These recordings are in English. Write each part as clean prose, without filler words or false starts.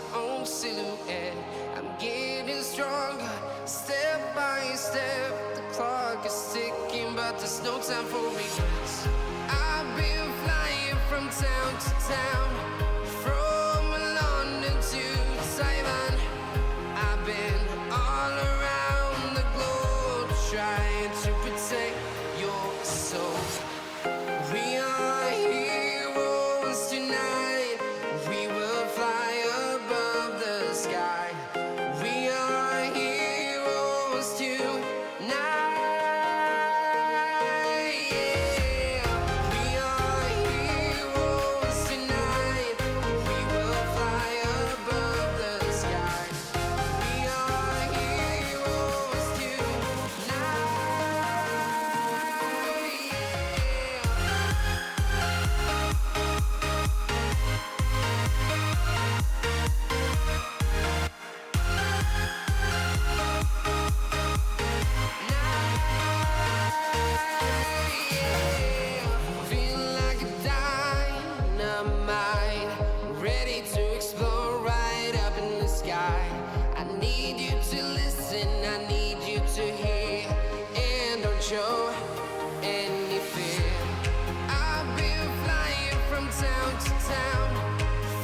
my own silhouette. I'm getting stronger, step by step. The clock is ticking, but there's no time for regrets. I've been flying from town to town, from London to Taiwan. I've been all around the globe trying to protect your soul. We are heroes tonight. We will fly above the sky. We are heroes tonight. Yeah. We are heroes tonight. We will fly above the sky. We are heroes tonight. Feel like a dynamite, ready to explode right up in the sky. I need you to listen, I need you to hear, and don't show any fear. I've been flying from town to town,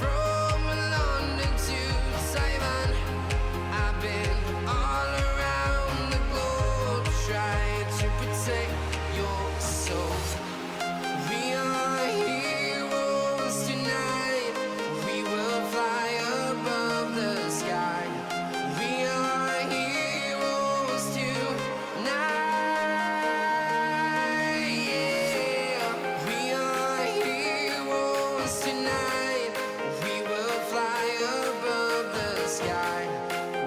from London to Taiwan. I've been all around the globe trying to protect your soul. We are heroes tonight. We will fly above the sky. We are heroes tonight. Yeah. We are heroes tonight. We will fly above the sky.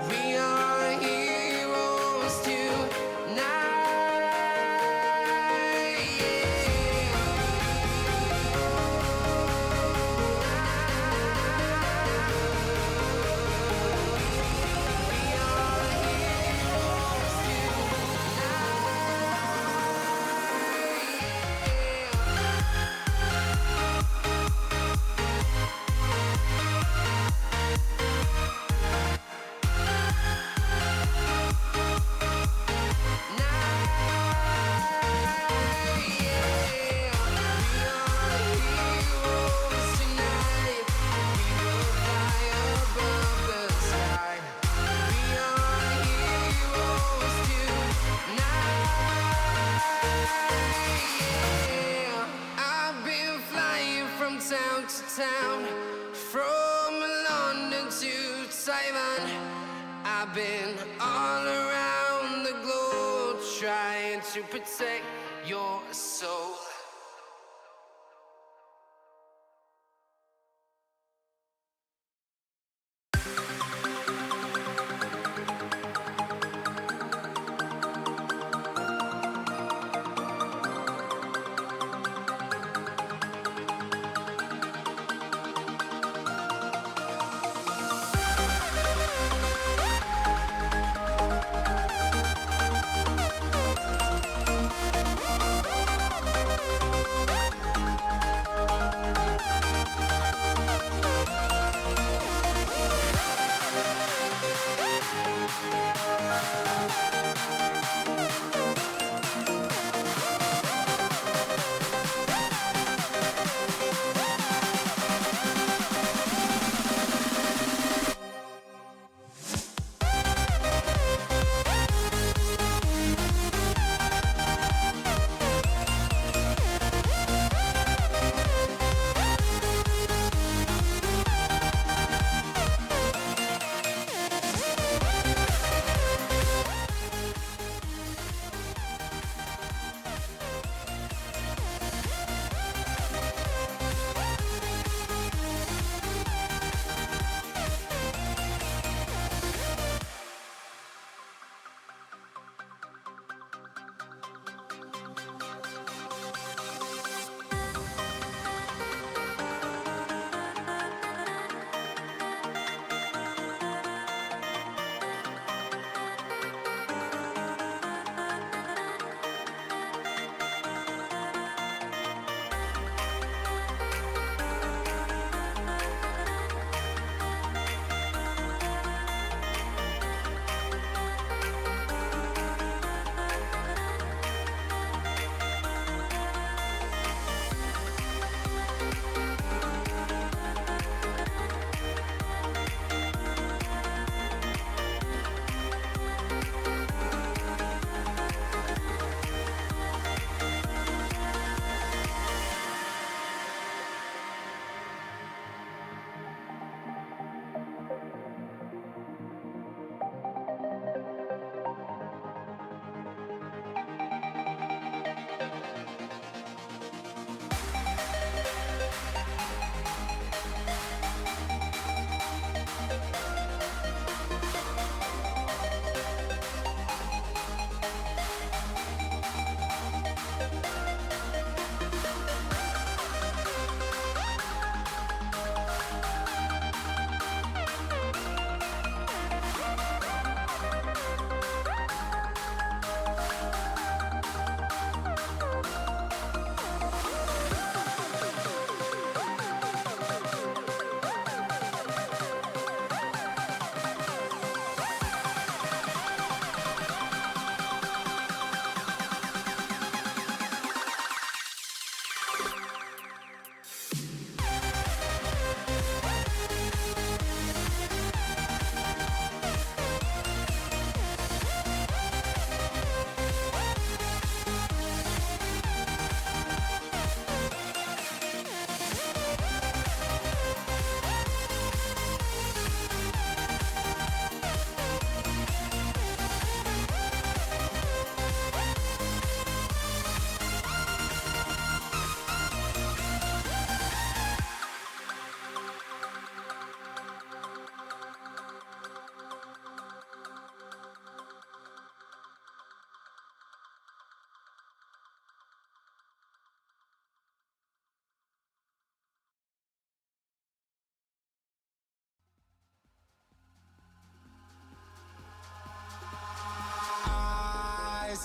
We are heroes tonight. Town to town, from London to Taiwan. I've been all around the globe trying to protect your soul.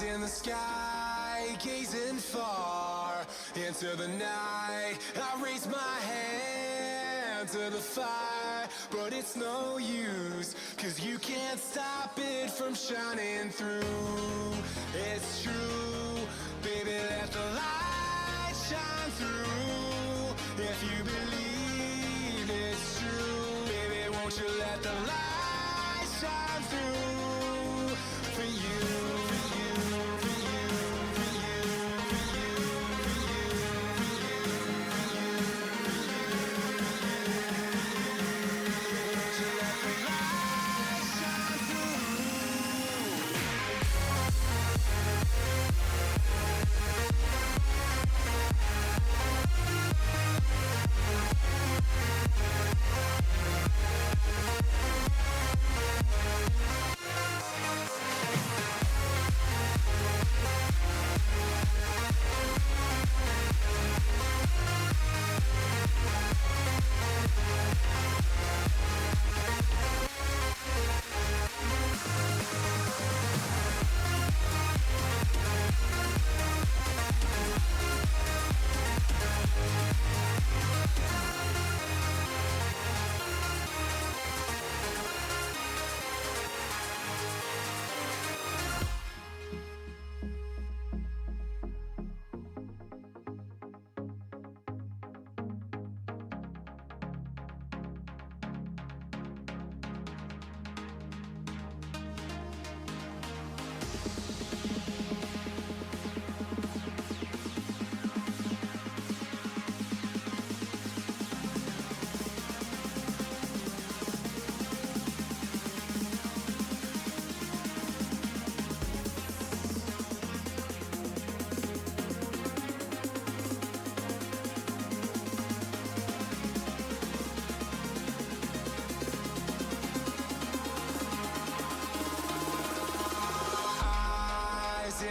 in the sky, gazing far into the night. I raise my hand to the fire, but it's no use, 'cause you can't stop it from shining through. It's true, baby, let the light shine through. If you believe it's true, baby, won't you let the light shine through for you, for you, for you, for you, for you, for you, for you, for you, won't you let the light shine through?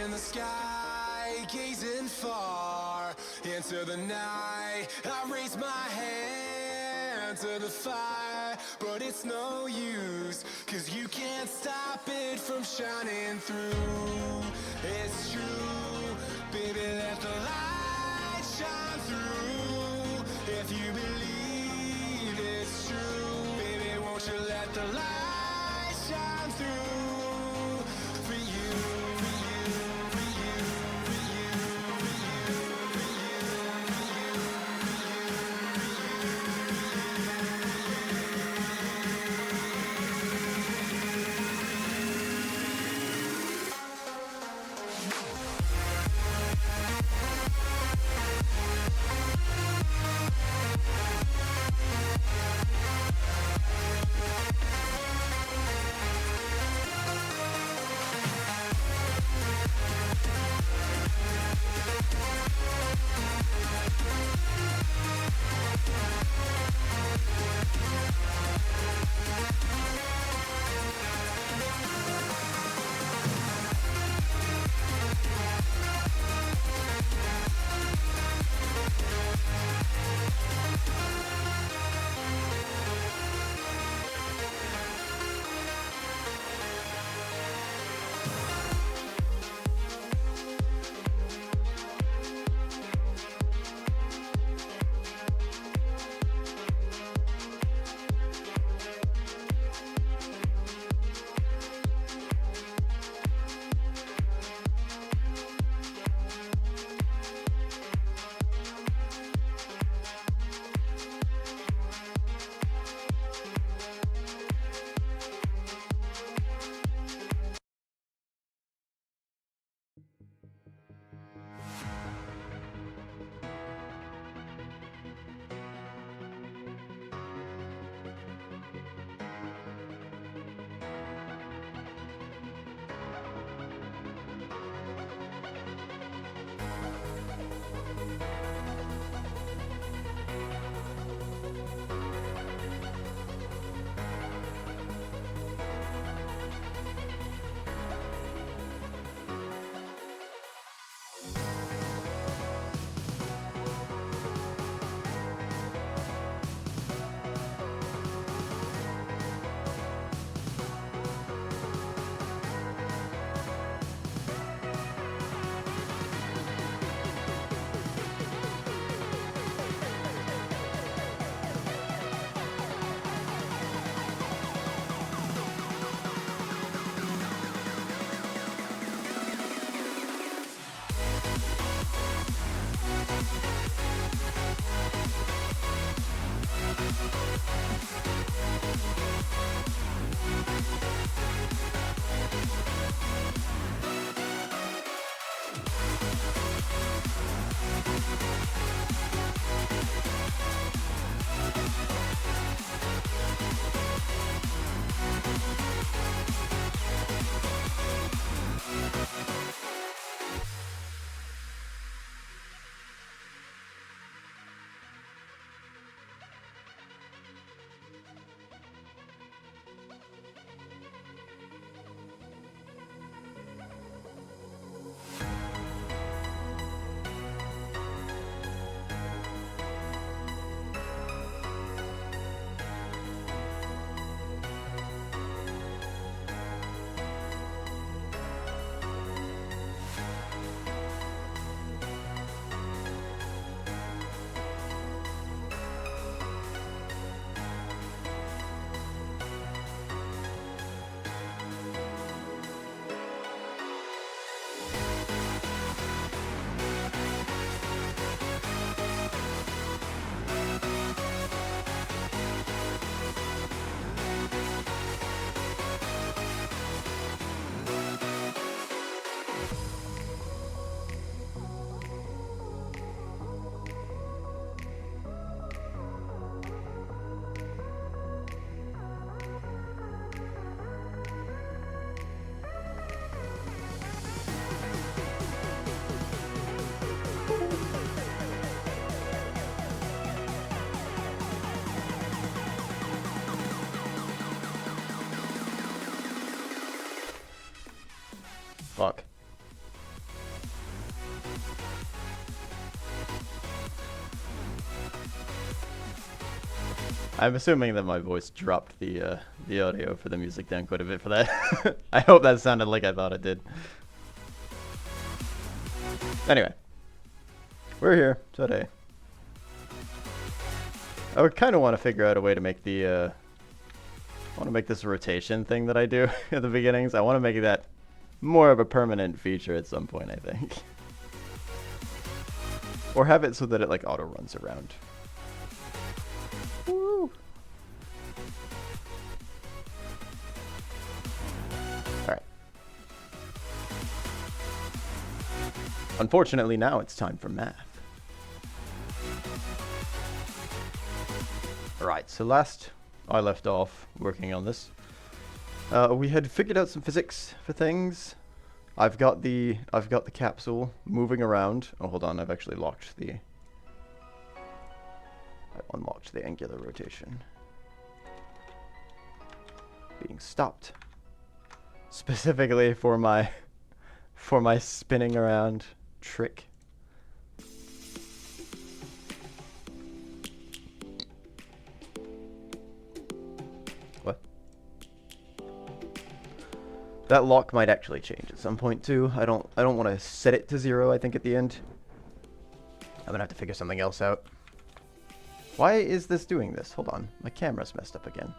In the sky, gazing far into the night. I raise my hand to the fire, but it's no use, 'cause you can't stop it from shining through. It's true, baby, let the light shine through. If you believe it's true, baby, won't you let the light shine through for you, for you, for you, for you, for you, for you, for you, Fuck. I'm assuming that my voice dropped the audio for the music down quite a bit for that. I hope that sounded like I thought it did. Anyway, we're here today. I would kind of want to figure out a way to make the I want to make this rotation thing that I do at the beginnings. I want to make that more of a permanent feature at some point, I think. Or have it so that it like auto runs around. Woo. Alright. Unfortunately, now it's time for math. Alright, so last I left off working on this, we had figured out some physics for things. I've got the capsule moving around. Oh, hold on, I've actually locked the... I unlocked the angular rotation. Being stopped. Specifically for my spinning around trick. What? That lock might actually change at some point too. I don't want to set it to 0, I think, at the end. I'm gonna have to figure something else out. Why is this doing this? Hold on. My camera's messed up again.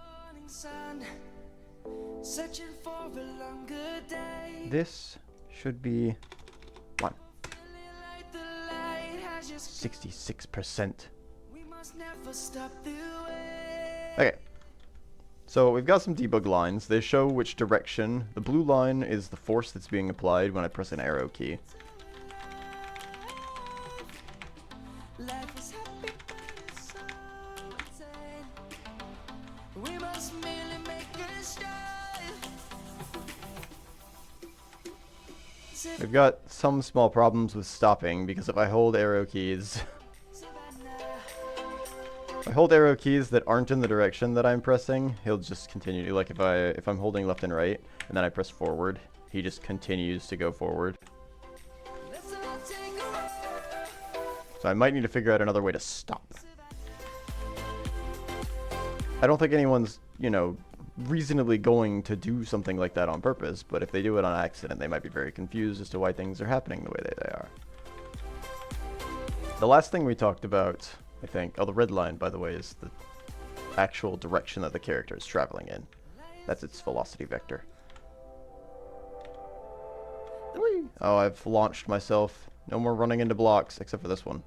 This should be 1. 66%. Okay. So we've got some debug lines. They show which direction. The blue line is the force that's being applied when I press an arrow key. We've got some small problems with stopping because if I hold arrow keys... if I hold arrow keys that aren't in the direction that I'm pressing, he'll just continue. Like if I'm holding left and right and then I press forward, he just continues to go forward. So I might need to figure out another way to stop. I don't think anyone's, you know, reasonably going to do something like that on purpose, but if they do it on accident, they might be very confused as to why things are happening the way that they are. The last thing we talked about, I think, oh, the red line, by the way, is the actual direction that the character is traveling in. That's its velocity vector. Whee! Oh, I've launched myself. No more running into blocks, except for this one.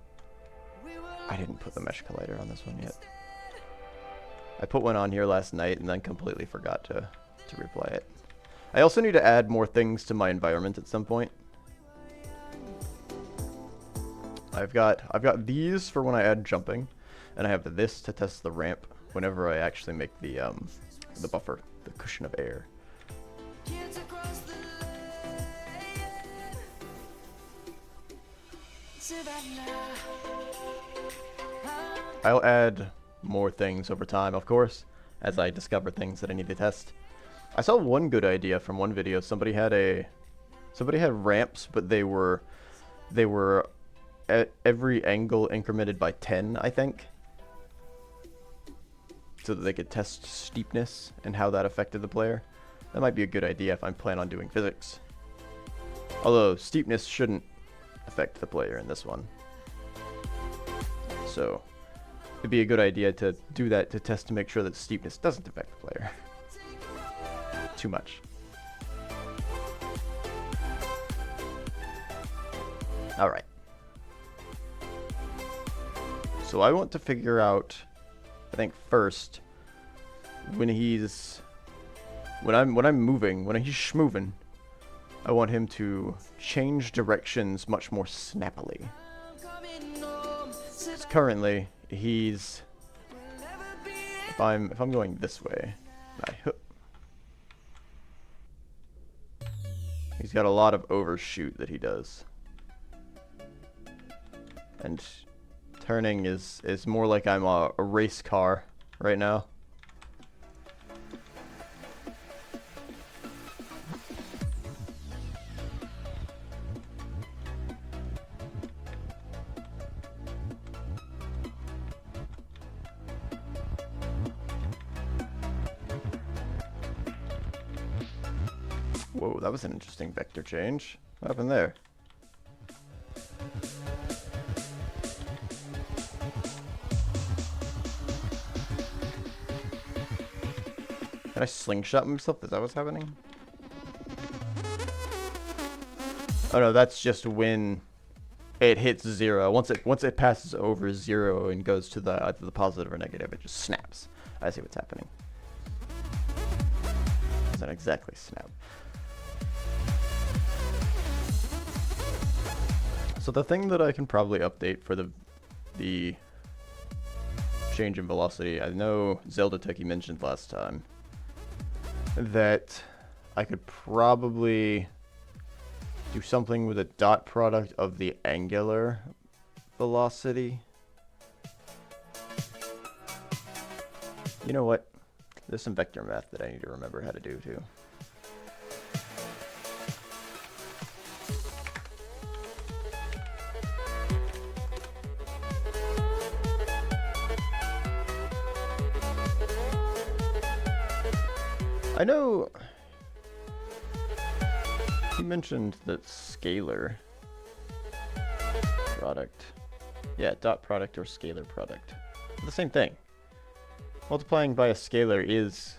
I didn't put the mesh collider on this one yet. I put one on here last night and then completely forgot to replay it. I also need to add more things to my environment at some point. I've got these for when I add jumping, and I have this to test the ramp whenever I actually make the buffer, the cushion of air. I'll add more things over time, of course, as I discover things that I need to test. I saw one good idea from one video. Somebody had ramps, but they were at every angle incremented by 10, I think, so that they could test steepness and how that affected the player. That might be a good idea if I'm planning on doing physics. Although steepness shouldn't affect the player in this one. So it'd be a good idea to do that to test to make sure that steepness doesn't affect the player too much. Alright. So I want to figure out, I think first, when he's schmoving, I want him to change directions much more snappily. 'Cause currently, if I'm going this way, he's got a lot of overshoot that he does. And turning is more like I'm a race car right now. Whoa, that was an interesting vector change. What happened there? Can I slingshot myself? Is that what's happening? Oh no, that's just when it hits 0. Once it passes over 0 and goes to the either the positive or negative, it just snaps. I see what's happening. It's not exactly snap. So the thing that I can probably update for the change in velocity, I know Zelda Techie mentioned last time that I could probably do something with a dot product of the angular velocity. You know what? There's some vector math that I need to remember how to do too. I know you mentioned that scalar product. Yeah, dot product or scalar product. The same thing. Multiplying by a scalar is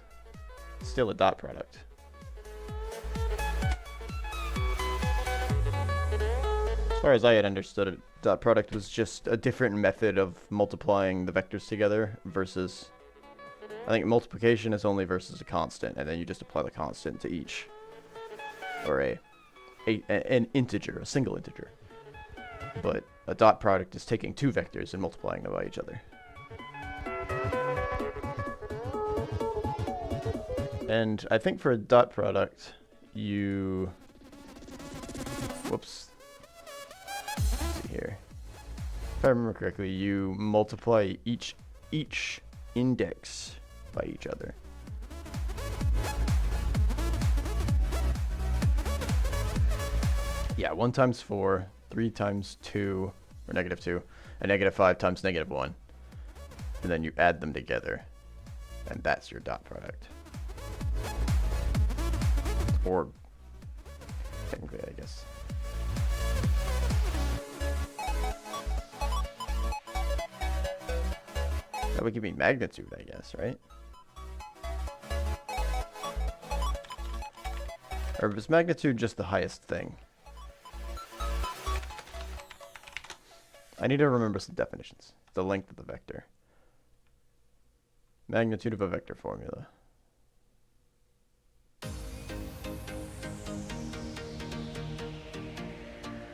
still a dot product. As far as I had understood it, dot product was just a different method of multiplying the vectors together versus, I think multiplication is only versus a constant, and then you just apply the constant to each. Or an integer, a single integer. But a dot product is taking two vectors and multiplying them by each other. And I think for a dot product, you... Whoops. Let's see here. If I remember correctly, you multiply each index by each other. Yeah, 1 times 4, 3 times 2, or -2, and -5 times -1. And then you add them together, and that's your dot product. Or, technically, I guess. That would give me magnitude, I guess, right? Or is magnitude just the highest thing? I need to remember some definitions. The length of the vector. Magnitude of a vector formula.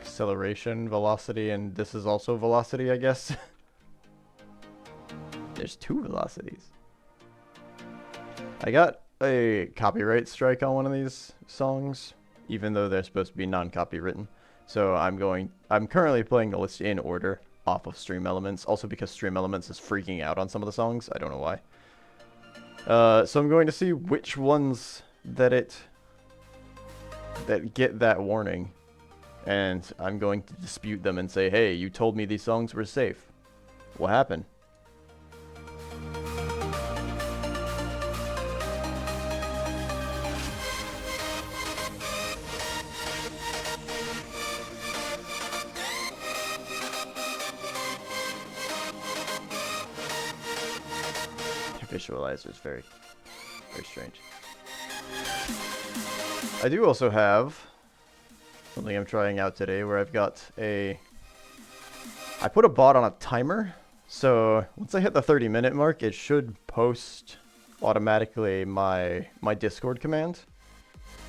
Acceleration, velocity, and this is also velocity, I guess. There's 2 velocities. I got a copyright strike on one of these songs, even though they're supposed to be non-copywritten. So I'm currently playing the list in order off of Stream Elements, also because Stream Elements is freaking out on some of the songs. I don't know why. So I'm going to see which ones that get that warning, and I'm going to dispute them and say, hey, you told me these songs were safe. What happened? Visualizer is very, very strange. I do also have something I'm trying out today where I've got I put a bot on a timer, so once I hit the 30-minute mark, it should post automatically my Discord command.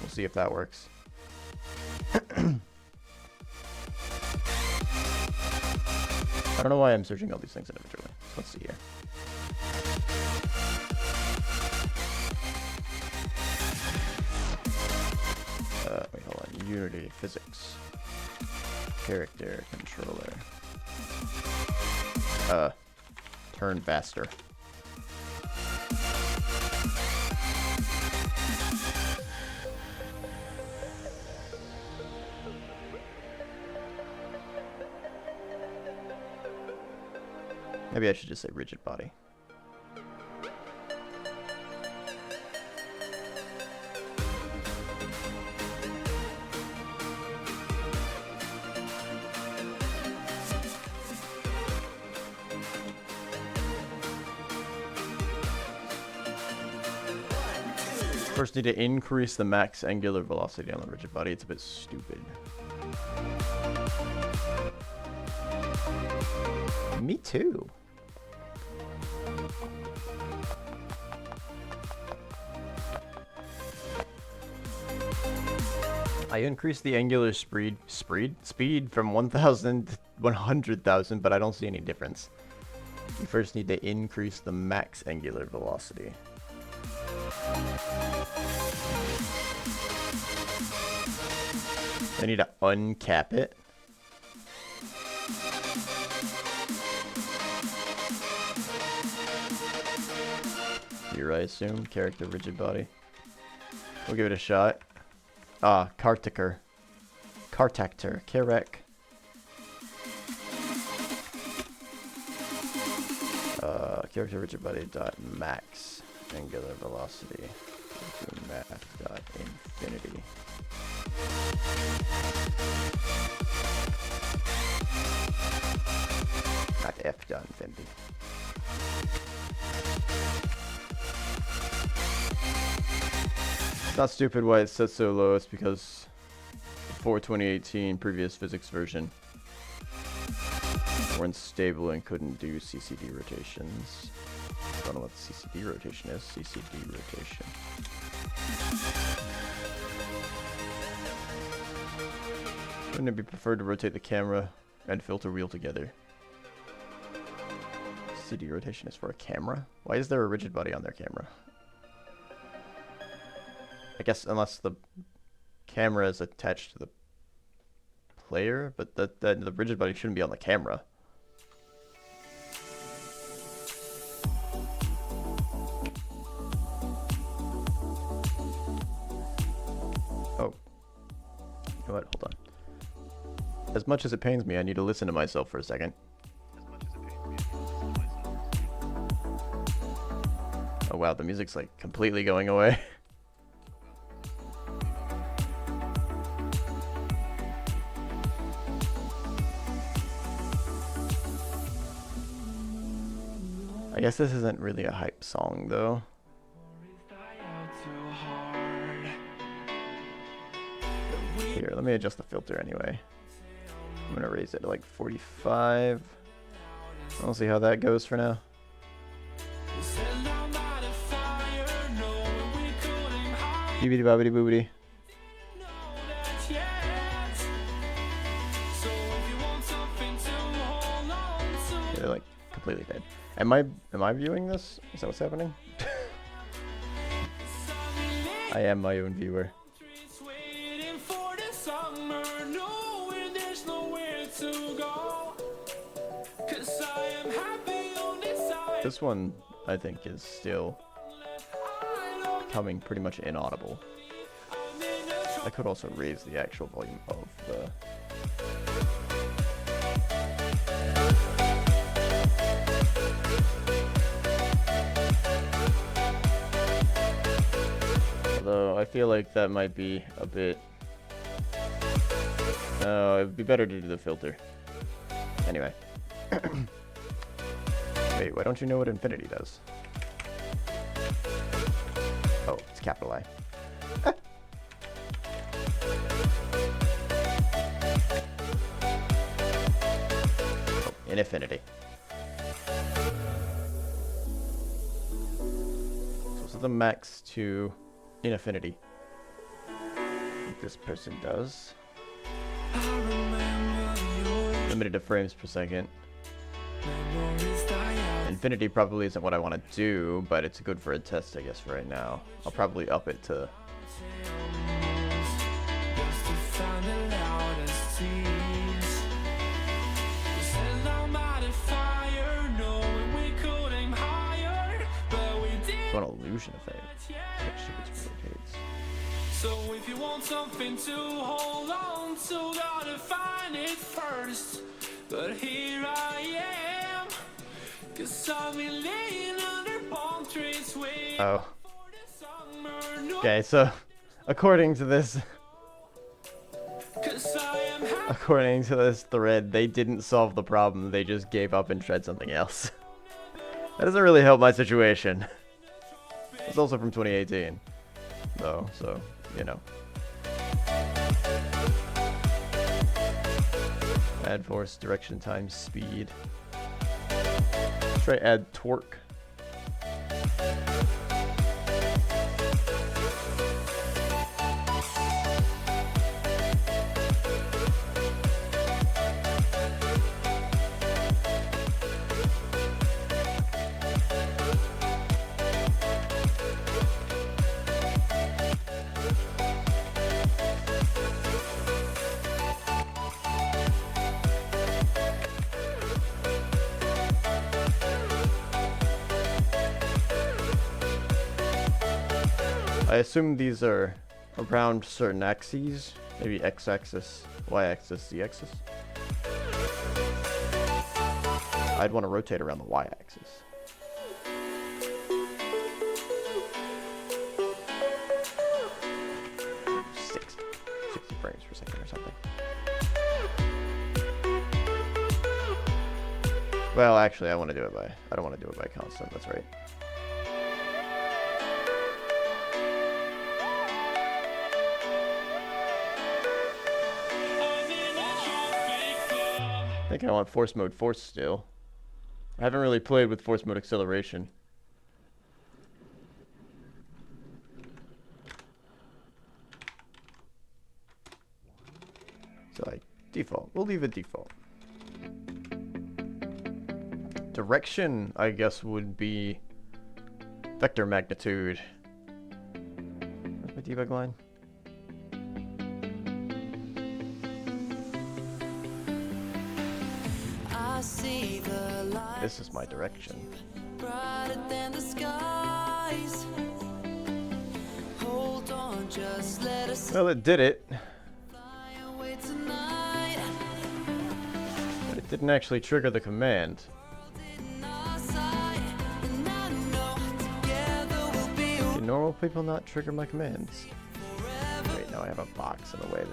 We'll see if that works. I don't know why I'm searching all these things individually. Let's see here. Wait, hold on. Unity, physics, character, controller. Turn faster. Maybe I should just say rigid body. First, need to increase the max angular velocity on the rigid body. It's a bit stupid. Me too. I increased the angular speed from 1,000 to 100,000, but I don't see any difference. You first need to increase the max angular velocity. I need to uncap it. Here, I assume. Character rigid body. We'll give it a shot. Ah, Kartaker. Kartactor. Karek. Character rigid body dot max angular velocity. Math dot infinity. Not F dot infinity. It's not stupid why it's set so low. It's because before 2018 previous physics version were unstable and couldn't do CCD rotations. I don't know what the CCD rotation is. CCD rotation. Wouldn't it be preferred to rotate the camera and filter wheel together? CCD rotation is for a camera? Why is there a rigid body on their camera? I guess unless the camera is attached to the player, but the rigid body shouldn't be on the camera. Oh. You know what? Hold on. As much as it pains me, I need to listen to myself for a second. Oh wow, the music's like completely going away. I guess this isn't really a hype song though. Here, let me adjust the filter anyway. I'm gonna raise it to like 45. I'll see how that goes for now. Beebity bobbity boobity. Yeah, they're like completely dead. Am I viewing this? Is that what's happening? I am my own viewer. This one, I think, is still becoming pretty much inaudible. I could also raise the actual volume of the... Although I feel like that might be a bit... No, it would be better to do the filter. Anyway. Wait, why don't you know what infinity does? Oh, it's capital I. Oh, in infinity. So set the max to infinity. Like this person does. Limited to frames per second. Infinity probably isn't what I want to do, but it's good for a test, I guess, for right now. I'll probably up it to... An illusion effect. So if you want something to hold on to, gotta find it first. But here I am, 'cause I've been laying under palm trees waiting for the summer. Okay, so according to this thread, they didn't solve the problem, they just gave up and tried something else. That doesn't really help my situation. It's also from 2018. though, so, you know. Add force, direction, time, speed. Try add torque. I assume these are around certain axes, maybe x-axis, y-axis, z-axis. I'd want to rotate around the y-axis. Sixty frames per second or something. Well, actually, I don't want to do it by constant, that's right. I think I want force mode force still. I haven't really played with force mode acceleration. So like default. We'll leave it default. Direction, I guess, would be vector magnitude. Where's my debug line? This is my direction. Brighter than the skies. Hold on, just let us Well, it did it, fly away tonight. but it didn't actually trigger the command. In our sight, and I know together we'll be Do normal people not trigger my commands? Wait, no, I have a box in the way.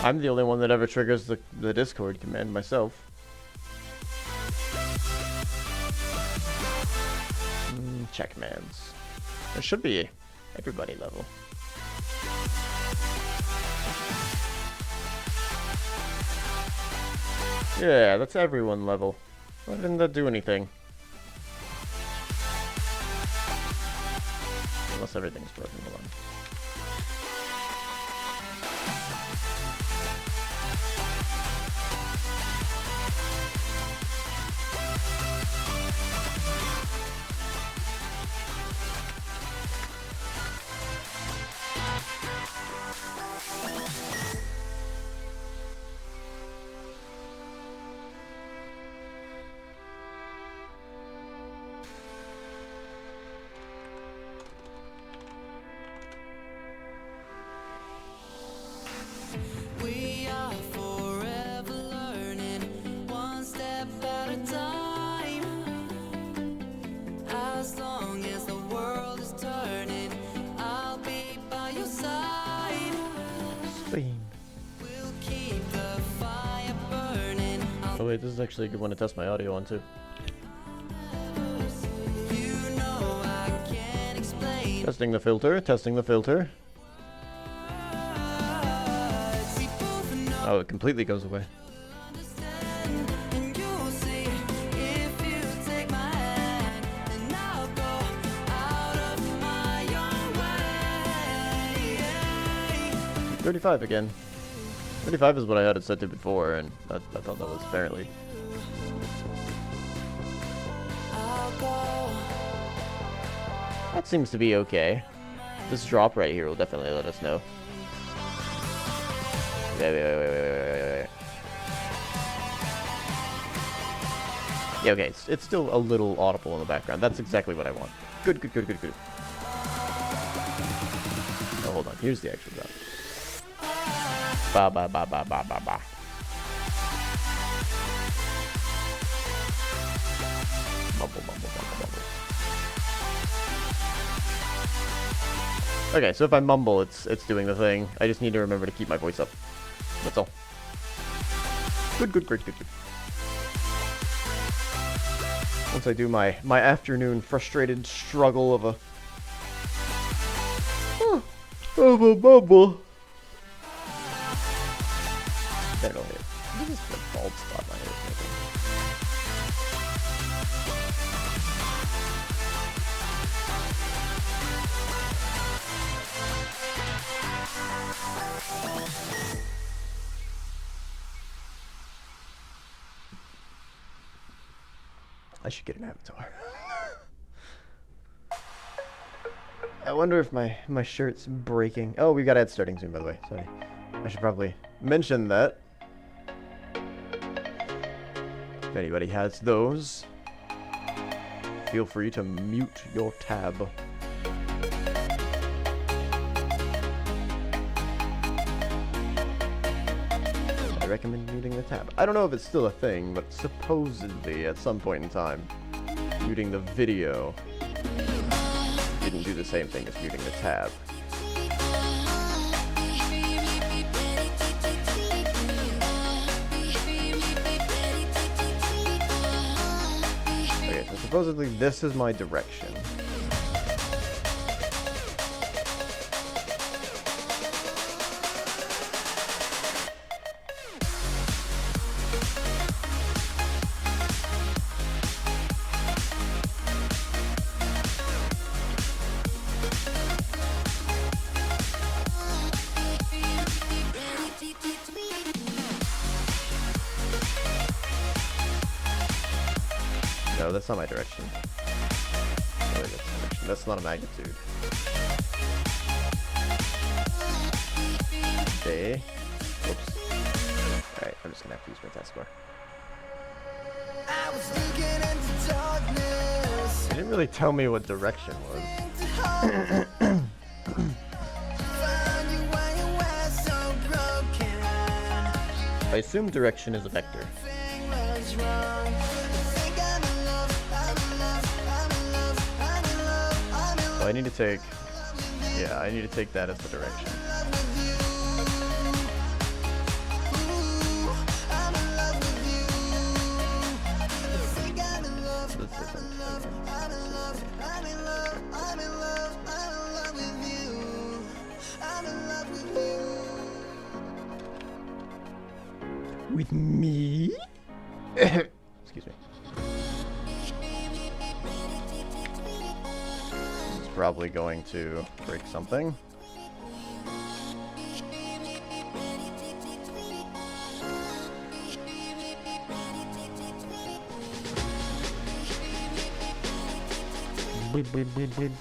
I'm the only one that ever triggers the Discord command myself. Check commands. There should be everybody level. Yeah, that's everyone level. Why didn't that do anything? Unless everything's broken. Hold on. We are forever learning, one step at a time. As long as the world is turning, I'll be by your side. Steam. We'll keep the fire burning. Oh wait, this is actually a good one to test my audio on too. You know I can't explain. Testing the filter, testing the filter. We both know. Oh, it completely goes away. And you'll see if you take my hand, and I'll go out of my own way. 35 again. 35 is what I had it set to before, and I thought that was fairly. I'll go. That seems to be okay. This drop right here will definitely let us know. Wait. Yeah, okay, it's still a little audible in the background. That's exactly what I want. Good. Oh, hold on. Here's the actual drop. Ba. Mumble. Okay, so if I mumble, it's doing the thing. I just need to remember to keep my voice up. That's all. Good, good, great, good, good. Once I do my afternoon frustrated struggle of a mumble. I don't know. What is the bald spot my hair is making? I should get an avatar. I wonder if my shirt's breaking. Oh, we got ads starting soon, by the way. Sorry. I should probably mention that. If anybody has those, feel free to mute your tab. I recommend muting the tab. I don't know if it's still a thing, but supposedly at some point in time, muting the video didn't do the same thing as muting the tab. Okay, so supposedly this is my direction. No, that's not my direction. No, that's my direction. That's not a magnitude. Okay. Whoops. Alright, I'm just gonna have to use my taskbar. It didn't really tell me what direction was. I assume direction is a vector. So I need to take, yeah, I need to take that as the direction. With me? Excuse me. It's probably going to break something. Bleed, bleed, bleed, bleed.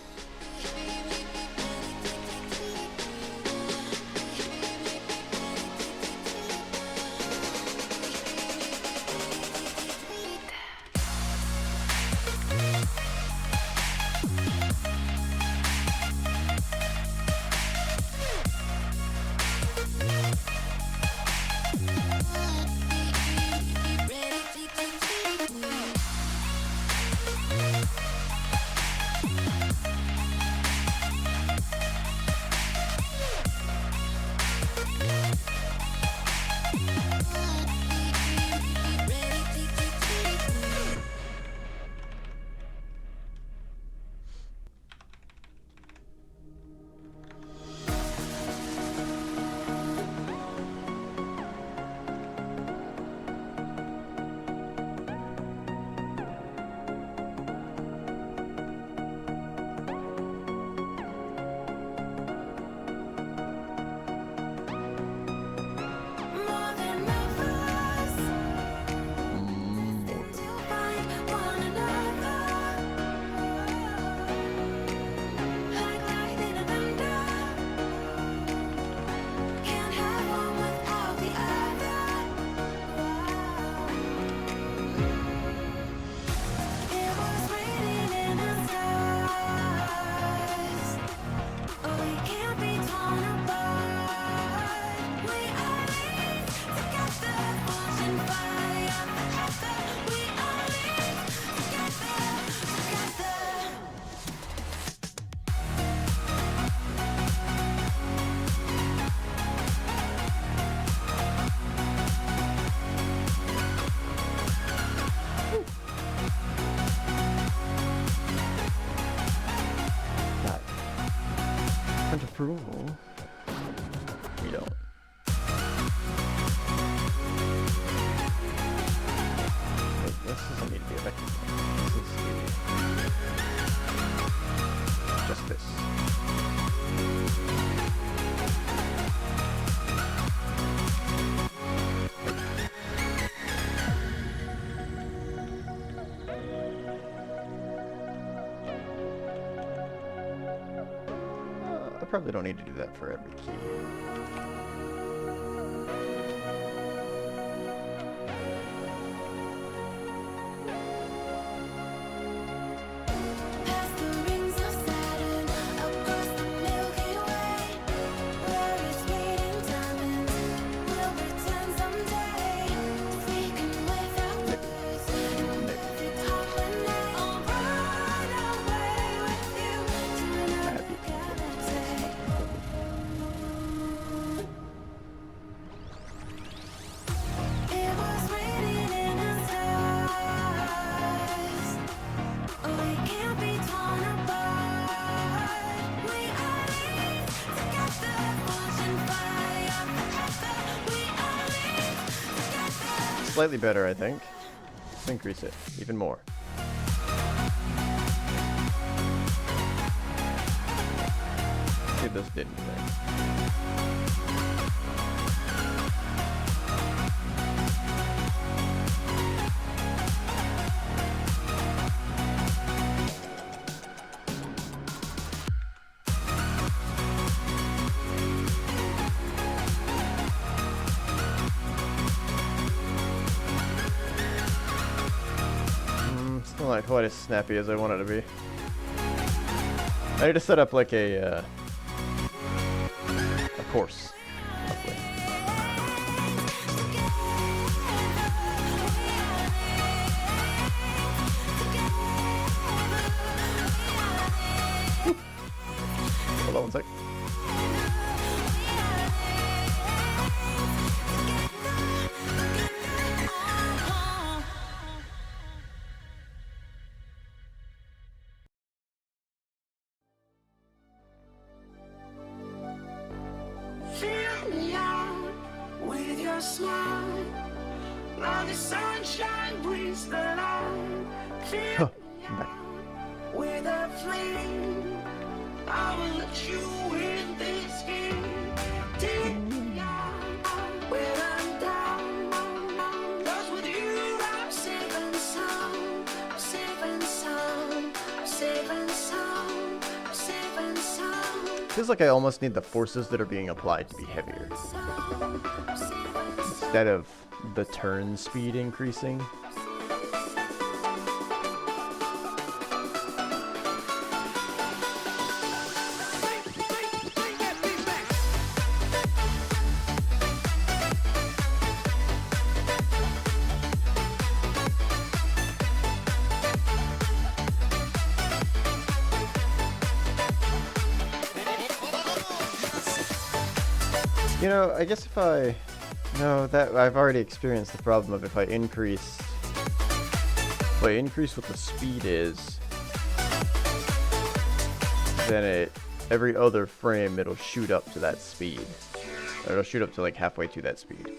Print approval. We don't. Wait, this doesn't need to be effective. This is just this. I probably don't need to do that for every key. Past the rings of Saturn, across the Milky Way, where it's made in diamonds, we'll return someday. Speaking without words, in perfect harmony. I'll run away with you to another galaxy. It was written in the stars. We can't be torn apart. We are linked together, forging fire forever. We are linked together. Slightly better, I think. Let's increase it even more. See if this did anything. Still not quite as snappy as I want it to be. I need to set up like a course. Hopefully. Hold on one sec. Fill me out with your smile. Now the sunshine brings the light. Fill me out with a flame. I will let you in this game. Take me out when I'm down. 'Cause with you I'm safe and sound. I'm safe and sound. I'm safe and sound. I'm safe and sound. Feels like I almost need the forces that are being applied to be heavier. Instead of the turn speed increasing. You know, I guess if I... No, that I've already experienced the problem of if I increase... If I increase what the speed is, then every other frame it'll shoot up to that speed. Or it'll shoot up to like halfway to that speed.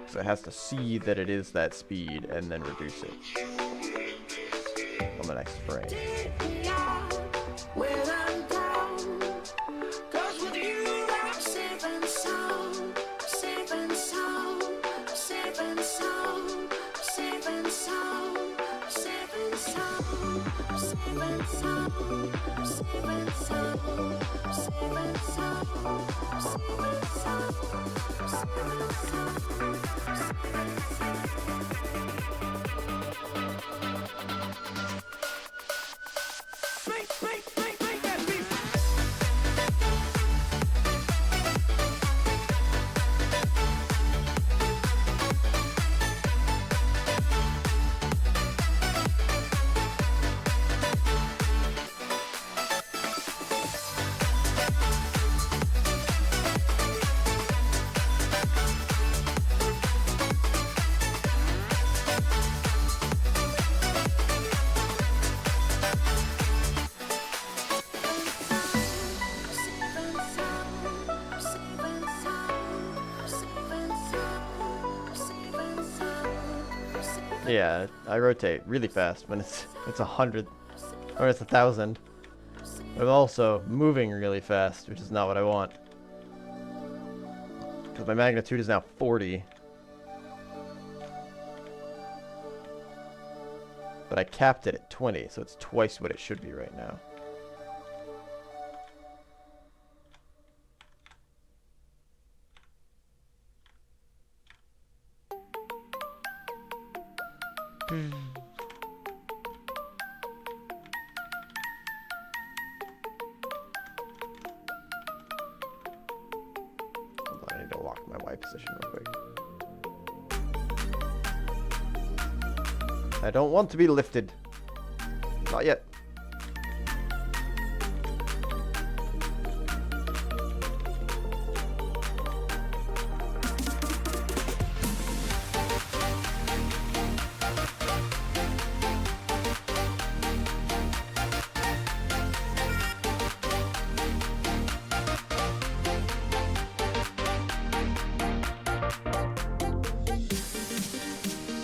So it has to see that it is that speed and then reduce it on the next frame. When I'm down, 'cause with you I'm safe and sound. I'm safe and sound. I'm safe and sound. I'm safe and sound. I'm safe and sound. I'm safe and sound. I'm safe and sound. I'm safe and sound. I'm safe and sound. I'm safe and sound. Yeah, I rotate really fast when it's 100 or it's 1,000. But I'm also moving really fast, which is not what I want. Because my magnitude is now 40. But I capped it at 20, so it's twice what it should be right now. Hold on, I need to lock my Y position real quick. I don't want to be lifted. Not yet.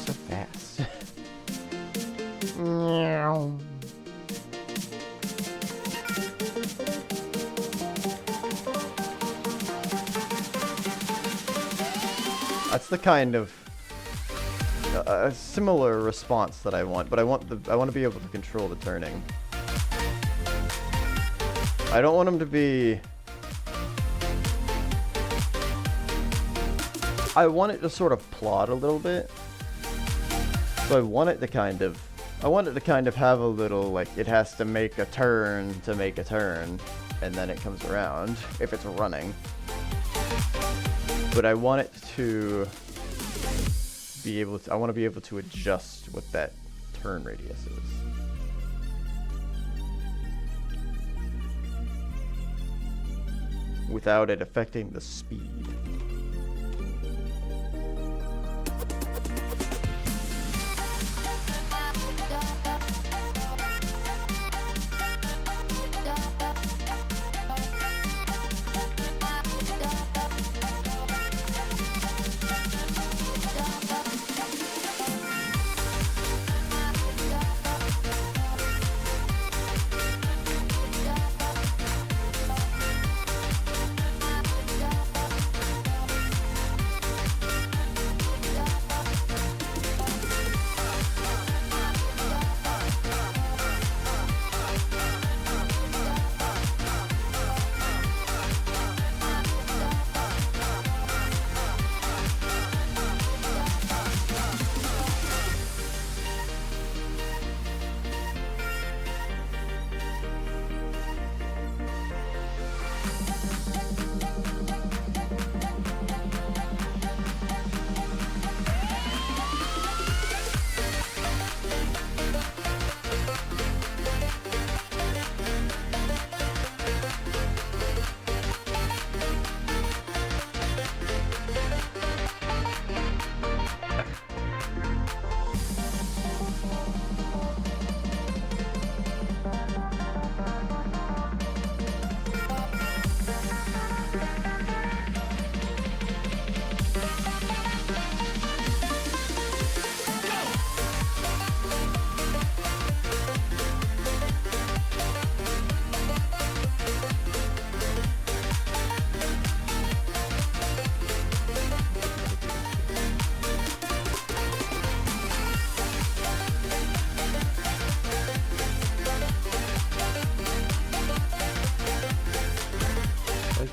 So fast. Meow. That's the kind of a similar response that I want, but I want to be able to control the turning. I don't want him to be. I want it to sort of plod a little bit. So I want it to kind of have a little, like, it has to make a turn to make a turn, and then it comes around if it's running. But I want it to be able to, I want to be able to adjust what that turn radius is. Without it affecting the speed.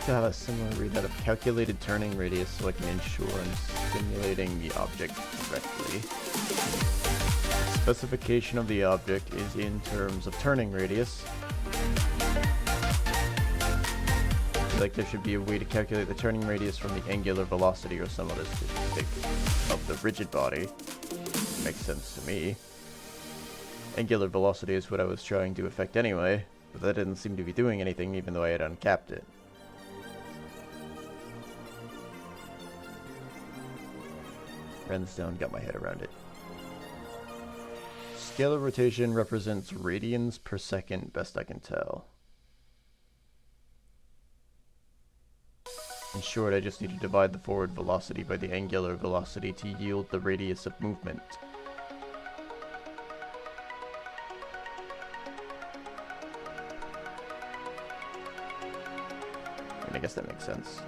To have a similar readout of calculated turning radius so I can ensure I'm simulating the object correctly. Specification of the object is in terms of turning radius. Like there should be a way to calculate the turning radius from the angular velocity or some other statistic of the rigid body. Makes sense to me. Angular velocity is what I was trying to affect anyway, but that didn't seem to be doing anything even though I had uncapped it. Renstone, got my head around it. Scalar rotation represents radians per second, best I can tell. In short, I just need to divide the forward velocity by the angular velocity to yield the radius of movement. I guess that makes sense.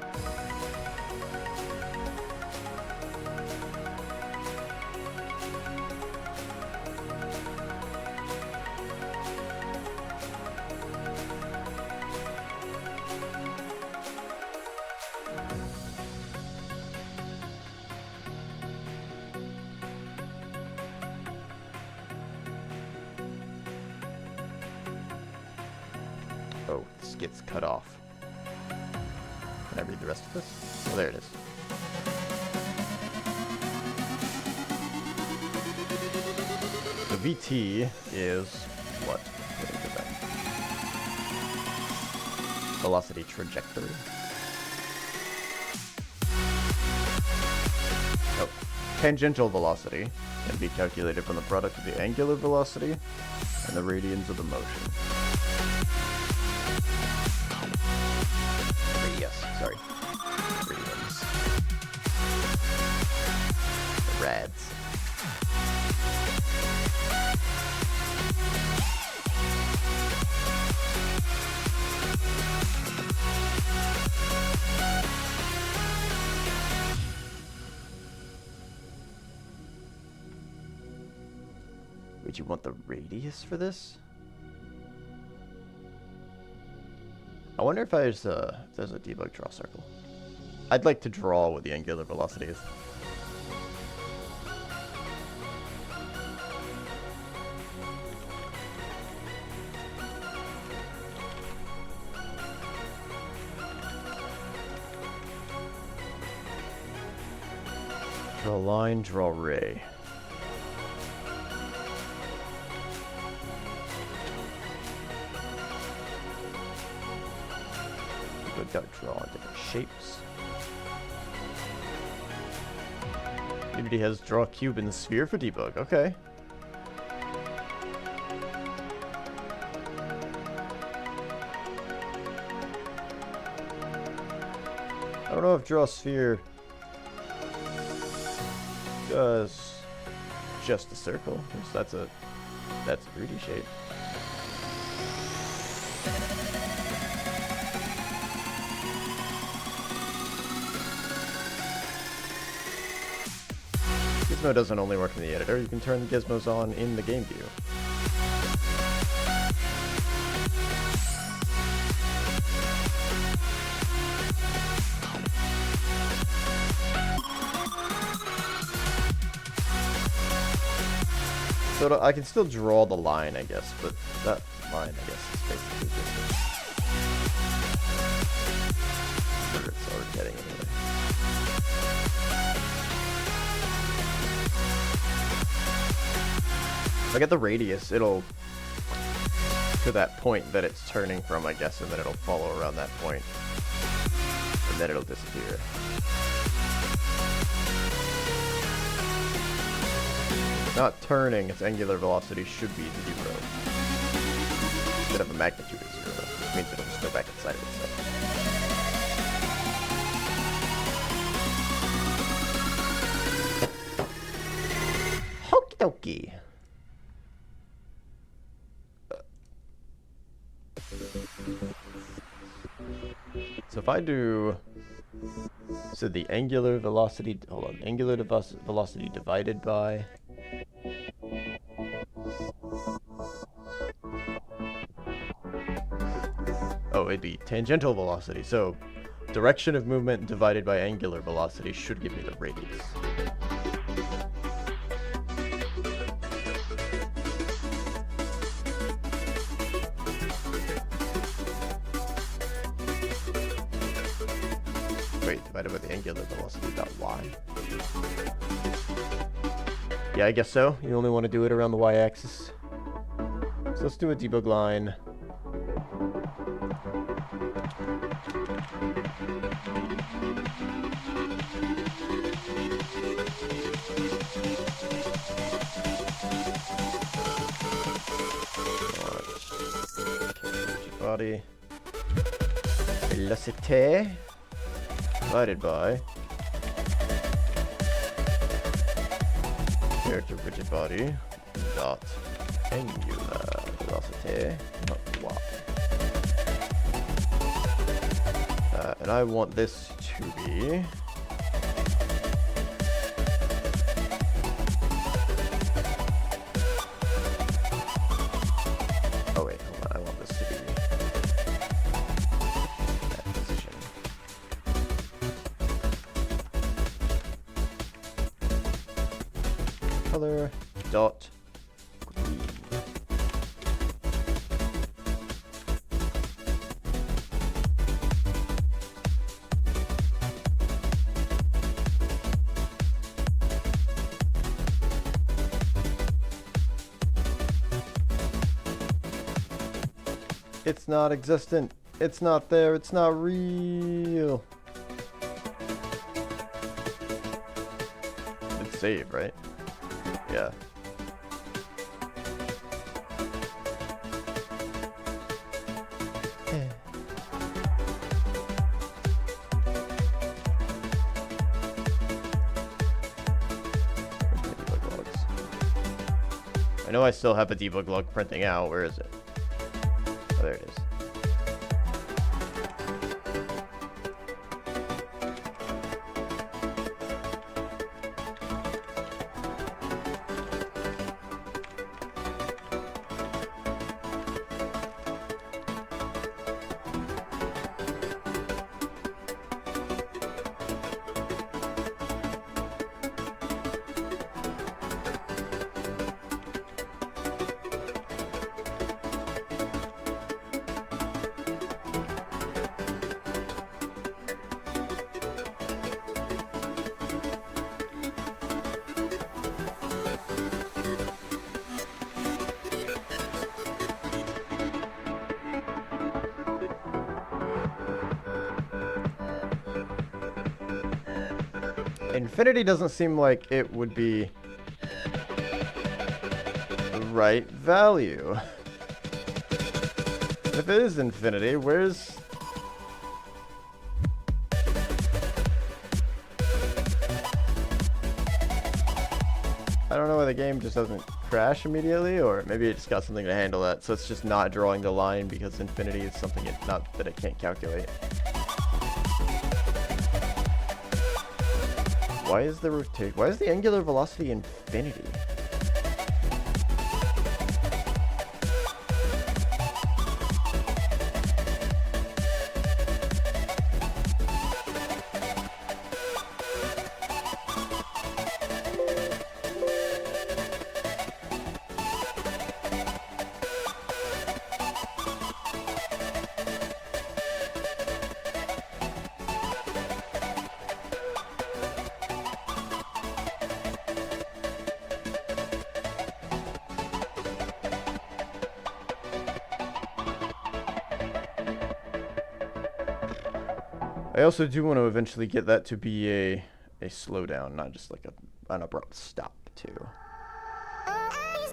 Oh, this gets cut off. Can I read the rest of this? Oh, there it is. The VT is what? What is that? Velocity trajectory. Oh, tangential velocity can be calculated from the product of the angular velocity and the radians of the motion. Sorry. Radians. The rads. Would you want the radius for this? I wonder if there's a debug draw circle. I'd like to draw what the angular velocity is. Draw line, draw ray. Got to draw in different shapes. Unity has draw cube and sphere for debug. Okay. I don't know if draw sphere does just a circle. That's a 3D shape. Gizmo doesn't only work in the editor, you can turn the gizmos on in the game view. So I can still draw the line, I guess, but that line, I guess, is basically just where it's already heading anyway. If I get the radius, it'll to that point that it's turning from, I guess, and then it'll follow around that point, and then it'll disappear. Not turning, its angular velocity should be 0. Instead of a magnitude of 0, which means it'll just go back inside of itself. Okie dokie. So if I do, so the angular velocity, hold on, angular velocity divided by, oh, it'd be tangential velocity. So direction of movement divided by angular velocity should give me the radius. Wait, divided by the angular velocity dot y. Yeah, I guess so. You only want to do it around the y-axis. So let's do a debug line. Body velocity divided by character rigid body dot angular velocity, not y. And I want this to be... Oh wait, hold on, I want this to be that position. Color dot green. It's not existent. It's not there. It's not real. It's saved, right? Yeah. Debug logs. I know I still have a debug log printing out. Where is it? Oh, there it is. Infinity doesn't seem like it would be the right value. If it is infinity, where's... I don't know why the game just doesn't crash immediately, or maybe it just got something to handle that, so it's just not drawing the line because infinity is something not that it can't calculate. Why is the rotate? Why is the angular velocity infinity? I also do want to eventually get that to be a slowdown, not just like an abrupt stop too. Is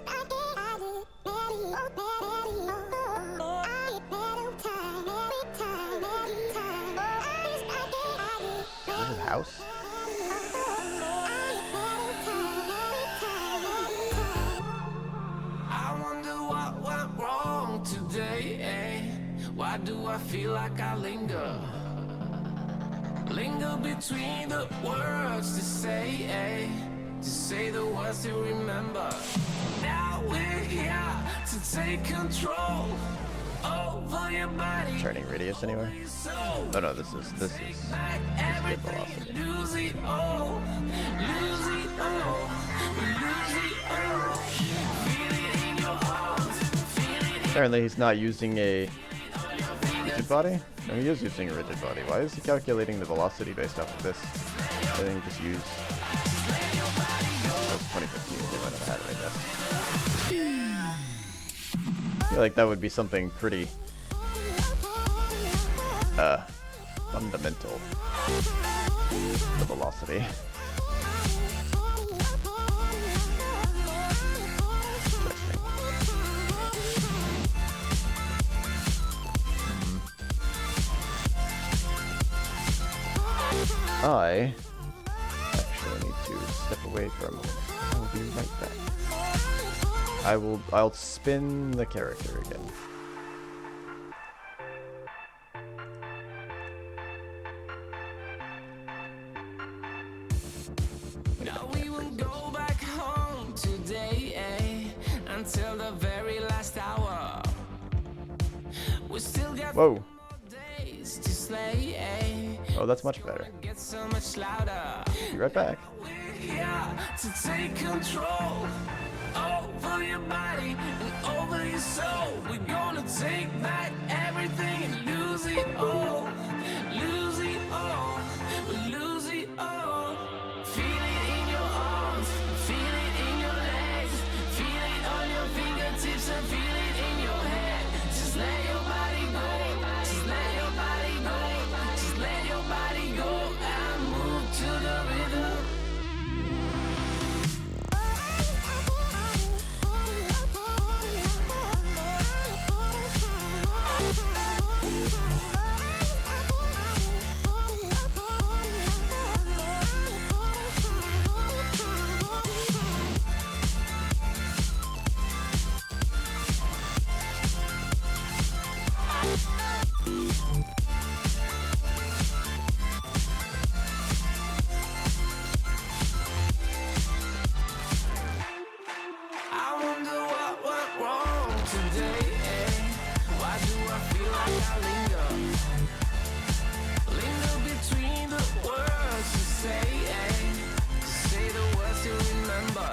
this a house? I wonder what went wrong today, eh? Why do I feel like I linger? Linger between the words to say, eh? To say the words to remember. Now we're here to take control over your body. Turning radius anywhere? Oh no, this is good velocity. Lose it all, lose it all, lose it all. Feel it in your arms, feel it in. Apparently he's not using a rigid body? No, he is using a rigid body. Why is he calculating the velocity based off of this? I think he just used... That was 2015, he might have had it, I guess. I feel like that would be something pretty... fundamental. The velocity. I actually need to step away for a moment. I will be right back. I'll spin the character again. until the very last hour. We still got Whoa. days to slay. Oh, that's much better. Get so much louder. Be right back. We're here to take control over your body and over your soul. We're gonna take back everything and lose it all. Lose it all. Lose it all. Feel it in your arms. Feel it in your legs. Feel it on your fingertips and feel it in your head. Just let your body go. Just let your body go. Just let your body go and move to the rhythm. I wonder what went wrong today. Why do I feel like I linger? Linger between the words to say. To say the words to remember.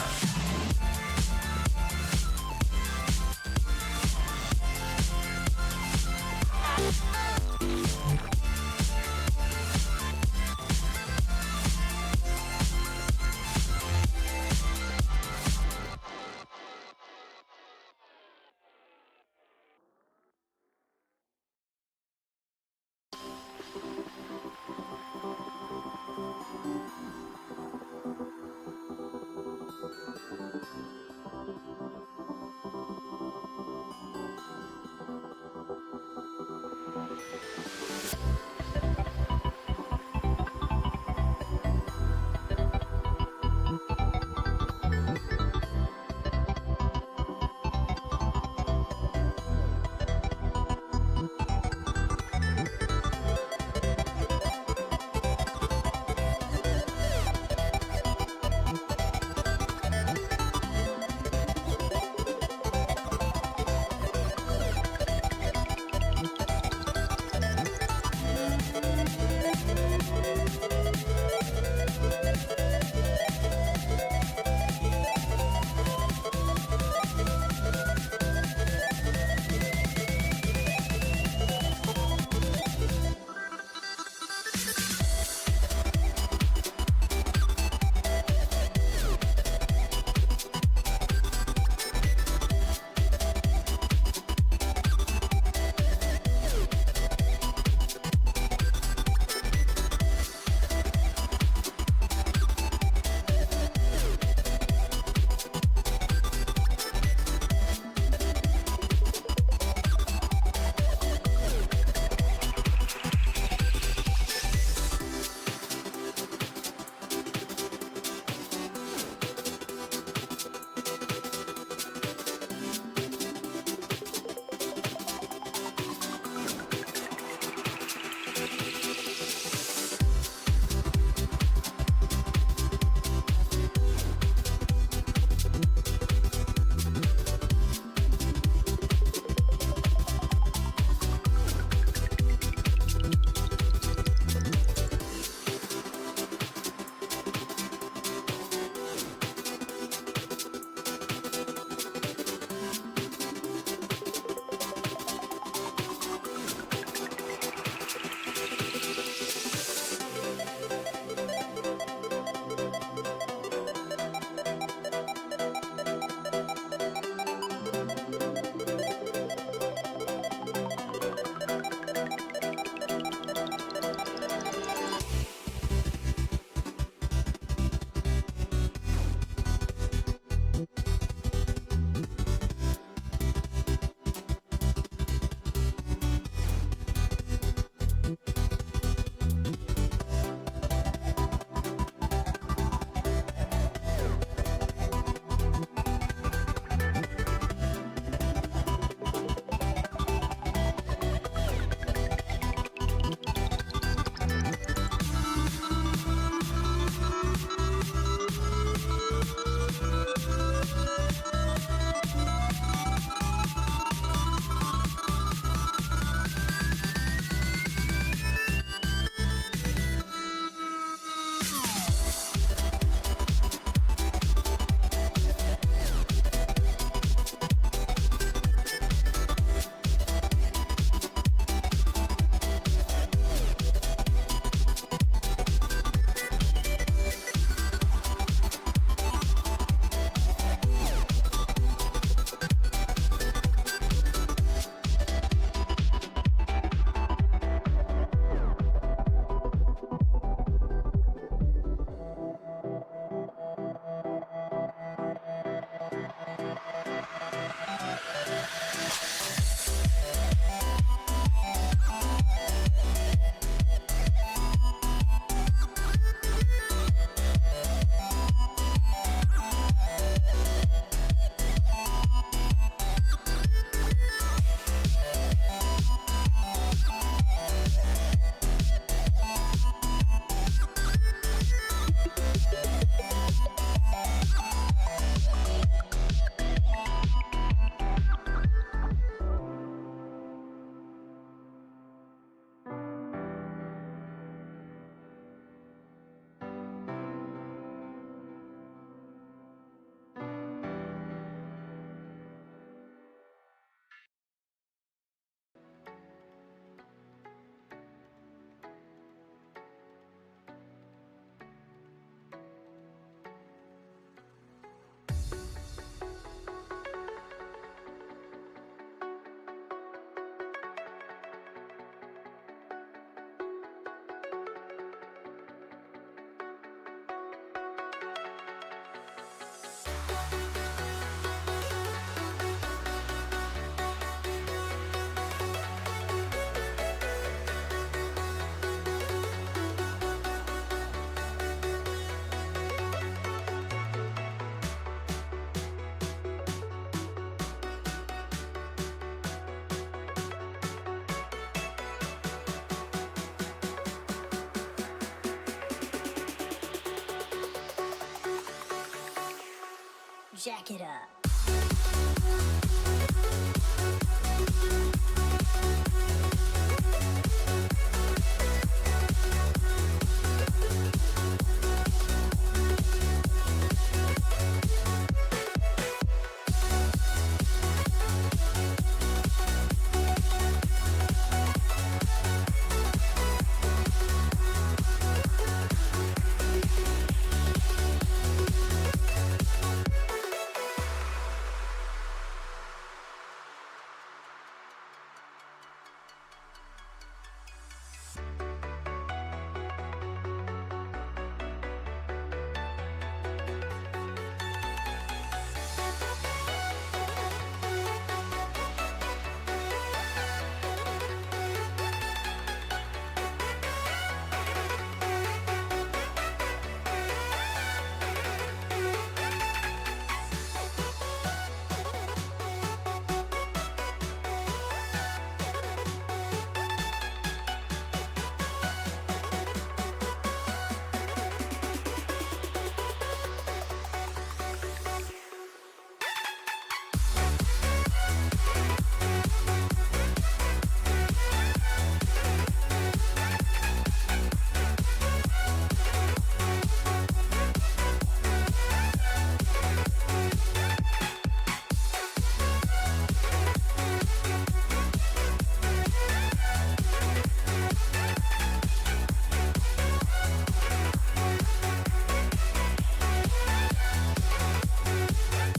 Jack it up.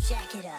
Jack it up.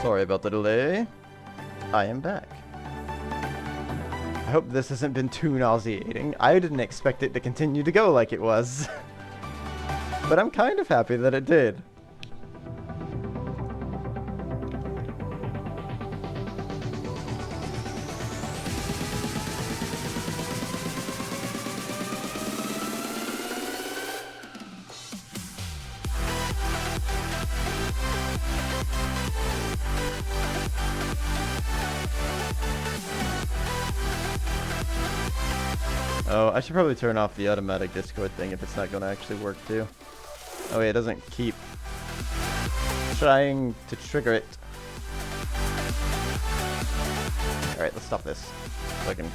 Sorry about the delay. I am back. I hope this hasn't been too nauseating. I didn't expect it to continue to go like it was. But I'm kind of happy that it did. Oh, I should probably turn off the automatic Discord thing if it's not going to actually work too. Oh wait, it doesn't keep trying to trigger it. Alright, let's stop this so I can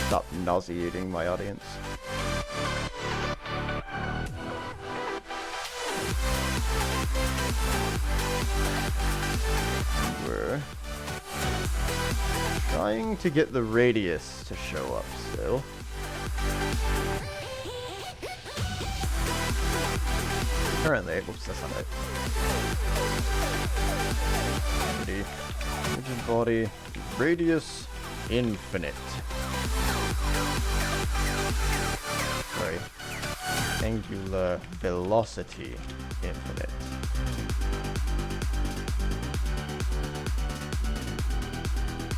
stop nauseating my audience. trying to get the radius to show up still. Currently, oops, that's not right. Rigid body, radius, infinite. Sorry. Angular velocity, infinite.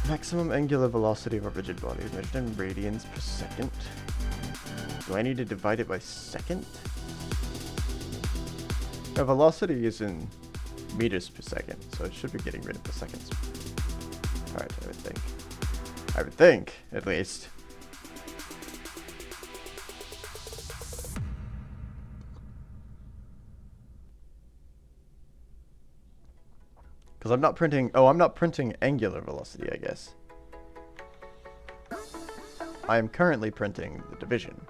Maximum angular velocity of a rigid body is measured in radians per second. Do I need to divide it by second? No, velocity is in meters per second, so it should be getting rid of the seconds. Alright, I would think. I would think, at least. Because I'm not printing... Oh, I'm not printing angular velocity, I guess. I am currently printing the division.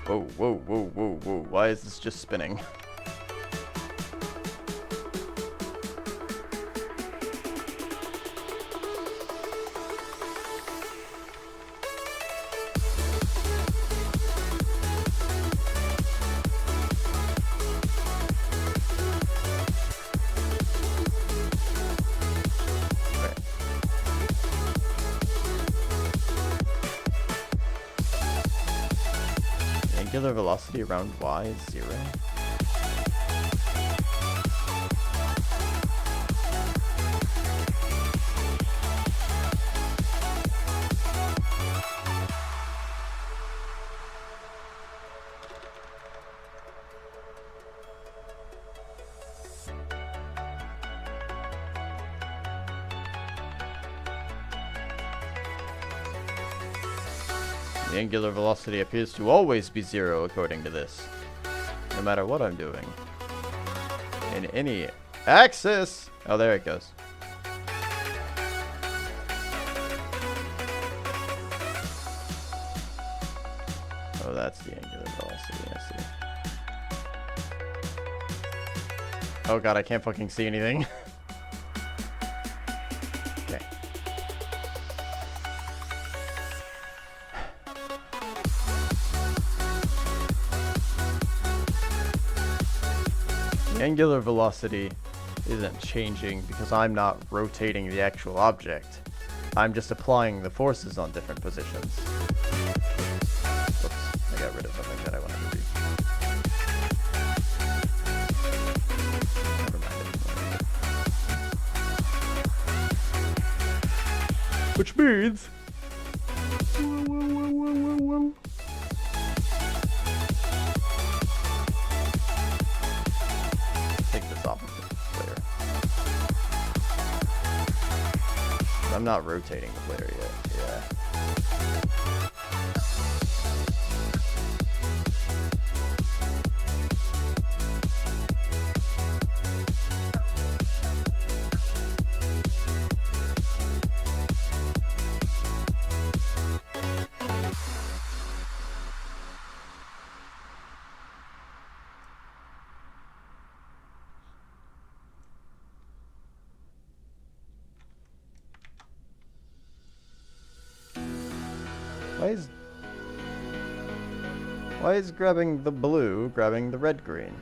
Whoa, whoa, whoa, whoa, whoa. Why is this just spinning? Angular velocity around y is 0. The angular velocity appears to always be 0 according to this, no matter what I'm doing. In any axis! Oh, there it goes. Oh, that's the angular velocity, I see. Oh god, I can't fucking see anything. Okay. The angular velocity isn't changing because I'm not rotating the actual object. I'm just applying the forces on different positions. Oops, I got rid of something that I wanted to read. Never mind. Which means... Take this off of the player. I'm not rotating the player yet. Yeah. Why is grabbing the blue grabbing the red green?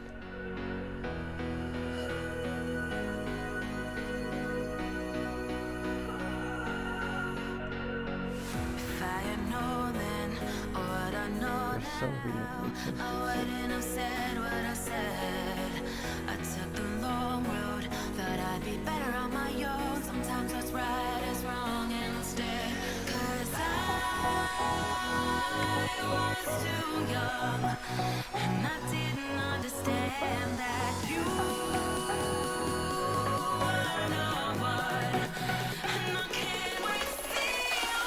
If I had known then what I know now, I wouldn't have said what I said. I took the long road, thought I'd be better on my own. Sometimes what's right is wrong instead. 'Cause I was too young, and I didn't understand that you are not one. And I can't wait to see you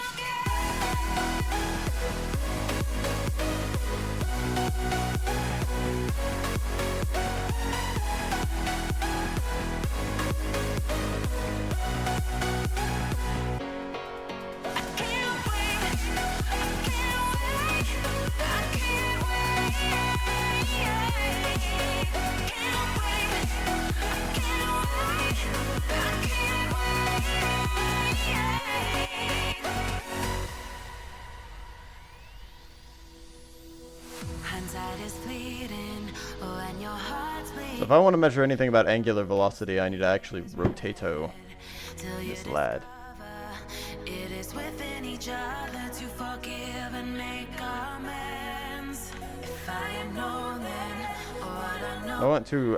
I want to measure anything about angular velocity, I need to actually rotato this lad. It is within each other to forgive and make amends. If I had known then what I know.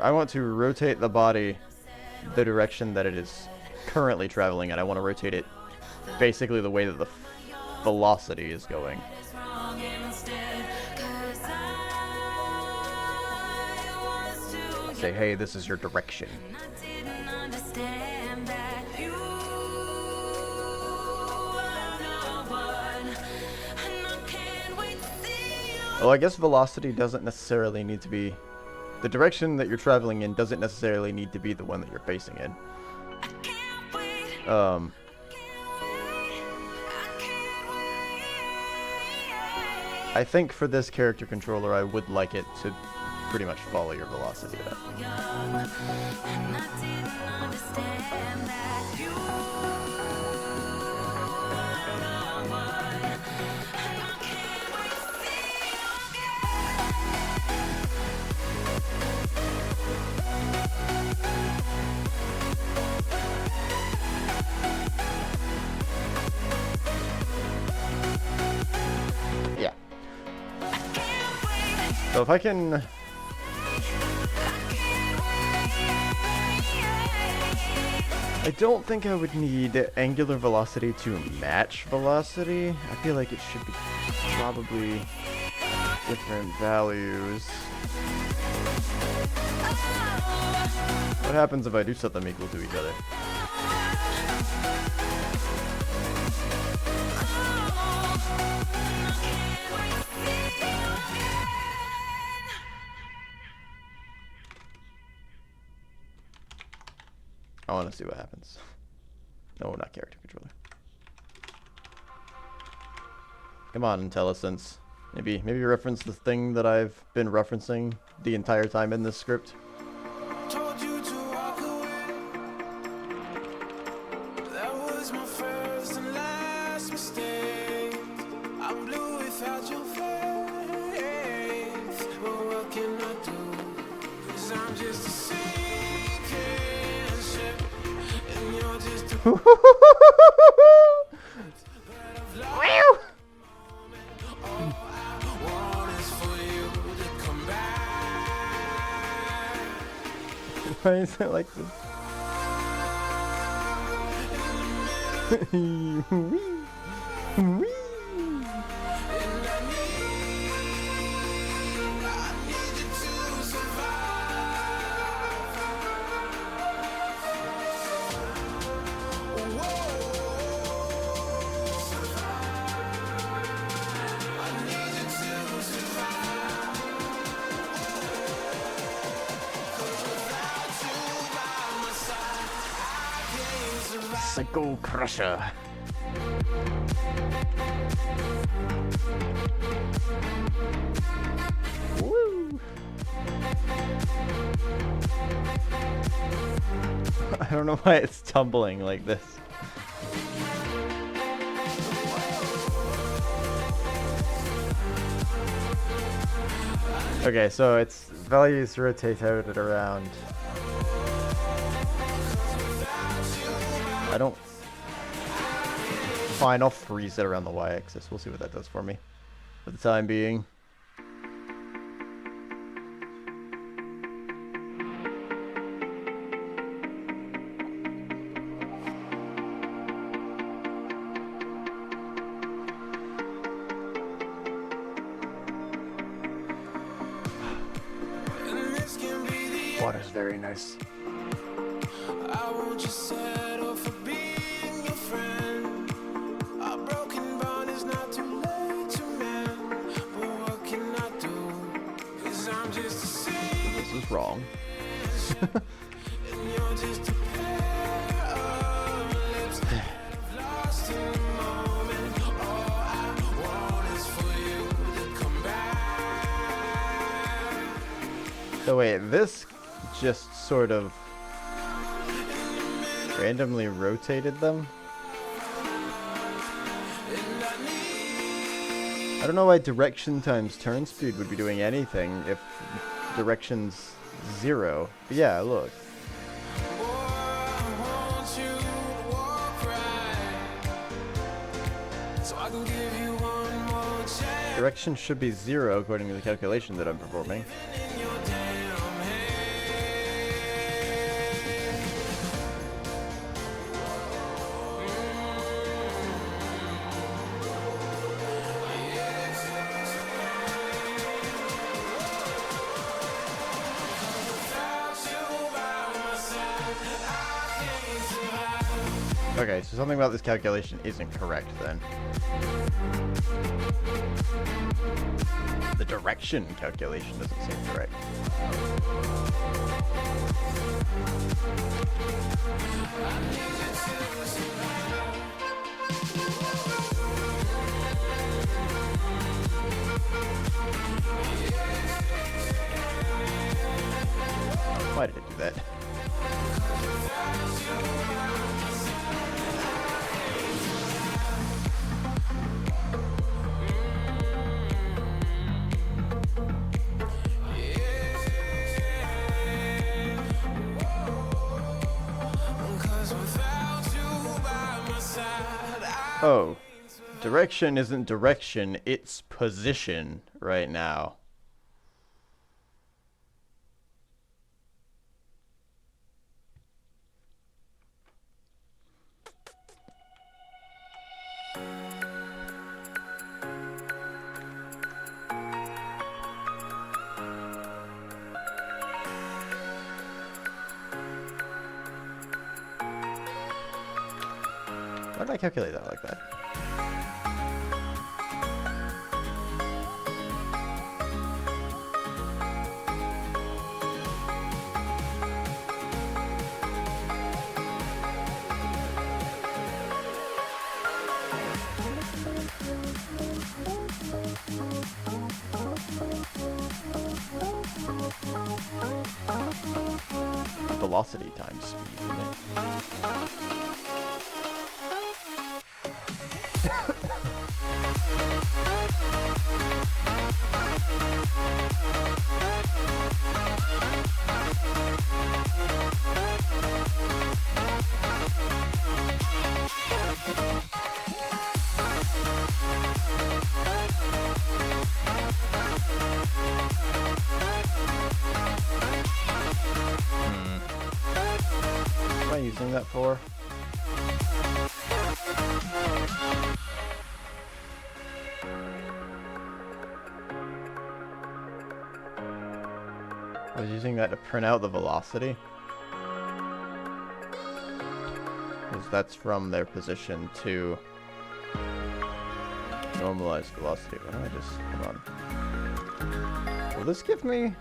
I want to rotate the body the direction that it is currently traveling in. I want to rotate it basically the way that the velocity is going. Is wrong instead, 'cause I was too Say, hey, this is your direction. young. I didn't understand that you are the one, and I can't wait to see you. Well, I guess velocity doesn't necessarily need to be... The direction that you're traveling in doesn't necessarily need to be the one that you're facing in. I can't wait. I think for this character controller, I would like it to pretty much follow your velocity. Yeah. So if I can... I don't think I would need angular velocity to match velocity. I feel like it should be probably different values. What happens if I do set them equal to each other? I want to see what happens. No, not character controller. Come on, IntelliSense. Maybe reference the thing that I've been referencing the entire time in this script. Told you to walk away. That was my first and last mistake. I'm blue without your face. But what can I do? 'Cause I'm just a sinking ship. And you're just a want is for you to come back. Why is it like this? Psycho Crusher. Woo! I don't know why it's tumbling like this. Okay, so its values rotate out at around... I don't... Fine, I'll freeze it around the y-axis. We'll see what that does for me. For the time being. Water's very nice. I won't just settle for being your friend. A broken bond is not too late to mend. But what can I do? 'Cause I'm just a sinking This is wrong. and you're just a pair of lips lost in the moment. All I want is for you to come back. So wait, this just sort of randomly rotated them? I don't know why direction times turn speed would be doing anything if directions 0. But yeah, look. Direction should be 0 according to the calculation that I'm performing. Okay, so something about this calculation isn't correct then. The direction calculation doesn't seem correct. Why did it do that? Oh, direction isn't direction, it's position right now. Why did I calculate that like that? Velocity times speed, isn't it? What am I using that for? I was using that to print out the velocity. Because that's from their position to normalized velocity. Why don't I just, come on. Will this give me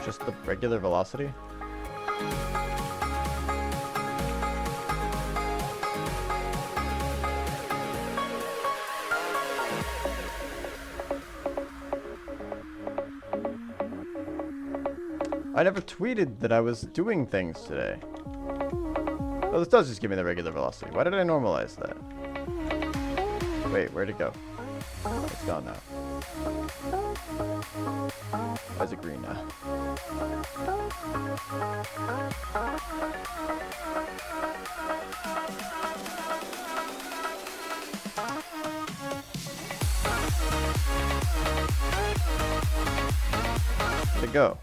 just the regular velocity? I never tweeted that I was doing things today. Oh, this does just give me the regular velocity. Why did I normalize that? Wait, where'd it go? It's gone now. Why is it green now? Where'd it go?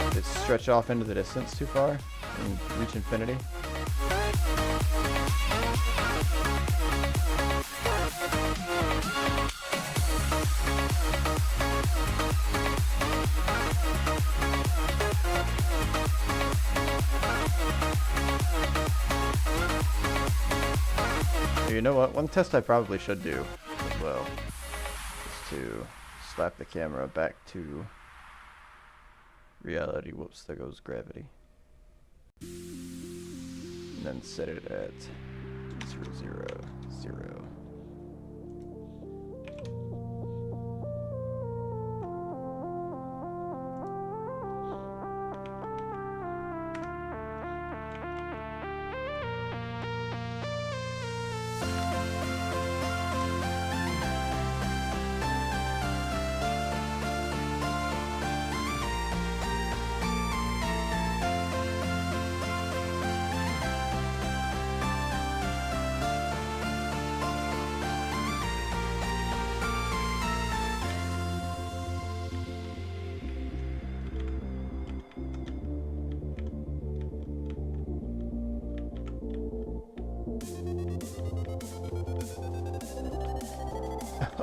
Did it stretch off into the distance too far and reach infinity? You know what? One test I probably should do as well is to slap the camera back to reality. Whoops, there goes gravity. And then set it at 0, 0, 0.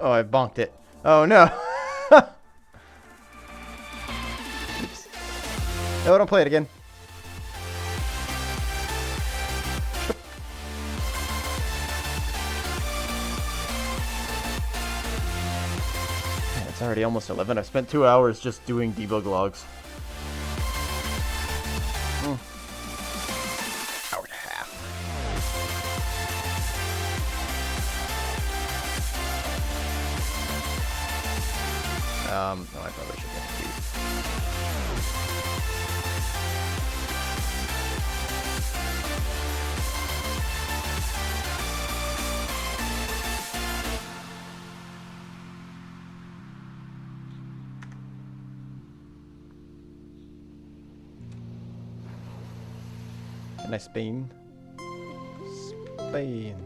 Oh, I bonked it. Oh no. Oops. No, don't play it again. Man, it's already almost 11. I've spent 2 hours just doing debug logs. Hour and a half. No, I probably should get food. Can I Spain? Spain.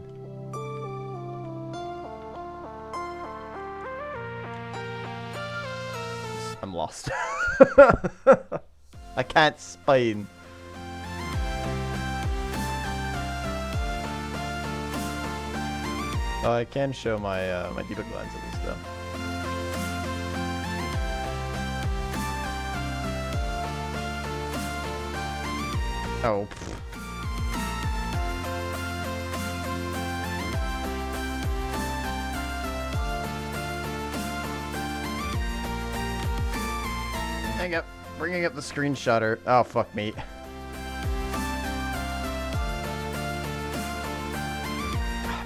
I'm lost. I can't Spain. Oh, I can show my my debug lines at least though. Oh. Hang up. Bringing up the screenshotter. Oh, fuck me.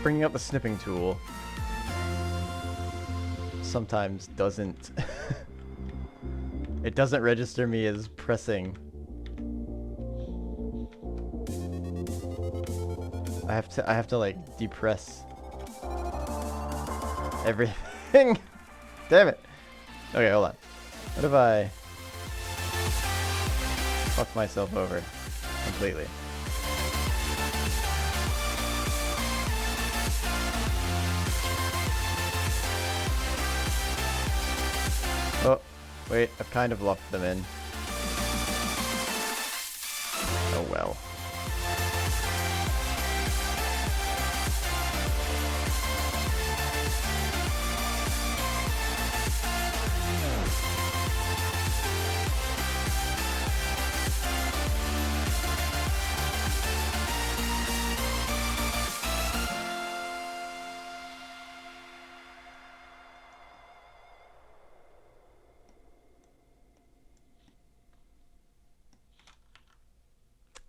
Bringing up the snipping tool sometimes doesn't it doesn't register me as pressing. I have to like depress everything. Damn it. Okay, hold on. What if I fuck myself over completely? Oh, wait, I've kind of locked them in. Oh well.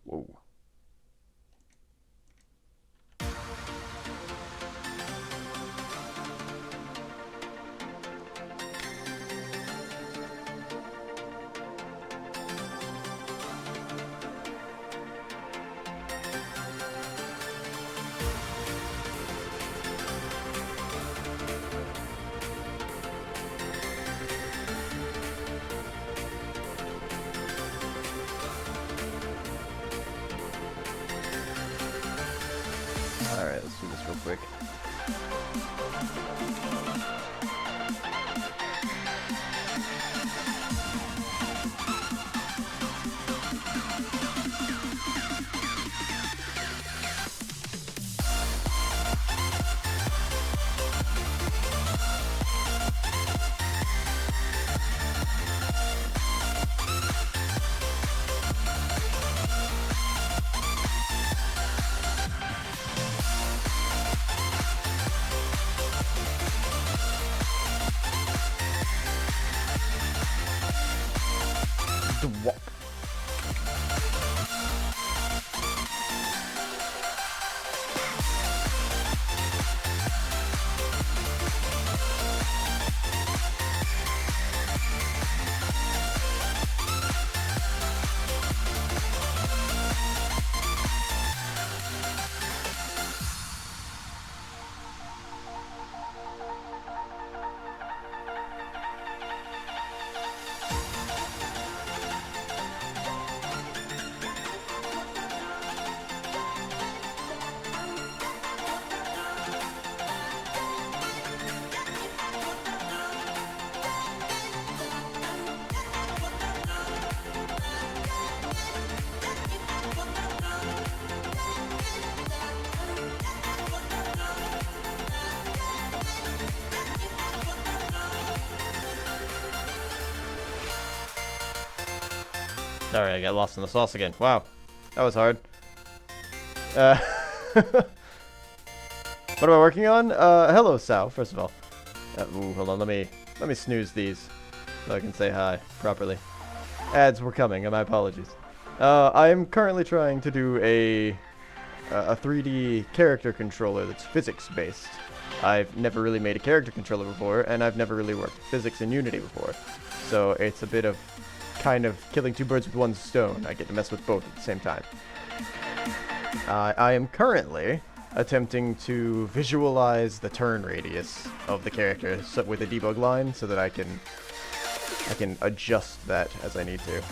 Whoa. Alright, let's do this real quick. Sorry, I got lost in the sauce again. Wow, that was hard. What am I working on? Hello, Sal. First of all, ooh, hold on. Let me snooze these so I can say hi properly. Ads were coming. My apologies. I am currently trying to do a 3D character controller that's physics based. I've never really made a character controller before, and I've never really worked with physics in Unity before. So it's a bit of kind of killing two birds with one stone. I get to mess with both at the same time. I am currently attempting to visualize the turn radius of the character with a debug line so that I can adjust that as I need to.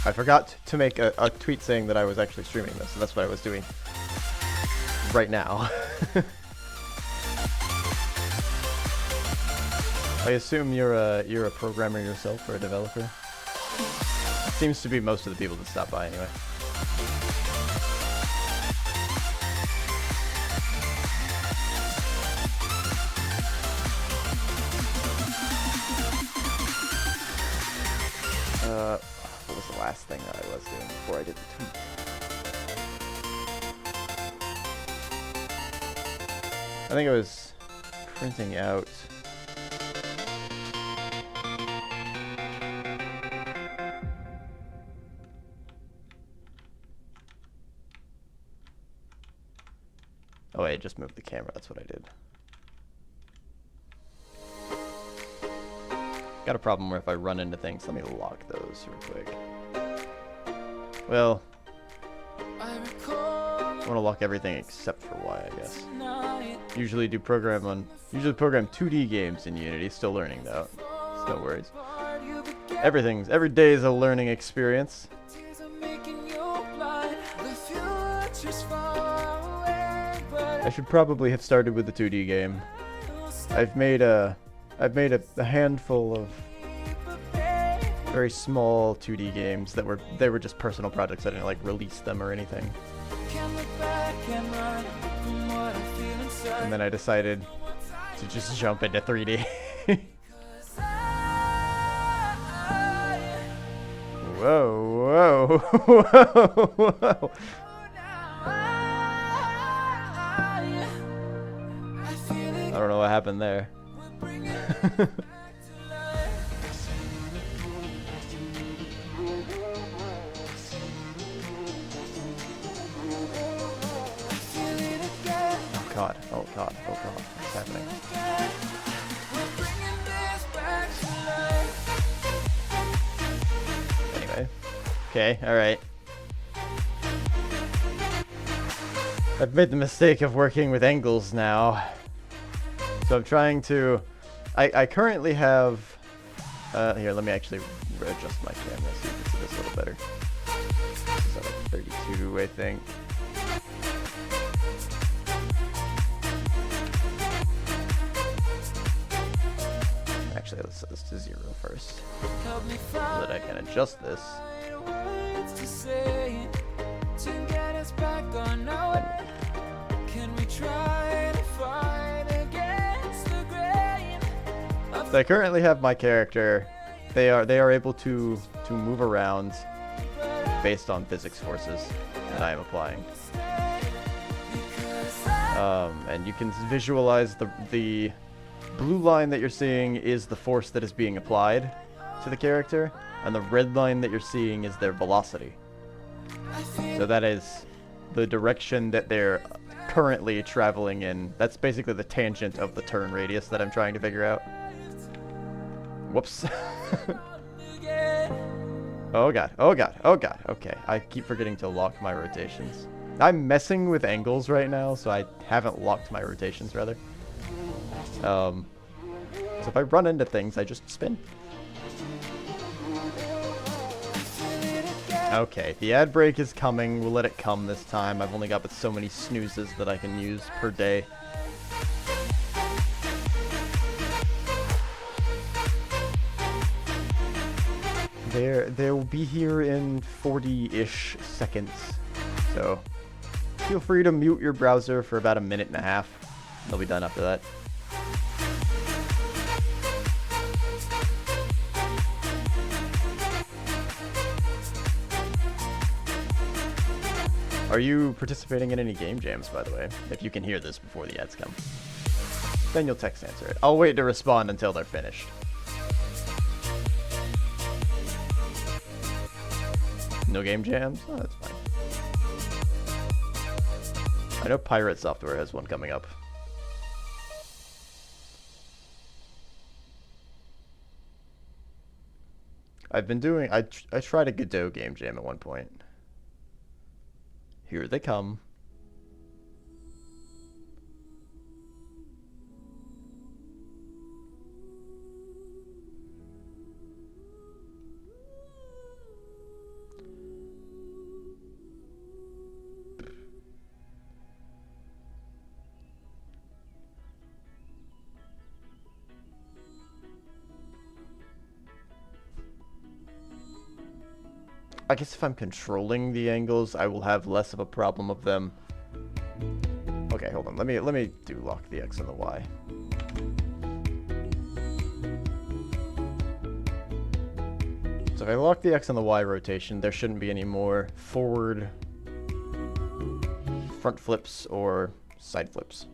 I forgot to make a tweet saying that I was actually streaming this, so that's what I was doing right now. I assume you're a programmer yourself or a developer? Seems to be most of the people that stop by anyway. What was the last thing that I was doing before I did the tweet? I think I was printing out oh wait, I just moved the camera, that's what I did. Got a problem where if I run into things, let me lock those real quick. Well, I want to lock everything except for Y, I guess. Usually program 2D games in Unity. Still learning though. So no worries. Every day is a learning experience. I should probably have started with the 2D game. I've made a handful of very small 2D games that were just personal projects. I didn't like release them or anything. And then I decided to just jump into 3D. Whoa, whoa, whoa, whoa. I don't know what happened there. Oh god, oh god, oh god, what's happening? Anyway. Okay, alright. I've made the mistake of working with angles now. So I'm trying to... I currently have... here, let me actually adjust my camera so you can see this a little better. This is at like 32, I think. Actually, let's set this to 0 first, so that I can adjust this. So I currently have my character. They are able to move around based on physics forces that I am applying. And you can visualize the blue line that you're seeing is the force that is being applied to the character, and the red line that you're seeing is their velocity. So that is the direction that they're currently traveling in. That's basically the tangent of the turn radius that I'm trying to figure out. Whoops. Oh god, oh god, oh god. Okay, I keep forgetting to lock my rotations. I'm messing with angles right now, so I haven't locked my rotations, rather. So if I run into things, I just spin. Okay, the ad break is coming. We'll let it come this time. I've only got but so many snoozes that I can use per day. They'll be here in 40-ish seconds. So feel free to mute your browser for about a minute and a half. They'll be done after that. Are you participating in any game jams, by the way? If you can hear this before the ads come. Then you'll text answer it. I'll wait to respond until they're finished. No game jams? Oh, that's fine. I know Pirate Software has one coming up. I've been doing... I tried a Godot game jam at one point. Here they come. I guess if I'm controlling the angles, I will have less of a problem of them. Okay, hold on. Let me do lock the X and the Y. So if I lock the X and the Y rotation, there shouldn't be any more forward front flips or side flips.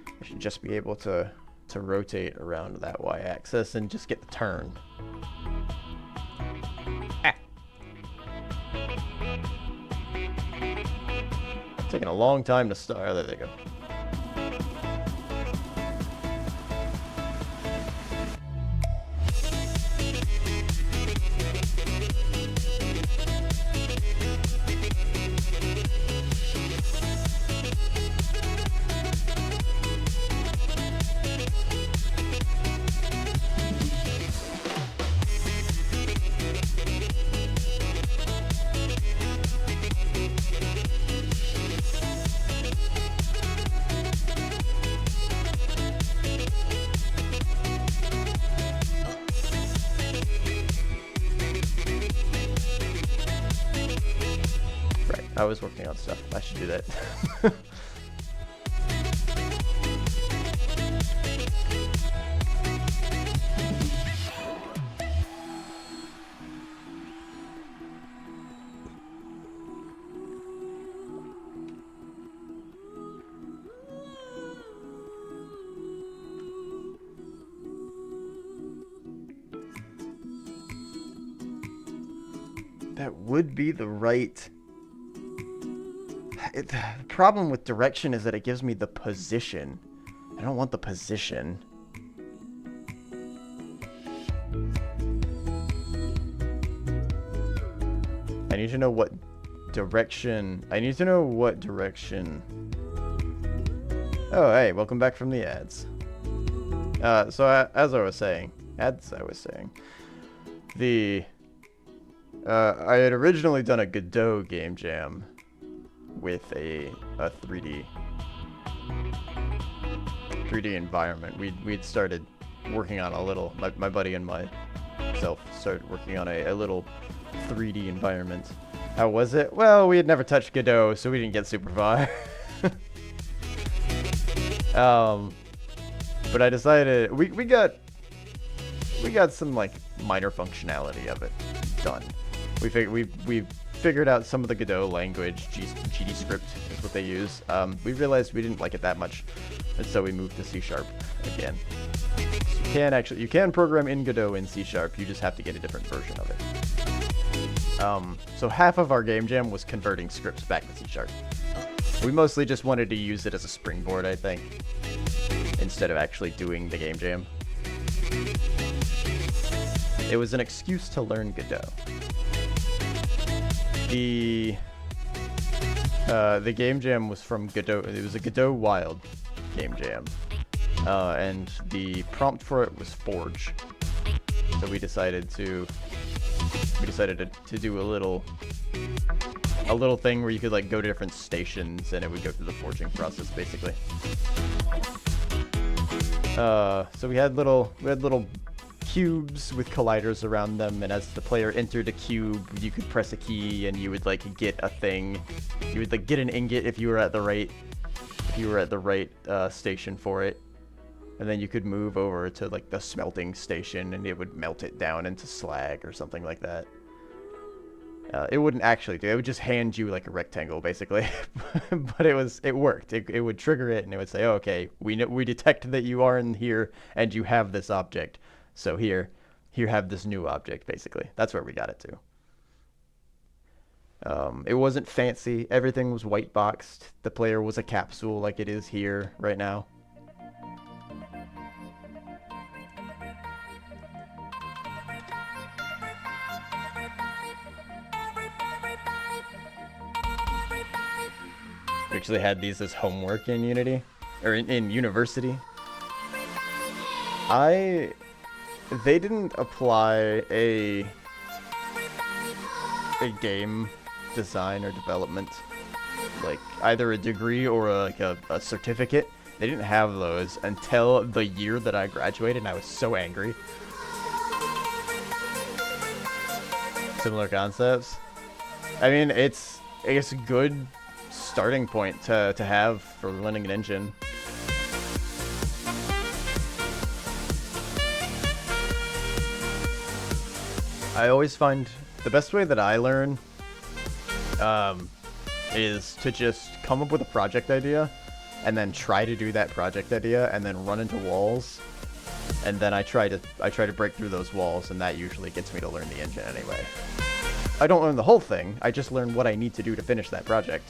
I should just be able to rotate around that Y axis and just get the turn. Taking a long time to start. Oh, there they go. I was working on stuff. I should do that. That would be the right... The problem with direction is that it gives me the position. I don't want the position. I need to know what direction... Oh, hey, welcome back from the ads. So as I was saying, I had originally done a Godot game jam with a 3D environment. We'd started working on a little, my buddy and myself started working on a little 3D environment. How was it? Well, we had never touched Godot, so we didn't get super far. But I decided we got some like minor functionality of it done. We figured out some of the Godot language. GDScript is what they use. We realized we didn't like it that much, and so we moved to C# again. So you can program in Godot in C#. You just have to get a different version of it. So half of our game jam was converting scripts back to C#. We mostly just wanted to use it as a springboard, I think, instead of actually doing the game jam. It was an excuse to learn Godot. The game jam was from Godot. It was a Godot Wild game jam, and the prompt for it was Forge. So we decided to do a little thing where you could like go to different stations and it would go through the forging process basically. So we had little cubes with colliders around them, and as the player entered a cube, you could press a key and you would like get a thing. You would like get an ingot if you were at the right station for it. And then you could move over to like the smelting station and it would melt it down into slag or something like that. It wouldn't actually do it. It would just hand you like a rectangle basically. But it worked. It would trigger it and it would say, oh, okay, we detect that you are in here and you have this object. So here have this new object basically. That's where we got it to. It wasn't fancy. Everything was white boxed. The player was a capsule like it is here right now. We actually had these as homework in Unity, or in university. They didn't apply a game design or development, like either a degree or a certificate. They didn't have those until the year that I graduated, and I was so angry. Similar concepts. I mean, it's a good starting point to have for learning an engine. I always find the best way that I learn is to just come up with a project idea and then try to do that project idea and then run into walls, and then I try to break through those walls, and that usually gets me to learn the engine anyway. I don't learn the whole thing, I just learn what I need to do to finish that project.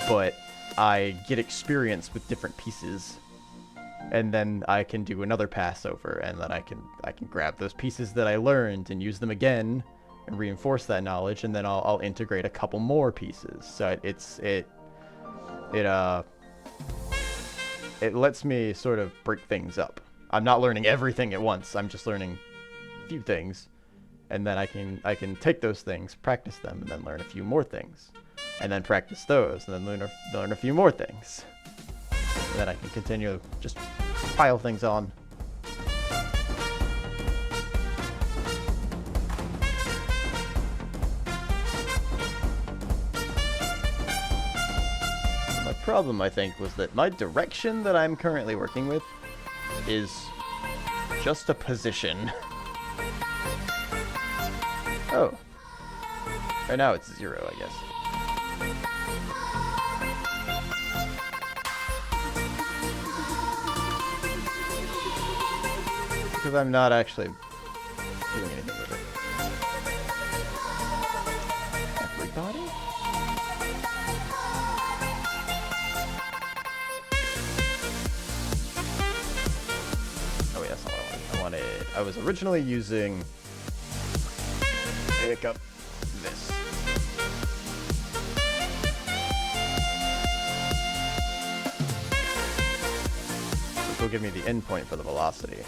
But I get experience with different pieces, and then I can do another pass over, and then I can grab those pieces that I learned and use them again and reinforce that knowledge, and then I'll integrate a couple more pieces. So it lets me sort of break things up. I'm not learning everything at once. I'm just learning a few things, and then I can take those things, practice them, and then learn a few more things. And then practice those, and then learn a few more things. And then I can continue just pile things on. My problem, I think, was that my direction that I'm currently working with is just a position. Oh. Right now it's 0, I guess. Because I'm not actually doing anything with it. Everybody? Oh yeah, that's not what I wanted. I was originally using Hiccup this. This will give me the endpoint for the velocity.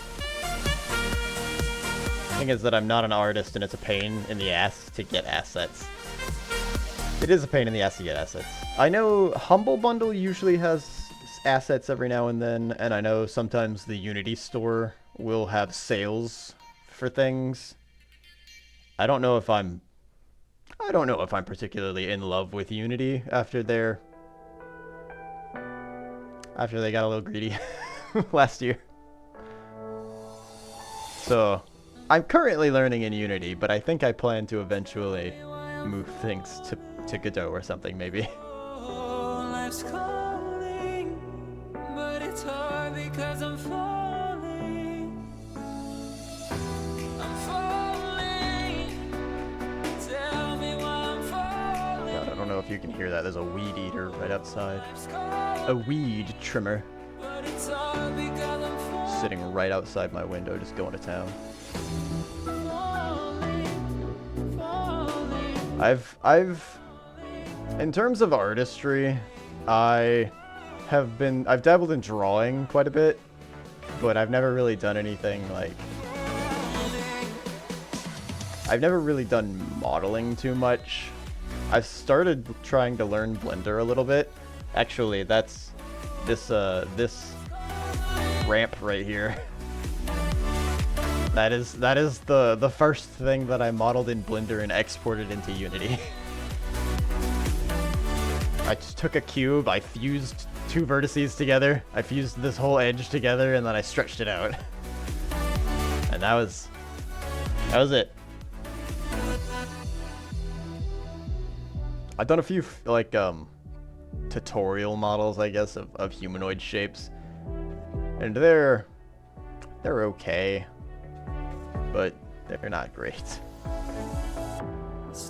The thing is that I'm not an artist, and it's a pain in the ass to get assets. It is a pain in the ass to get assets. I know Humble Bundle usually has assets every now and then, and I know sometimes the Unity store will have sales for things. I don't know if I'm particularly in love with Unity after they got a little greedy last year. So I'm currently learning in Unity, but I think I plan to eventually move things to Godot or something, maybe. Life's calling, but it's hard because I'm falling. I'm falling. Tell me why I'm falling. God, I don't know if you can hear that. There's a weed eater right outside. A weed trimmer. But it's hard because I'm falling. Sitting right outside my window, just going to town. I've in terms of artistry, I've dabbled in drawing quite a bit, but I've never really done anything like, I've never really done modeling too much. I've started trying to learn Blender a little bit. Actually, that's this ramp right here. That is the first thing that I modeled in Blender and exported into Unity. I just took a cube, I fused 2 vertices together, I fused this whole edge together, and then I stretched it out. And that was it. I've done a few like tutorial models, I guess, of humanoid shapes, and they're okay, but they're not great.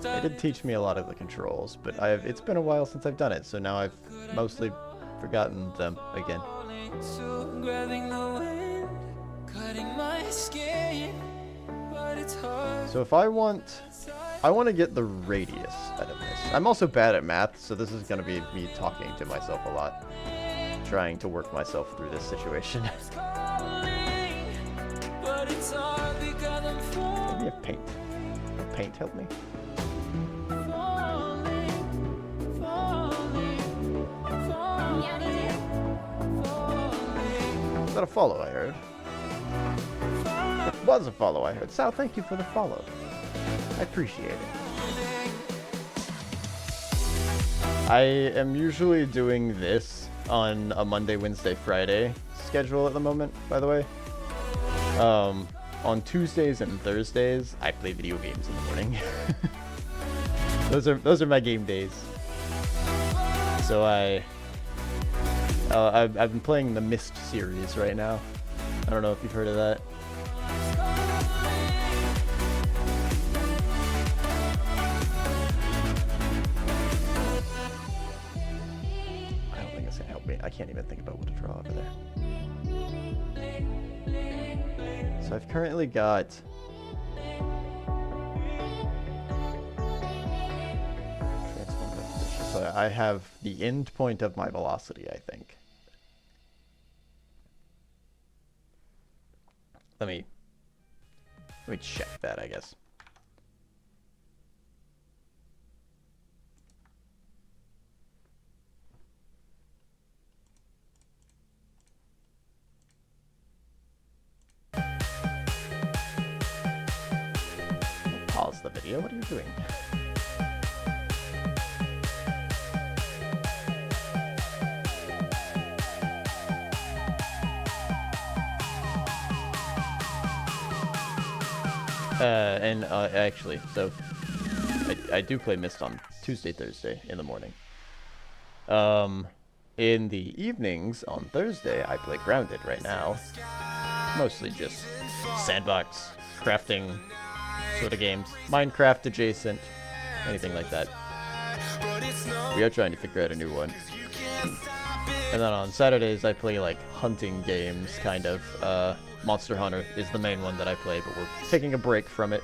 They did teach me a lot of the controls, but it's been a while since I've done it, so now I've mostly forgotten them again. So if I want to get the radius out of this. I'm also bad at math, so this is going to be me talking to myself a lot, trying to work myself through this situation. Maybe a paint. Will paint help me? Is that a follow I heard? It was a follow I heard. Sal, thank you for the follow. I appreciate it. I am usually doing this on a Monday, Wednesday, Friday schedule at the moment, by the way. On Tuesdays and Thursdays, I play video games in the morning. Those are my game days. So I've been playing the Myst series right now. I don't know if you've heard of that. I don't think it's gonna help me. I can't even think about what to draw over there. So I've currently got so I have the end point of my velocity, I think. Let me check that, I guess. Pause the video. What are you doing? Actually, so I do play Myst on Tuesday, Thursday in the morning. In the evenings on Thursday, I play Grounded right now. Mostly just sandbox, crafting sort of games. Minecraft adjacent, anything like that. We are trying to figure out a new one. And then on Saturdays, I play like hunting games, kind of. Monster Hunter is the main one that I play, but we're taking a break from it.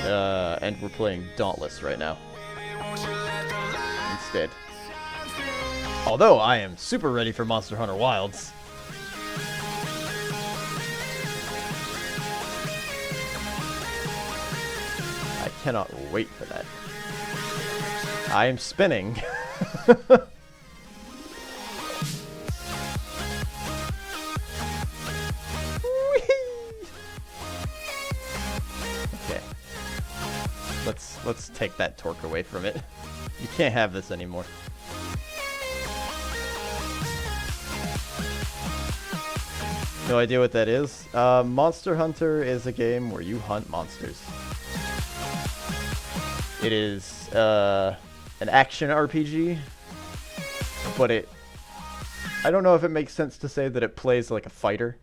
And we're playing Dauntless right now instead. Although I am super ready for Monster Hunter Wilds. I cannot wait for that. I am spinning. Let's take that torque away from it. You can't have this anymore. No idea what that is? Monster Hunter is a game where you hunt monsters. It is an action RPG, but I don't know if it makes sense to say that it plays like a fighter.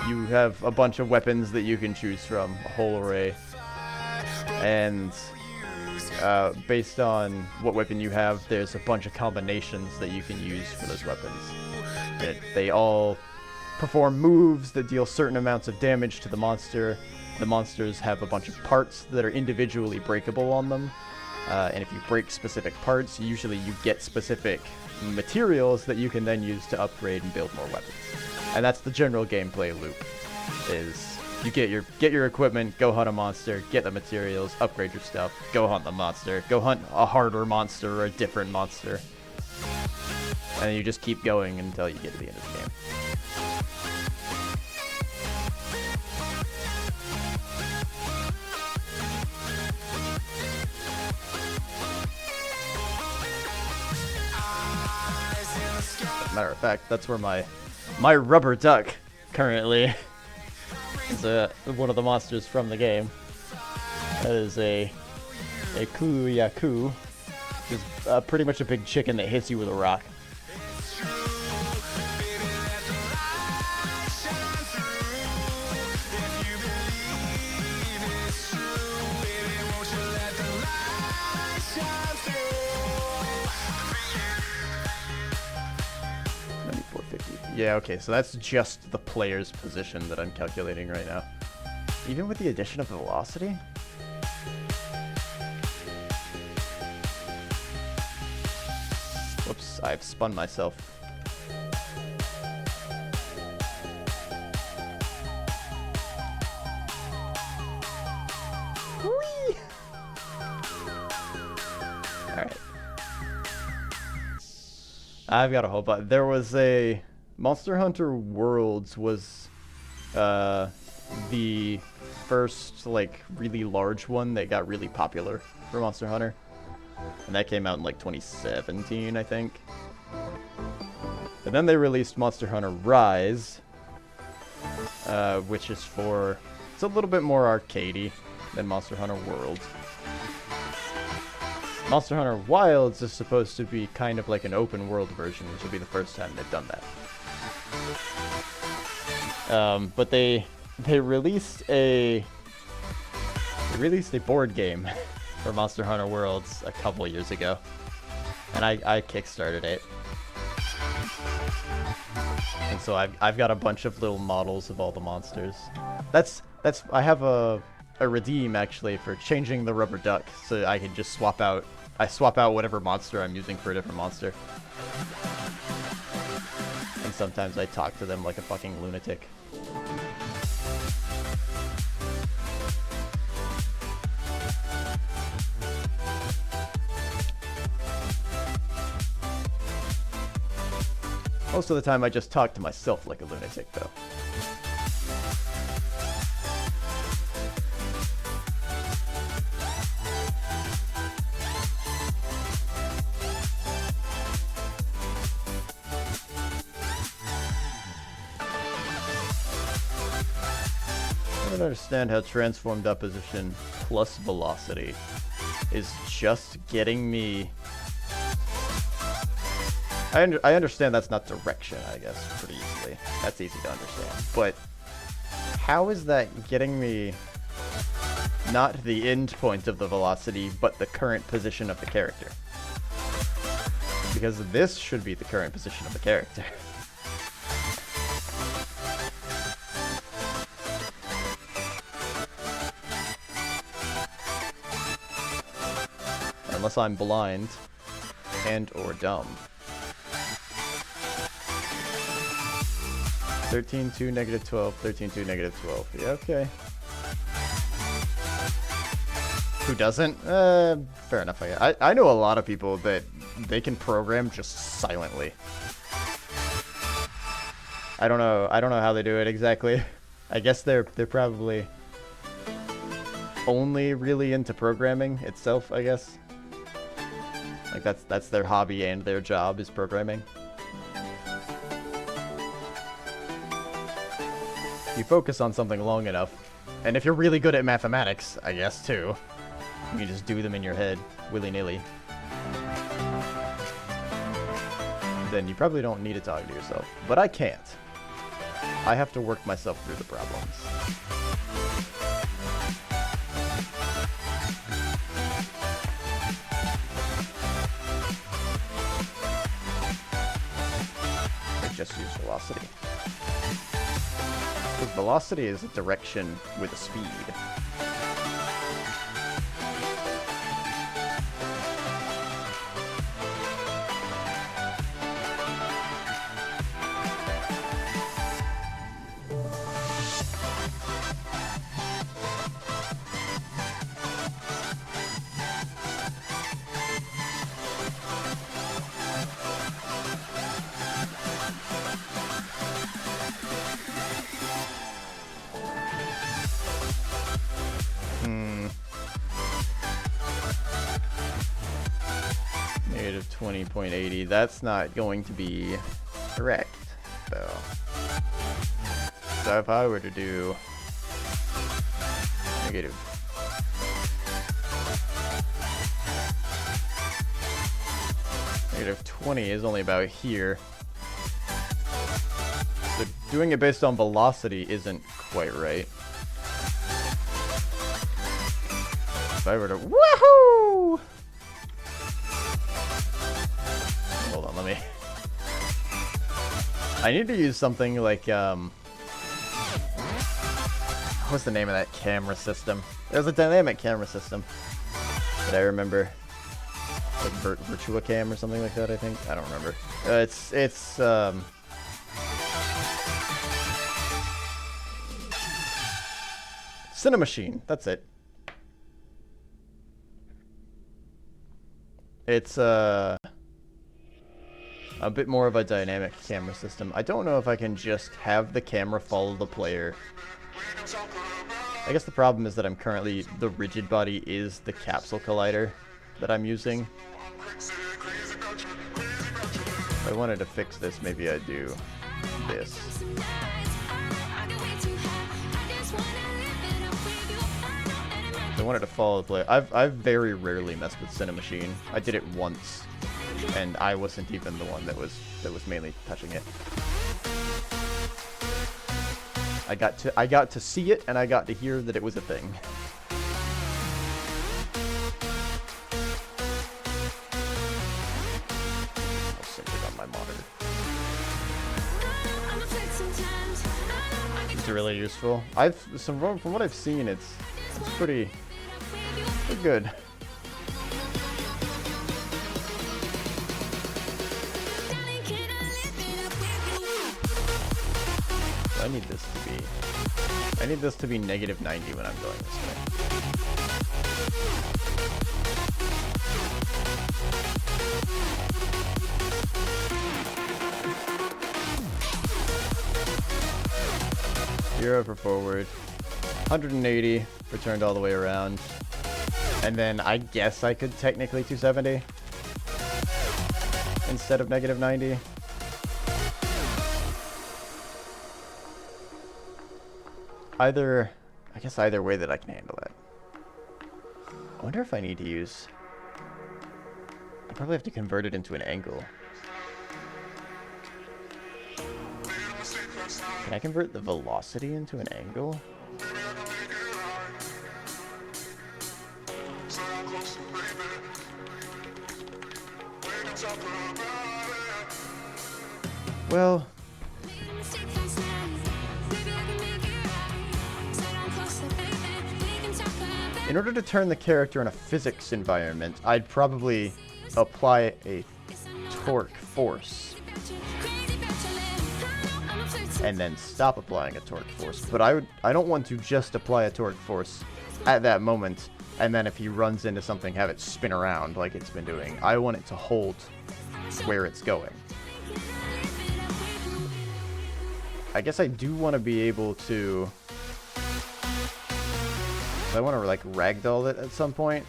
You have a bunch of weapons that you can choose from, a whole array, and based on what weapon you have, there's a bunch of combinations that you can use for those weapons. They all perform moves that deal certain amounts of damage to the monster. The monsters have a bunch of parts that are individually breakable on them, and if you break specific parts, usually you get specific materials that you can then use to upgrade and build more weapons. And that's the general gameplay loop, is you get your equipment, go hunt a monster, get the materials, upgrade your stuff, go hunt the monster, go hunt a harder monster or a different monster. And you just keep going until you get to the end of the game. Matter of fact, that's where my rubber duck currently is one of the monsters from the game. That is a Kuyaku, which is pretty much a big chicken that hits you with a rock. Yeah, okay, so that's just the player's position that I'm calculating right now. Even with the addition of the velocity? Whoops, I've spun myself. Whee! Alright. I've got a whole bunch. There was a... Monster Hunter Worlds was the first like really large one that got really popular for Monster Hunter, and that came out in like 2017, I think. And then they released Monster Hunter Rise, which is it's a little bit more arcadey than Monster Hunter Worlds. Monster Hunter Wilds is supposed to be kind of like an open world version, which will be the first time they've done that. But they released a board game for Monster Hunter Worlds a couple years ago, and I kickstarted it. And so I've got a bunch of little models of all the monsters. I have a redeem actually for changing the rubber duck, so I can just swap out whatever monster I'm using for a different monster. And sometimes I talk to them like a fucking lunatic. Most of the time I just talk to myself like a lunatic, though. I don't understand how transformed opposition plus velocity is just getting me... I understand that's not direction, I guess, pretty easily. That's easy to understand. But how is that getting me not the end point of the velocity, but the current position of the character? Because this should be the current position of the character. Unless I'm blind and or dumb. 13, 2, negative 12, 13, 2, negative 12. Yeah, okay. Who doesn't? Fair enough. I know a lot of people that they can program just silently. I don't know how they do it exactly. I guess they're probably only really into programming itself, I guess. Like that's their hobby and their job is programming. You focus on something long enough, and if you're really good at mathematics, I guess too, you can just do them in your head willy-nilly. Then you probably don't need to talk to yourself. But I can't. I have to work myself through the problems. I just use velocity. Because velocity is a direction with a speed. 20.80. That's not going to be correct, though. So if I were to do negative -20 is only about here. So doing it based on velocity isn't quite right. If I were to woohoo! Hold on, let me. I need to use something like what's the name of that camera system? There's a dynamic camera system that I remember. Like Virtua Cam or something like that, I think. I don't remember. It's Cinemachine. That's it. It's a bit more of a dynamic camera system. I don't know if I can just have the camera follow the player. I guess the problem is that I'm currently, the rigid body is the capsule collider that I'm using. If I wanted to fix this, maybe I'd do this. If I wanted to follow the player. I've very rarely messed with Cinemachine. I did it once, and I wasn't even the one that was mainly touching it. I got to see it, and I got to hear that it was a thing. I'll sync it on my monitor. It's really useful. From what I've seen, it's pretty good. I need this to be -90 when I'm going this way. Zero for forward, 180 for turned all the way around, and then I guess I could technically 270 instead of -90. I guess either way that I can handle it. I wonder if I need to use... I probably have to convert it into an angle. Can I convert the velocity into an angle? Well... in order to turn the character in a physics environment, I'd probably apply a torque force. And then stop applying a torque force. But I don't want to just apply a torque force at that moment, and then if he runs into something, have it spin around like it's been doing. I want it to hold where it's going. I guess I do want to be able to... I want to, like, ragdoll it at some point.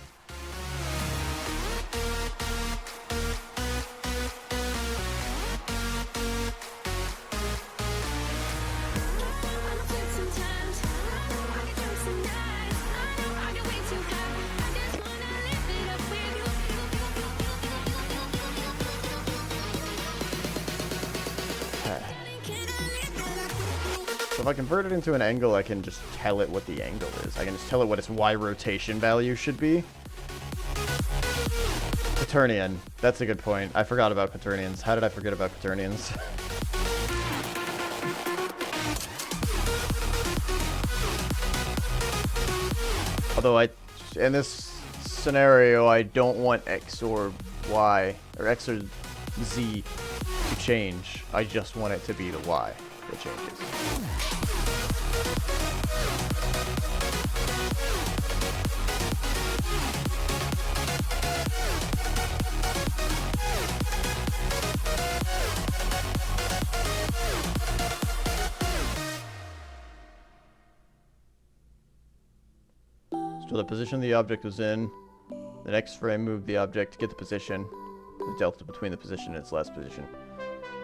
If I convert it into an angle, I can just tell it what the angle is. I can just tell it what its Y rotation value should be. Quaternion. That's a good point. I forgot about Quaternions. How did I forget about Quaternions? Although in this scenario, I don't want X or Y, or X or Z to change. I just want it to be the Y that changes. So the position the object was in, the next frame move the object to get the position, the delta between the position and its last position.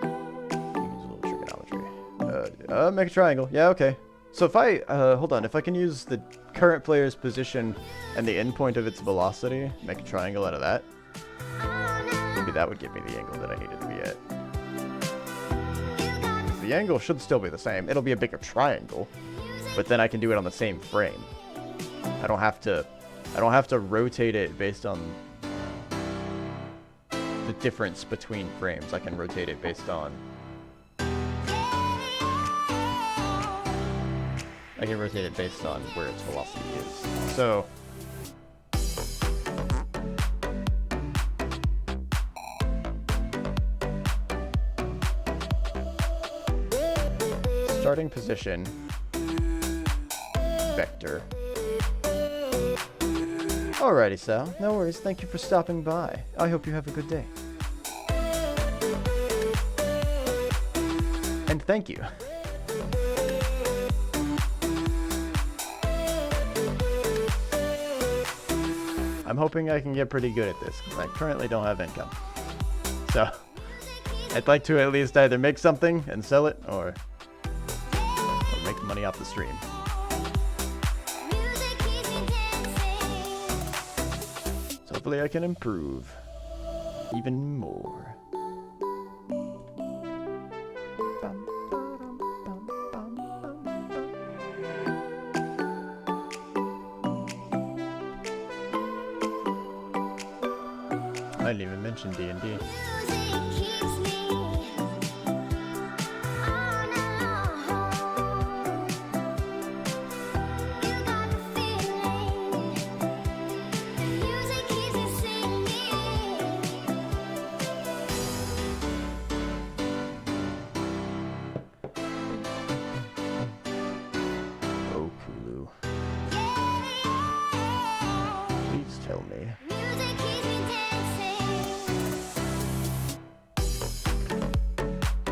Use a little trigonometry. Make a triangle. Yeah, okay. So if I, hold on, if I can use the current player's position and the endpoint of its velocity, make a triangle out of that, maybe that would give me the angle that I needed to be at. The angle should still be the same. It'll be a bigger triangle, but then I can do it on the same frame. I don't have to rotate it based on the difference between frames. I can rotate it based on where its velocity is. So starting position vector. Alrighty, Sal. No worries. Thank you for stopping by. I hope you have a good day. And thank you. I'm hoping I can get pretty good at this, because I currently don't have income. So, I'd like to at least either make something and sell it, or make money off the stream. So hopefully I can improve even more. I didn't even mention D&D. Oh, Kulu. Please tell me.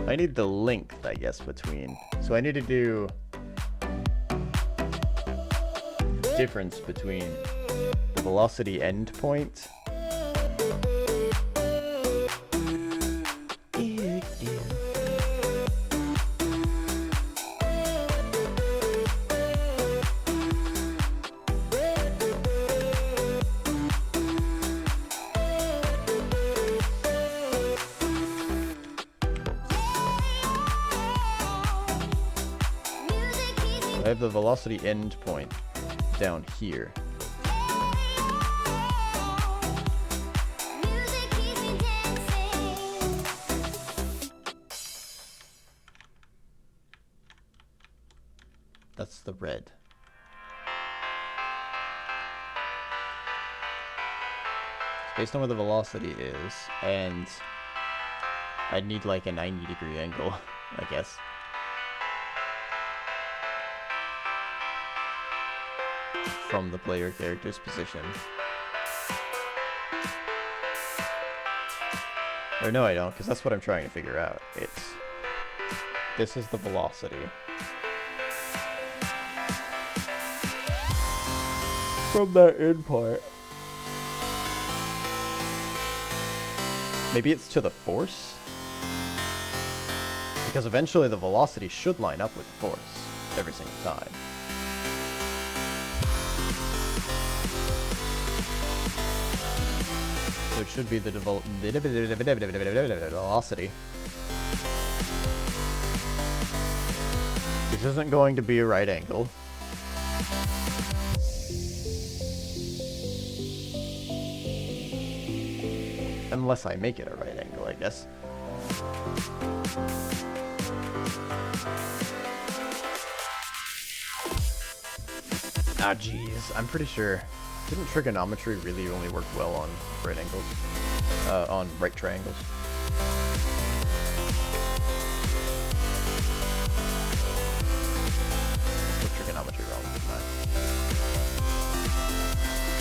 I need the length, I guess, between. So I need to do difference between the velocity endpoint I have the velocity endpoint down here. That's the red. Based on where the velocity is, and I'd need like a 90-degree angle, I guess. From the player character's position. Or no, I don't, because that's what I'm trying to figure out. This is the velocity. From that endpoint. Maybe it's to the force? Because eventually the velocity should line up with the force every single time. So it should be the velocity. This isn't going to be a right angle. Unless I make it a right angle, I guess. Ah, jeez. I'm pretty sure. Didn't trigonometry really only work well on right angles? On right triangles? Put trigonometry wrong, didn't I?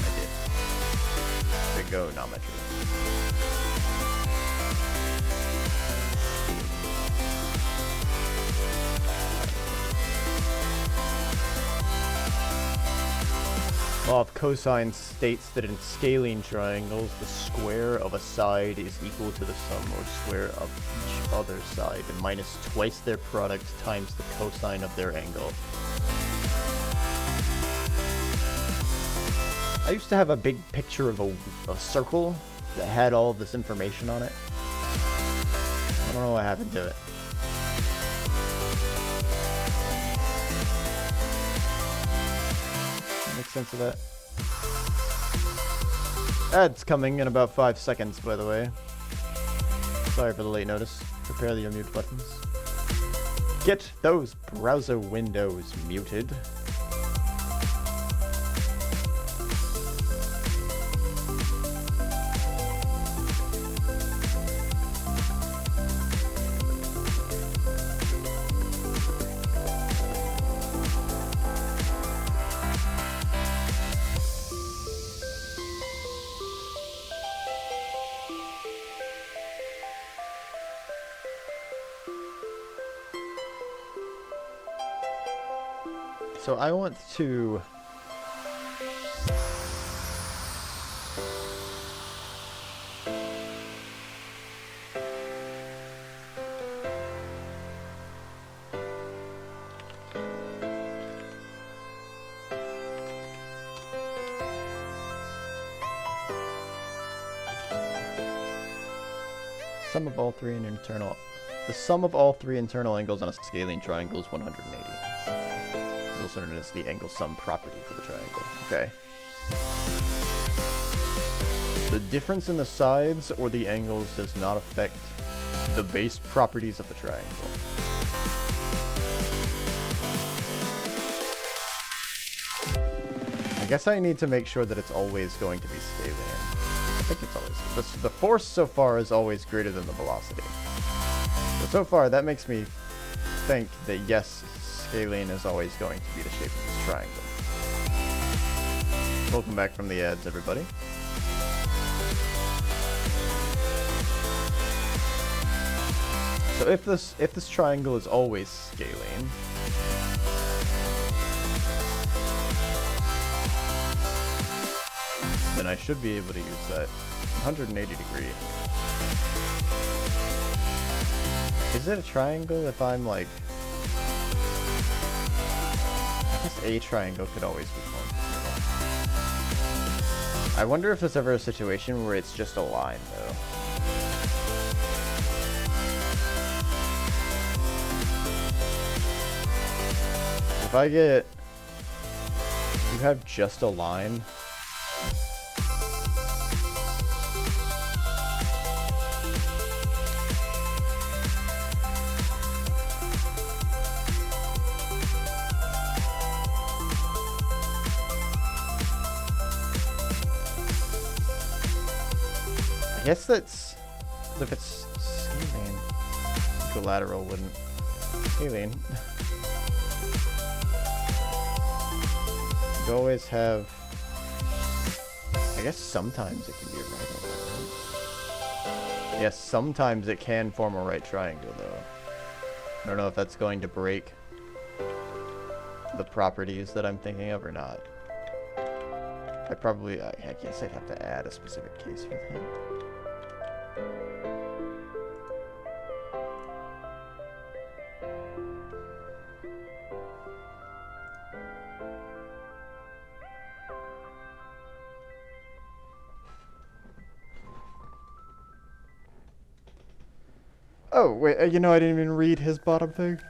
I did. Trigonometry. Law of cosine states that in scalene triangles, the square of a side is equal to the sum or square of each other side, and minus twice their product times the cosine of their angle. I used to have a big picture of a circle that had all of this information on it. I don't know what happened to it. Make sense of that? Ads coming in about 5 seconds, by the way. Sorry for the late notice. Prepare the unmute buttons. Get those browser windows muted. So I want to sum of all three and internal. The sum of all three internal angles on a scalene triangle is 180. This is also known as the angle sum property for the triangle. Okay. The difference in the sides or the angles does not affect the base properties of the triangle. I guess I need to make sure that it's always going to be scalene. I think it's always... The force so far is always greater than the velocity. So far, that makes me think that yes, scalene is always going to be the shape of this triangle. Welcome back from the ads, everybody. So if this triangle is always scalene, then I should be able to use that 180 degree. Is it a triangle if I'm like... I guess a triangle could always be formed. I wonder if there's ever a situation where it's just a line, though. If I get... You have just a line... I guess that's... If it's scalene, equilateral wouldn't... Scalene. You always have... I guess sometimes it can be a right angle, right? Yes, sometimes it can form a right triangle, though. I don't know if that's going to break the properties that I'm thinking of or not. I guess I'd have to add a specific case for that. Oh, wait, you know, I didn't even read his bottom thing.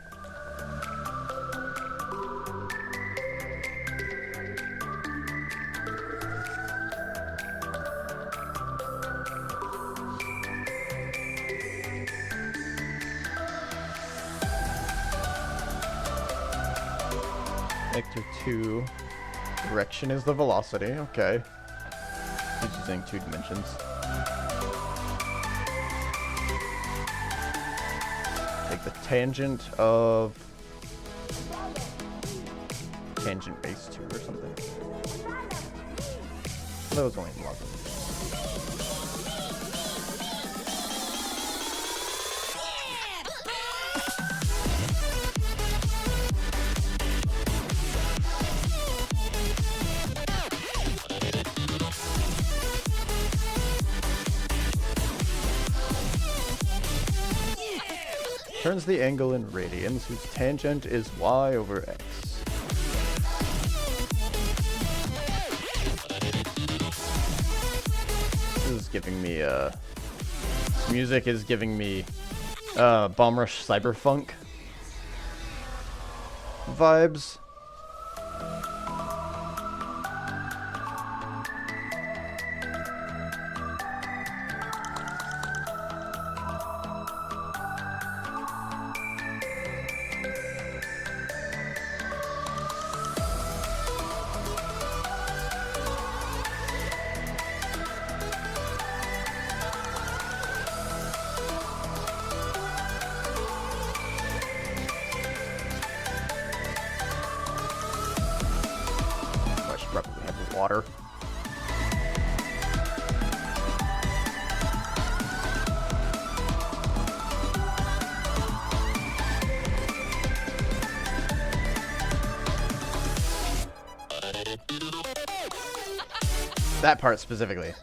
Vector 2. Direction is the velocity, okay. He's using 2 dimensions. Take the tangent of tangent base 2 or something. That was only one. turns the angle in radians, whose tangent is y over x. This is giving me, music is giving me, Bomb Rush Cyberpunk vibes. I should probably have water. That part specifically.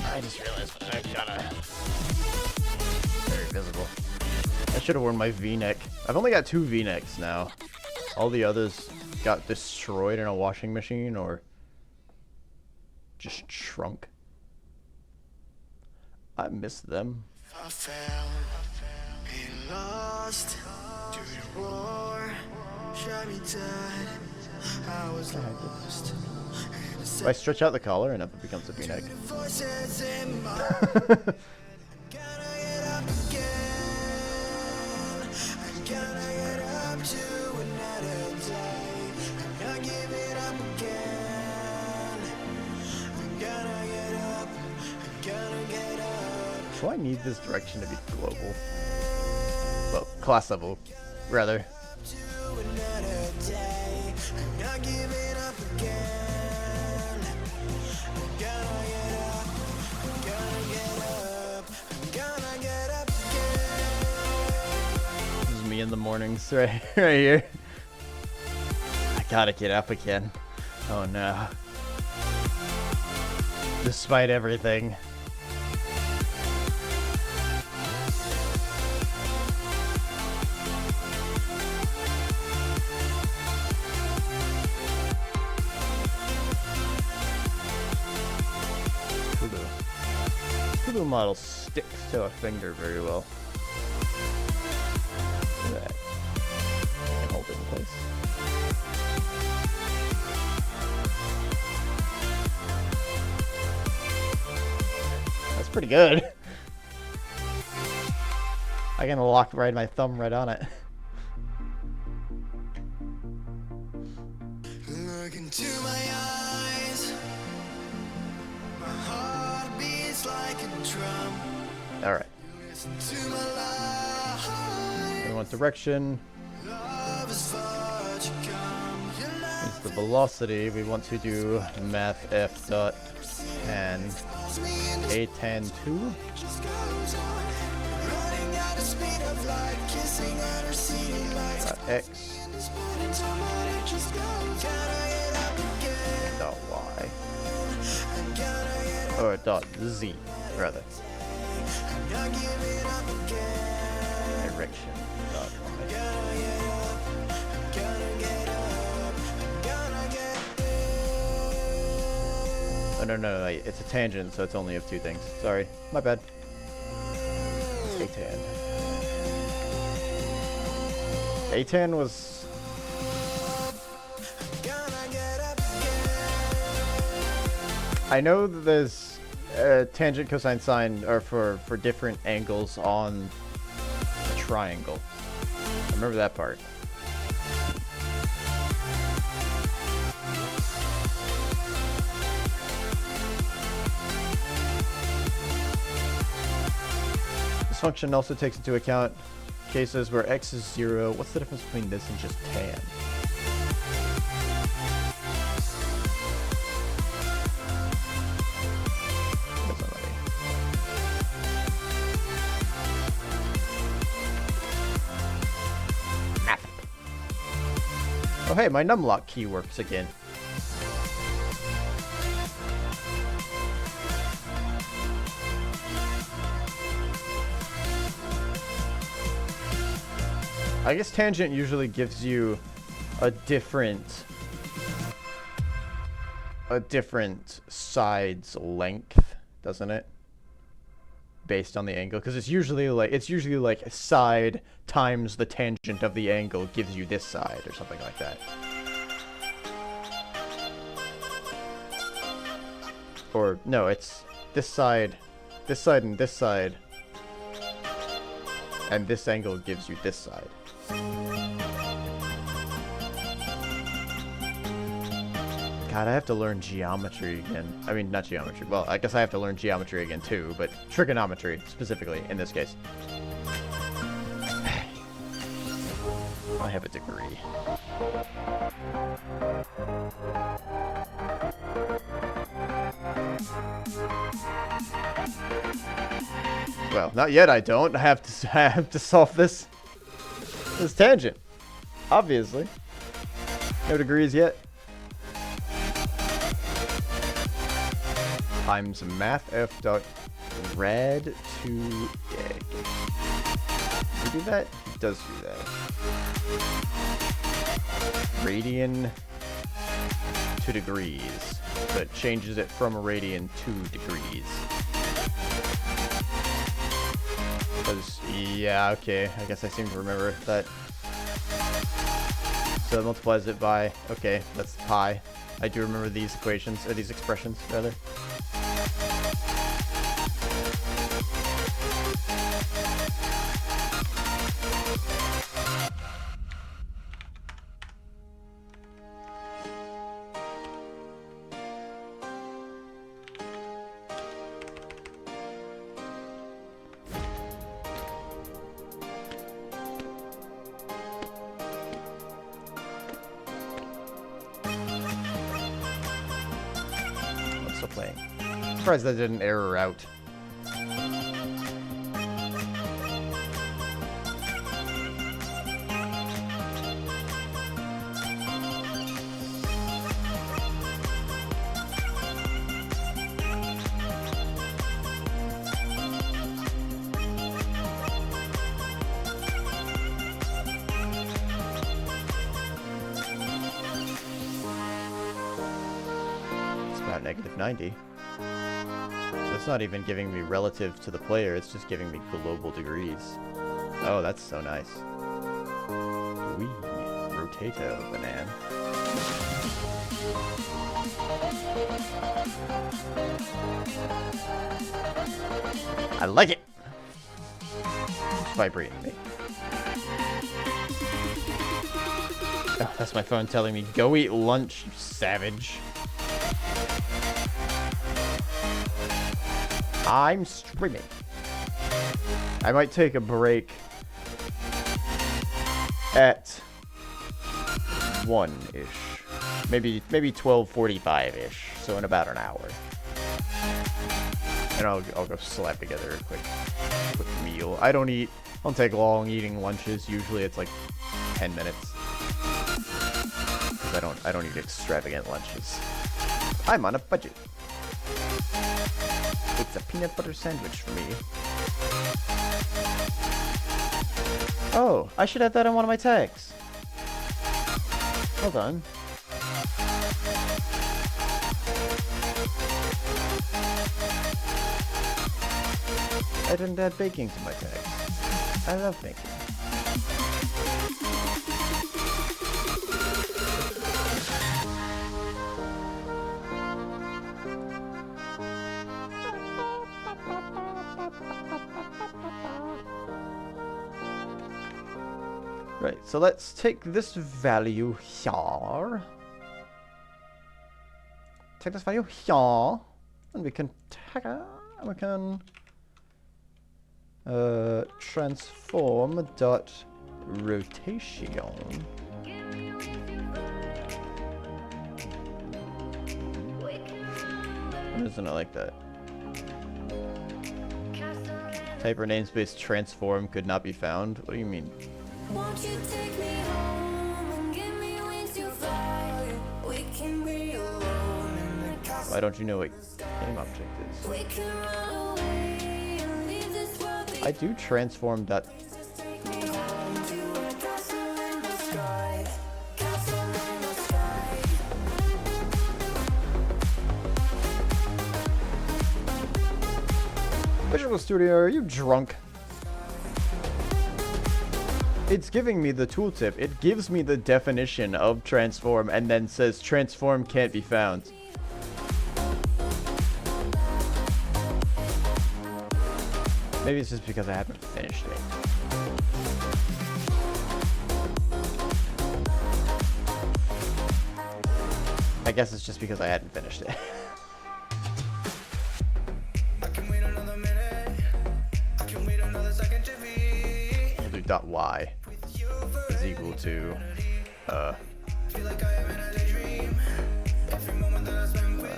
I just realized I've got a very visible. I should have worn my V-neck. I've only got 2 V-necks now. All the others got destroyed in a washing machine or just shrunk. I miss them. I fell, been lost to the war, shot me dead. I was lost. If I stretch out the collar, and up it becomes a V-neck. Voices in my gotta get up again. I gotta get up to another day. I'm not giving up again. I gotta get up. I gotta get up. Do I need this direction to be global? Well, class level, rather. To another day. I'm not giving up again. I gotta get up. I gotta get up. I gotta get up again. This is me in the mornings, right here. I gotta get up again. Oh no. Despite everything. Hulu model sticks to a finger very well. Look at that. I can hold it in place. That's pretty good. I can lock my thumb right on it. Look into my eyes. My heart beats like a drum. Alright. Listen to my life. We want direction. Love is far to come. Your love It's the velocity. We want to do math f dot tan calls me and a tan 2. just goes on. Running at the speed of light, kissing at her city lights. Dot x In this morning time, it just goes. Gotta get up again. dot y. I gotta get up. Or dot z, rather. I'm not giving up again. Direction dot y. Gotta get up. Gotta get up. Gotta get Oh, no, it's a tangent, so it's only of 2 things. Sorry, my bad. A-tan. A-tan was... I know that there's tangent, cosine, sine are for different angles on a triangle. I remember that part. This function also takes into account cases where x is 0, what's the difference between this and just tan? Oh hey, my numlock key works again. I guess tangent usually gives you a different side's length, doesn't it? Based on the angle, because it's usually like side times the tangent of the angle gives you this side or something like that. Or no, it's this side, and this side, and this angle gives you this side. God, I have to learn geometry again. I mean, not geometry. Well, I guess I have to learn geometry again too, but trigonometry specifically in this case. I have a degree. Well, not yet. I don't. I have to solve this tangent. Obviously, no degrees yet. Times math f dot rad to egg. Does it do that? It does do that. Radian to degrees. So it changes it from a radian to degrees. Yeah, okay. I guess I seem to remember that. So that multiplies it by, okay, that's pi. I do remember these equations, or these expressions, rather. Playing. I'm surprised that didn't error out. Negative 90. So it's not even giving me relative to the player, it's just giving me global degrees. Oh, that's so nice. Wee. Rotato, banana. I like it! It's vibrating me. Oh, that's my phone telling me, go eat lunch, you savage. I'm streaming. I might take a break at 1-ish. Maybe 12:45-ish. So in about an hour. And I'll go slap together a quick meal. I don't take long eating lunches. Usually it's like 10 minutes. Because I don't eat extravagant lunches. I'm on a budget. It's a peanut butter sandwich for me. Oh, I should have that on one of my tags. Hold on. I didn't add baking to my tags. I love baking. Right, so let's take this value here. Take this value here. And we can take it. We can Transform dot rotation. Why isn't it like that? Typer namespace transform could not be found. What do you mean? Won't you take me home and give me wings to fly? We can be alone in the castle. Why don't you know what game object is? We can run away and leave this world behind. I do transform dot. Just take me home to a castle in the sky. Castle in the sky. Visual Studio, are you drunk? It's giving me the tooltip. It gives me the definition of transform and then says transform can't be found. Maybe it's just because I haven't finished it. I guess it's just because I hadn't finished it. We'll do dot y is equal to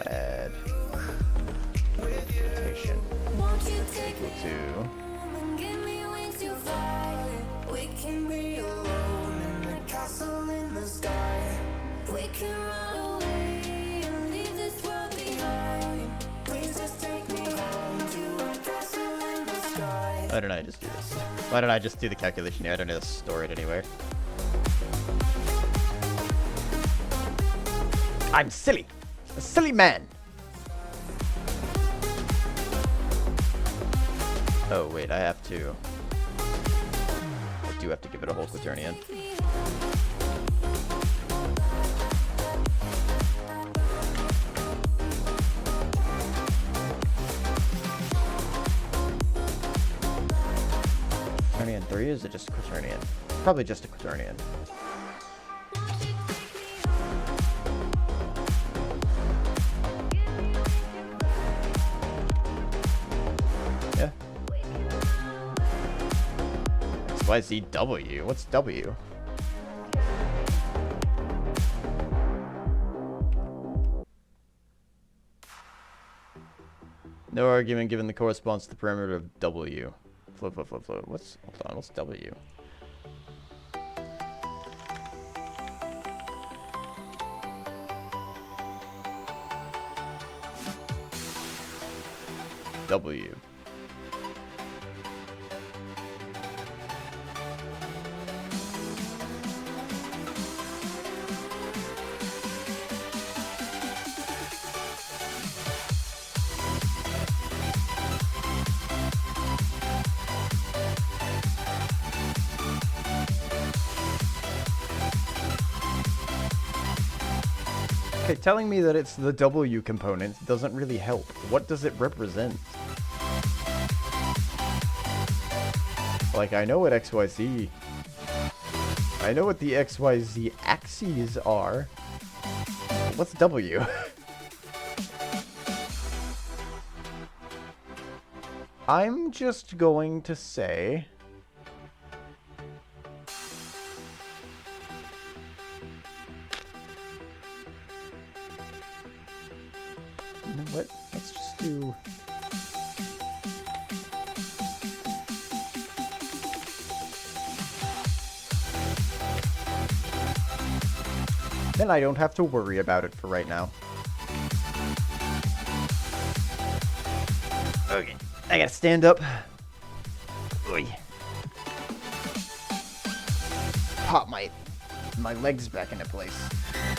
add rotation Won't you take me equal to home and give me wings to fly? We can be alone in the castle in the sky. We can run away and leave this world behind. Please just take me home to a castle in the sky. why don't I just do this? Why don't I just do the calculation here? I don't need to store it anywhere. I'm silly. A silly man. Oh wait, I do have to give it a whole quaternion. Quaternion 3, or is it just a quaternion? Probably just a quaternion. Yeah. XYZW? What's W? No argument given the corresponds to the parameter of W. Float. Hold on, what's W? W. Okay, telling me that it's the W component doesn't really help. What does it represent? Like, I know what XYZ... I know what the XYZ axes are. What's W? I'm just going to say... You know what? Let's just do... Then I don't have to worry about it for right now. Okay, I gotta stand up. Oy. Pop my legs back into place.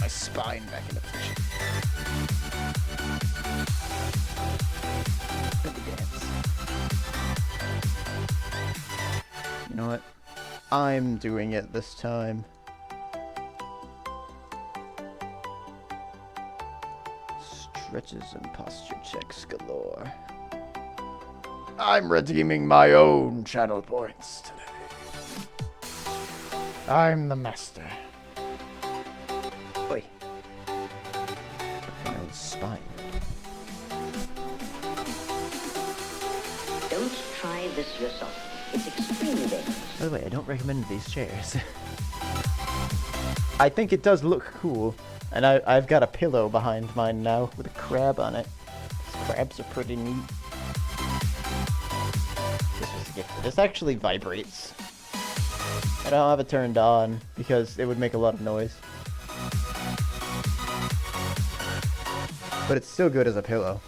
My spine back into position. Let me dance. You know what? I'm doing it this time. Stretches and posture checks galore. I'm redeeming my own channel points today. I'm the master. Oi. My own spine. Don't try the risk yourself. It's extremely dangerous. By the way, I don't recommend these chairs. I think it does look cool, and I've got a pillow behind mine now with a crab on it. These crabs are pretty neat. This was a gift. This actually vibrates. I don't have it turned on because it would make a lot of noise. But it's still good as a pillow.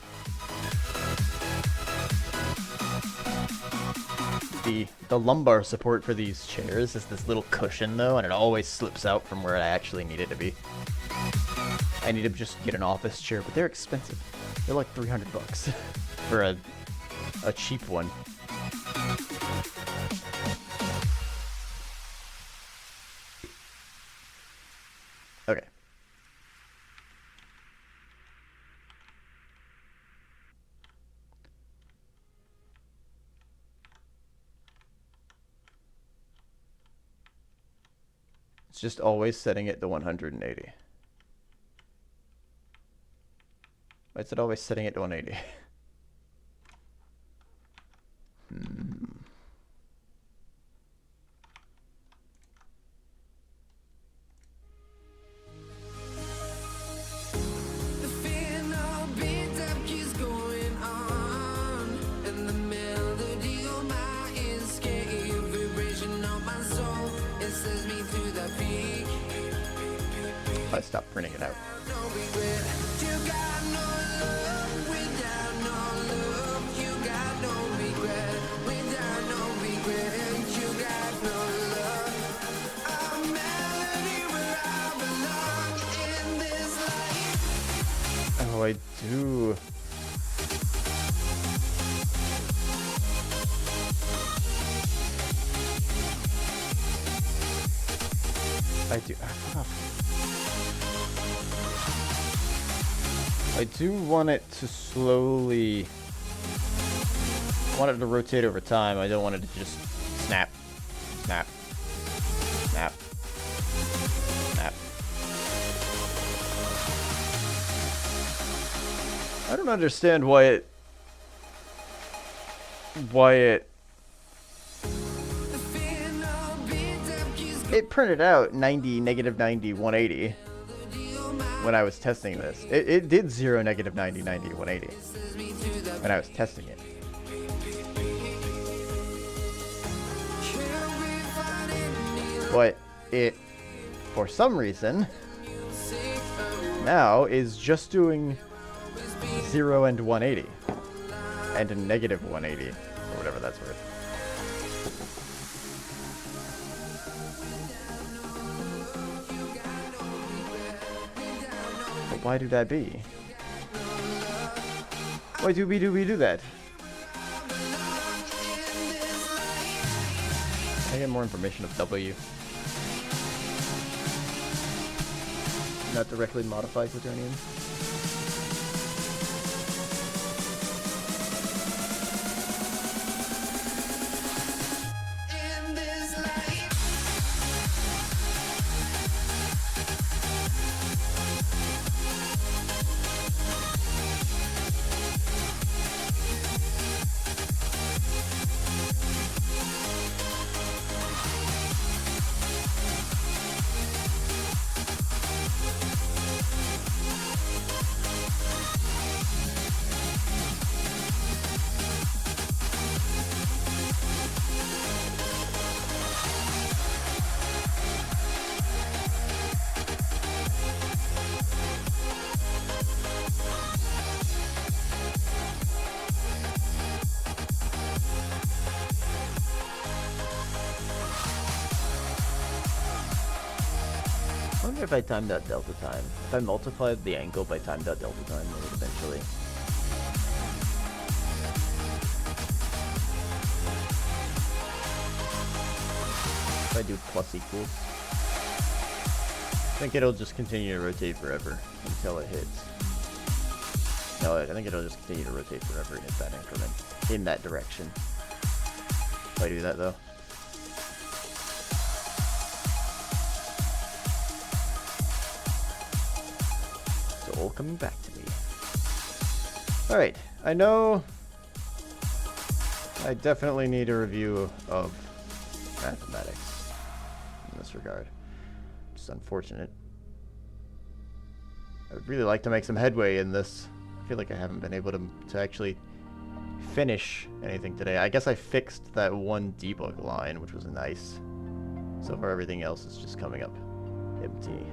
The lumbar support for these chairs is this little cushion though, and it always slips out from where I actually need it to be. I need to just get an office chair, but they're expensive. They're like $300 for a cheap one. Okay. It's just always setting it to 180. Why is it always setting it to 180? The fear no beat up keeps going on, and the melody on my escape, vibration on my soul, it sends me to the peak. I stopped printing it out. No regret, you got no love without no love. You got no regret without no regret. You got no love. A melody where I belong in this life. Oh, I do. I do. I do want it to slowly. I want it to rotate over time. I don't want it to just snap, snap, snap, snap. I don't understand why it printed out 90, negative 90, 180 when I was testing this. It did 0, negative 90, 90, 180 when I was testing it. But it, for some reason, now is just doing 0 and 180 and a negative 180 or whatever that's worth. But why do that be? Why do we do that? Can I get more information of W? Not directly modified Quaternion. I wonder if I timed out delta time. If I multiplied the angle by timed out delta time, it would eventually. If I do plus equals, I think it'll just continue to rotate forever until it hits. No, I think it'll just continue to rotate forever and hit that increment in that direction. If I do that though. All coming back to me. Alright, I know I definitely need a review of mathematics in this regard. It's unfortunate. I would really like to make some headway in this. I feel like I haven't been able to actually finish anything today. I guess I fixed that one debug line, which was nice. So far everything else is just coming up empty.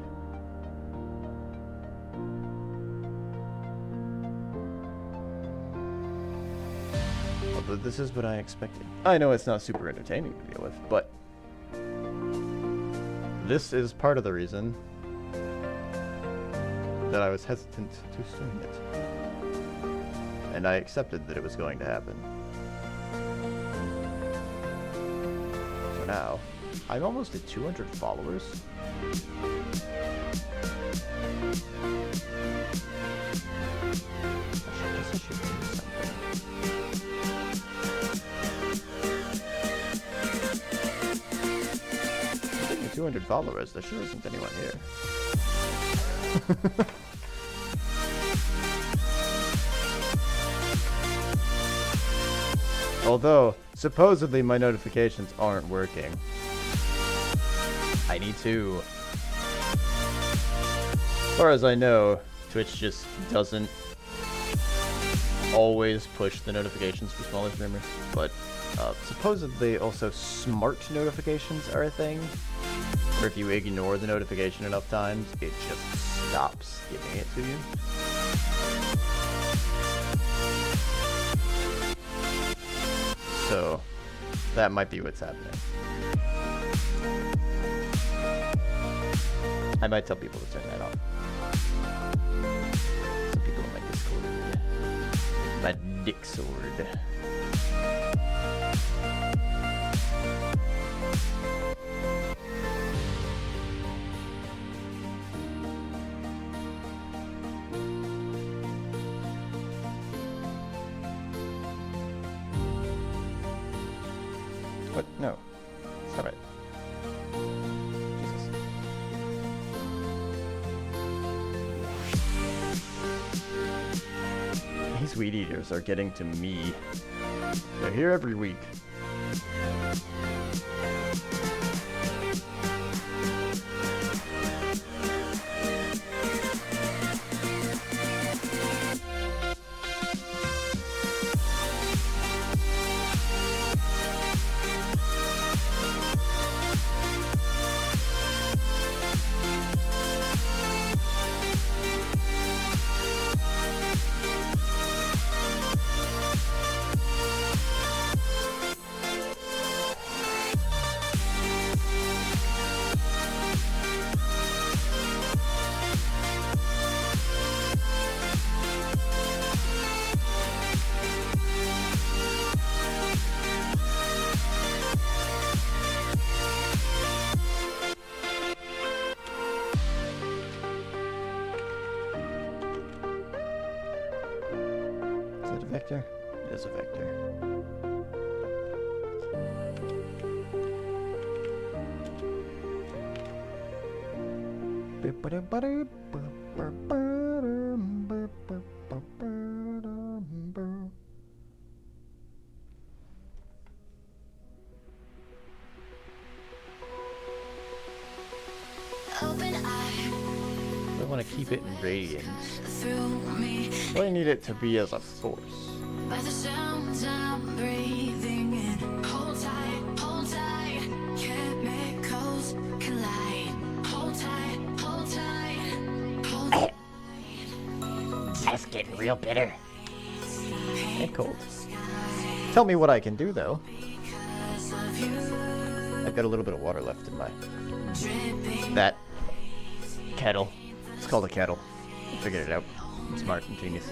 Although this is what I expected. I know it's not super entertaining to deal with, but this is part of the reason that I was hesitant to stream it. And I accepted that it was going to happen. So now, I'm almost at 200 followers. I guess I should do something. 200 followers, there sure isn't anyone here. Although, supposedly my notifications aren't working. I need to. As far as I know, Twitch just doesn't always push the notifications for smaller streamers, but supposedly also smart notifications are a thing, where if you ignore the notification enough times, it just stops giving it to you. So, that might be what's happening. I might tell people to turn that off. Some people in my Discord. My dick sword. What? No. Stop it. Jesus. These weed eaters are getting to me. They're here every week. Vector? It is a vector. I want to keep it in radiance. I need it to be as a force. By the sounds I'm breathing in. Hold tight, chemicals collide. Hold tight, hold tight. That's getting real bitter. And cold. Tell me what I can do, though. I've got a little bit of water left in my... that kettle. It's called a kettle. I figured it out. I'm smart and genius.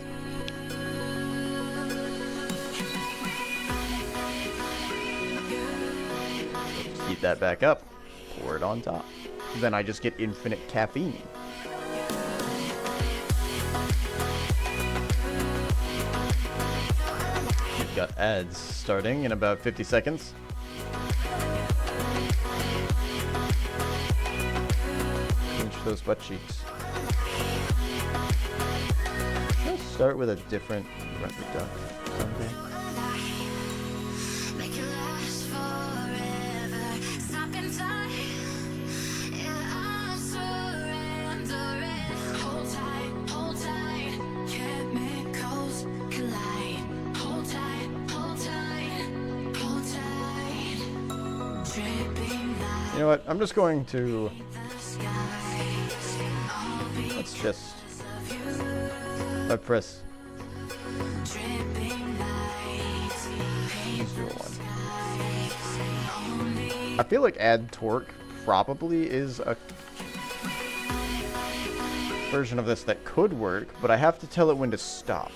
Heat that back up. Pour it on top. Then I just get infinite caffeine. We've got ads starting in about 50 seconds. Pinch those butt cheeks. Let's start with a different rubber duck someday. know what? I'm just going to... Let's just... Let press... Let's do one. I feel like add torque probably is a version of this that could work, but I have to tell it when to stop.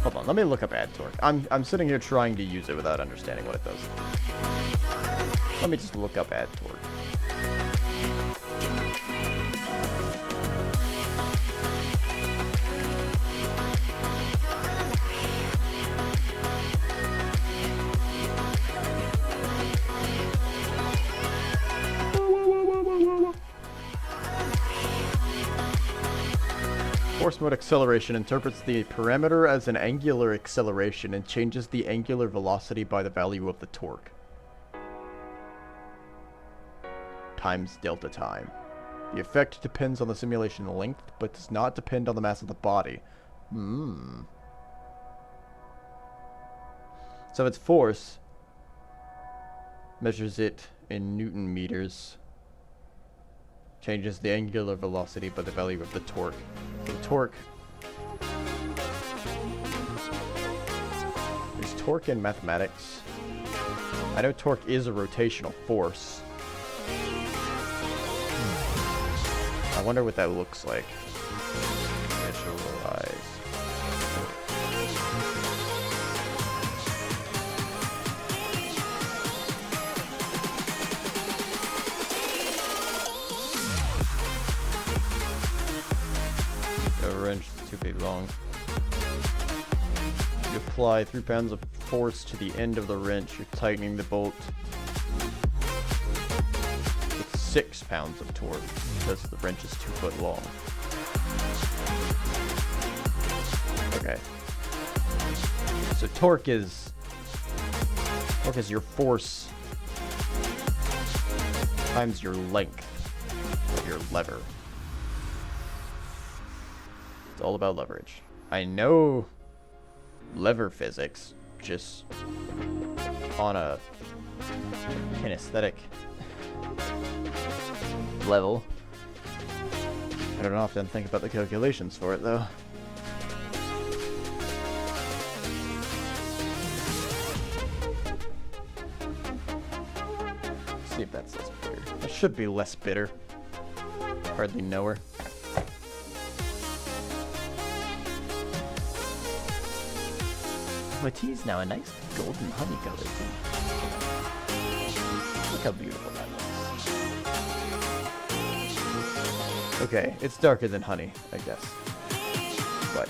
Hold on, let me look up add torque. I'm sitting here trying to use it without understanding what it does. Let me just look up add torque. Force mode acceleration interprets the parameter as an angular acceleration and changes the angular velocity by the value of the torque. Times delta time. The effect depends on the simulation length, but does not depend on the mass of the body. So its force measures it in Newton meters. Changes the angular velocity by the value of the torque. The torque... Is torque in mathematics? I know torque is a rotational force. I wonder what that looks like. Visualize. The wrench is too big long. You apply 3 pounds of force to the end of the wrench. You're tightening the bolt. 6 pounds of torque because the wrench is 2 foot long. Okay. So torque is your force times your length of your lever. It's all about leverage. I know lever physics just on a kinesthetic level. I don't often think about the calculations for it, though. Let's see if that's less bitter. It should be less bitter. Hardly know her. My tea is now a nice golden honey color tea. Look how beautiful that is. Okay, it's darker than honey, I guess. But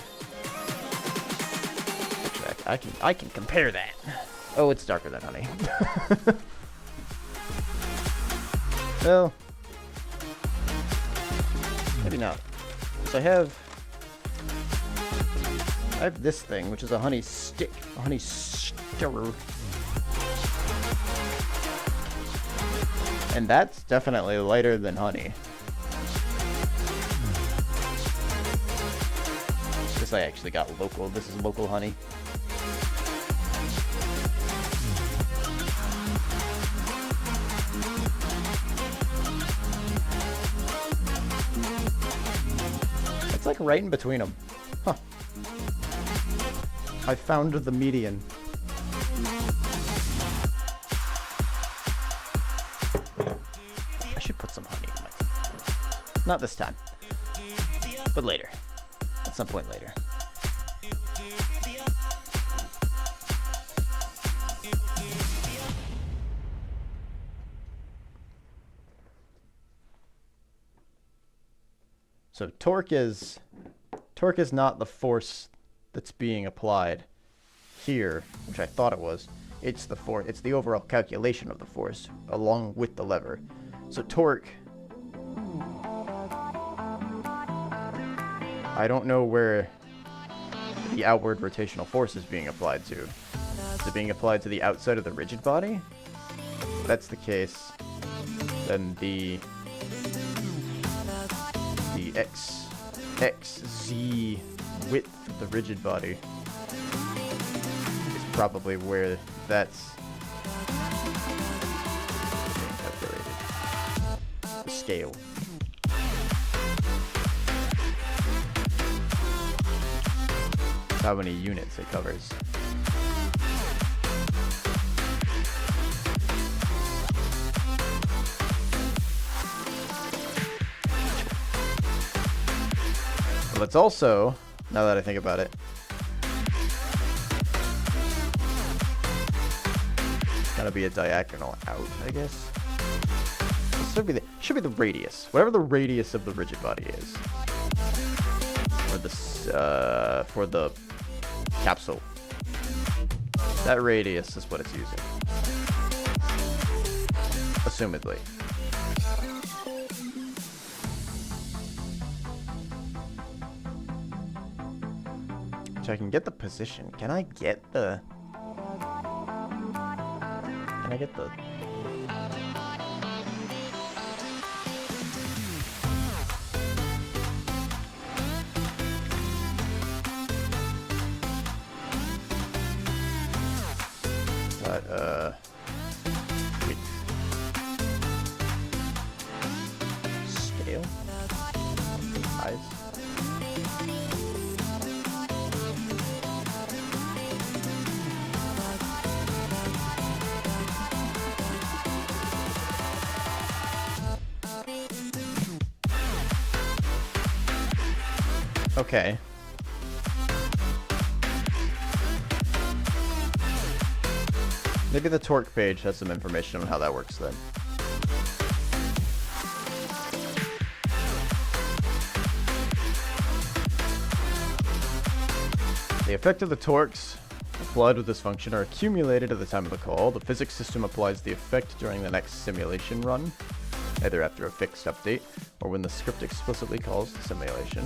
I can compare that. Oh, it's darker than honey. Well, maybe not. So I have this thing, which is a honey stick, a honey stirrer. And that's definitely lighter than honey. This I actually got local. This is local honey. It's like right in between them. Huh. I found the median. I should put some honey in my... Not this time. But later. At some point later. So torque is not the force that's being applied here, which I thought it was. It's the overall calculation of the force along with the lever. So torque, I don't know where the outward rotational force is being applied to. Is it being applied to the outside of the rigid body? If that's the case, then the XZ width of the rigid body is probably where that's being calculated. The scale. How many units it covers. Let's also, now that I think about it, gotta be a diagonal out, I guess. This should be the radius, whatever the radius of the rigid body is, for the capsule. That radius is what it's using, assumedly. So I can get the position. Can I get the... Can I get the... Wait. Scale? Size? Okay. Maybe the torque page has some information on how that works then. The effect of the torques applied with this function are accumulated at the time of the call. The physics system applies the effect during the next simulation run, either after a fixed update or when the script explicitly calls the simulation.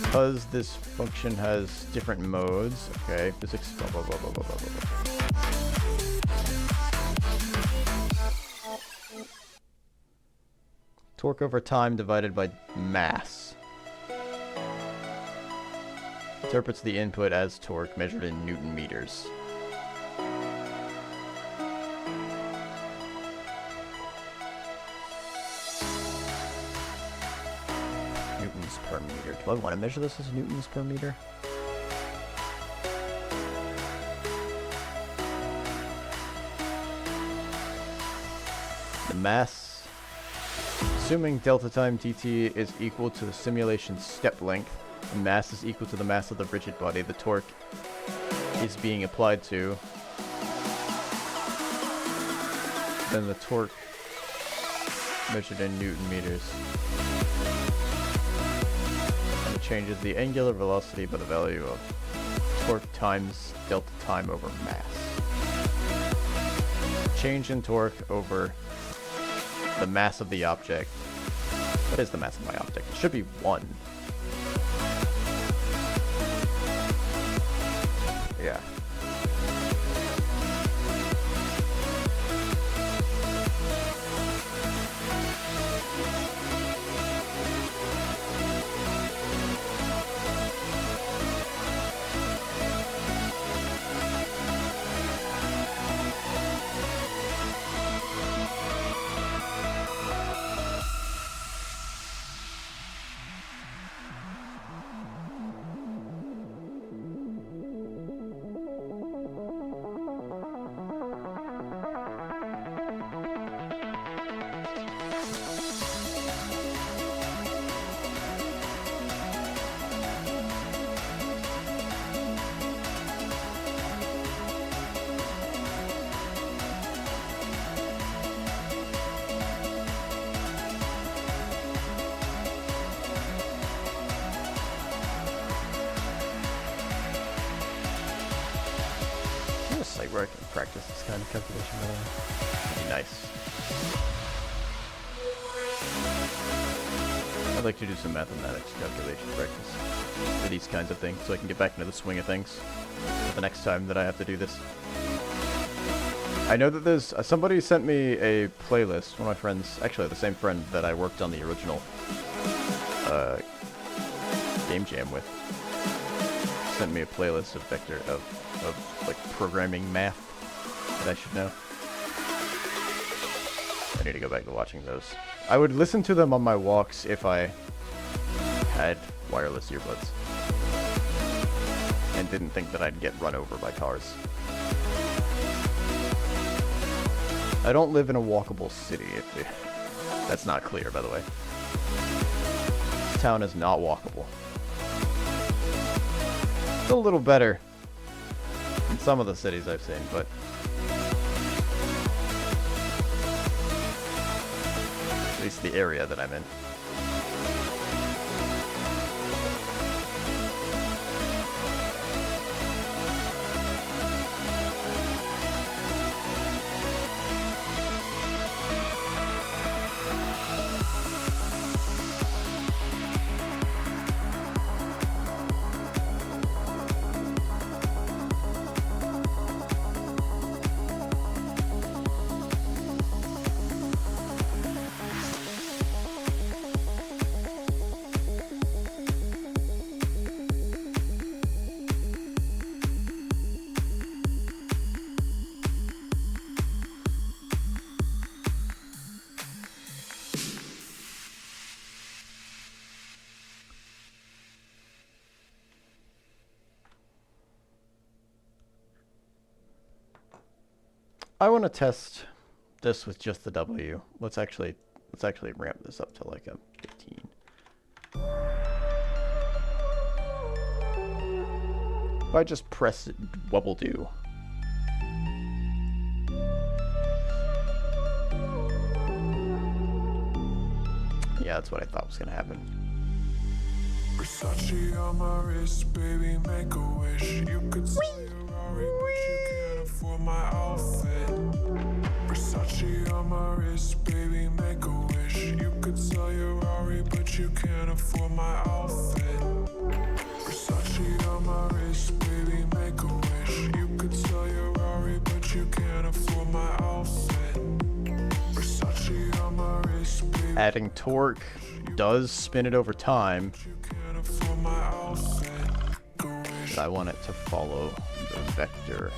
Because this function has different modes, okay, physics, blah, blah, blah, blah, blah, blah, blah. Torque over time divided by mass. Interprets the input as torque measured in Newton meters. Newtons per meter. Do I want to measure this as newtons per meter? The mass, assuming delta time dt is equal to the simulation step length, the mass is equal to the mass of the rigid body the torque is being applied to, then the torque measured in Newton meters. And it changes the angular velocity by the value of torque times delta time over mass. Change in torque over the mass of the object. What is the mass of my object? It should be 1. Yeah. Where I can practice this kind of calculation. That'd be nice. I'd like to do some mathematics calculation practice for these kinds of things, so I can get back into the swing of things the next time that I have to do this. I know that there's somebody sent me a playlist. One of my friends, actually the same friend that I worked on the original game jam with, sent me a playlist of vector of like programming math that I should know. I need to go back to watching those. I would listen to them on my walks if I had wireless earbuds and didn't think that I'd get run over by cars. I don't live in a walkable city, if that's not clear, by the way. This town is not walkable. It's a little better than some of the cities I've seen, but at least the area that I'm in. I want to test this with just the W. Let's actually ramp this up to like a 15. If I just press wobble do. Yeah, that's what I thought was gonna happen. Versace on my wrist, baby, make a wish. You could sell your Rari, but you can't afford my outfit. Versace on my wrist, baby, make a wish. You could sell your Rari, but you can't afford my outfit. Versace on my wrist, baby, make a wish. You could sell your Rari, but you can't afford my outfit. Versace on my wrist, baby. Adding torque does spin it over time. But I want it to follow the vector.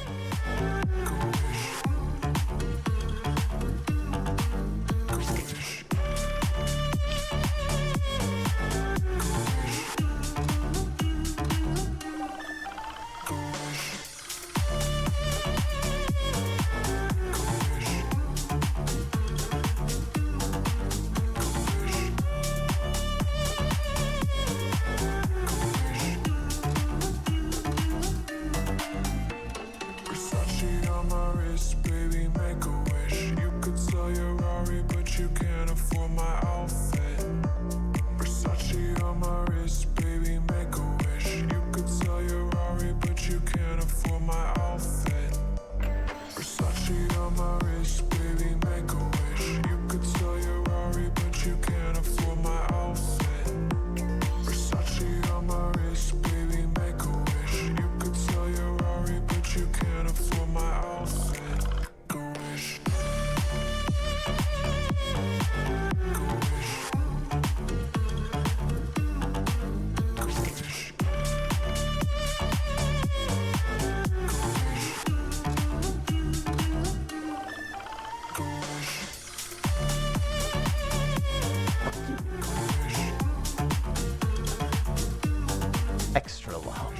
Extra long.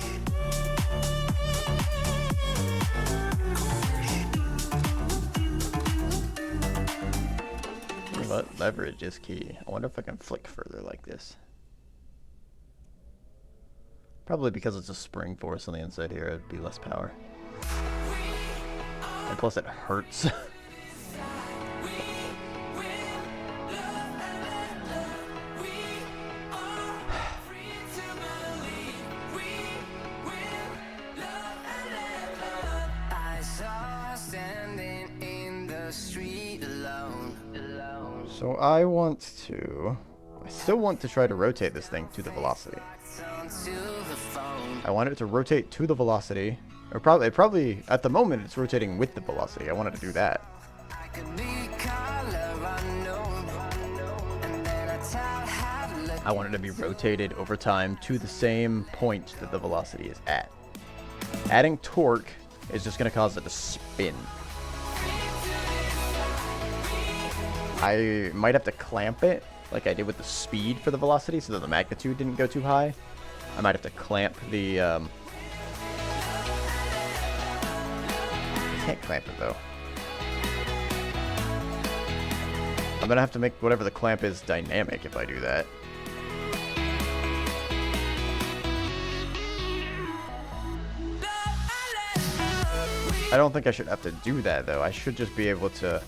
But leverage is key. I wonder if I can flick further like this. Probably because it's a spring force on the inside here, it'd be less power. And plus it hurts. So I still want to try to rotate this thing to the velocity. I want it to rotate to the velocity Or probably at the moment it's rotating with the velocity. I wanted to do that. I could be color unknown, and then I tell how to look. I want it to be rotated over time to the same point that the velocity is at. Adding torque is just going to cause it to spin. I might have to clamp it like I did with the speed for the velocity so that the magnitude didn't go too high. I might have to clamp the... I can't clamp it though. I'm going to have to make whatever the clamp is dynamic if I do that. I don't think I should have to do that though. I should just be able to...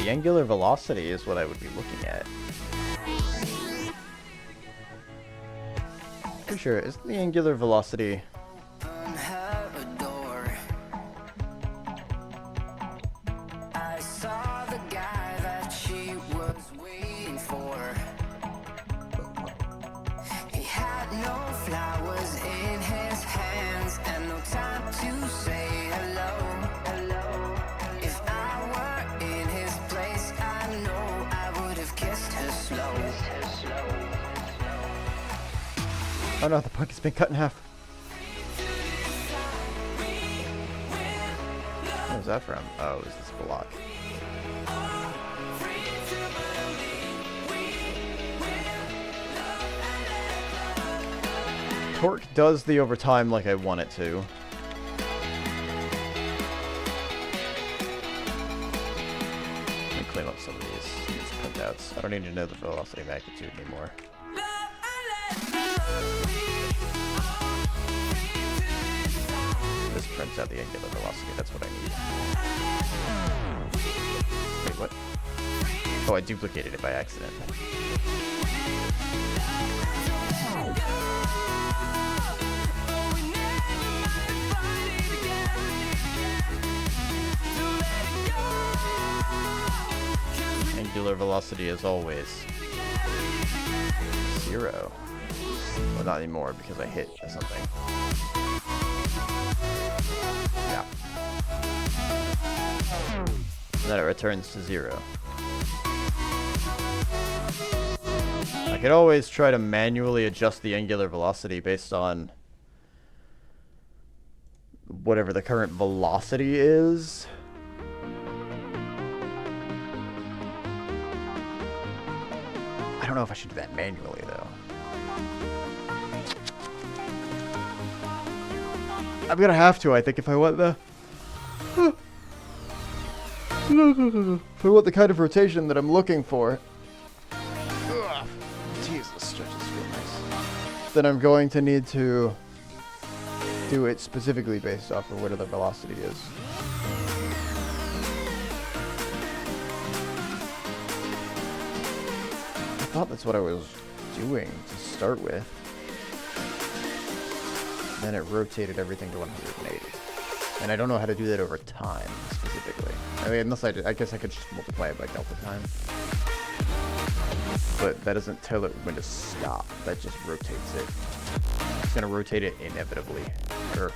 The angular velocity is what I would be looking at. Pretty sure, isn't the angular velocity... I saw the guy that she was waiting for. He had no flowers in his hands and no time to say hello. If I were in his place, I know I would have kissed her slow. Oh no, the puck has been cut in half. What was that from? Oh, it was this block. Torque does the overtime like I want it to. Let me clean up some of these printouts. I don't need to know the velocity magnitude anymore. This prints out the angular velocity, that's what I need. Wait, what? Oh, I duplicated it by accident. Angular velocity is always 0. Well, not anymore because I hit something. Yeah. And then it returns to 0. I could always try to manually adjust the angular velocity based on whatever the current velocity is. I don't know if I should do that manually though. I'm gonna have to, I think, if I want the... if I want the kind of rotation that I'm looking for. Ugh. Jeez, this stretches feel nice. Then I'm going to need to do it specifically based off of whatever the velocity is. I thought that's what I was doing to start with. Then it rotated everything to 180. And I don't know how to do that over time, specifically. I mean, unless I guess I could just multiply it by delta time. But that doesn't tell it when to stop. That just rotates it. It's gonna rotate it inevitably. Or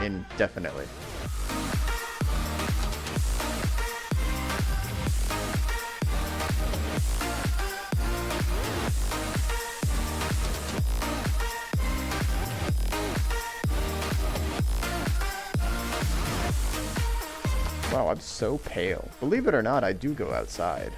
indefinitely. Wow, I'm so pale. Believe it or not, I do go outside.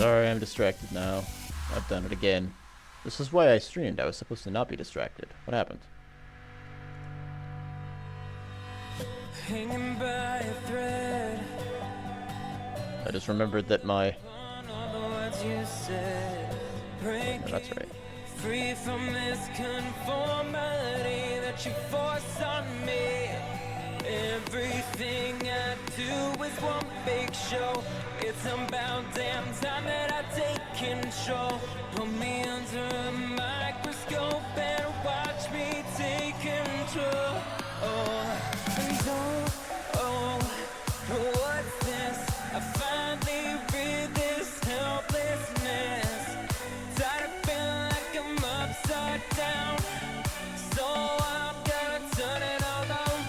sorry, I'm distracted now. I've done it again. This is why I streamed. I was supposed to not be distracted. What happened? Hanging by a thread. I just remembered that my... On all the words you said. No, that's right. Free from this conformity that you force on me. Everything I do is one big show. It's about damn time that I take control. Put me under a microscope and watch me take control. And what's this? I finally read this helplessness. Tired of feeling like I'm upside down. So I'm gonna turn it all around.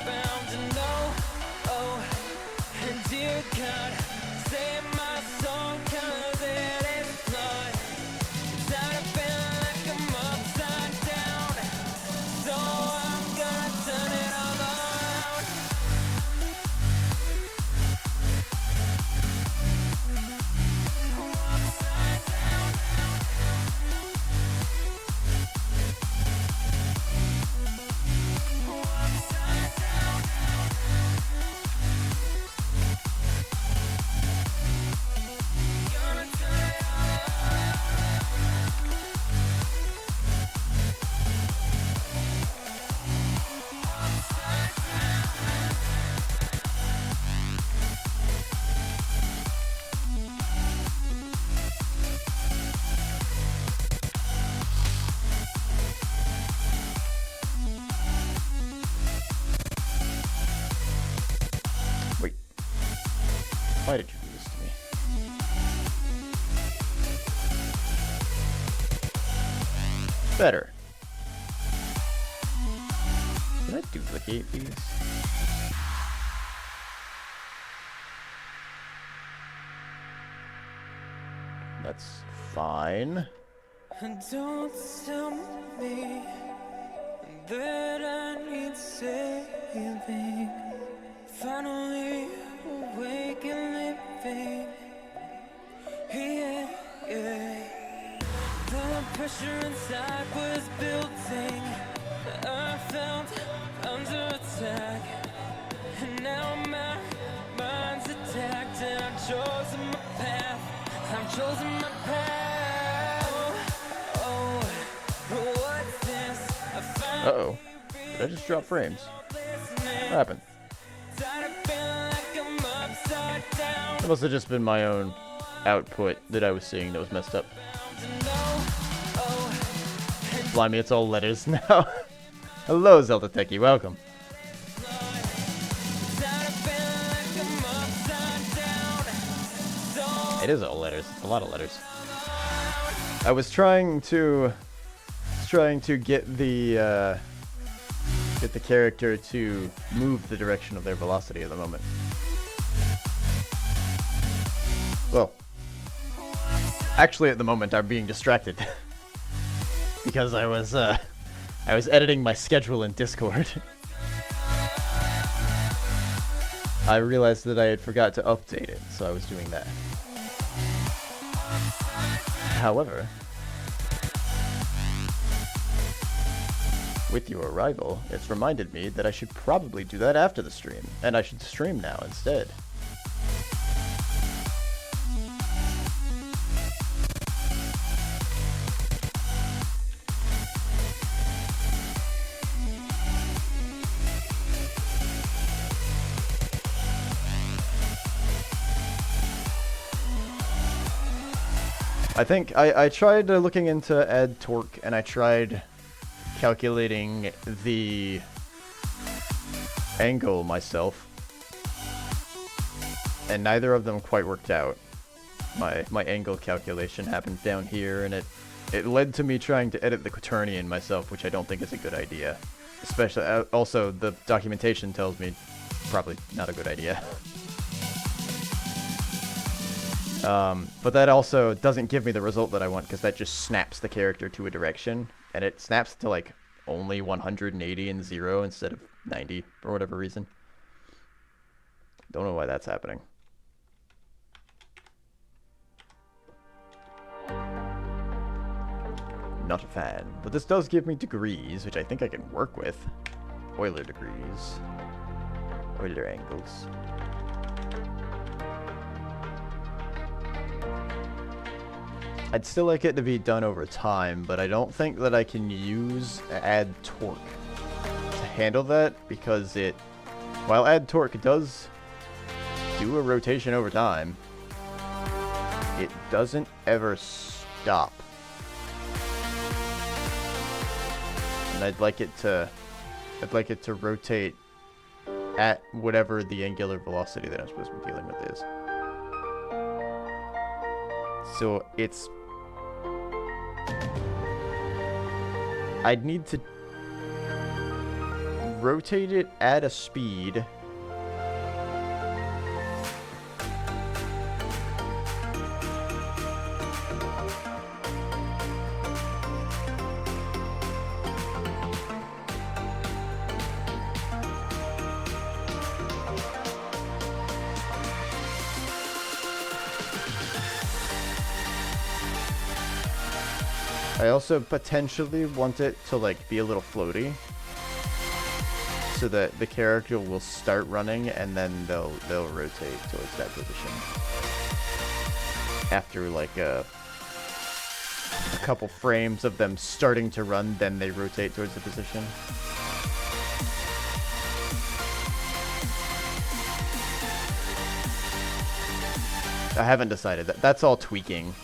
And dear God, save my soul 'cause it is blood. Tired of feeling like I'm upside down. So I'm gonna turn it all around. Upside down. Upside down. Gonna turn it all around. Upside down. Wait. Why did you do this to me? Better. Did I duplicate these? That's fine. And don't tell me that I need saving. Finally awake and living. Yeah, yeah. The pressure inside was building. I felt under attack. And now my mind's attacked. And I've chosen my path. I've chosen my path. What's this? I finally Uh-oh. Did I just drop frames? What happened? That must have just been my own output that I was seeing that was messed up. Blimey, it's all letters now. Hello, Zelda Techie, welcome. It is all letters. It's a lot of letters. I was trying to get the character to move the direction of their velocity at the moment. Well, actually, at the moment, I'm being distracted because I was editing my schedule in Discord. I realized that I had forgot to update it, so I was doing that. However, with your arrival, it's reminded me that I should probably do that after the stream, and I should stream now instead. I think I tried looking into add torque, and I tried calculating the angle myself, and neither of them quite worked out. My angle calculation happened down here, and it led to me trying to edit the quaternion myself, which I don't think is a good idea. Especially, also, the documentation tells me probably not a good idea. But that also doesn't give me the result that I want, because that just snaps the character to a direction, and it snaps to like only 180 and 0 instead of 90 for whatever reason. Don't know why that's happening. Not a fan. But this does give me degrees, which I think I can work with. Euler degrees. Euler angles. I'd still like it to be done over time, but I don't think that I can use add torque to handle that, because while add torque does do a rotation over time, it doesn't ever stop. And I'd like it to rotate at whatever the angular velocity that I'm supposed to be dealing with is. So I'd need to rotate it at a speed I also potentially want it to like be a little floaty, so that the character will start running and then they'll rotate towards that position. After like a couple frames of them starting to run, then they rotate towards the position. I haven't decided. That's all tweaking,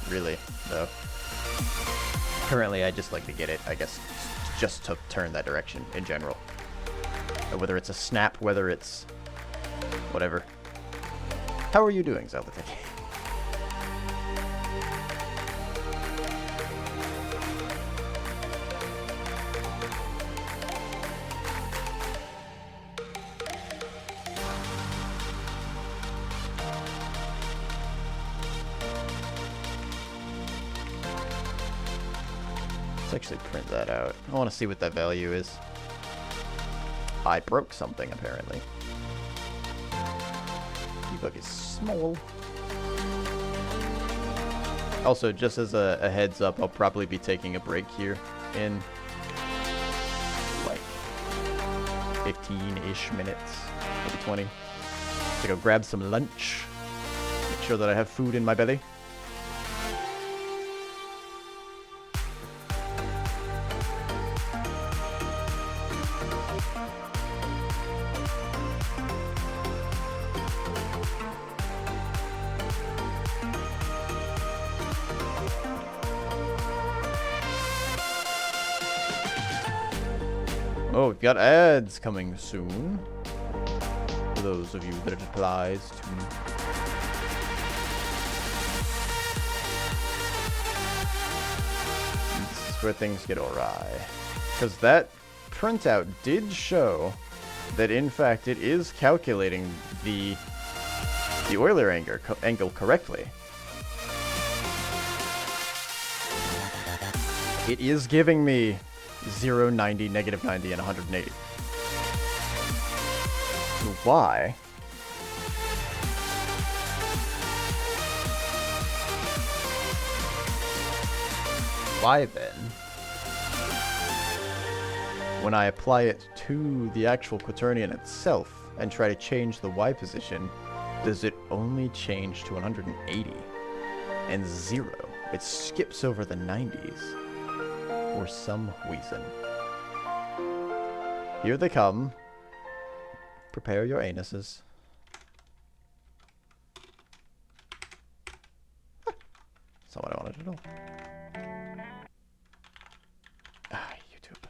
really, though. Currently, I just like to get it, I guess, just to turn that direction in general. Whether it's a snap, whether it's whatever. How are you doing, Zeldatic? Let's actually print that out. I want to see what that value is. I broke something, apparently. Debug is small. Also, just as a heads up, I'll probably be taking a break here in like 15-ish minutes, maybe 20. To go grab some lunch. Make sure that I have food in my belly. Oh, we've got ads coming soon. For those of you that it applies to. This is where things get awry. Because that printout did show that, in fact, it is calculating the Euler angle correctly. It is giving me 0, 90, negative 90, and 180. So why? Why then, when I apply it to the actual quaternion itself and try to change the Y position, does it only change to 180 and 0? It skips over the 90s. For some reason. Here they come. Prepare your anuses. That's not what I wanted to know. Ah, YouTube.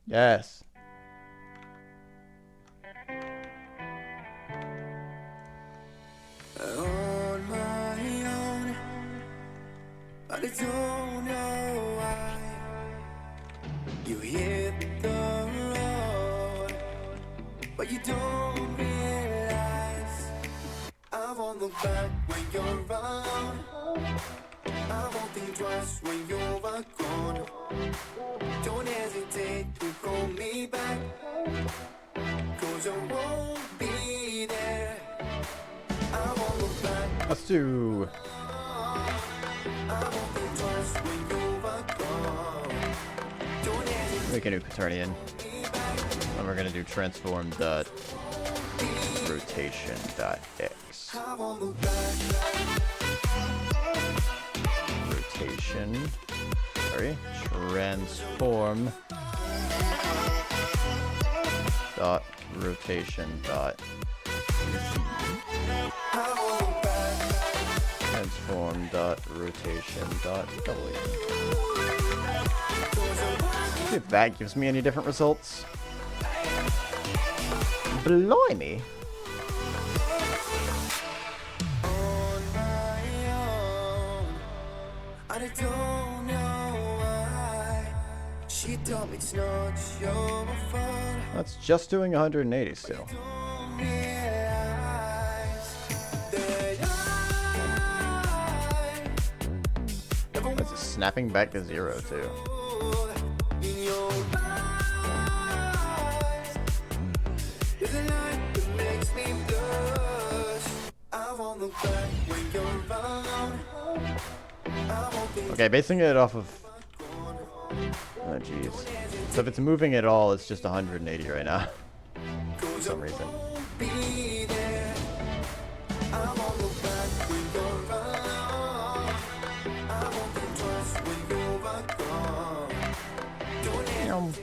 Yes. On my own, but I don't know why you hit the road, but you don't realize I won't look back when you're around. I won't think twice when you're gone. Don't hesitate to call me back, 'cause I won't be there. I won't look back. Let's do Make a new quaternion. And we're gonna do transform dot rotation dot x. Rotation. Sorry. Transform dot rotation dot transform dot rotation dot w. See if that gives me any different results. Blimey. I don't know why. She told me it's not your fault. That's just doing 180 still. Don't realize that That's just snapping back to 0 too. in your eyes is a light that makes me blush. I won't look back when you're alone. I won't think Okay, basing it off of... Oh jeez. So if it's moving at all, it's just 180 right now. For some reason. be there. I won't look back when you're alone. I won't think twice when you're gone. Don't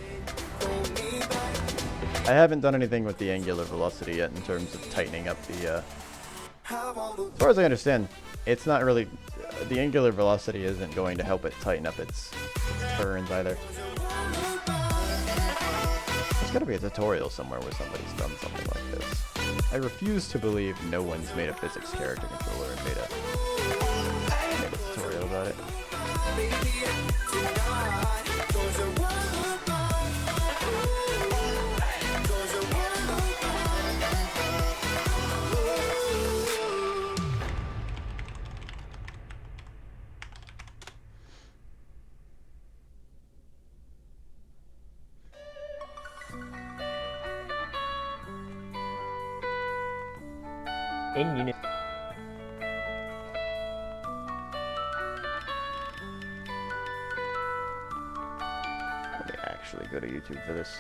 hold me back. I haven't done anything with the angular velocity yet in terms of tightening up the... I won't look As far as I understand, it's not really... the angular velocity isn't going to help it tighten up its turns either. There's gotta be a tutorial somewhere where somebody's done something like this. I refuse to believe no one's made a physics character controller and made a tutorial about it. In unit. Let me actually go to YouTube for this.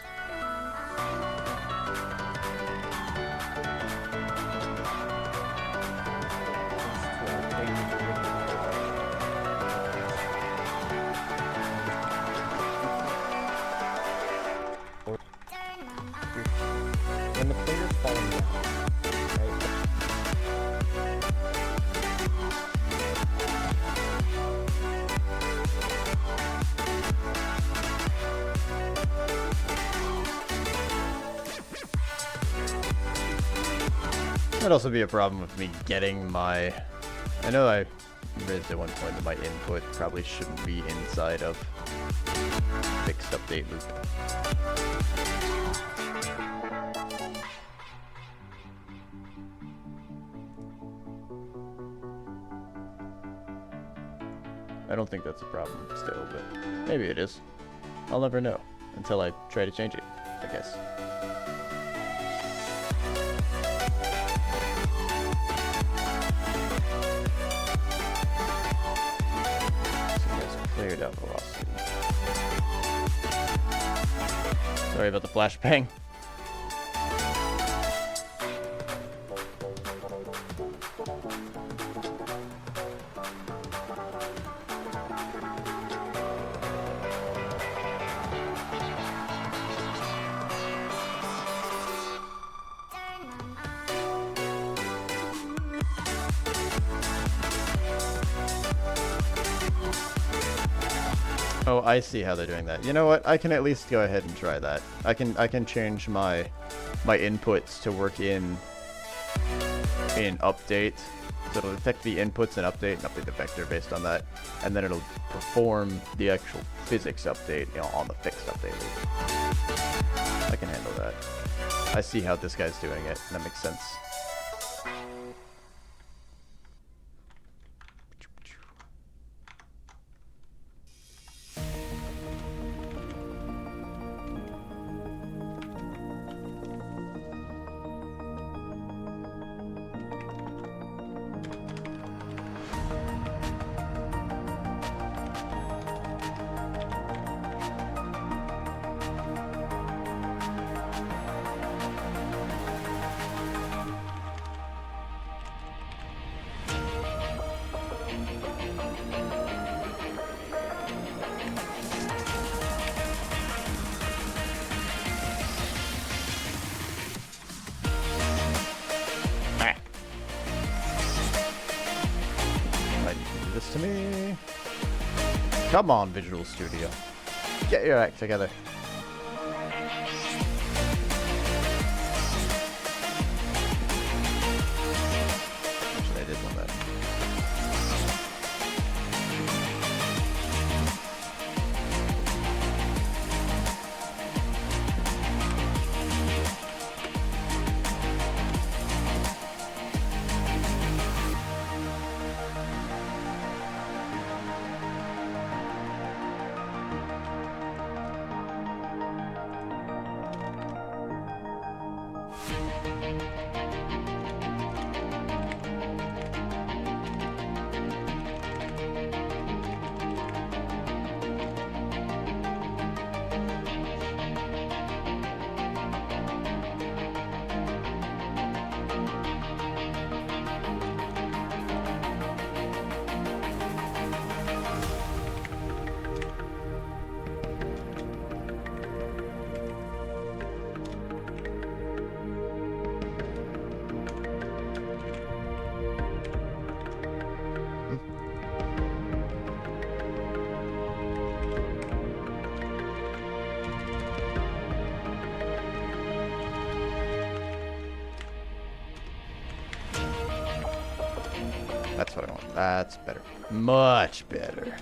When the player's falling down, right? That'd also be a problem with me getting my... I know I raised at one point that my input probably shouldn't be inside of fixed update loop. I don't think that's a problem still, but maybe it is. I'll never know until I try to change it, I guess. Cleared out velocity. Sorry about the flashbang. Oh, I see how they're doing that. You know what? I can at least go ahead and try that. I can change my inputs to work in update. So it'll detect the inputs and update the vector based on that, and then it'll perform the actual physics update, you know, on the fixed update loop. I can handle that. I see how this guy's doing it, and that makes sense. Come on, Visual Studio. Get your act together. Actually, I did want that. That's what I want. That's better. Much better.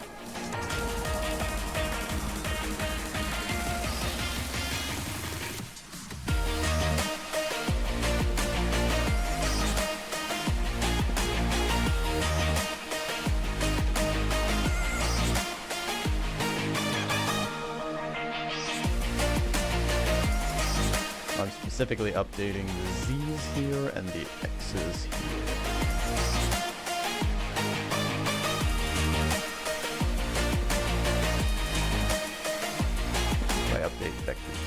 I'm specifically updating the Z's here and the X's here. Update vectors.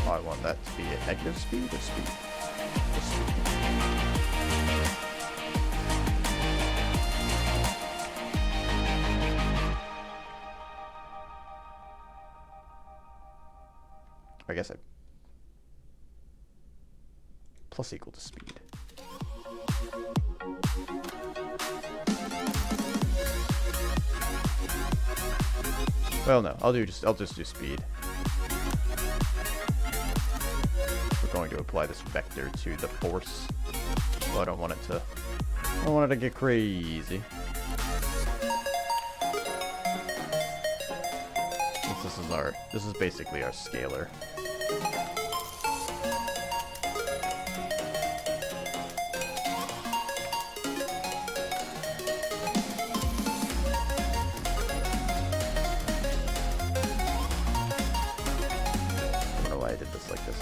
I want that to be a negative speed or speed? Just speed. I guess I plus equal to speed. Well, no, I'll just do speed. We're going to apply this vector to the force. Well, I don't want it to get crazy. Since this is basically our scalar.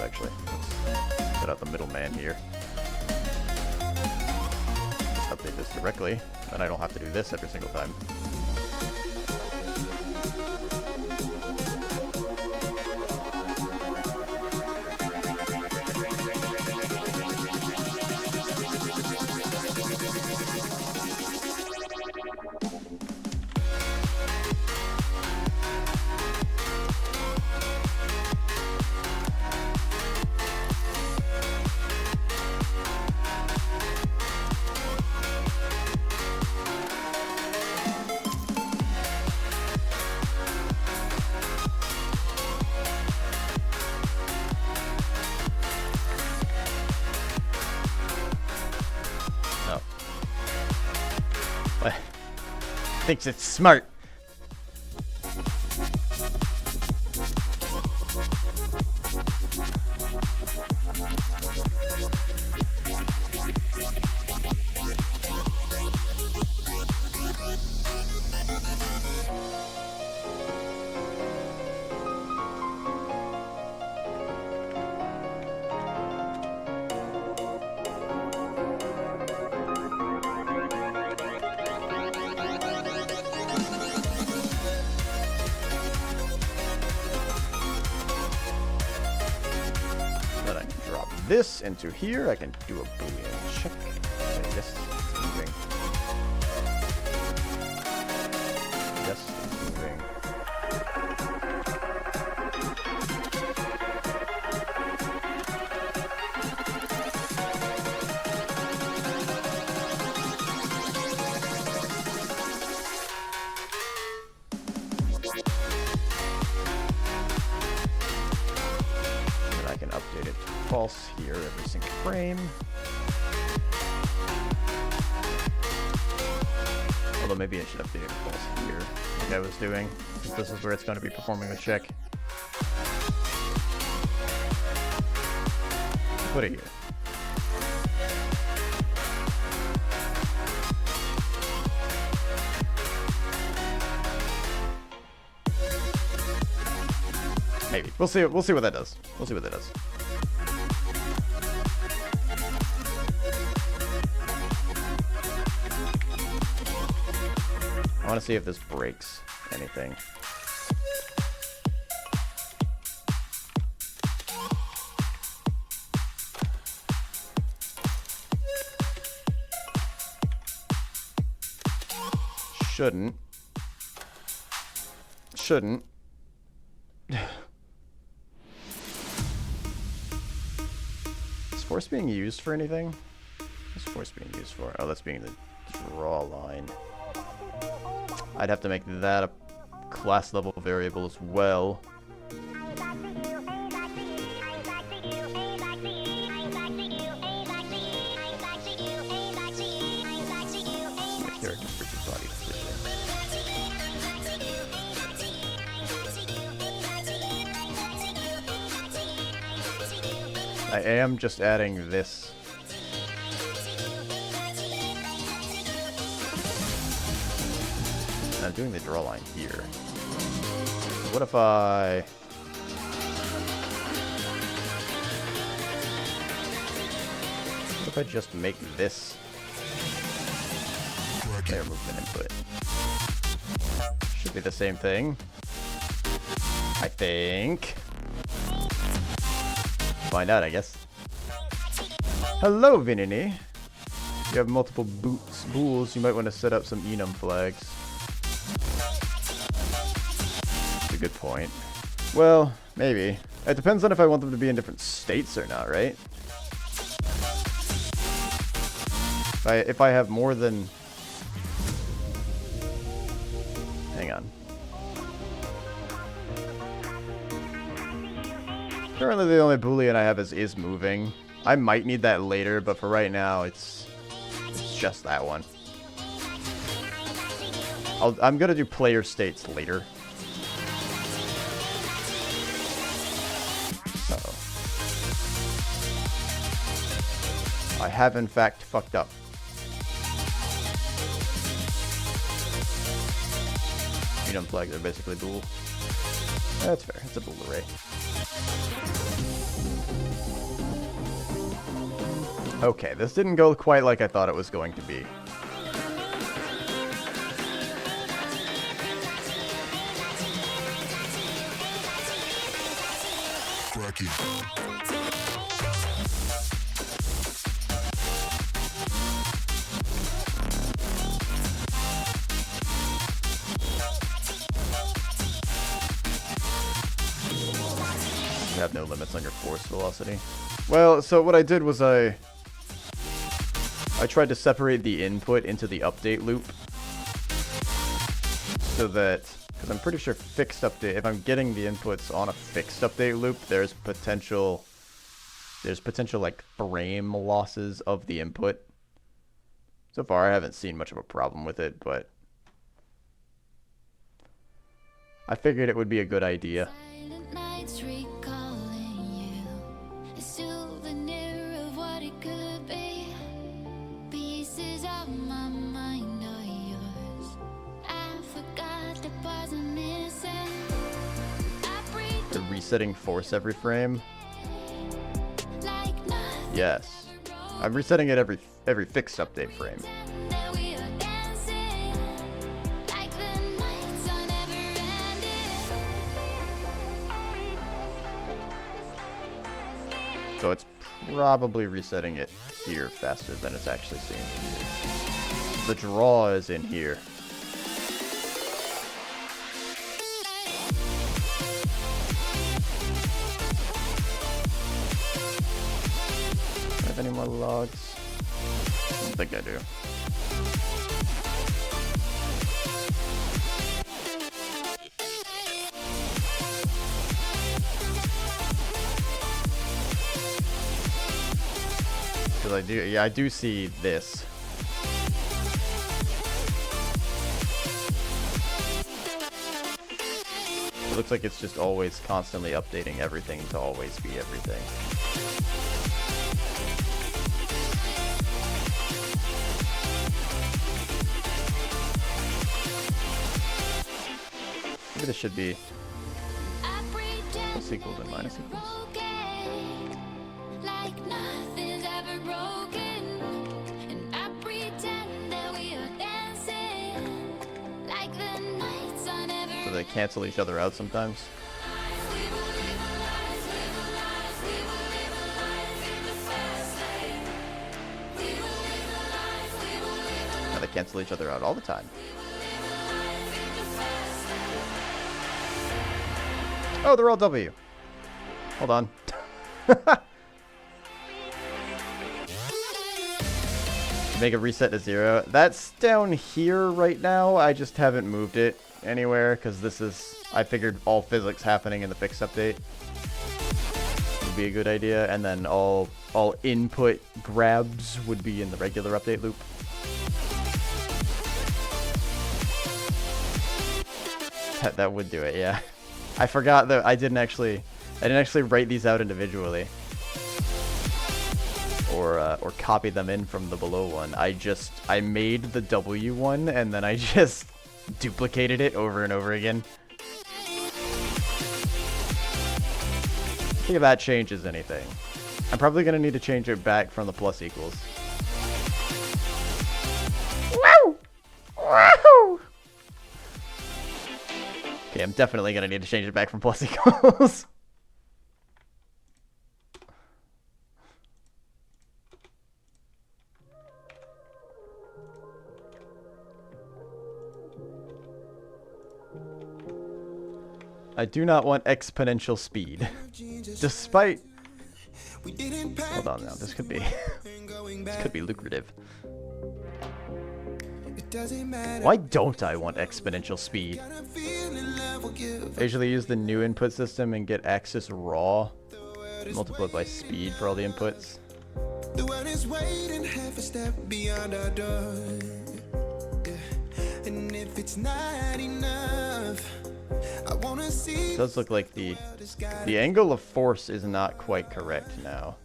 Actually, let's cut out the middleman here. Just update this directly, and I don't have to do this every single time. Thinks it's smart. This into here, I can do a Boolean check. Okay, yes, it's moving. Yes, it's moving. false here every single frame. Although maybe I should update it false here, like I was doing, since this is where it's going to be performing the check. Put it here. Maybe. We'll see what that does. We'll see what that does. I want to see if this breaks anything. Shouldn't. Is force being used for anything? What's force being used for? Oh, that's being the draw line. I'd have to make that a class level variable as well. I am just adding this. I'm doing the draw line here. What if I... What if I just make this player movement input? Should be the same thing, I think. Find out, I guess. Hello, Vinini. You have multiple bools. You might want to set up some enum flags. That's a good point. Well, maybe. It depends on if I want them to be in different states or not, right? If I have more than... Hang on. Currently the only Boolean I have is moving. I might need that later, but for right now it's just that one. I'm gonna do player states later. Uh-oh. I have in fact fucked up. Enum flags are basically bool. That's fair. It's a bool array. Okay, this didn't go quite like I thought it was going to be. Cracky. You have no limits on your force velocity. Well, so what I did was I tried to separate the input into the update loop so that, because I'm pretty sure fixed update, if I'm getting the inputs on a fixed update loop, there's potential like frame losses of the input. So far I haven't seen much of a problem with it, but I figured it would be a good idea. Resetting force every frame. Yes, I'm resetting it every fixed update frame. So it's probably resetting it here faster than it's actually seen. The draw is in here. Any more logs? I don't think I do. Because I do see this. It looks like it's just always constantly updating everything to always be everything. Maybe this should be plus equals and minus equals. Like nothing's ever broken, and I pretend that we are dancing like the nights are never. So they cancel each other out sometimes. Now they cancel each other out all the time. Oh, they're all W. Hold on. Make a reset to 0. That's down here right now. I just haven't moved it anywhere because this is, I figured all physics happening in the fix update would be a good idea, and then all input grabs would be in the regular update loop. That would do it, yeah. I forgot that I didn't actually write these out individually. Or copy them in from the below one. I made the W one and then I just duplicated it over and over again. I think if that changes anything. I'm probably gonna need to change it back from the plus equals. Woo! Woo! Okay, I'm definitely gonna need to change it back from plus equals. I do not want exponential speed. Despite... Hold on now, this could be... this could be lucrative. Why don't I want exponential speed? I usually use the new input system and get Axis raw, multiplied by speed for all the inputs. The world is waiting half a step beyond our door. And if it's not enough, I wanna see. It does look like the angle of force is not quite correct now.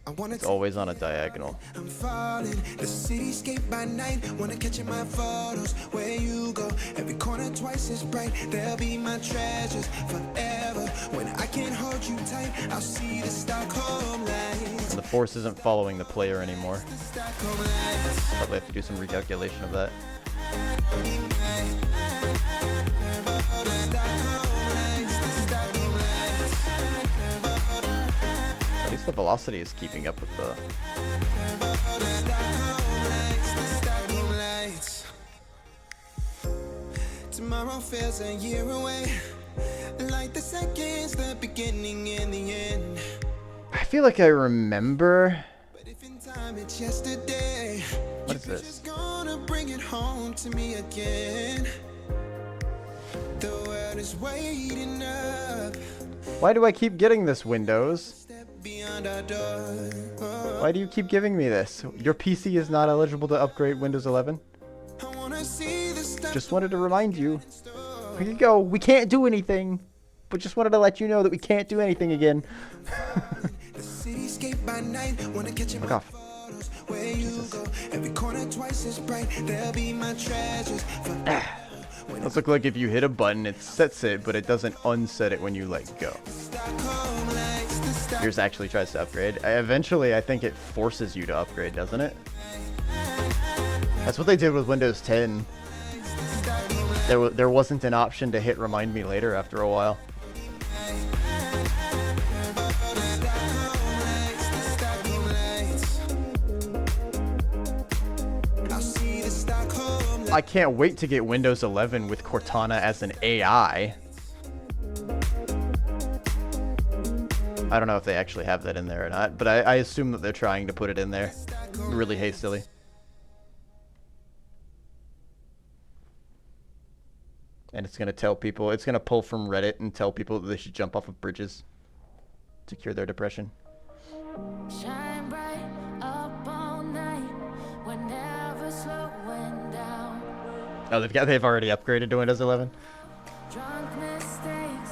It's always on a diagonal. I'm falling, the cityscape by night. Wanna catch in my photos where you go. Every corner twice as bright. They'll be my treasures forever. When I can't hold you tight, I'll see the Stockholm lights. And the force isn't following the player anymore. Probably have to do some recalculation of that. At least the velocity is keeping up with the... Tomorrow feels a year away. Like the seconds, the beginning and the end. I feel like I remember... But if in time it's yesterday, what is this? Gonna bring it home to me again. The world is waiting up. Why do I keep getting this, Windows? Why do you keep giving me this? Your PC is not eligible to upgrade Windows 11? Just wanted to remind you. Here you go. We can't do anything. But just wanted to let you know that we can't do anything again. Fuck off. Let's look like if you hit a button, it sets it, but it doesn't unset it when you let go. Yours actually tries to upgrade. Eventually, I think it forces you to upgrade, doesn't it? That's what they did with Windows 10. There wasn't an option to hit remind me later after a while. I can't wait to get Windows 11 with Cortana as an AI. I don't know if they actually have that in there or not, but I assume that they're trying to put it in there really hastily. And it's going to tell people, it's going to pull from Reddit and tell people that they should jump off of bridges to cure their depression. Shine bright Oh, they've already upgraded to Windows 11. Drunk mistakes.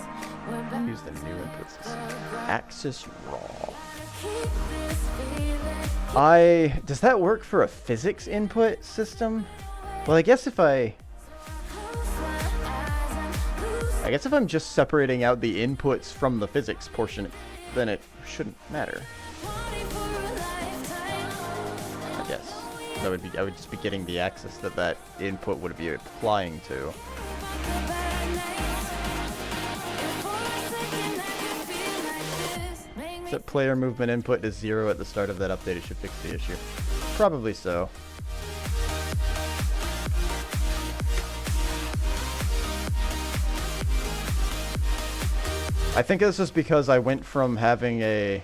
We're back Use the new input system. Axis Raw. keep this feeling. Does that work for a physics input system? Well, I guess if I'm just separating out the inputs from the physics portion, then it shouldn't matter. I guess. I would just be getting the axis that input would be applying to. Set player movement input to 0 at the start of that update. It should fix the issue. Probably so. I think this is because I went from having a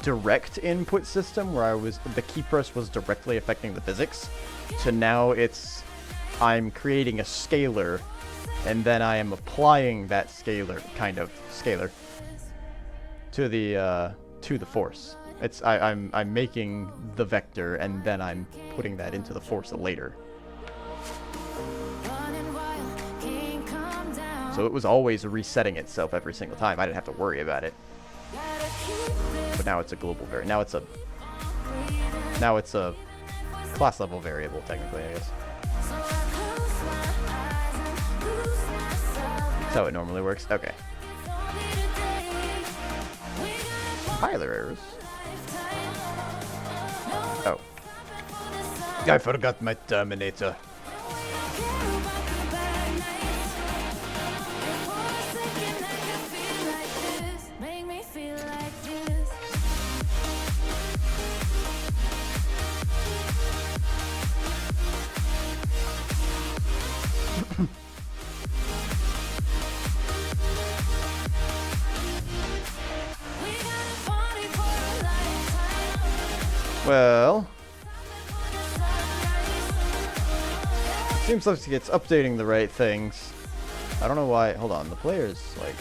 direct input system where the key press was directly affecting the physics, to now I'm creating a scalar, and then I am applying that scalar to the force. I'm making the vector, and then I'm putting that into the force later. So it was always resetting itself every single time. I didn't have to worry about it. But now it's a global variable. Now it's a class level variable, technically, I guess. That's how it normally works. Okay. Compiler errors. Oh. I forgot my Terminator. Well, seems like it's updating the right things. I don't know why. Hold on, the player's like.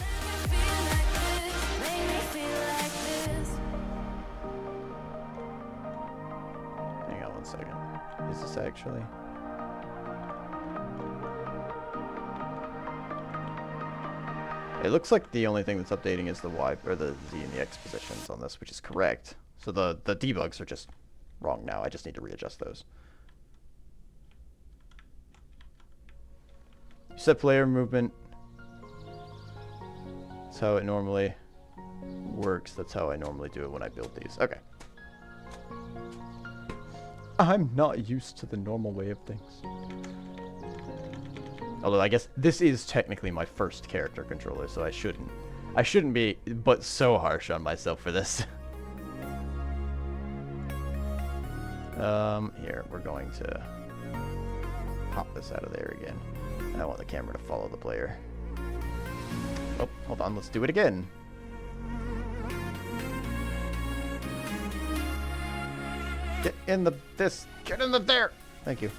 Hang on one second. Is this actually? It looks like the only thing that's updating is the Y or the Z and the X positions on this, which is correct. So the debugs are just wrong now. I just need to readjust those. Set player movement. That's how it normally works. That's how I normally do it when I build these. Okay. I'm not used to the normal way of things. Although I guess this is technically my first character controller, so I shouldn't be but so harsh on myself for this. Here, we're going to pop this out of there again. I want the camera to follow the player. Oh, hold on, let's do it again. Get in get in there! Thank you.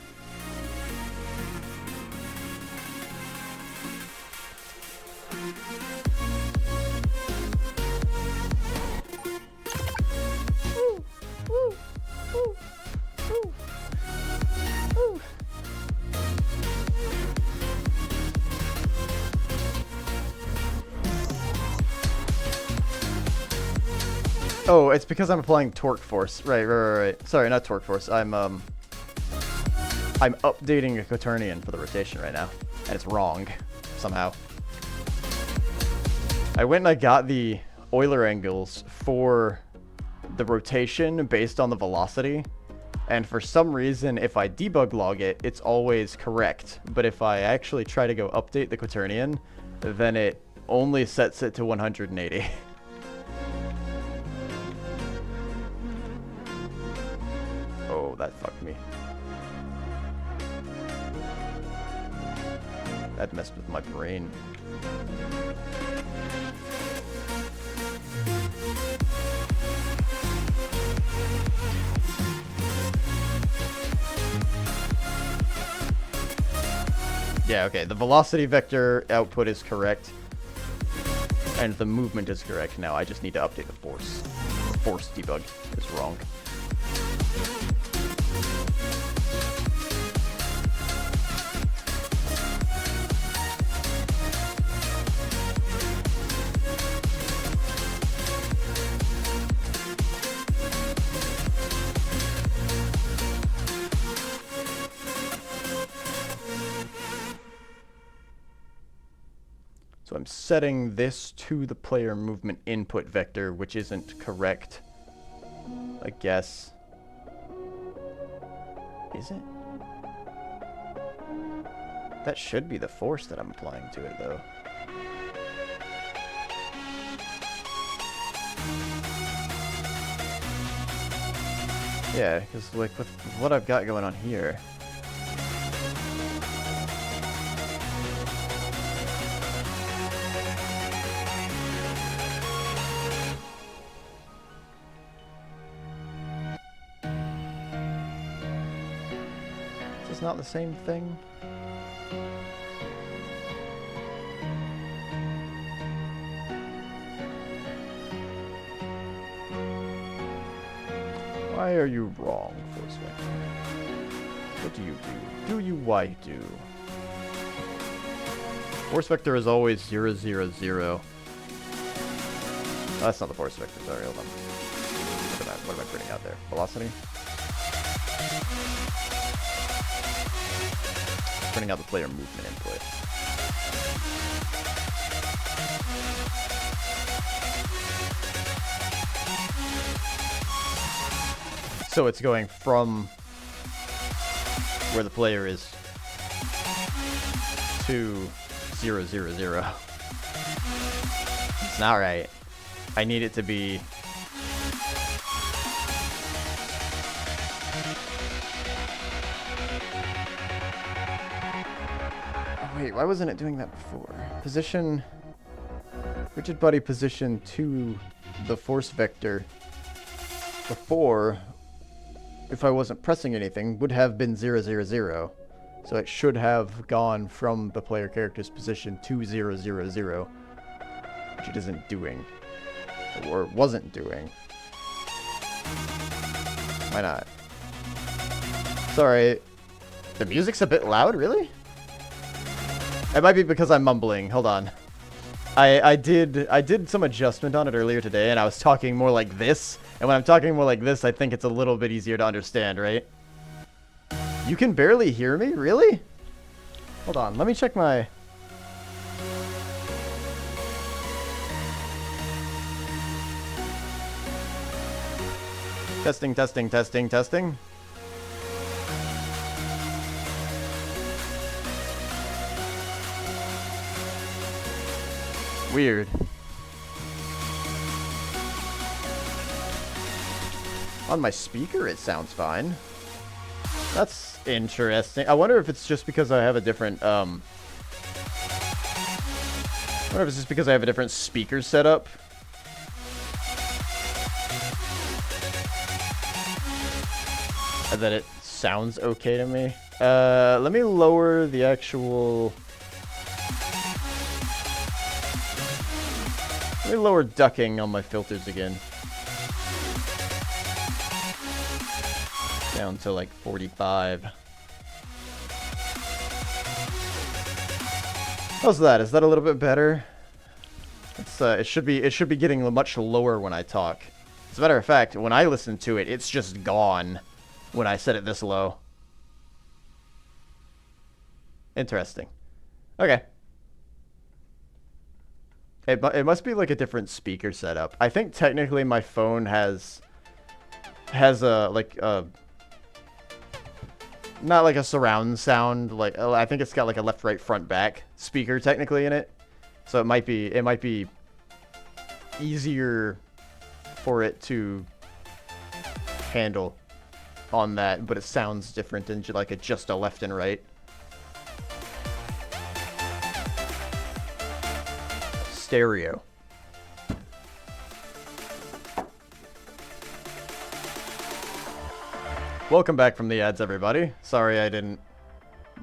Oh, it's because I'm applying torque force. Right. Sorry, not torque force. I'm updating a quaternion for the rotation right now, and it's wrong somehow. I went and I got the Euler angles for the rotation based on the velocity, and for some reason, if I debug log it, it's always correct. But if I actually try to go update the quaternion, then it only sets it to 180. Oh, that fucked me. That messed with my brain. Yeah, okay, the velocity vector output is correct. And the movement is correct now. I just need to update the force. The force debug is wrong. So I'm setting this to the player movement input vector, which isn't correct, I guess. Is it? That should be the force that I'm applying to it, though. Yeah, because like with what I've got going on here. Is this not the same thing? Why are you wrong, Force Vector? What do you do? Do you why do? Force Vector is always 0, 0, 0. Oh, that's not the Force Vector, sorry, hold on. What am I printing out there? Velocity? Printing out the player movement input. So it's going from where the player is to 0, 0, 0. It's not right. I need it to be... Oh, wait, why wasn't it doing that before? Position... Rigid body position to the force vector before... if I wasn't pressing anything, would have been 0, 0, 0. So it should have gone from the player character's position to 0, 0, 0. Which it isn't doing. Or wasn't doing. Why not? Sorry. The music's a bit loud, really? It might be because I'm mumbling. Hold on. I did some adjustment on it earlier today, and I was talking more like this. And when I'm talking more like this, I think it's a little bit easier to understand, right? You can barely hear me? Really? Hold on, let me check my... Testing, testing, testing, testing. Weird. On my speaker, it sounds fine. That's interesting. I wonder if it's just because I have a different, I wonder if it's just because I have a different speaker setup. And that it sounds okay to me. Let me lower the actual... Let me lower ducking on my filters again. Down to like 45. How's that? Is that a little bit better? It's it should be getting much lower when I talk. As a matter of fact, when I listen to it, it's just gone when I set it this low. Interesting. Okay. It must be like a different speaker setup. I think technically my phone has a like a not like a surround sound, like I think it's got like a left, right, front, back speaker technically in it. So it might be easier for it to handle on that, but it sounds different in like just a left and right. Stereo. Welcome back from the ads, everybody. Sorry I didn't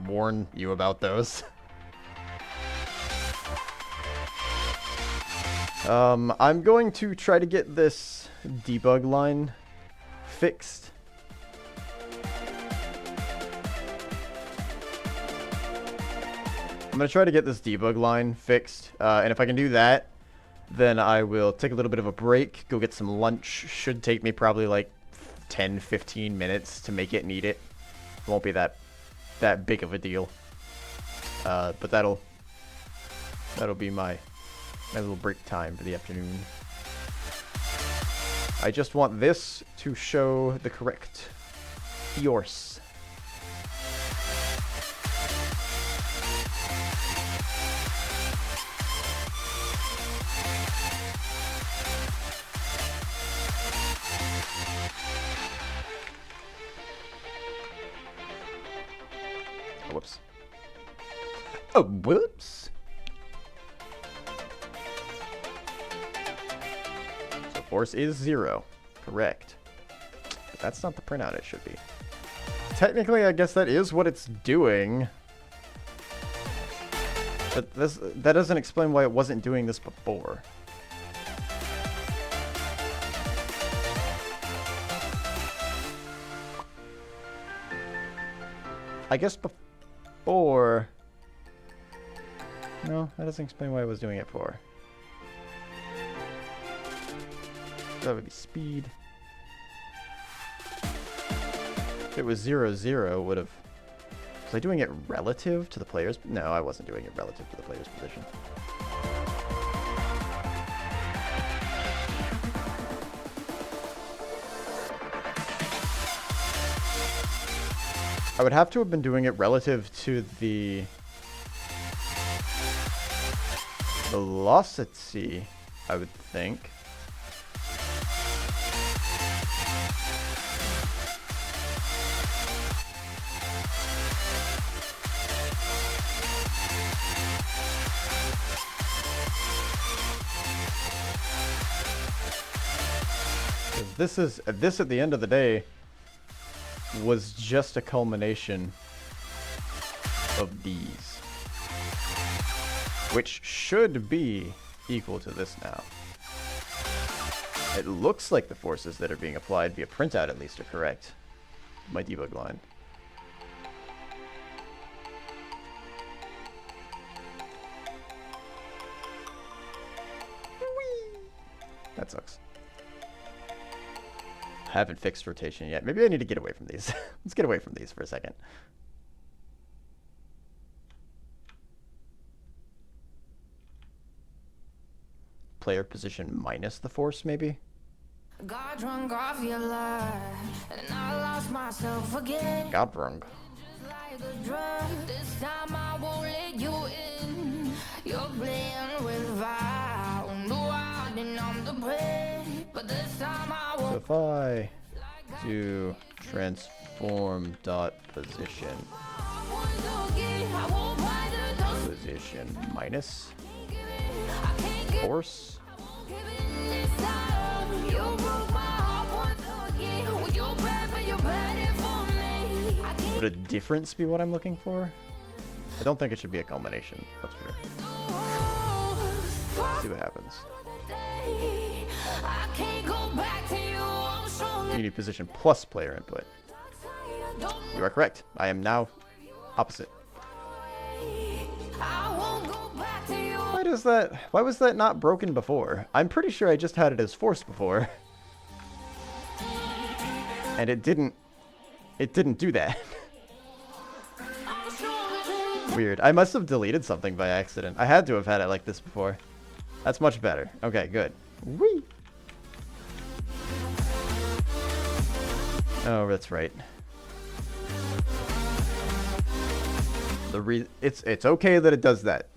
warn you about those. I'm going to try to get this debug line fixed. I'm going to try to get this debug line fixed, and if I can do that, then I will take a little bit of a break, go get some lunch. Should take me probably like 10-15 minutes to make it and eat it. Won't be that big of a deal. But that'll That'll be my little break time for the afternoon. I just want this to show the correct force. Oh, whoops. Oh, whoops. So force is 0. Correct. But that's not the printout it should be. Technically, I guess that is what it's doing. But that doesn't explain why it wasn't doing this before. I guess before... No, that doesn't explain why I was doing it for. That would be speed. If it was 0, 0, would have... Was I doing it relative to the player's... No, I wasn't doing it relative to the player's position. I would have to have been doing it relative to the velocity, I would think. This at the end of the day was just a culmination of these, which should be equal to this now. It looks like the forces that are being applied via printout at least are correct. My debug line. That sucks. Haven't fixed rotation yet. Maybe I need to get away from these. Let's get away from these for a second. Player position minus the force, maybe? Got drunk off your life, and I lost myself again. Got drunk. Just like a drug, this time I won't let you in. You're playing with fire. No, I didn't numb the pain, but this time I So won't. if I do transform dot position position minus force, would a difference be what I'm looking for? I don't think it should be a culmination. That's fair. See what happens. Unity position plus player input. You are correct. I am now opposite. Why was that not broken before? I'm pretty sure I just had it as force before. And it didn't do that. Weird. I must have deleted something by accident. I had to have had it like this before. That's much better. Okay, good. Whee! Oh, that's right. It's okay that it does that.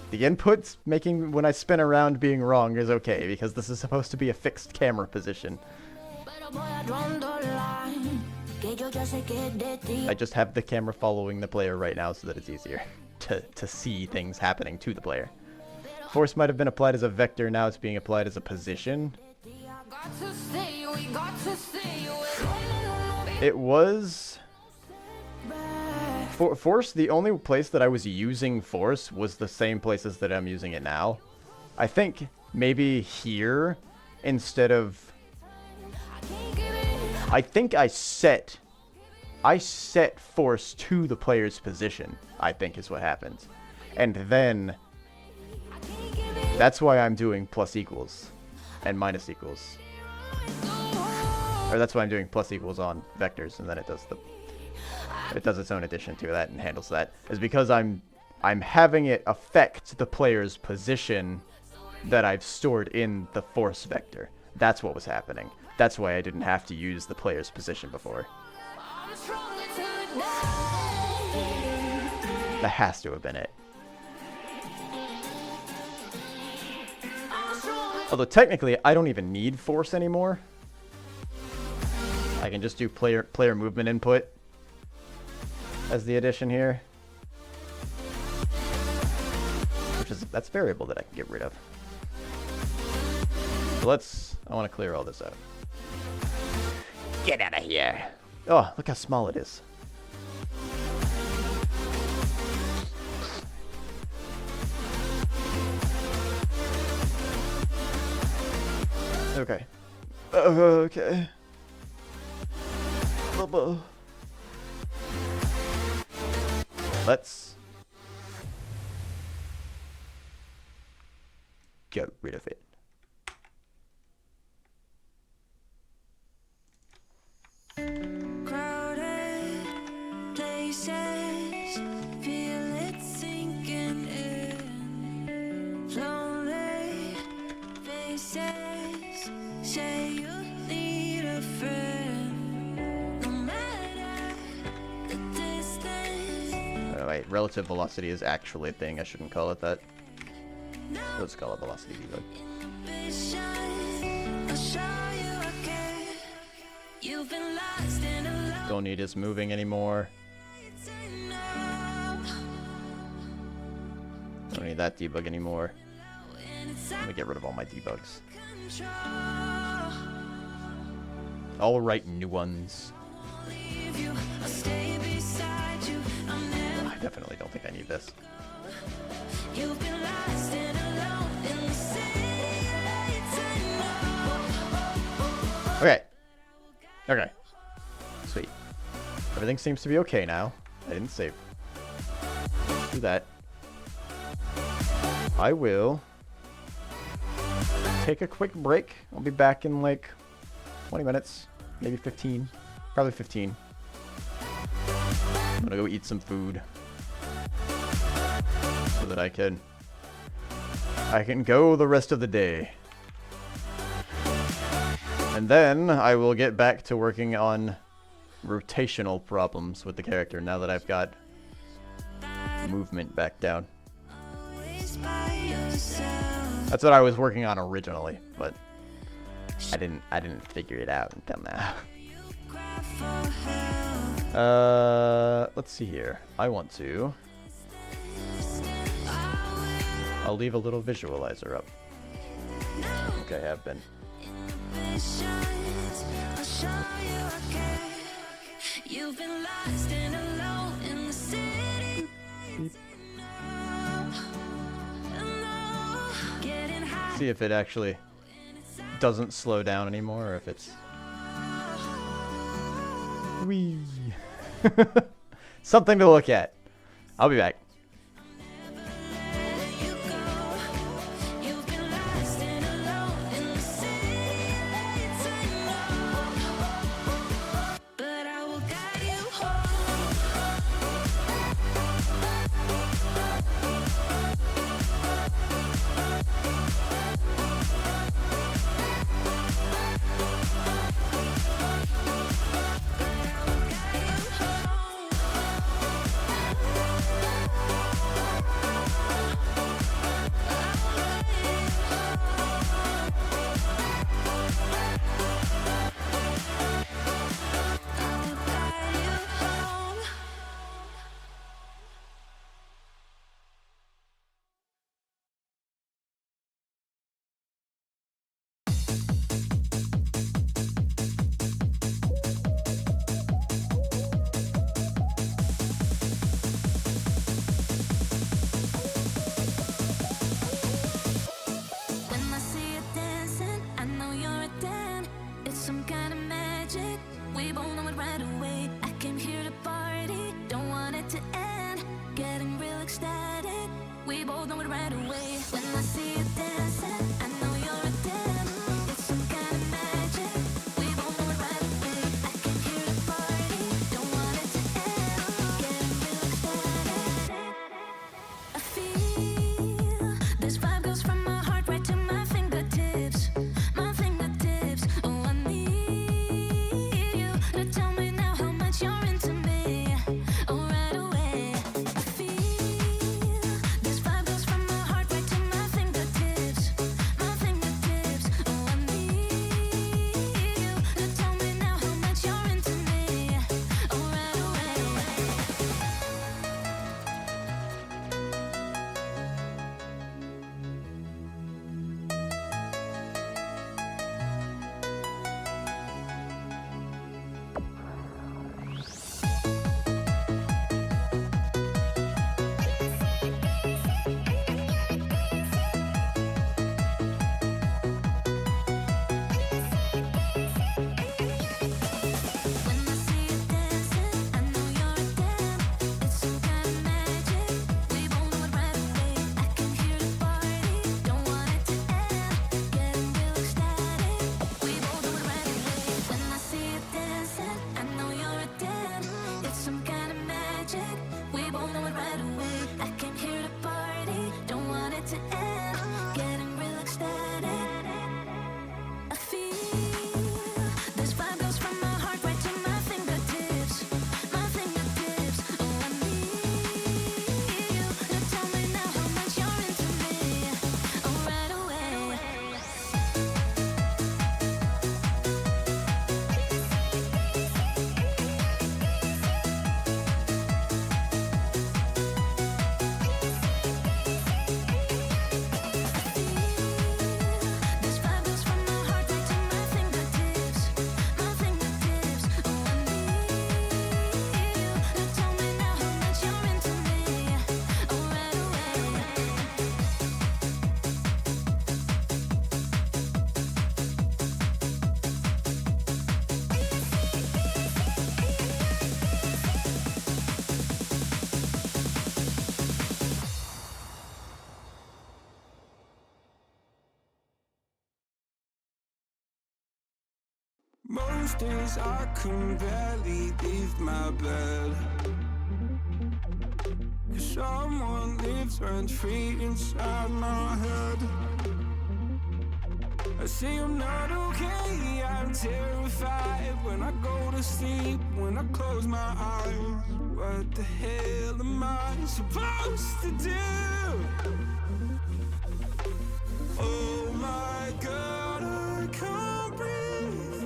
The inputs making when I spin around being wrong is okay because this is supposed to be a fixed camera position. I just have the camera following the player right now so that it's easier to see things happening to the player. Force might have been applied as a vector, now it's being applied as a position. It was... Force, the only place that I was using force was the same places that I'm using it now. I think maybe here instead of... I think I set force to the player's position, I think is what happened. And then that's why I'm doing plus equals and minus equals. Or that's why I'm doing plus equals on vectors, and then it does its own addition to that and handles that. Is because I'm I'm having it affect the player's position that I've stored in the force vector. That's what was happening. That's why I didn't have to use the player's position before. That has to have been it. Although technically, I don't even need force anymore. I can just do player movement input as the addition here. That's variable that I can get rid of. So I want to clear all this out. Get out of here. Oh, look how small it is. Okay. Okay. Let's get rid of it. Crowded places, feel it sinking in. Lonely faces, say you need a friend. No matter the distance. Oh, wait, relative velocity is actually a thing. I shouldn't call it that. Let's call it velocity debug. Don't need his moving anymore. Don't need that debug anymore. Let me get rid of all my debugs. I'll write new ones. I definitely don't think I need this. Okay. Okay. Sweet. Everything seems to be okay now. I didn't save. Do that. I will take a quick break. I'll be back in like 20 minutes. Maybe 15. Probably 15. I'm gonna go eat some food. So that I can go the rest of the day. And then I will get back to working on rotational problems with the character now that I've got movement back down. That's what I was working on originally, but I didn't figure it out until now. Let's see here. I'll leave a little visualizer up. Okay, I have been. You've been lost and alone in the city. See if it actually doesn't slow down anymore, or if it's wee. Something to look at. I'll be back. Most days I can barely leave my bed, 'cause someone lives rent-free inside my head. I say I'm not okay, I'm terrified when I go to sleep, when I close my eyes. What the hell am I supposed to do? Oh my God, I can't breathe,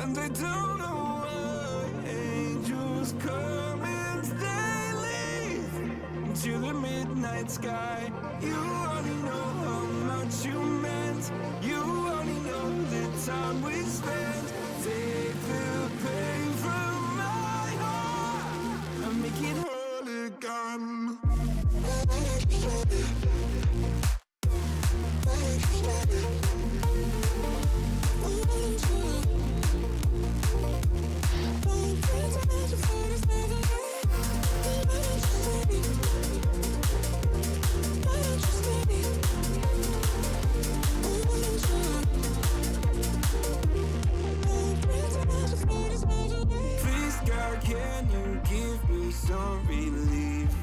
and I don't know why. Angels come and they leave to the midnight sky. You only know how much you meant. You only know the time we spent. Take the pain from my heart and make it whole again. Please, God, can you give me some relief?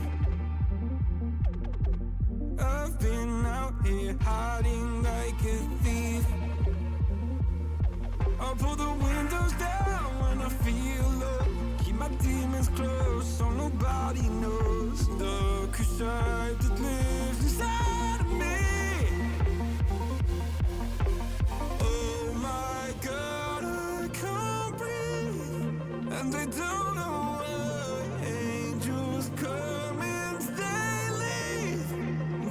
I've been out here hiding like a thief. I'll pull the windows down when I feel low. Keep my demons close so nobody knows the crusade that lives inside of me. Oh my God, I can't breathe, and I don't know why. Angels come and they leave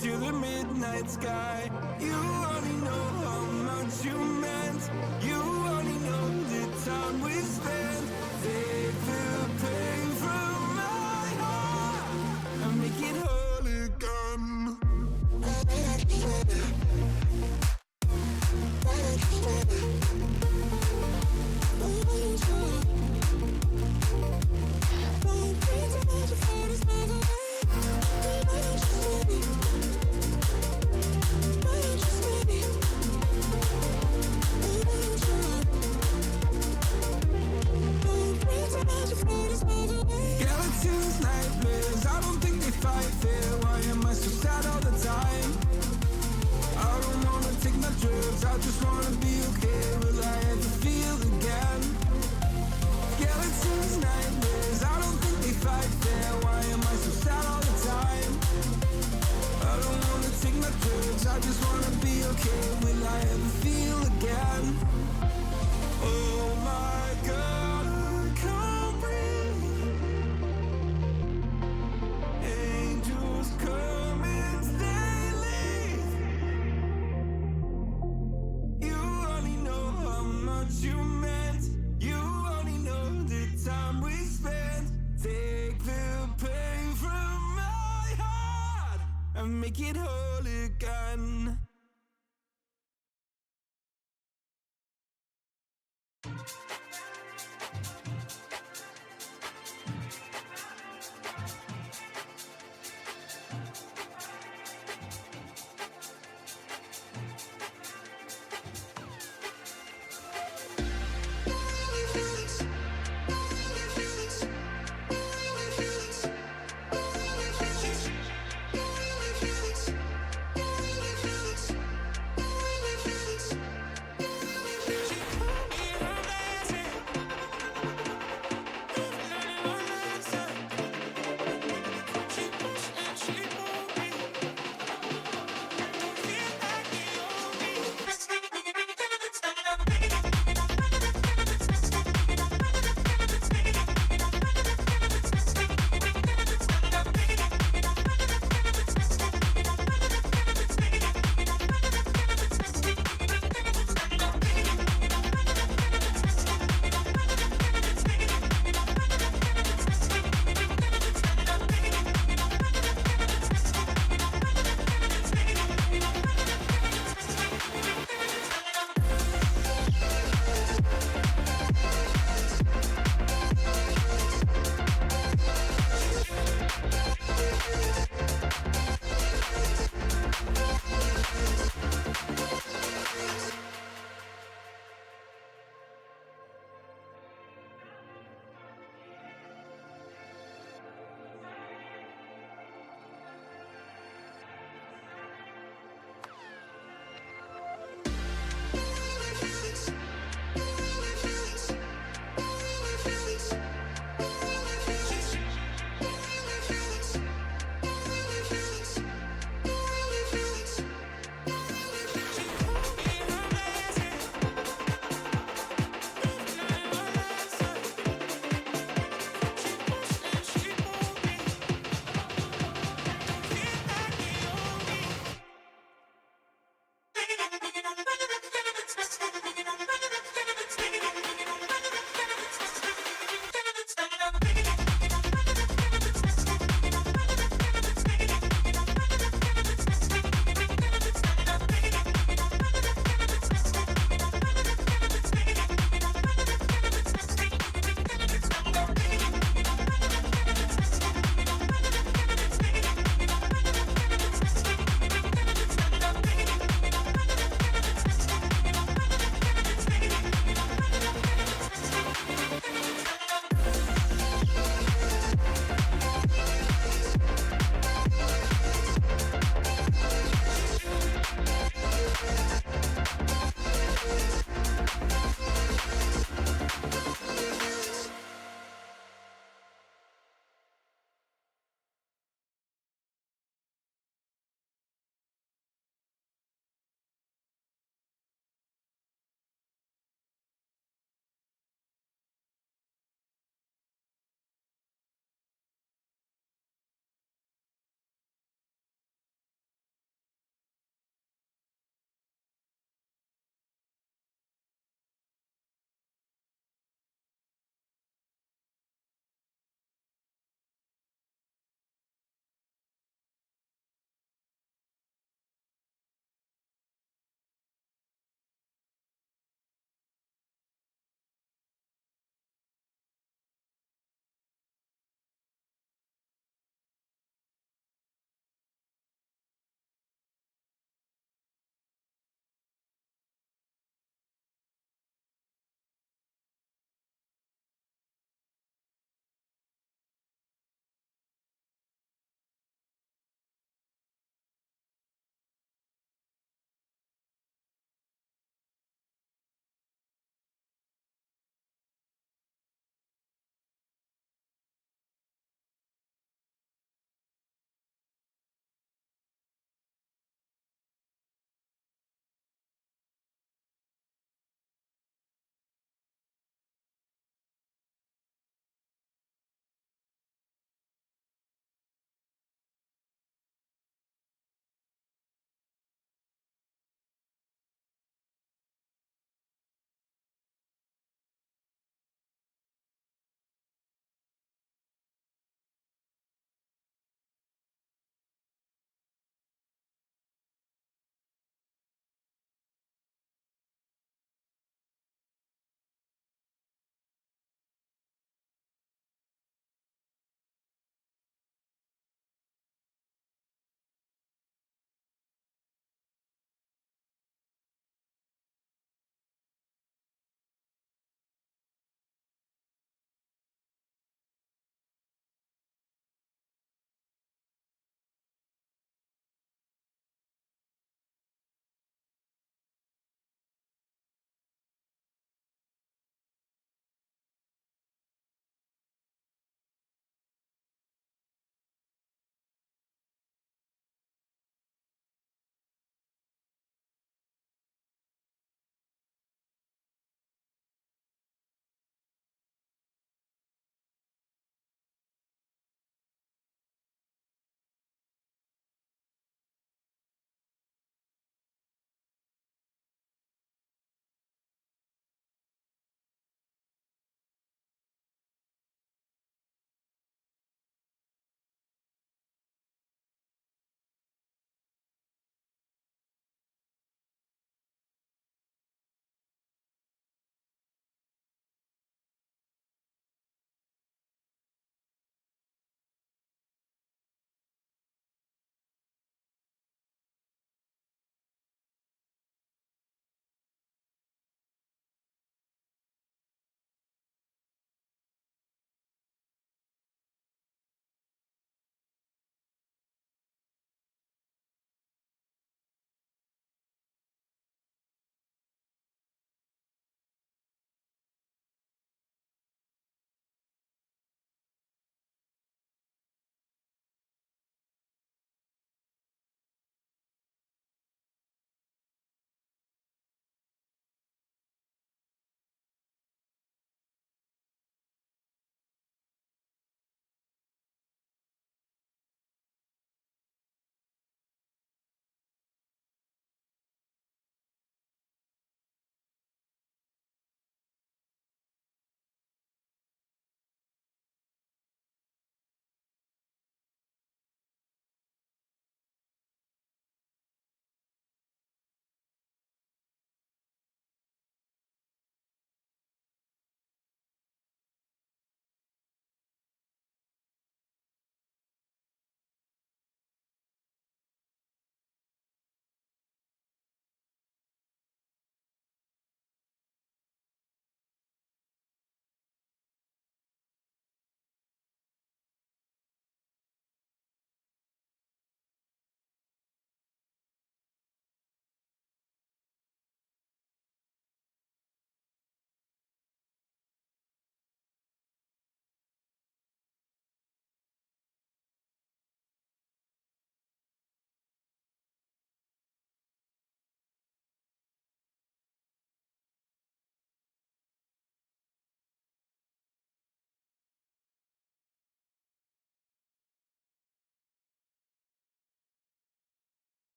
to the midnight sky. You only know how much you meant. You only know the time we spent. Take the pain from my heart and make it whole again. Skeletons, nightmares, I don't think they fight fair. Why am I so sad all the time? I don't wanna take my drugs, I just wanna be okay. Will I ever feel again? Skeletons, nightmares, I don't think they fight fair. Why am I so sad all the time? I don't wanna take my drugs, I just wanna be okay. Will I ever feel again? Oh my God, I can't breathe. Angels come and they leave. You only know how much you meant. You only know the time we spent. Take the pain from my heart and make it whole again.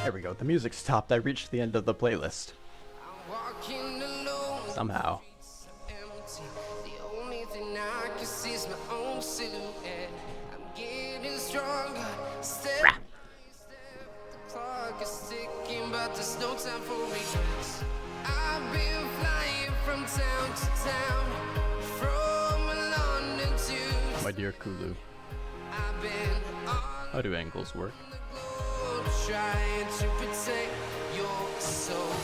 There we go. The music stopped. I reached the end of the playlist. Walking alone. Somehow. Empty. The only thing I can see is my own silhouette. I'm getting stronger. Step by step, the clock is ticking, but there's no time for regrets. I've been flying from town to town, from London to. My dear Kulu. I've been all How do angles work? globe trying to protect your soul.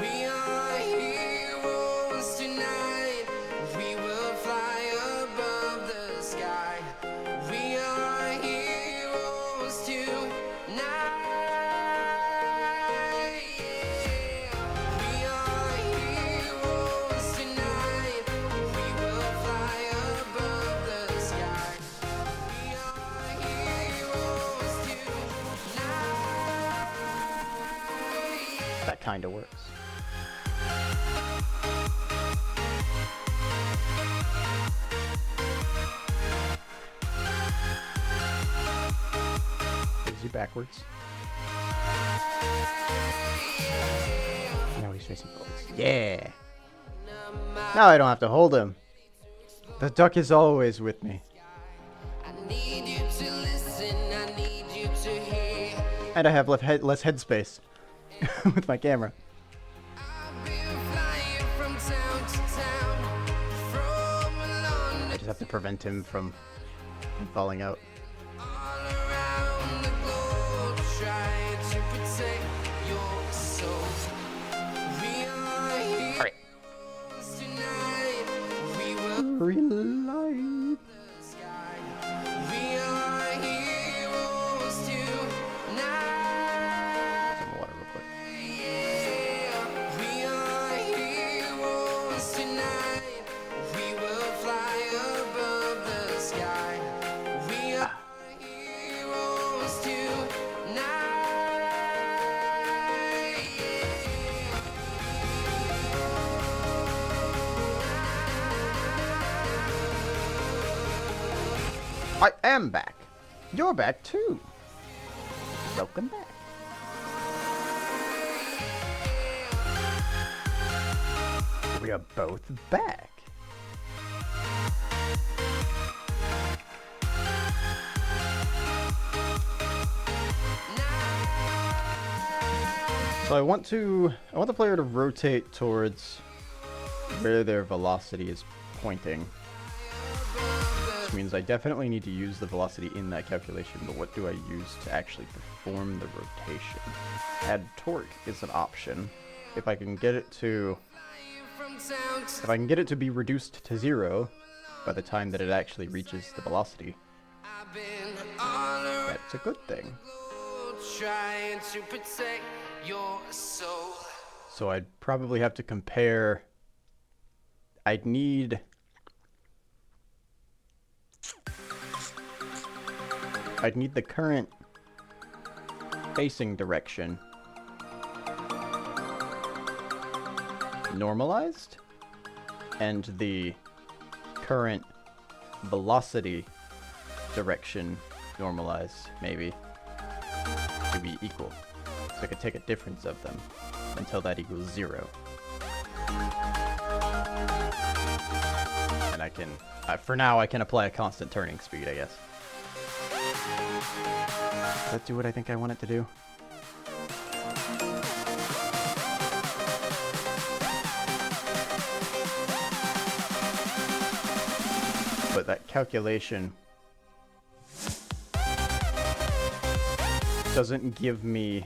We are heroes tonight. We will fly above the sky. We are heroes tonight. Yeah. We are heroes tonight. We will fly above the sky. We are heroes tonight. That kind of works. Is he backwards? Now he's facing forwards. Yeah. Now I don't have to hold him. The duck is always with me. I need you to listen, I need you to hear. And I have less headspace with my camera. I've been flying from town to town, from London I just have to prevent him from falling out. all around the globe, trying to protect your soul. We are Alright. heroes tonight. We will Relight. the sky. We are heroes tonight. Some water real quick. Yeah, we are heroes tonight. We will fly above the sky. We are heroes tonight. I am back. You're back too. Welcome back. We are both back. So I want the player to rotate towards where their velocity is pointing. Which means I definitely need to use the velocity in that calculation, but what do I use to actually perform the rotation? Add torque is an option. If I can get it to From town to if I can get it to be reduced to 0 by the time that it actually reaches the velocity, I've been all around that's a good thing. the globe, trying to protect your soul. So I'd probably have to compare. I'd need the current facing direction normalized and the current velocity direction normalized, maybe, to be equal. So I could take a difference of them until that equals 0. And I can, for now, I can apply a constant turning speed, I guess. Does that do what I think I want it to do? But that calculation doesn't give me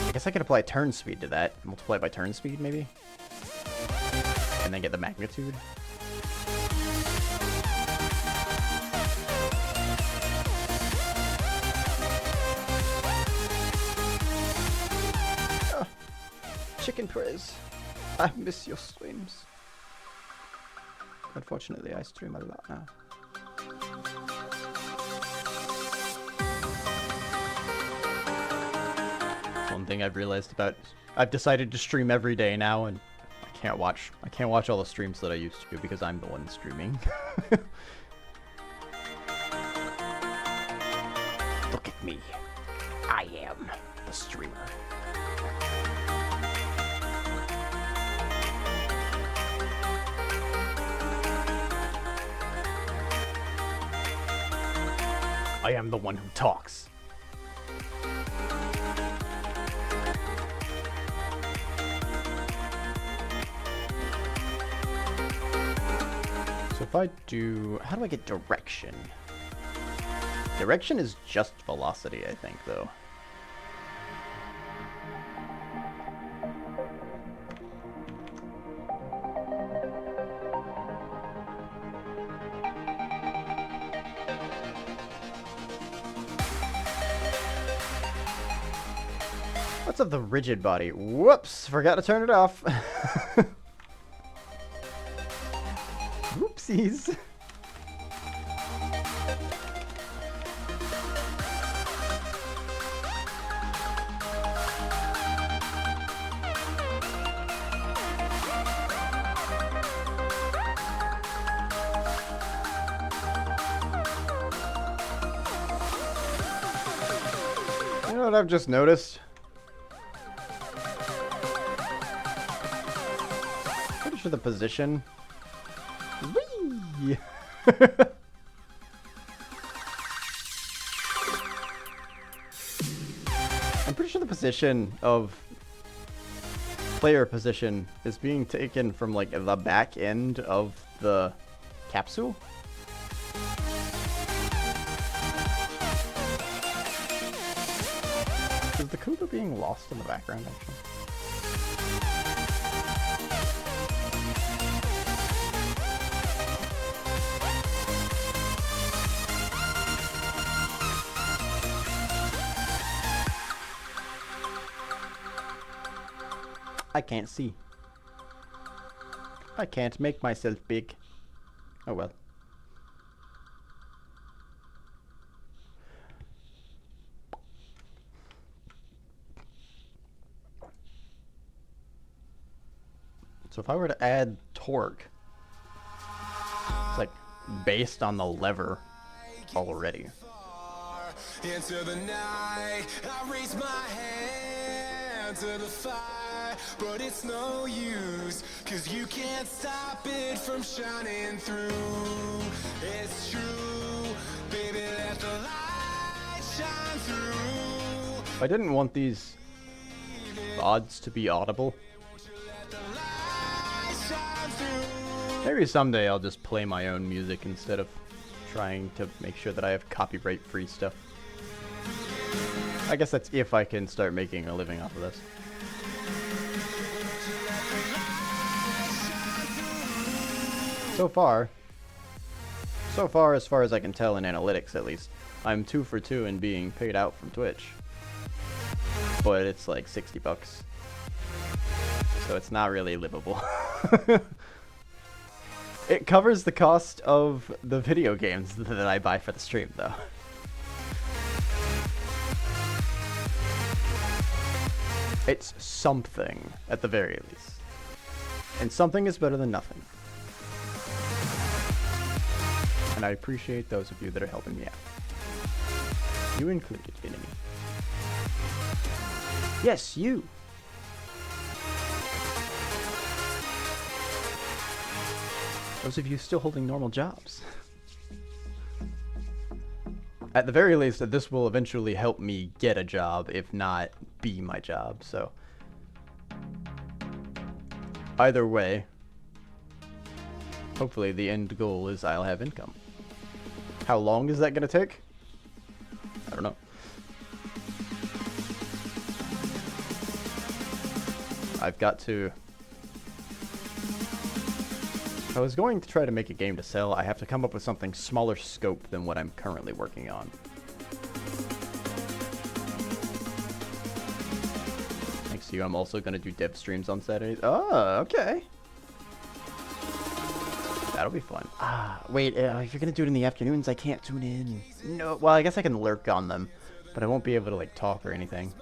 I guess I could apply turn speed to that. Multiply it by turn speed, maybe? And then get the magnitude. Oh, chicken praise. I miss your streams. Unfortunately, I stream a lot now. One thing I've realized about... I've decided to stream every day now, and I can't watch all the streams that I used to because I'm the one streaming. Look at me. I am the streamer. I am the one who talks. So if I do... How do I get direction? Direction is just velocity, I think, though. What's up the rigid body? Whoops! Forgot to turn it off. Oopsies. You know what I've just noticed? Pretty sure the position. Whee! I'm pretty sure the position of player position is being taken from like the back end of the capsule. Is the Koopa being lost in the background, actually? I can't see. I can't make myself big. Oh well. So if I were to add torque, it's like based on the lever already. Into the night, I raise my hand to the fire, but it's no use, 'cause you can't stop it from shining through. It's true, baby, let the light shine through. I didn't want these VODs to be audible. Maybe someday I'll just play my own music instead of trying to make sure that I have copyright-free stuff. I guess that's if I can start making a living off of this. So far, as far as I can tell in analytics at least, I'm 2 for 2 in being paid out from Twitch. But it's like 60 bucks. So it's not really livable. It covers the cost of the video games that I buy for the stream, though. It's something, at the very least. And something is better than nothing. And I appreciate those of you that are helping me out. You included, enemy. Yes, you! Those of you still holding normal jobs. At the very least, this will eventually help me get a job, if not be my job, so. Either way, hopefully the end goal is I'll have income. How long is that going to take? I don't know. I've got to... If I was going to try to make a game to sell, I have to come up with something smaller scope than what I'm currently working on. Thanks to you, I'm also going to do dev streams on Saturdays. Oh, okay. That'll be fun. Ah, wait, if you're going to do it in the afternoons, I can't tune in. No, well, I guess I can lurk on them, but I won't be able to, like, talk or anything.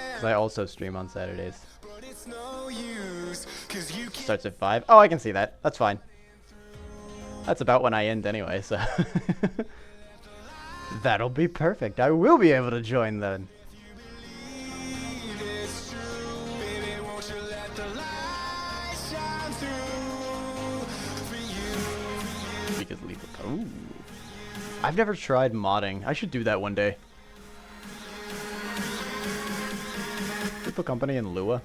Because I also stream on Saturdays. But it's no use, 'Cause you can't Starts at 5. Oh, I can see that. That's fine. That's about when I end anyway, so. That'll be perfect. I will be able to join then. believe it's true. Baby, won't you let the light shine through for you? Because Lethal. Ooh. I've never tried modding. I should do that one day. Lethal Company and Lua.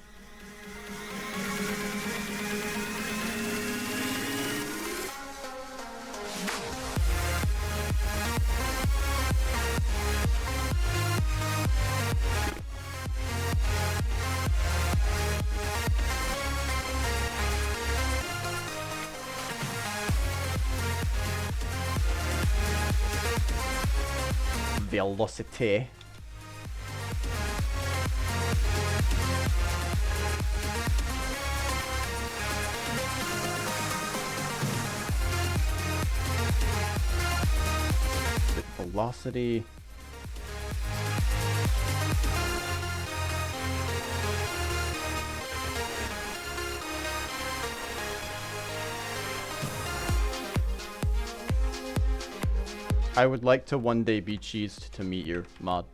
Velocity. Velocity. I would like to one day be cheesed to meet your mod.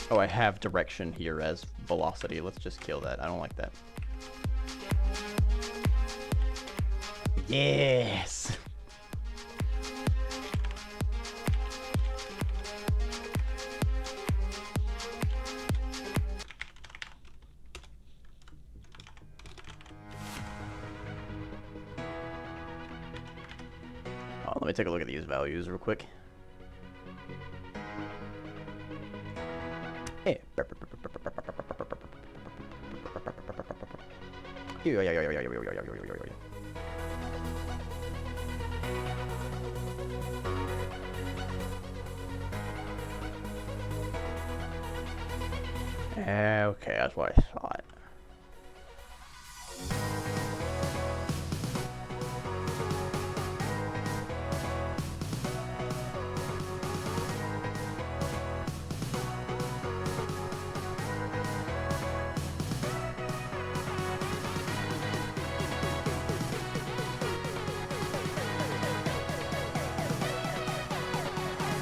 Oh, I have direction here as velocity. Let's just kill that. I don't like that. Yes! Oh, let me take a look at these values real quick. Hey. Okay, that's what I thought.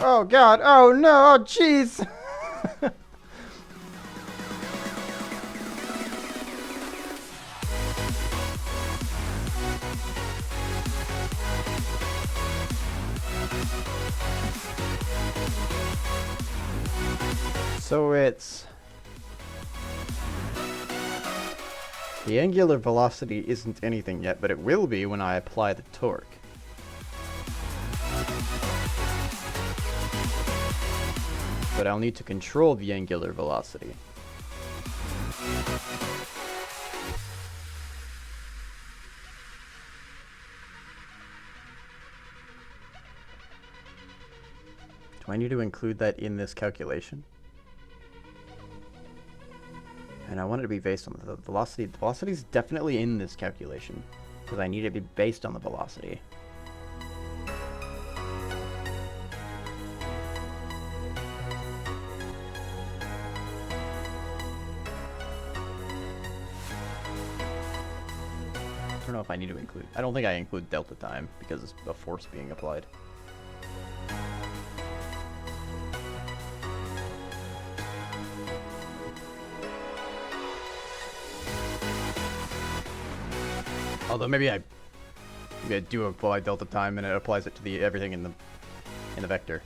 Oh god, oh no, oh jeez! So it's... The angular velocity isn't anything yet, but it will be when I apply the torque. But I'll need to control the angular velocity. Do I need to include that in this calculation? And I want it to be based on the velocity. The velocity is definitely in this calculation, because I need it to be based on the velocity. I don't know if I need to include... I don't think I include delta time, because it's a force being applied. Although maybe I do apply delta time and it applies it to the everything in the vector.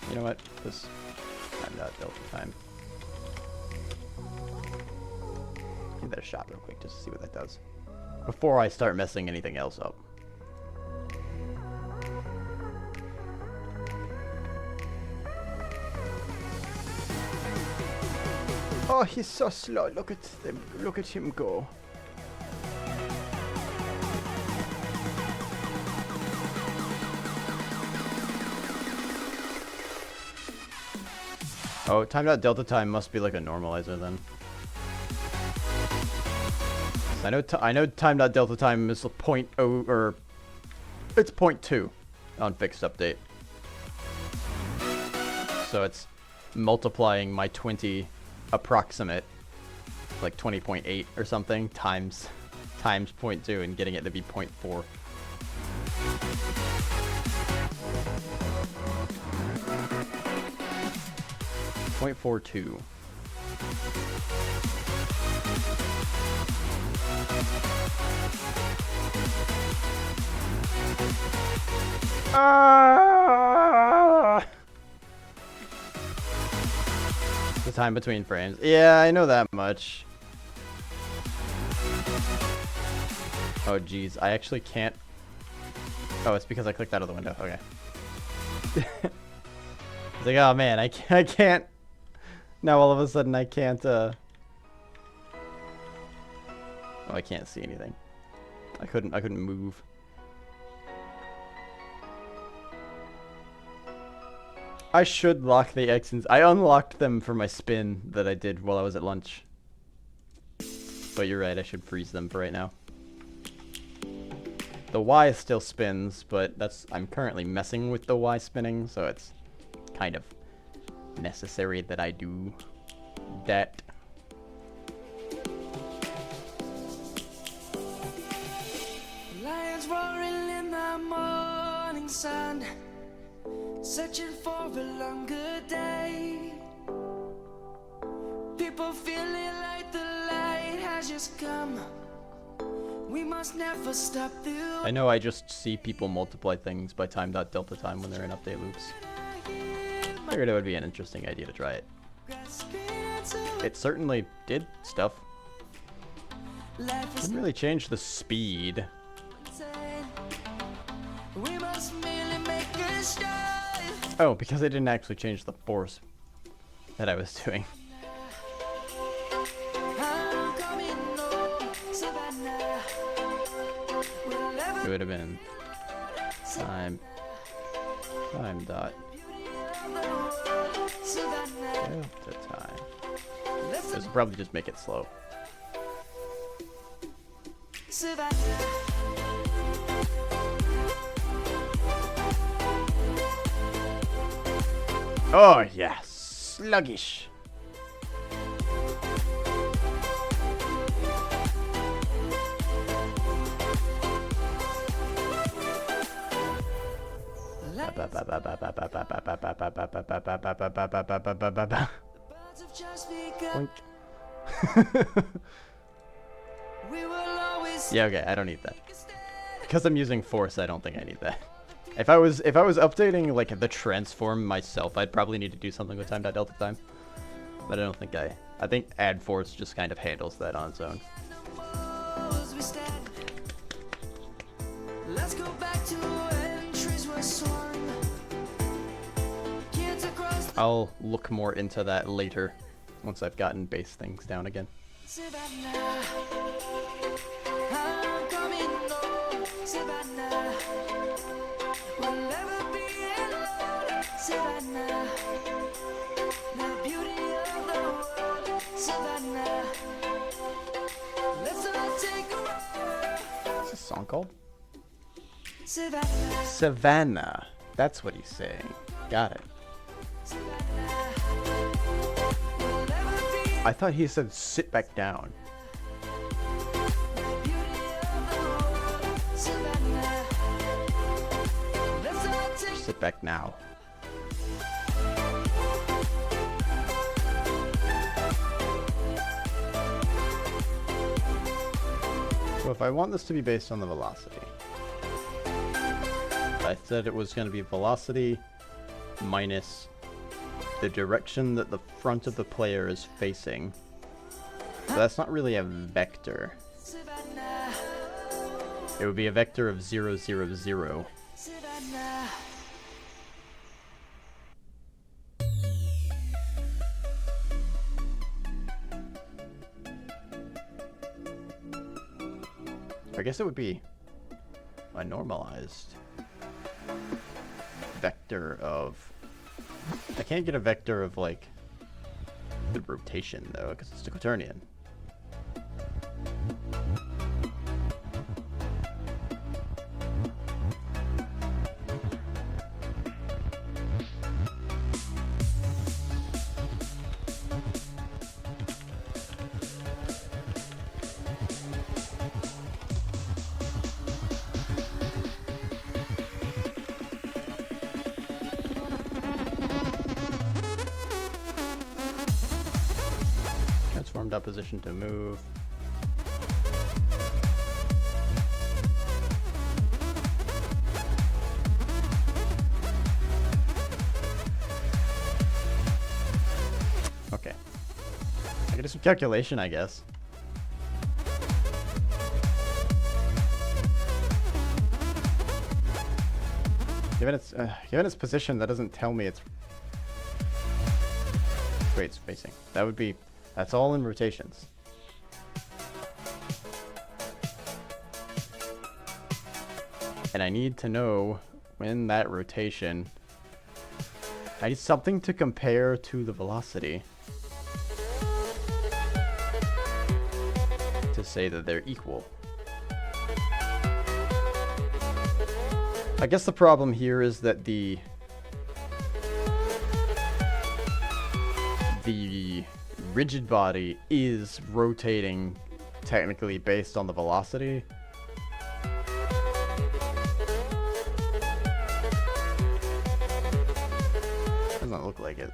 You know what? This time dot delta time. Give that a shot real quick just to see what that does before I start messing anything else up. Oh, he's so slow. Look at them. Look at him go. Oh, time dot delta time must be like a normalizer then. I know time dot delta time is 0.0 or it's 0.2 on fixed update. so it's multiplying my 20 approximate, like 20.8 or something, times 0.2 and getting it to be 0.4. .42. The time between frames. Yeah, I know that much. Oh geez, I actually can't. Oh, it's because I clicked out of the window. Okay. It's like, oh man, I can't. Now all of a sudden I can't. Oh, I can't see anything. I couldn't move. I should lock the X's. I unlocked them for my spin that I did while I was at lunch. But you're right, I should freeze them for right now. The Y still spins, but I'm currently messing with the Y spinning, so it's kind of necessary that I do that. Lions roaring in the morning sun, searching for a longer day. People feeling like the light has just come. We must never stop the I know I just see people multiply things by time.delta time when they're in update loops. Figured it would be an interesting idea to try it. It certainly did stuff. Didn't really change the speed. We must merely make a start. Oh, because I didn't actually change the force that I was doing. I'm coming home, Savannah. We'll never It would have been time dot Savannah. delta time. This would probably just make it slow. Savannah. Oh yeah, sluggish. Birds have just begun. Boink. We will always Yeah, okay, I don't need that. Because I'm using force, I don't think I need that. If I was updating like the transform myself, I'd probably need to do something with time.delta time. But I don't think I think add force just kind of handles that on its own. as we stand. Let's go back to when trees were swung. Kids across the I'll look more into that later once I've gotten base things down again. Savannah. I'm coming home, Savannah. We'll never be alone, Savannah. The beauty of the world, Savannah. Let's all take a ride, What's this song called? Savannah. Savannah. That's what he's saying. Got it. We'll never be I thought he said sit back down. beauty of the world, Savannah. Let's all take Sit back now. So if I want this to be based on the velocity, I said it was going to be velocity minus the direction that the front of the player is facing. So that's not really a vector. Savannah. It would be a vector of 0, 0, 0. Savannah. I guess it would be a normalized vector of... I can't get a vector of, like, the rotation, though, because it's the quaternion. transformed up position to move. Okay. I can do some calculation, I guess. Given its position, that doesn't tell me it's great spacing. That would be, that's all in rotations. And I need to know when that rotation, I need something to compare to the velocity to say that they're equal. I guess the problem here is that the rigid body is rotating technically based on the velocity. Doesn't look like it.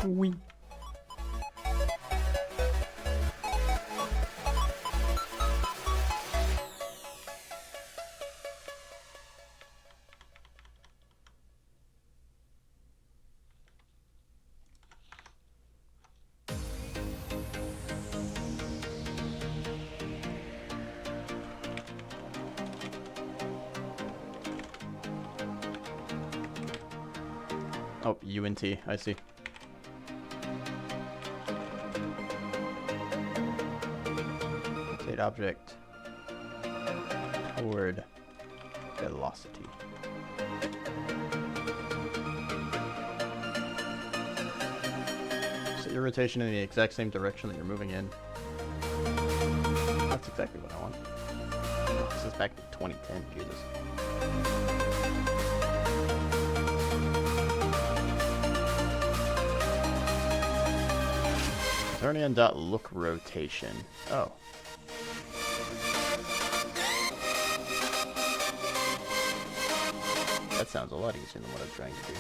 Oui. Oh, UNT, I see. Rotate object toward velocity. Set your rotation in the exact same direction that you're moving in. That's exactly what I want. This is back to 2010, Jesus. Turn in dot look rotation. Oh. That sounds a lot easier than what I'm trying to do.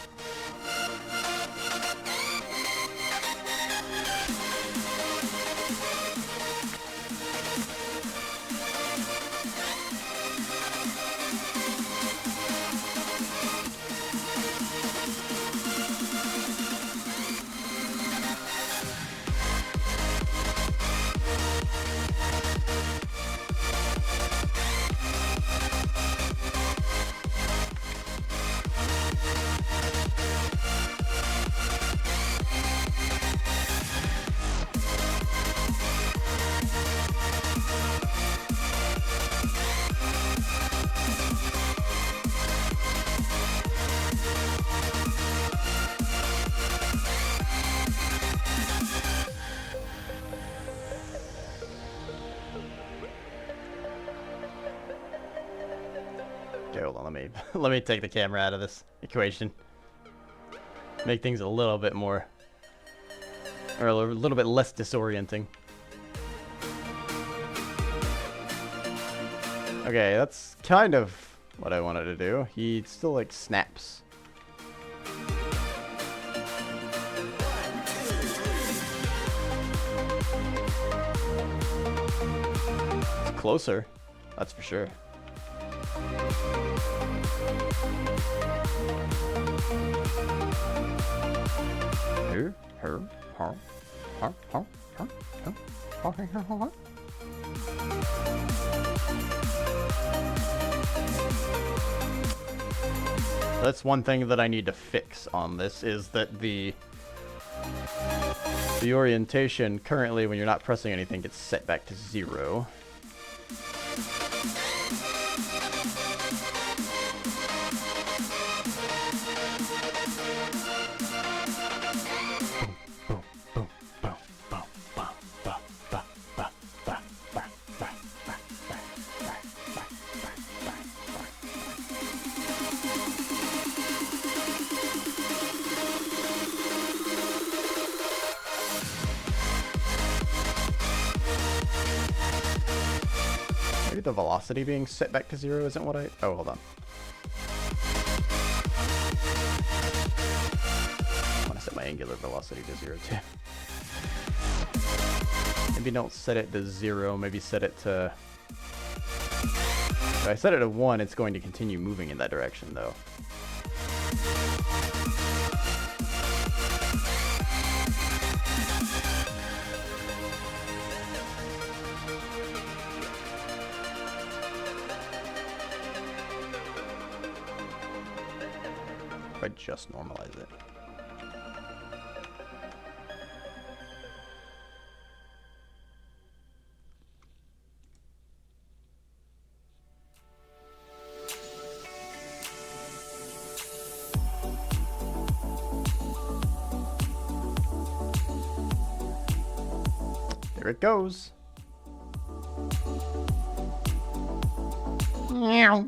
Okay, hold on, let me take the camera out of this equation. Make things a little bit more, or a little bit less disorienting. Okay, that's kind of what I wanted to do. He still like snaps. It's closer. That's for sure. Here, her, her, her, her, her, her, her, her. That's one thing that I need to fix on this, is that the orientation currently, when you're not pressing anything, gets set back to 0. Maybe the velocity being set back to 0 isn't what I... Oh, hold on. I want to set my angular velocity to 0 too. Maybe don't set it to 0, maybe set it to... If I set it to 1, it's going to continue moving in that direction though. I just normalize it. There it goes. Meow.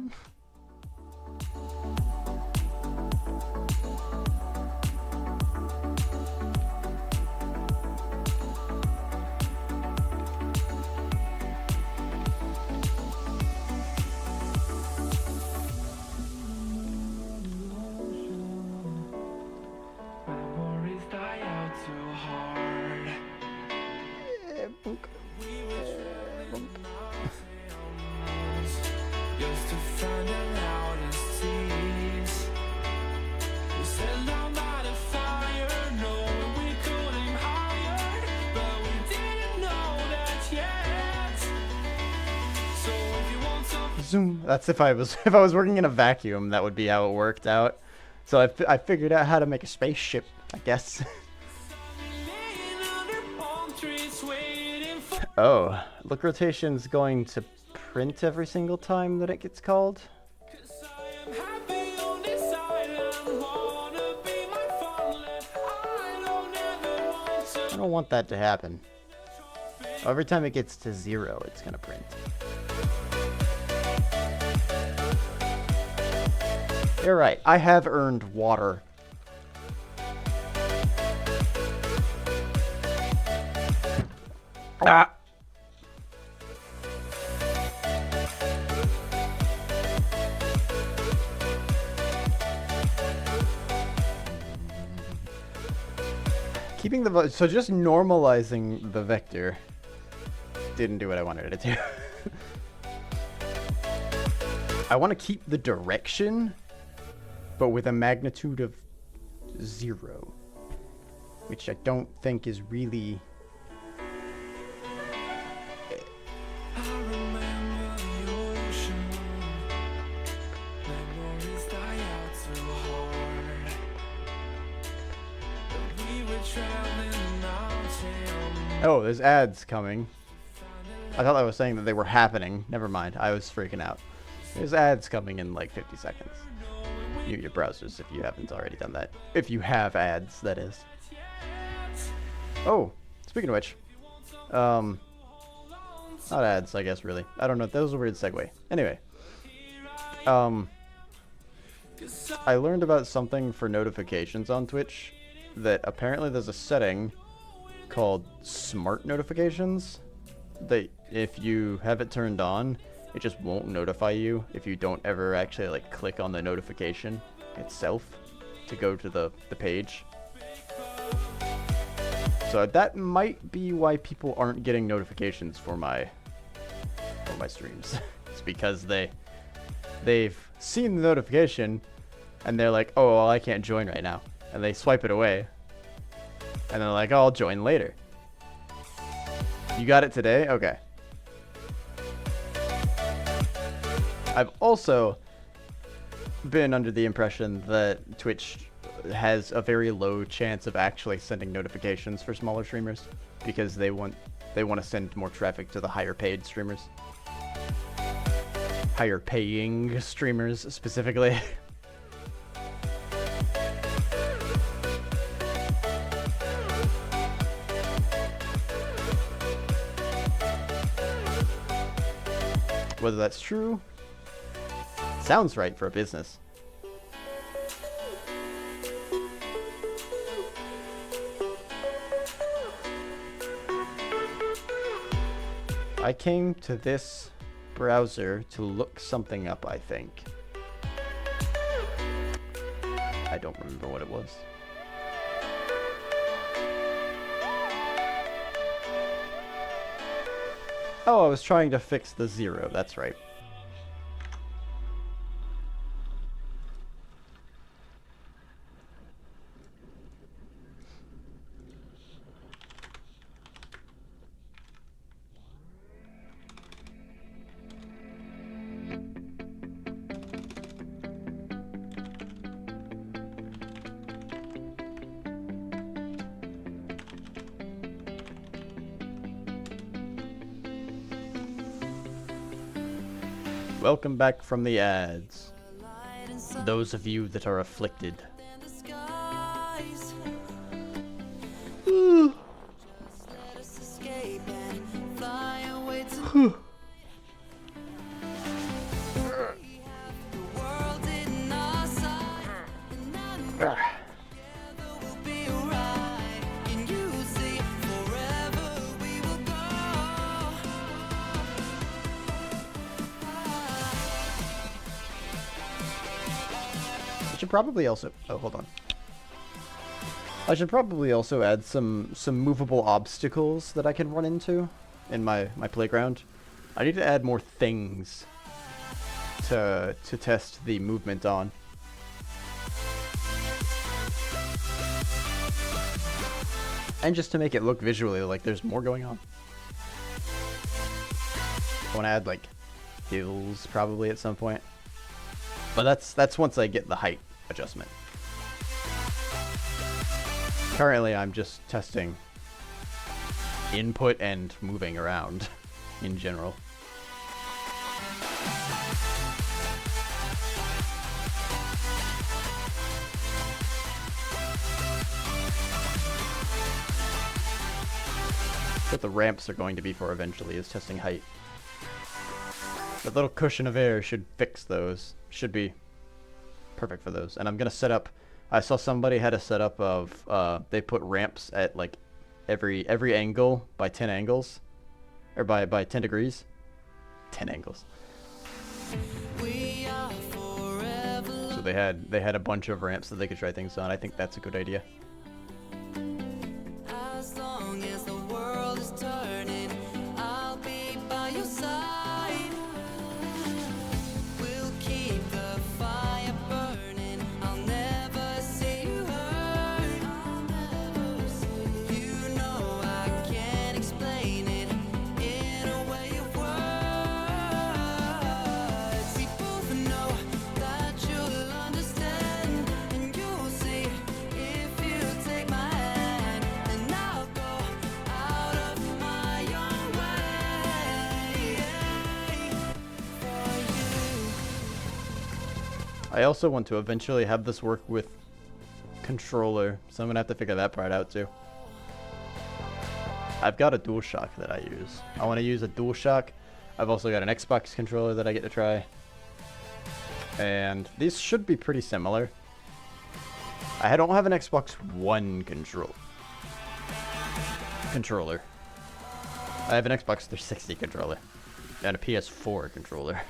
Zoom. That's if I was working in a vacuum, that would be how it worked out. So I figured out how to make a spaceship, I guess. Oh, look, rotation's going to print every single time that it gets called. I don't want that to happen. Every time it gets to 0, it's gonna print. You're right, I have earned water. Ah! Keeping the... So just normalizing the vector didn't do what I wanted it to do. I want to keep the direction, but with a magnitude of 0, which I don't think is really... Oh, there's ads coming. I thought I was saying that they were happening. Never mind, I was freaking out. There's ads coming in like 50 seconds. Mute your browsers if you haven't already done that. If you have ads, that is. Oh, speaking of which. Not ads, I guess, really. I don't know, that was a weird segue. Anyway. I learned about something for notifications on Twitch, that apparently there's a setting called smart notifications that if you have it turned on, it just won't notify you if you don't ever actually like click on the notification itself to go to the page. So that might be why people aren't getting notifications for my streams. It's because they've seen the notification and they're like, oh, well, I can't join right now. And they swipe it away. And they're like, oh, I'll join later. You got it today? Okay. I've also been under the impression that Twitch has a very low chance of actually sending notifications for smaller streamers because they want to send more traffic to the higher paid streamers. Higher paying streamers specifically. Whether that's true, sounds right for a business. I came to this browser to look something up, I think. I don't remember what it was. Oh, I was trying to fix the 0, that's right. Welcome back from the ads. Those of you that are afflicted. Probably also hold on. I should probably also add some movable obstacles that I can run into in my playground. I need to add more things to test the movement on. And just to make it look visually like there's more going on. I want to add like hills probably at some point. But that's once I get the height adjustment. Currently, I'm just testing input and moving around in general. What the ramps are going to be for eventually is testing height. That little cushion of air should fix those. Should be perfect for those. And I'm gonna set up, I saw somebody had a setup of they put ramps at like every angle by 10 angles, or by 10 degrees. 10 angles. So they had a bunch of ramps that they could try things on. I think that's a good idea. As long as the world is turning, I'll be by your side. We'll keep the fire burning. I'll never see you hurt. You know I can't explain it in a way of words. We both know that you'll understand, and you'll see if you take my hand, and I'll go out of my own way for you. I also want to eventually have this work with controller, so I'm gonna have to figure that part out too. I've got a DualShock that I use. I want to use a DualShock. I've also got an Xbox controller that I get to try. And these should be pretty similar. I don't have an Xbox One controller. I have an Xbox 360 controller. And a PS4 controller.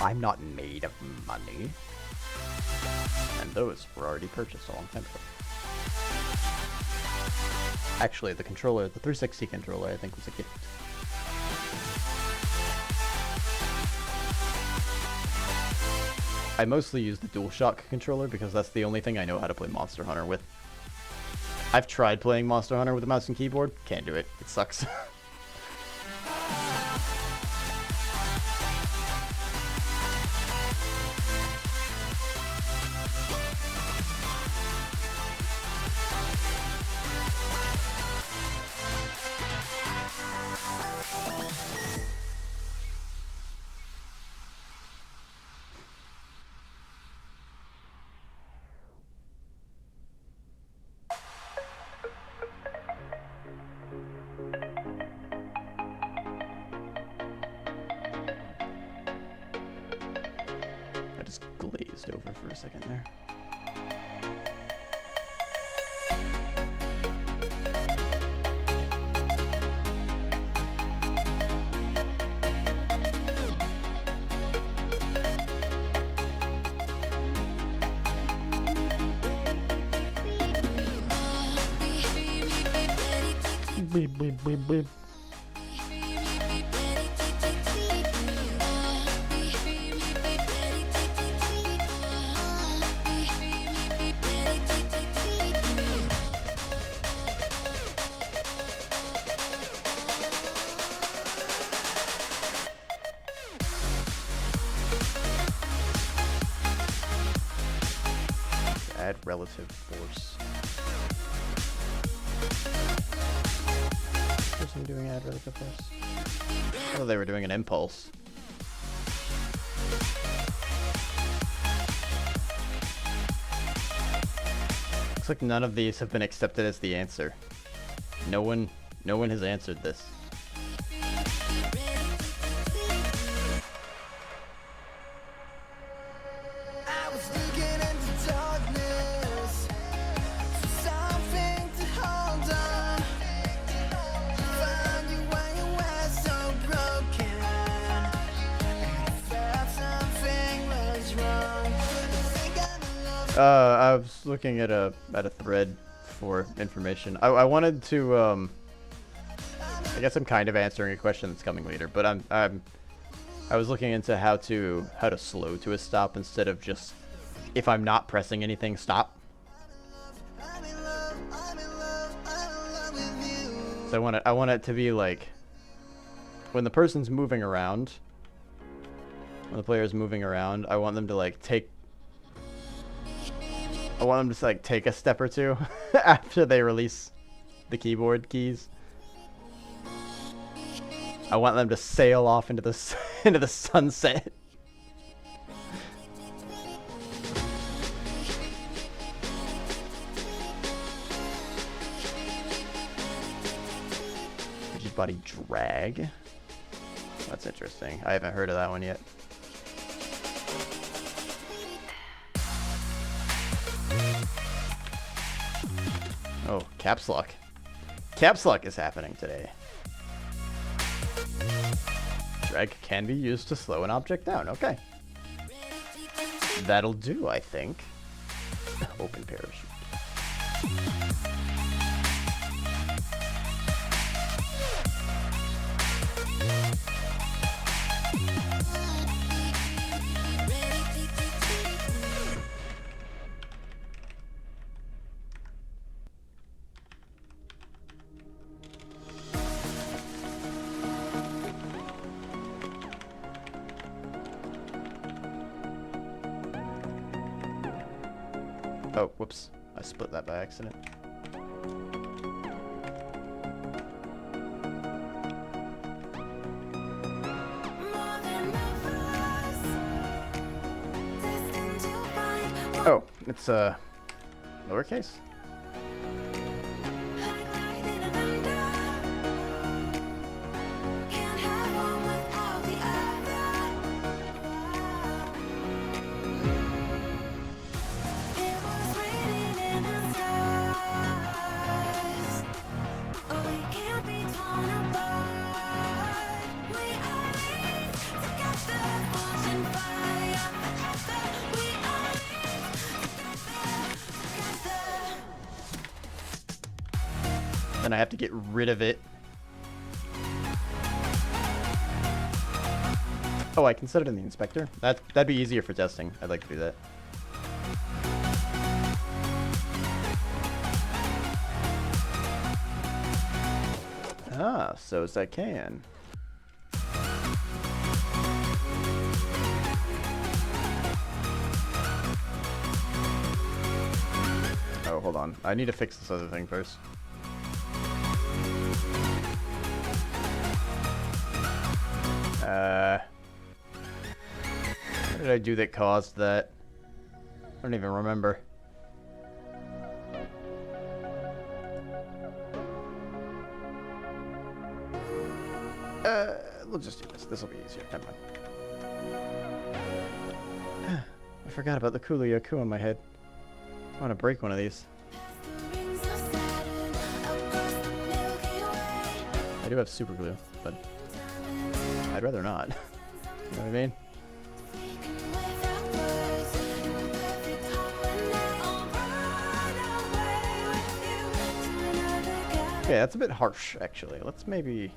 I'm not made of money. And those were already purchased a long time ago. Actually, the controller, the 360 controller, I think was a gift. I mostly use the DualShock controller because that's the only thing I know how to play Monster Hunter with. I've tried playing Monster Hunter with a mouse and keyboard. Can't do it. It sucks. I just glazed over for a second there. Beep, beep, beep, beep. Add relative force. Person doing add relative force. Oh, they were doing an impulse. Looks like none of these have been accepted as the answer. No one has answered this. I was looking at a thread for information. I wanted to I guess I'm kind of answering a question that's coming later, but I was looking into how to slow to a stop instead of just, if I'm not pressing anything, stop. So I want it to be like when the person's moving around, when the player's moving around, I want them to like take a step or two after they release the keyboard keys. I want them to sail off into the sunset. Rigid body drag. That's interesting. I haven't heard of that one yet. Oh, caps lock. Caps lock is happening today. Drag can be used to slow an object down. Okay. That'll do, I think. Open parachute. Oh, whoops. I split that by accident. Oh, it's lowercase. Then I have to get rid of it. Oh, I can set it in the inspector. That'd be easier for testing. I'd like to do that. Ah, so's I can. Oh, hold on. I need to fix this other thing first. What did I do that caused that? I don't even remember. We'll just do this. This will be easier. Never mind. I forgot about the Coolio Coup on my head. I want to break one of these. I do have super glue, but I'd rather not. You know what I mean? Okay, that's a bit harsh, actually. Let's maybe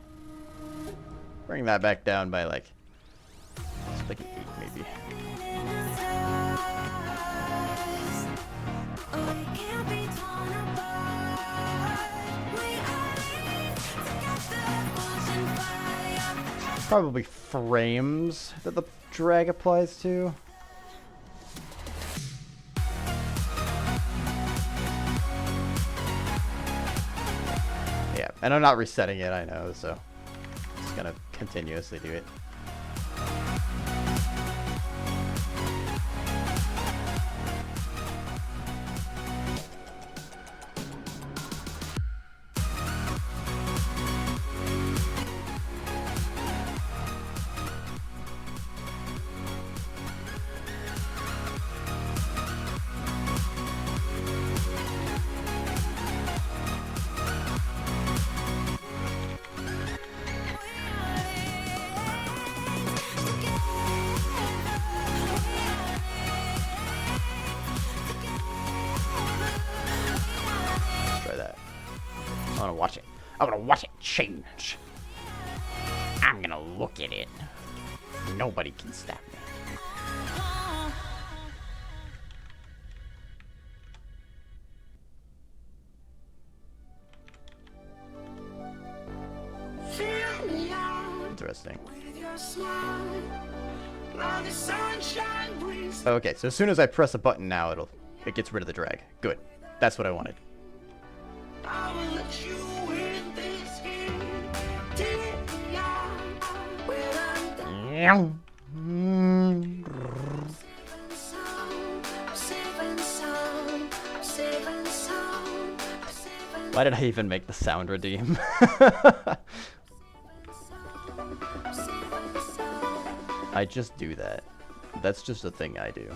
bring that back down by like an 8, maybe. Probably frames that the drag applies to. Yeah, and I'm not resetting it, I know, so I'm just gonna continuously do it. I want to watch it. I want to watch it change. I'm gonna look at it. Nobody can stop me. Interesting. Okay, so as soon as I press a button now, it gets rid of the drag. Good. That's what I wanted. I will let you in this game. Why did I even make the sound redeem? I just do that. That's just a thing I do.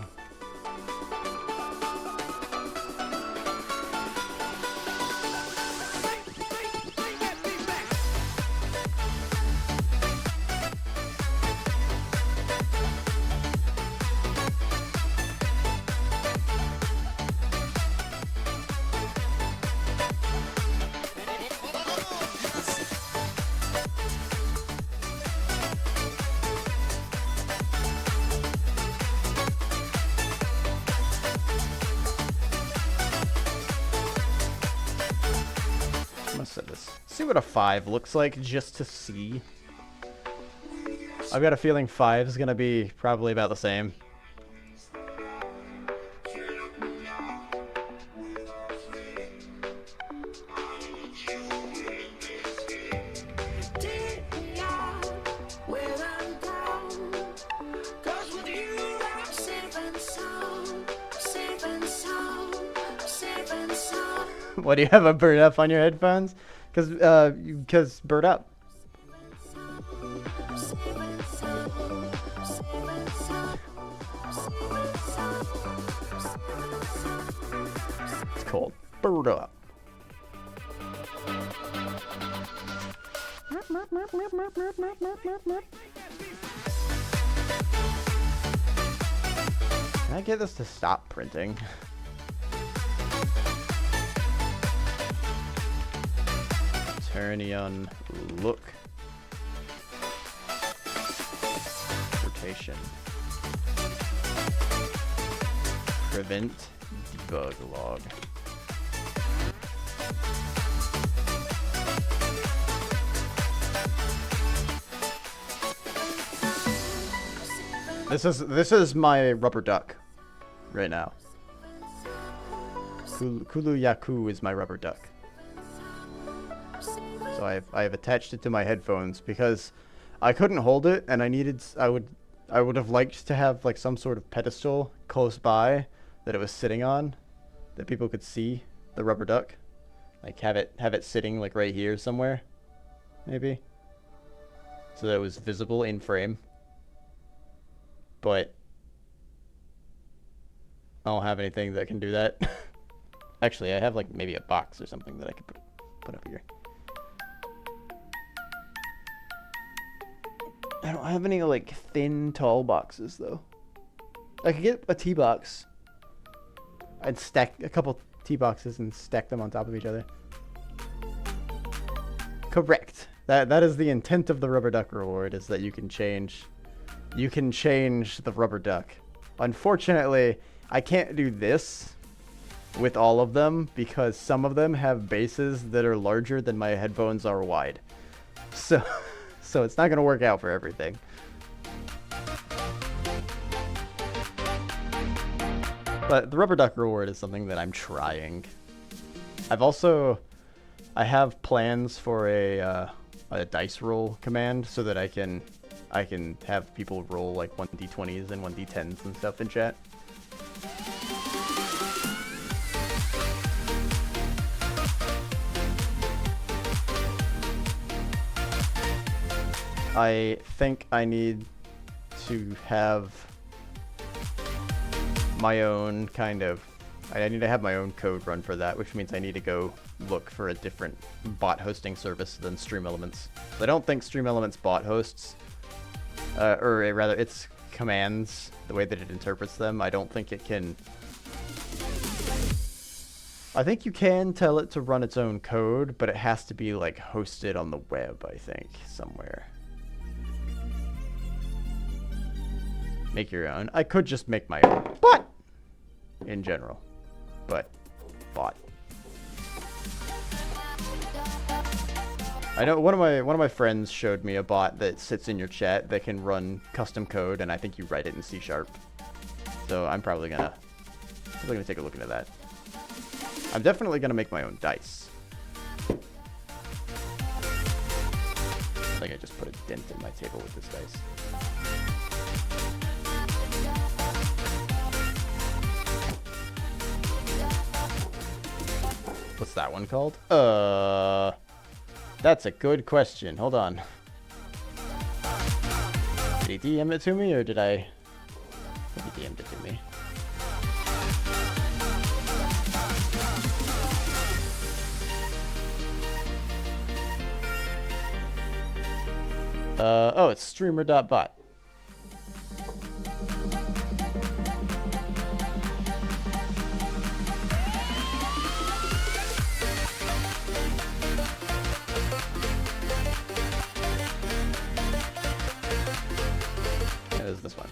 See what a 5 looks like just to see. I've got a feeling 5 is gonna be probably about the same. What, do you have a bird up on your headphones? Because bird up. It's cold. Bird up. Can I get this to stop printing? Turnion look. rotation. Prevent debug log. This is my rubber duck right now. Kulu Yaku is my rubber duck. So I have attached it to my headphones because I couldn't hold it, and I would have liked to have like some sort of pedestal close by that it was sitting on, that people could see the rubber duck, like have it sitting like right here somewhere, maybe, so that it was visible in frame. But I don't have anything that can do that. Actually, I have like maybe a box or something that I could put up here. I don't have any like thin, tall boxes though. I could get a tea box. I'd stack a couple tea boxes and stack them on top of each other. Correct. That is the intent of the rubber duck reward, is that you can change the rubber duck. Unfortunately, I can't do this with all of them because some of them have bases that are larger than my headphones are wide. So it's not going to work out for everything. But the rubber duck reward is something that I'm trying. I have plans for a dice roll command so that I can have people roll like 1d20s and 1d10s and stuff in chat. I think I need to have my own I need to have my own code run for that, which means I need to go look for a different bot hosting service than StreamElements. I don't think StreamElements bot hosts, or rather its commands, the way that it interprets them, I don't think it can... I think you can tell it to run its own code, but it has to be like hosted on the web, I think, somewhere. Make your own. I could just make my own bot in general, but bot. I know one of my friends showed me a bot that sits in your chat that can run custom code, and I think you write it in C#. So I'm probably gonna take a look into that. I'm definitely gonna make my own dice. I think I just put a dent in my table with this dice. What's that one called? That's a good question. Hold on. Did he DM it to me, or did I... I think he DM'd it to me. Oh, it's streamer.bot. It is this one.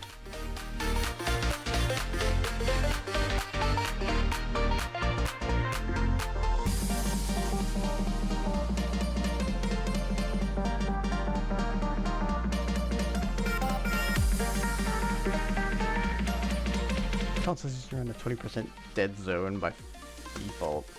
Consoles usually around a 20% dead zone by default.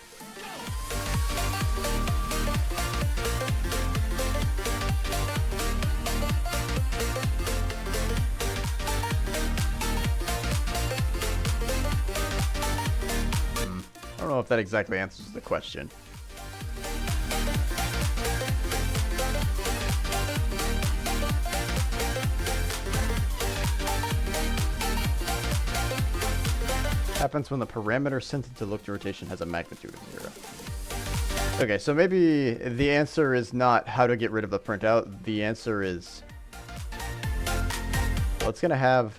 I don't know if that exactly answers the question. Happens when the parameter sent into look to rotation has a magnitude of 0. Okay, so maybe the answer is not how to get rid of the printout. The answer is... well, it's gonna have...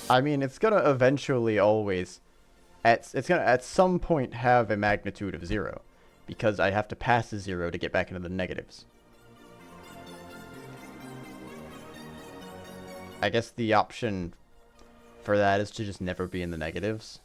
I mean, it's gonna eventually always... it's gonna at some point have a magnitude of 0. because I have to pass the 0 to get back into the negatives. I guess the option for that is to just never be in the negatives.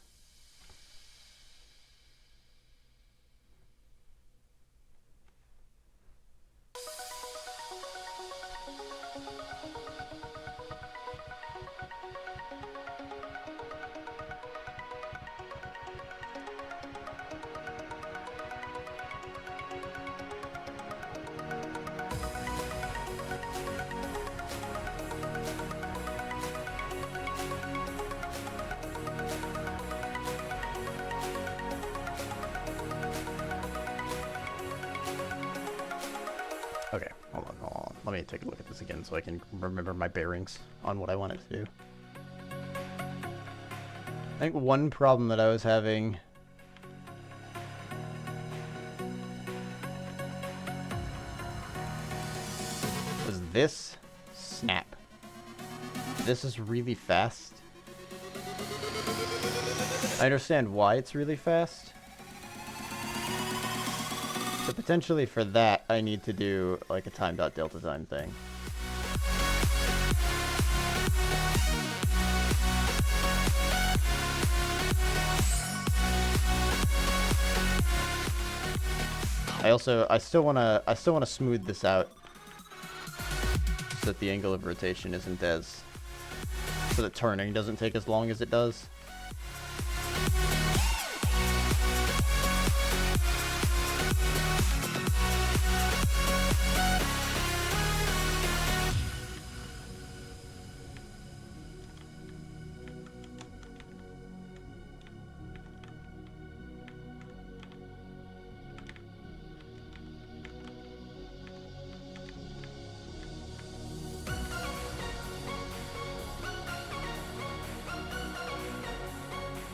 Okay, hold on. Let me take a look at this again so I can remember my bearings on what I wanted to do. I think one problem that I was having was this snap. This is really fast. I understand why it's really fast. So potentially for that, I need to do like a time.delta time thing. I still wanna smooth this out so that the angle of rotation isn't as, so that turning doesn't take as long as it does.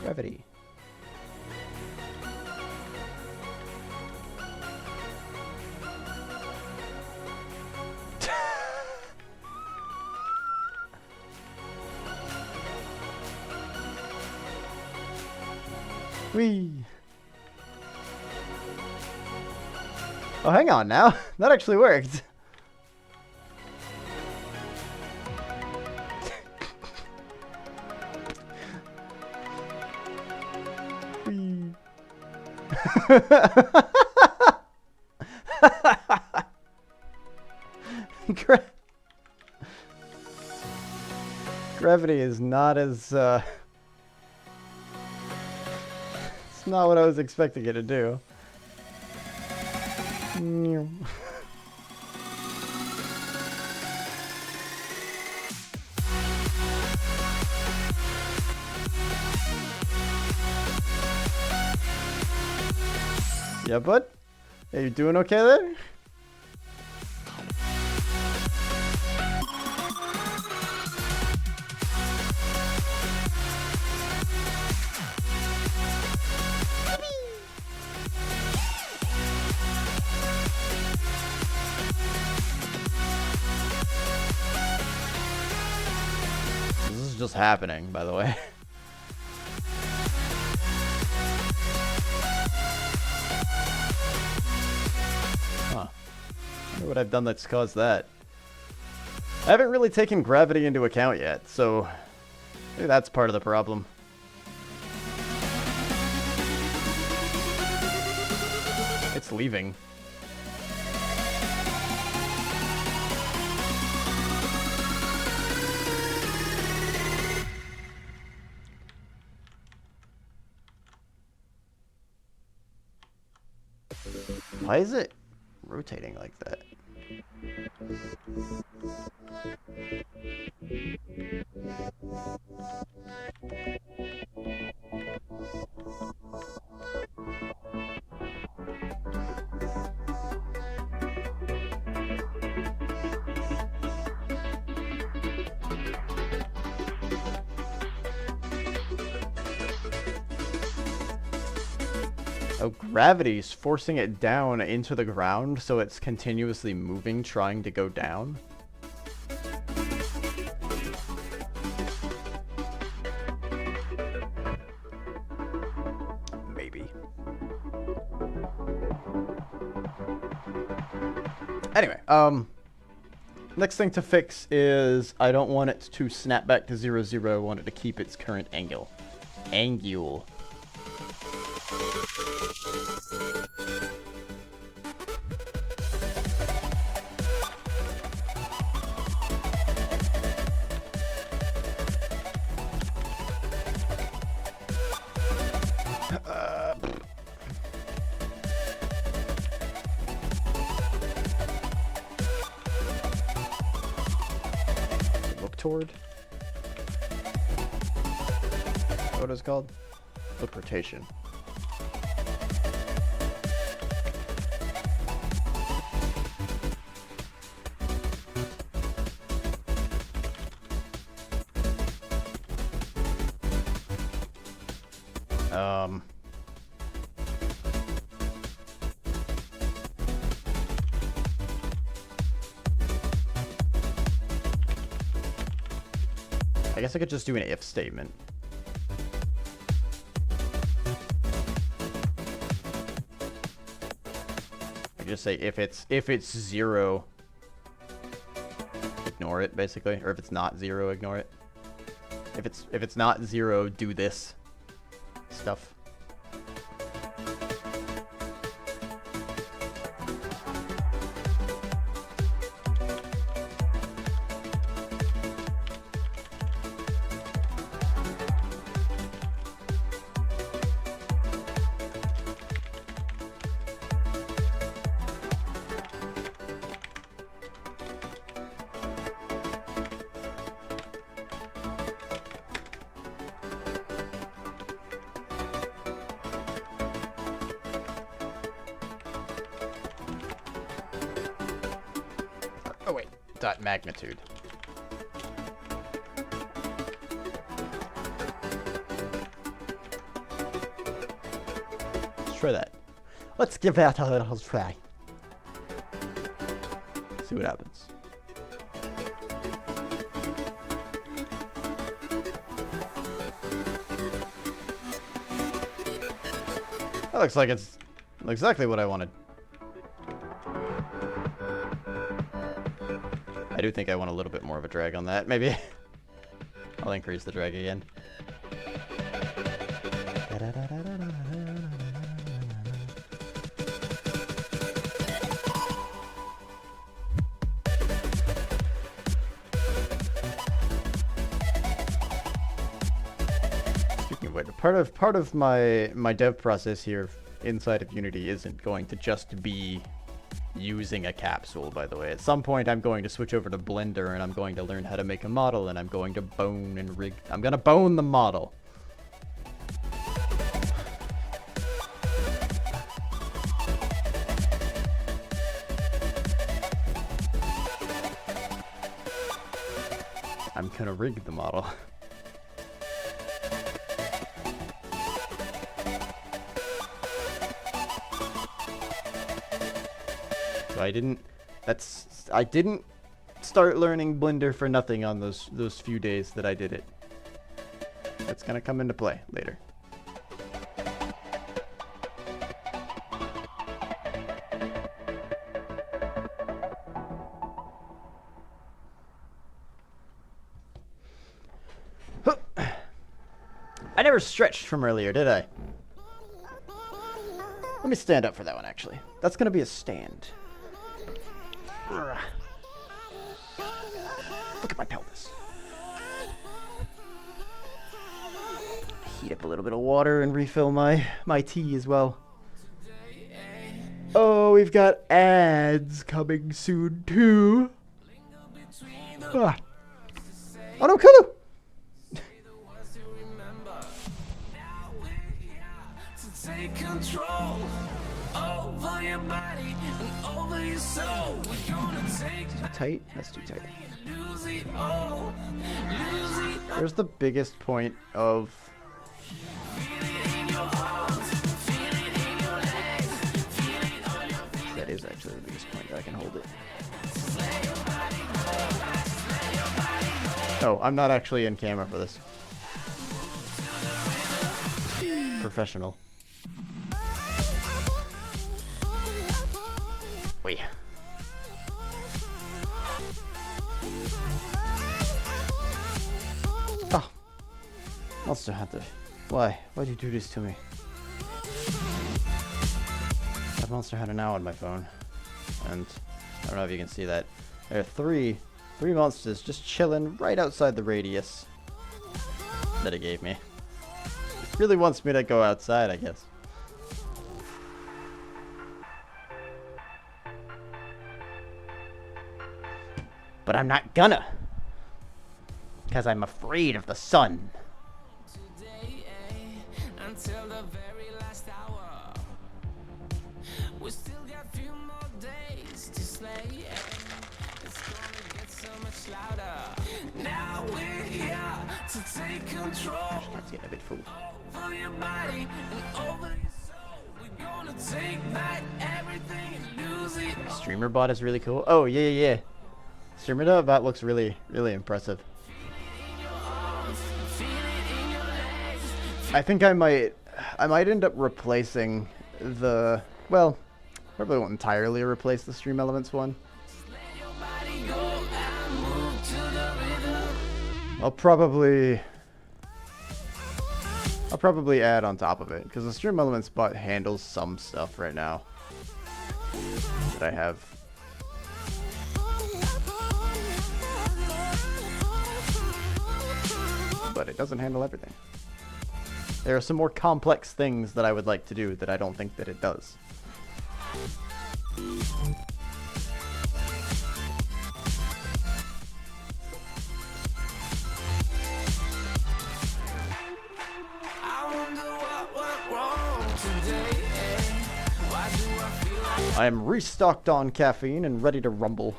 Gravity. Whee! Oh, hang on now. That actually worked. Whee! Gravity is not as, it's not what I was expecting it to do. Yeah, bud? Are you doing okay there? This is just happening, by the way. Huh. I wonder what I've done that's caused that. I haven't really taken gravity into account yet, so maybe that's part of the problem. It's leaving. Why is it rotating like that? Oh, gravity's forcing it down into the ground, so it's continuously moving, trying to go down. Maybe. Anyway, next thing to fix is I don't want it to snap back to 0, 0. I want it to keep its current angle. Angule. Look toward. What is it called? Look rotation. I guess I could just do an if statement. I just say if it's 0, ignore it basically, or if it's not 0, ignore it. If it's not 0, do this stuff. Oh wait, dot magnitude. Let's try that. Let's give that a little try. See what happens. That looks like it's exactly what I wanted. I do think I want a little bit more of a drag on that. Maybe I'll increase the drag again. Speaking of which, part of my dev process here inside of Unity isn't going to just be using a capsule, by the way. At some point I'm going to switch over to Blender and I'm going to learn how to make a model, and I'm going to bone and rig. I'm gonna bone the model. I'm gonna rig the model. I didn't start learning Blender for nothing on those few days that I did it. That's gonna come into play later. I never stretched from earlier, did I? Let me stand up for that one, actually. That's gonna be a stand. Look at my pelvis. Heat up a little bit of water and refill my tea as well. Oh, we've got ads coming soon too. Ah. Oh no, Kulu! Take control over your body and over your soul. We're gonna take Tight? That's too tight. lose it all, lose it all. There's the biggest point of... That is actually the biggest point that I can hold it. Oh, I'm not actually in camera for this. Professional. Wait. Monster Hunter. Why? Why'd you do this to me? I have Monster Hunter now on my phone. And I don't know if you can see that. There are three monsters just chilling right outside the radius that it gave me. It really wants me to go outside, I guess. But I'm not gonna. Because I'm afraid of the sun. Until the very last hour, we still got a few more days to slay. It's gonna get so much louder. Now we're here to take control It's getting a bit full. over your body and over your soul. We're gonna take back everything and lose it. Streamer bot is really cool. Oh, yeah. Streamer bot looks really impressive. I think I might end up replacing the, well, probably won't entirely replace the Stream Elements one. I'll probably add on top of it, because the Stream Elements bot handles some stuff right now that I have. But it doesn't handle everything. There are some more complex things that I would like to do that I don't think that it does. I am restocked on caffeine and ready to rumble.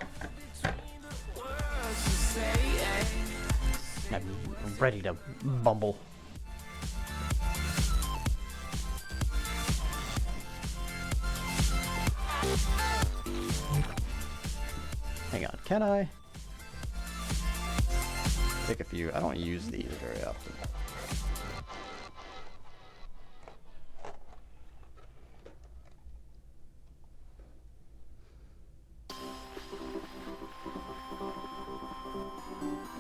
I'm ready to bumble. Hang on, can I pick a few? I don't use these very often.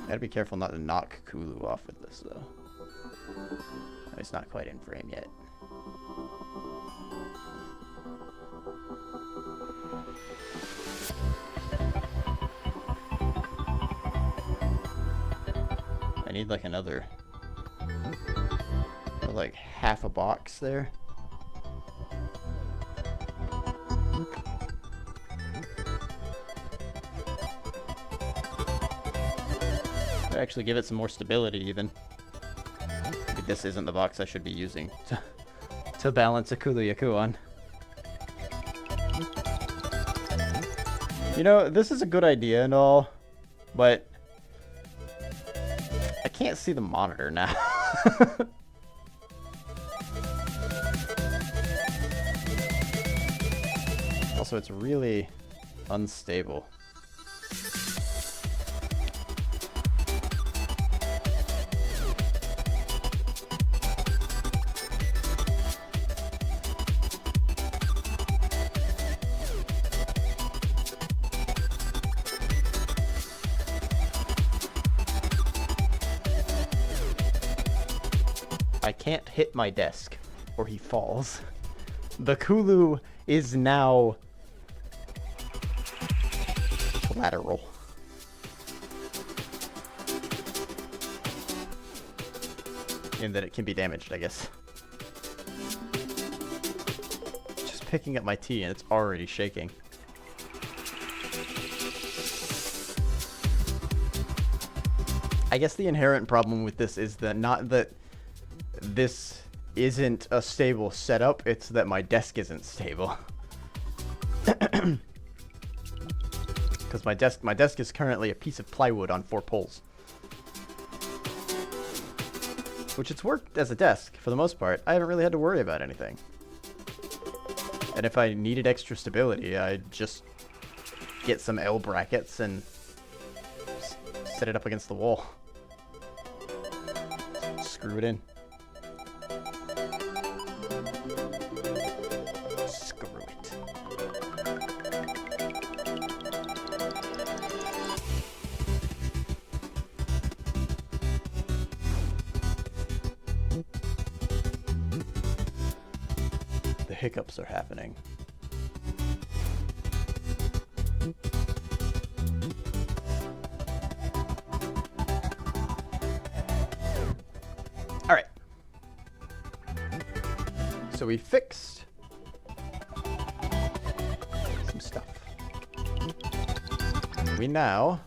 Gotta be careful not to knock Kulu off with this, though. It's not quite in frame yet. I need like another, like half a box there. Actually give it some more stability even. Maybe this isn't the box I should be using to balance a Kulu-Yaku on. You know, this is a good idea and all, but I can't see the monitor now. Also, it's really unstable. I can't hit my desk or he falls. The Kulu is now collateral. In that it can be damaged, I guess. Just picking up my tea and it's already shaking. I guess the inherent problem with this is that not that this isn't a stable setup, it's that my desk isn't stable. Because my desk is currently a piece of plywood on 4 poles. Which it's worked as a desk for the most part. I haven't really had to worry about anything. And if I needed extra stability, I'd just get some L brackets and set it up against the wall. Screw it in. hiccups are happening. All right. So we fixed some stuff. We now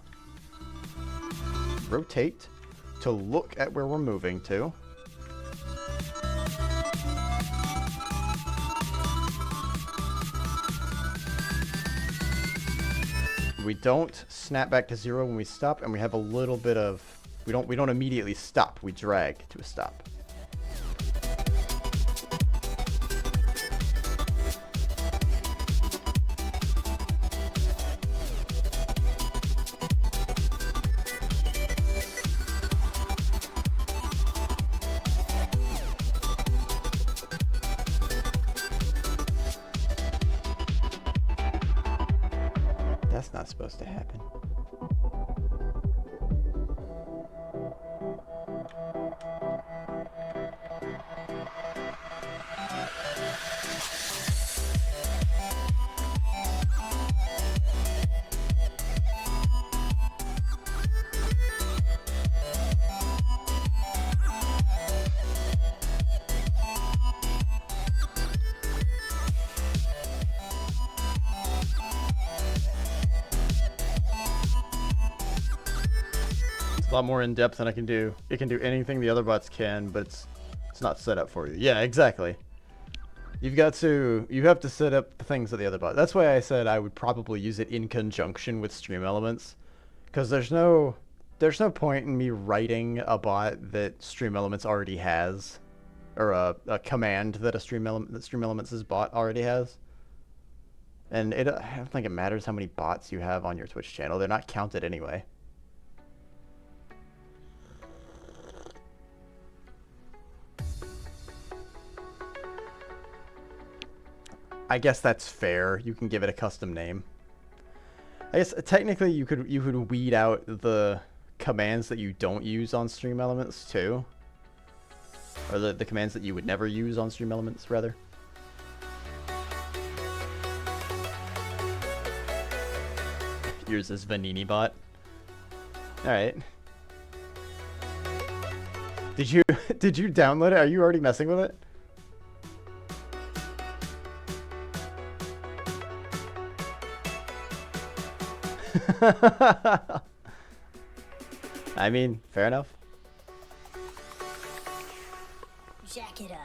rotate to look at where we're moving to. We don't snap back to 0 when we stop, and we have a little bit of we don't immediately stop. We drag to a stop. That's not supposed to happen. A lot more in depth than I can do. It can do anything the other bots can, but it's not set up for you. Yeah, exactly. You have to set up the things that the other bot. That's why I said I would probably use it in conjunction with Stream Elements, because there's no point in me writing a bot that Stream Elements already has, or a command that Stream Elements' bot already has. And I don't think it matters how many bots you have on your Twitch channel. They're not counted anyway. I guess that's fair. You can give it a custom name. I guess technically you could weed out the commands that you don't use on Stream Elements too. Or the commands that you would never use on Stream Elements, rather. Yours is Vanini bot. Alright. Did you download it? Are you already messing with it? I mean, fair enough. Jack it up.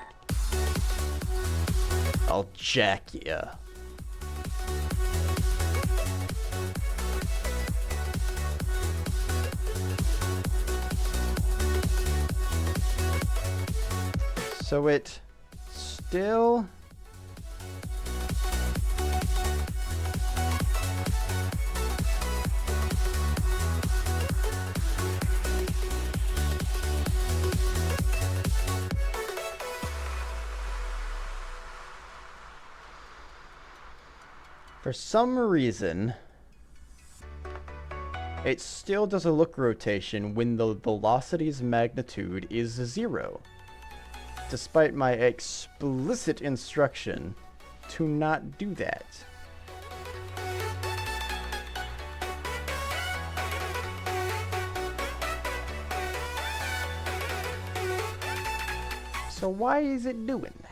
I'll jack ya. So it still... For some reason, it still does a look rotation when the velocity's magnitude is 0, despite my explicit instruction to not do that. So why is it doing that?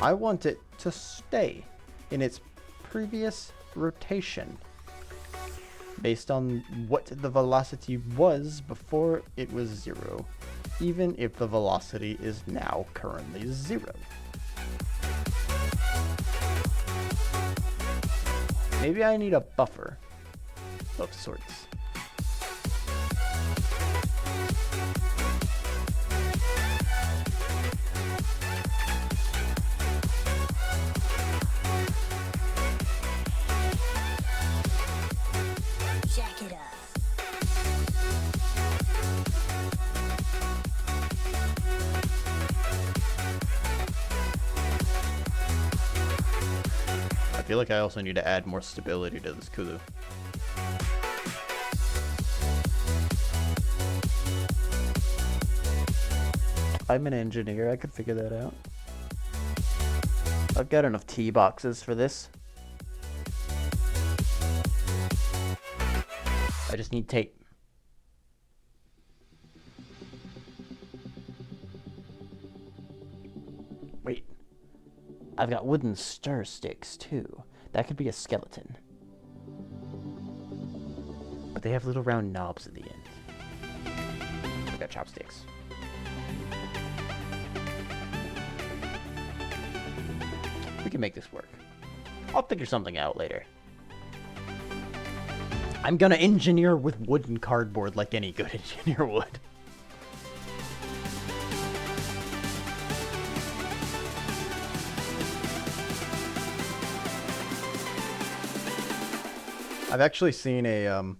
I want it to stay in its previous rotation based on what the velocity was before it was 0, even if the velocity is now currently 0. Maybe I need a buffer of sorts. Jack it up. I feel like I also need to add more stability to this Kulu. I'm an engineer. I could figure that out. I've got enough T boxes for this. I just need tape. Wait. I've got wooden stir sticks too. That could be a skeleton. But they have little round knobs at the end. I've got chopsticks. We can make this work. I'll figure something out later. I'm gonna engineer with wood and cardboard like any good engineer would. I've actually seen a,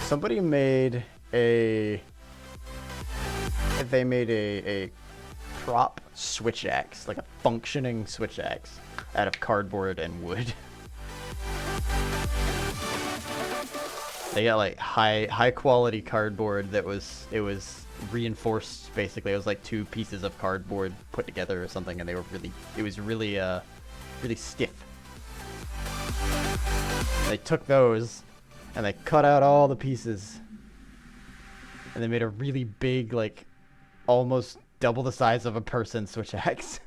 somebody made a, they made a prop switch axe, like a functioning switch axe, out of cardboard and wood. They got like high quality cardboard that was, it was reinforced basically. It was like 2 pieces of cardboard put together or something, and they were really, it was really really stiff. They took those and they cut out all the pieces and they made a really big, like almost double the size of a person switch axe.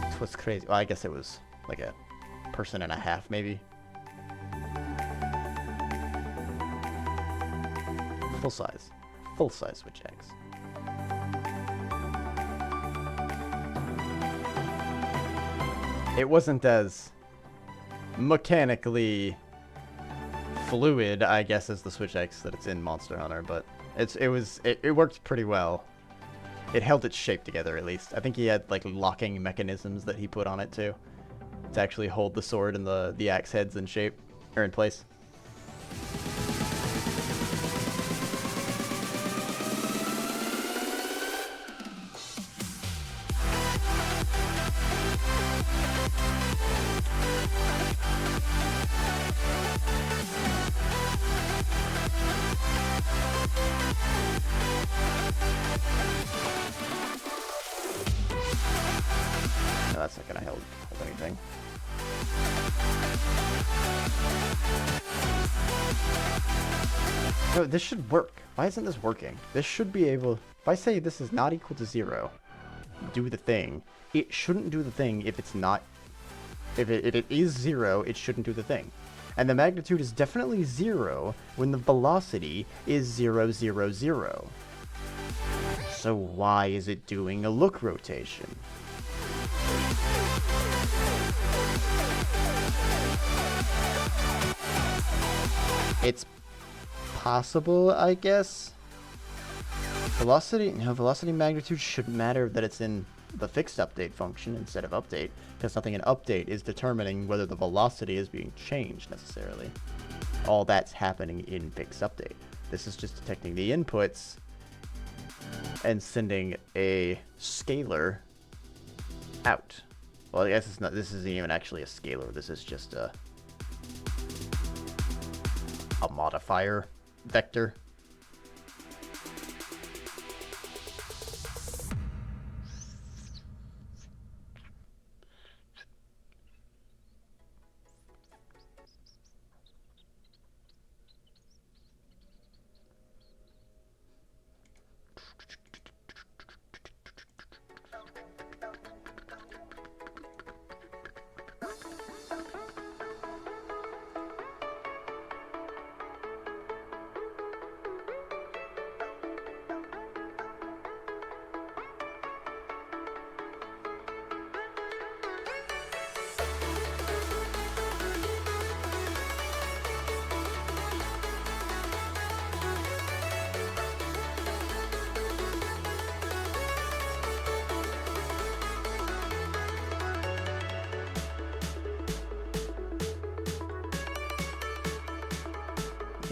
That's what's crazy. Well, I guess it was like a person and a half, maybe. Full size switch axe. It wasn't as mechanically fluid, I guess, as the switch axe that it's in Monster Hunter, but it worked pretty well. It held its shape together, at least. I think he had like locking mechanisms that he put on it too, to actually hold the sword and the axe heads in shape or in place. No, that's not gonna help anything. No, this should work. Why isn't this working? This should be able... If I say this is not equal to 0, do the thing, it shouldn't do the thing if it's not... If it is 0, it shouldn't do the thing. And the magnitude is definitely 0 when the velocity is 0, 0, 0. So why is it doing a look rotation? It's possible, I guess. Velocity magnitude shouldn't matter that it's in the fixed update function instead of update, because nothing in update is determining whether the velocity is being changed necessarily. All that's happening in fixed update. This is just detecting the inputs and sending a scalar out. Well, I guess it's not. This isn't even actually a scalar. This is just a modifier vector.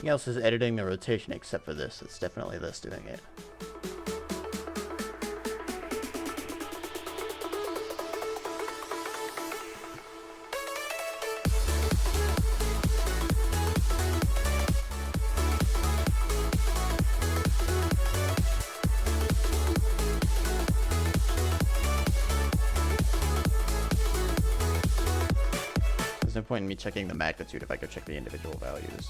Nothing else is editing the rotation except for this. It's definitely this doing it. There's no point in me checking the magnitude if I could check the individual values.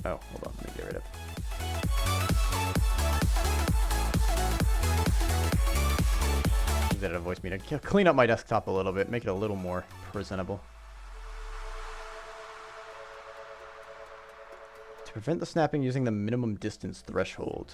Oh, hold on, let me get rid of. Use that as a voice meter. Clean up my desktop a little bit, make it a little more presentable. To prevent the snapping using the minimum distance threshold.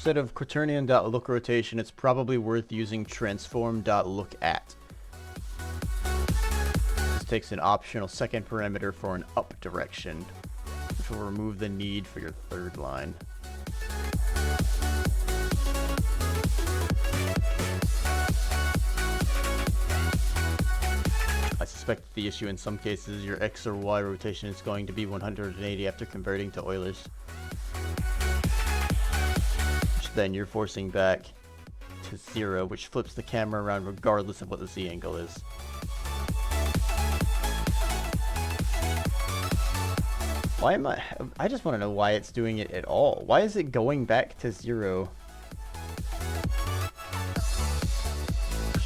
Instead of quaternion.look rotation, it's probably worth using transform.look_at. This takes an optional second parameter for an up direction, which will remove the need for your third line. I suspect the issue in some cases is your X or Y rotation is going to be 180 after converting to Euler's. Then you're forcing back to 0, which flips the camera around regardless of what the Z angle is. Why am I just want to know why it's doing it at all. Why is it going back to 0?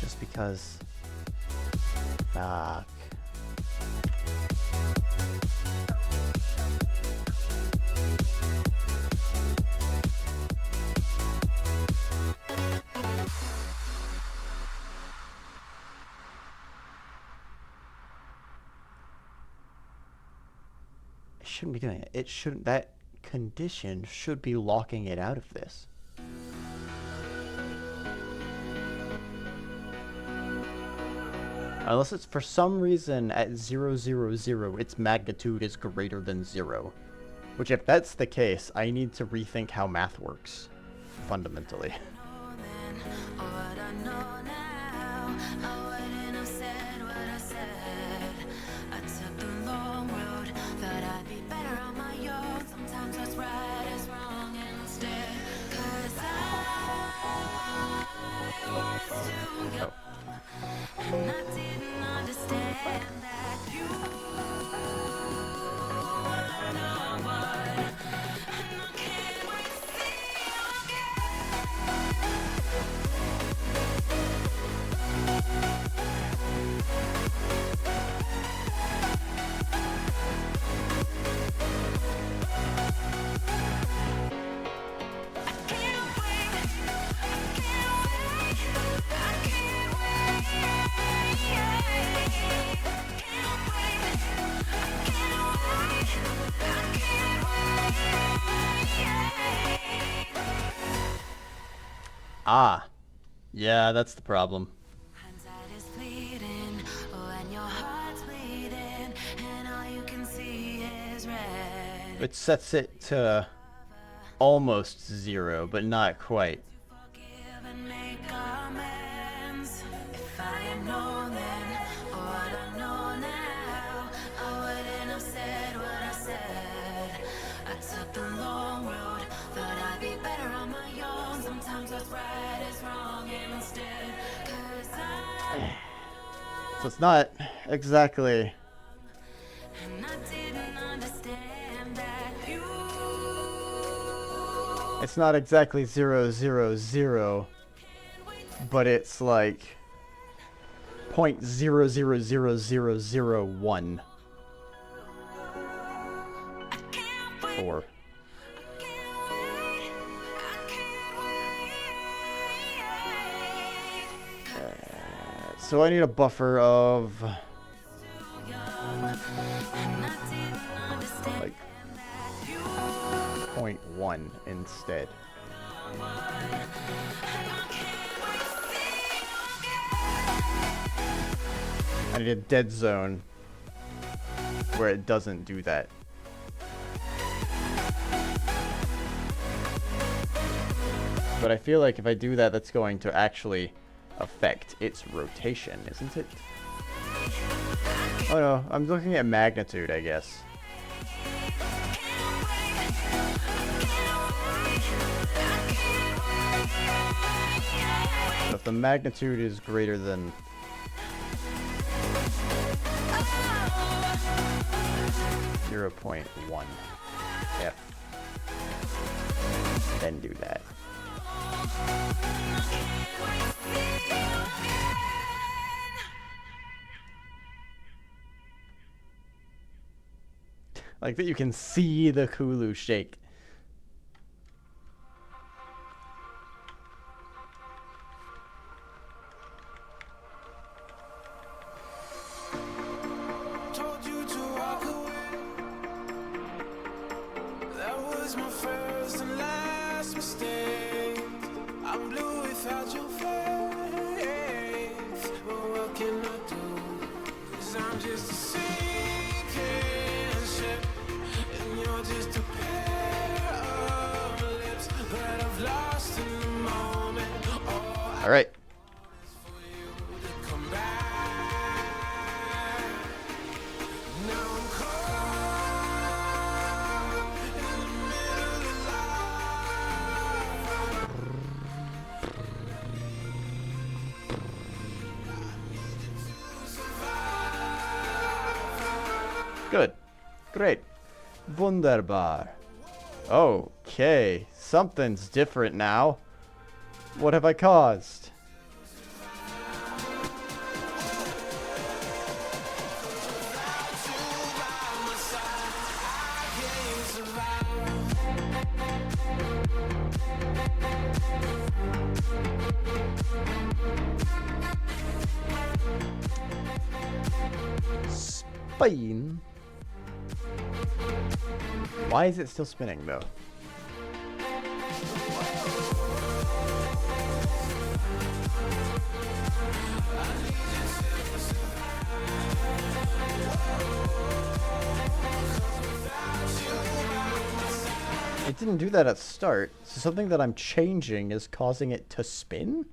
Just because. Fuck. Shouldn't be doing it. It shouldn't. That condition should be locking it out of this. Unless it's for some reason at 0, 0, 0, its magnitude is greater than 0. Which, if that's the case, I need to rethink how math works. Fundamentally. Ah, yeah, that's the problem. It sets it to almost 0, but not quite. So it's not exactly. It's not exactly 0, 0, 0, but it's like 0.000001. 4. So I need a buffer of like 0.1 instead. I need a dead zone where it doesn't do that. But I feel like if I do that, that's going to actually affect its rotation, isn't it? Oh no, I'm looking at magnitude, I guess. So if the magnitude is greater than 0.1 F, then do that. Like that you can see the Kulu shake. Told you to walk away. That was my first and last mistake. I'm blue without your face. But what can I do? 'Cause I'm just a sinking ship, and you're just a pair of lips that I've lost in the moment. Oh, All right. come back. Now I'm caught in the middle of Good. Great. Wunderbar. Okay. Something's different now. What have I caused? Spin. Why is it still spinning though? It didn't do that at start, so something that I'm changing is causing it to spin?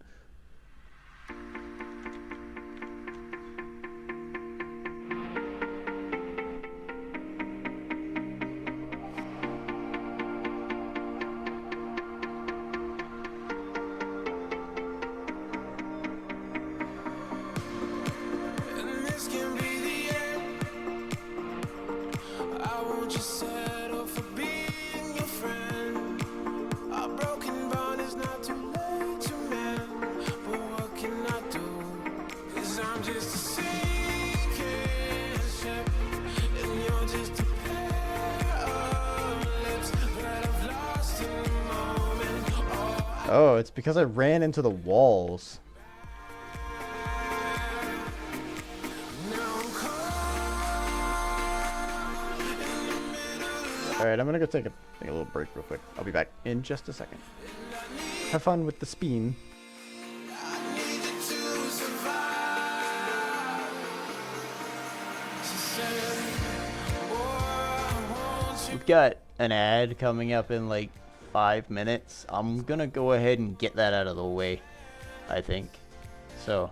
and this can be the end. I won't just settle for being your friend. A broken bond is not too late to mend. But what can I do? 'Cause I'm just a sinking ship, and you're just a pair of lips that I've lost in the moment. Oh, it's because I ran into the walls. Alright, I'm gonna go take a little break real quick. I'll be back in just a second. Have fun with the spin. We've got an ad coming up in like 5 minutes. I'm gonna go ahead and get that out of the way, I think. So,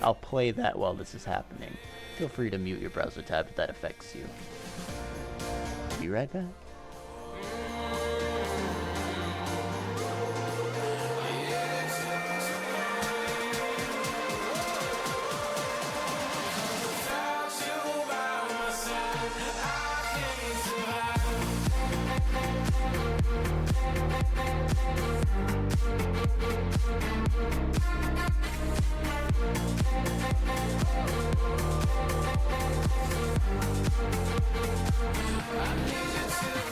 I'll play that while this is happening. Feel free to mute your browser tab if that affects you. Be right back. I need you to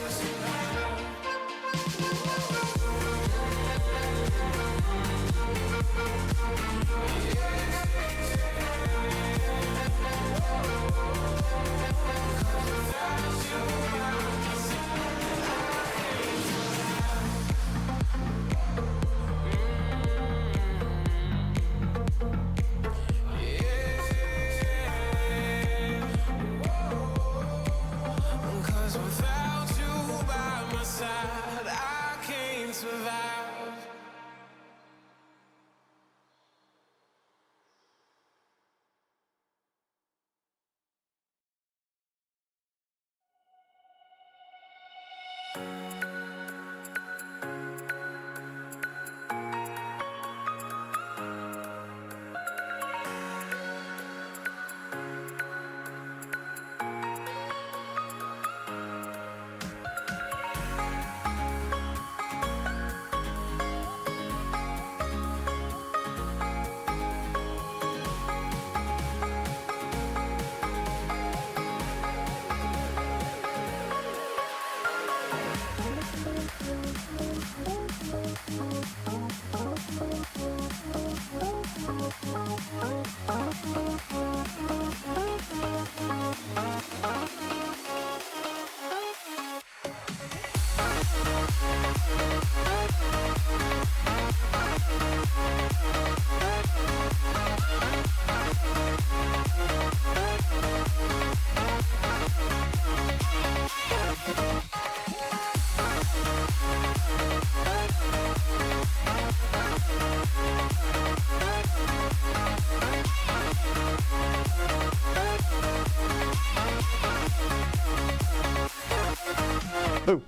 Boo.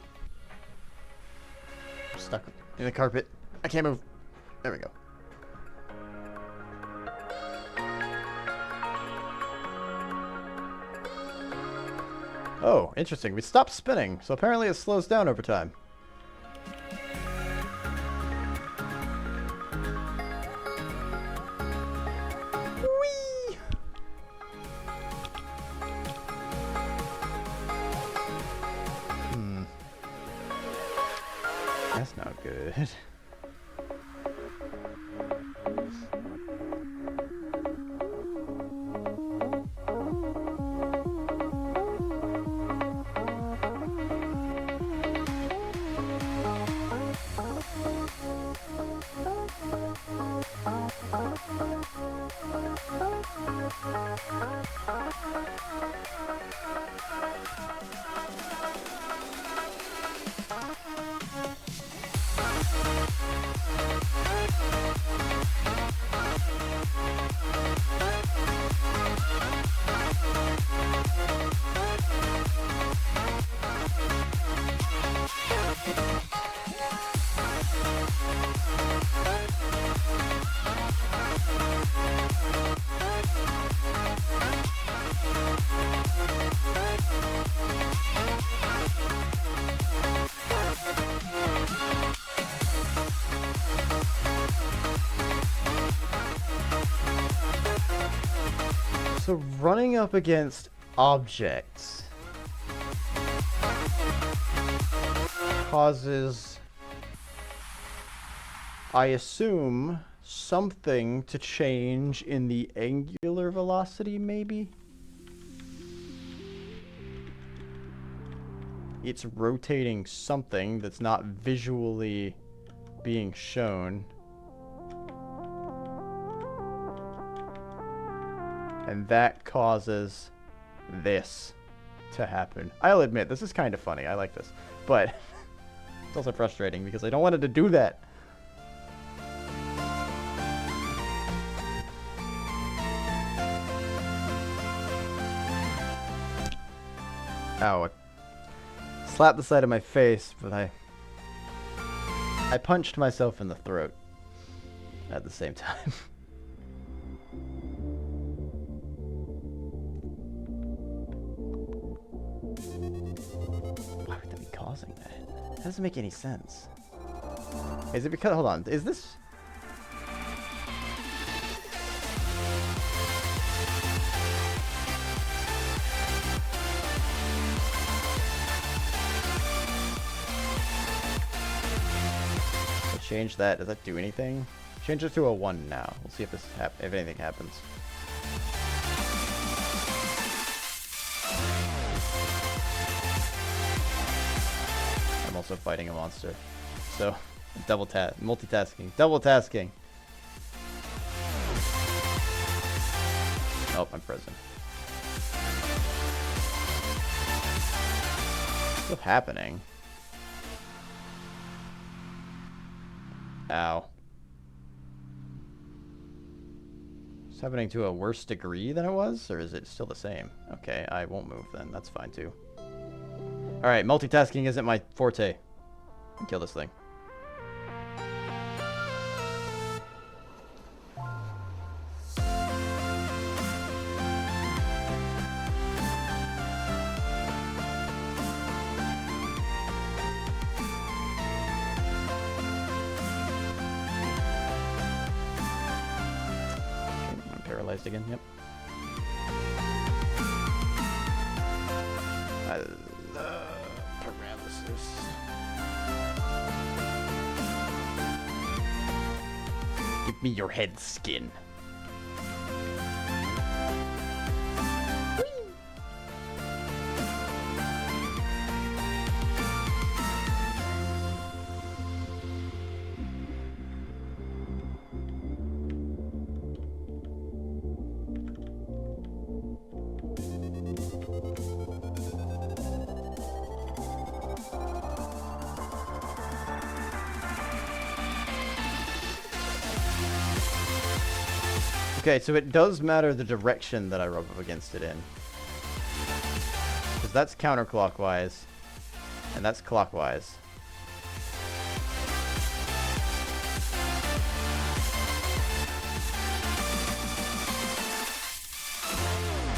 I'm stuck in the carpet. I can't move. There we go. Oh, interesting. We stopped spinning, so apparently it slows down over time. Whee! That's not good. So running up against objects causes, I assume, something to change in the angular velocity, maybe? It's rotating something that's not visually being shown. And that causes this to happen. I'll admit, this is kind of funny. I like this. But it's also frustrating because I don't want it to do that. Ow. I slapped the side of my face, but I punched myself in the throat at the same time. Why would that be causing that? That doesn't make any sense. Is it because... Hold on. Is this... Change that. Does that do anything? Change it to a 1 now. We'll see if this if anything happens. I'm also fighting a monster, so multitasking. Oh, I'm frozen. What's happening? Ow. It's happening to a worse degree than it was? Or is it still the same? Okay, I won't move then. That's fine too. Alright, multitasking isn't my forte. Kill this thing. Again, yep. I love paralysis. Give me your head skin. Okay, so it does matter the direction that I rub up against it in. Because that's counterclockwise. And that's clockwise.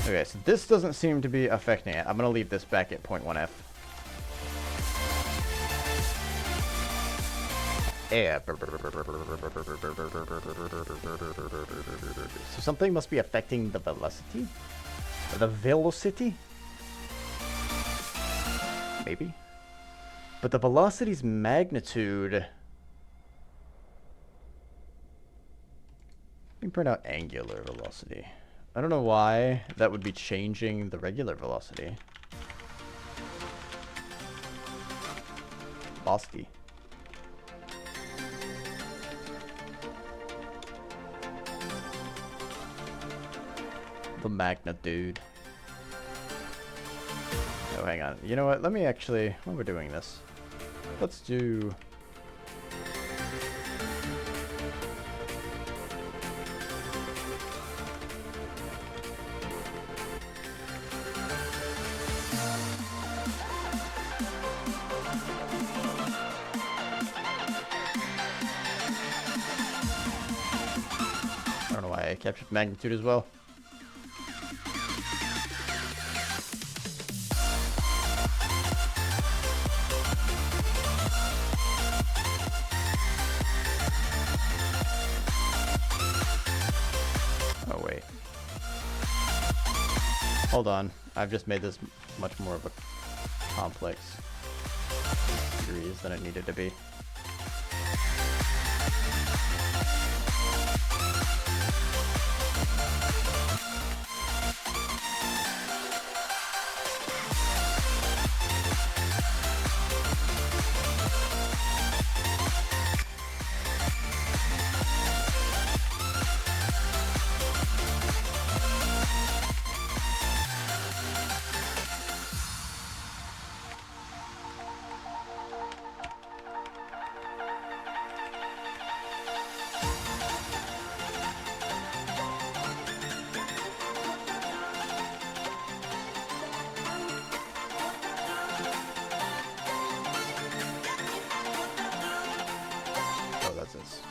Okay, so this doesn't seem to be affecting it. I'm gonna leave this back at 0.1F. Yeah. So something must be affecting the velocity? Or the velocity? Maybe. But the velocity's magnitude... Let me print out angular velocity. I don't know why that would be changing the regular velocity. Velocity. The magnitude. Oh, hang on. You know what? Let me actually, while we're doing this, let's do... I don't know why I captured magnitude as well. Oh wait. Hold on. I've just made this much more of a complex series than it needed to be.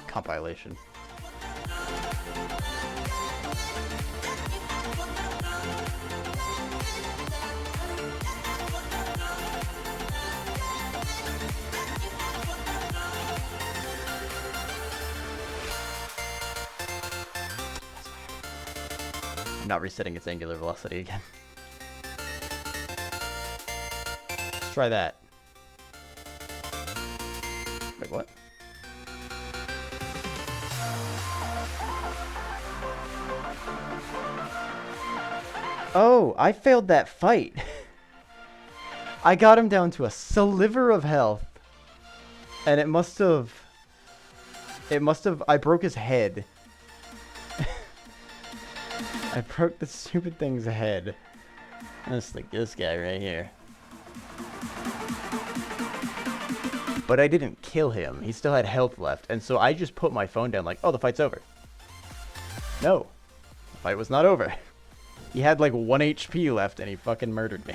Compilation. I'm not resetting its angular velocity again. Let's try that. Wait, what? Oh, I failed that fight. I got him down to a sliver of health. And it must have, I broke his head. I broke the stupid thing's head. Just like this guy right here. But I didn't kill him. He still had health left. And so I just put my phone down like, oh, the fight's over. No. The fight was not over. He had like 1 HP left and he fucking murdered me.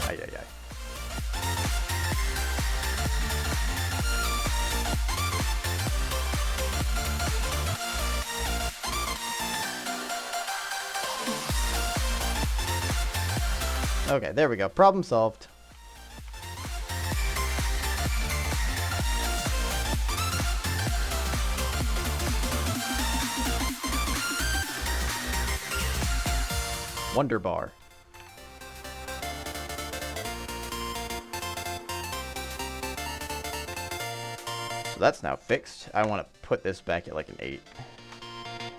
Ay, ay, ay. Okay, there we go. Problem solved. Wonder bar. So that's now fixed. I want to put this back at like an 8.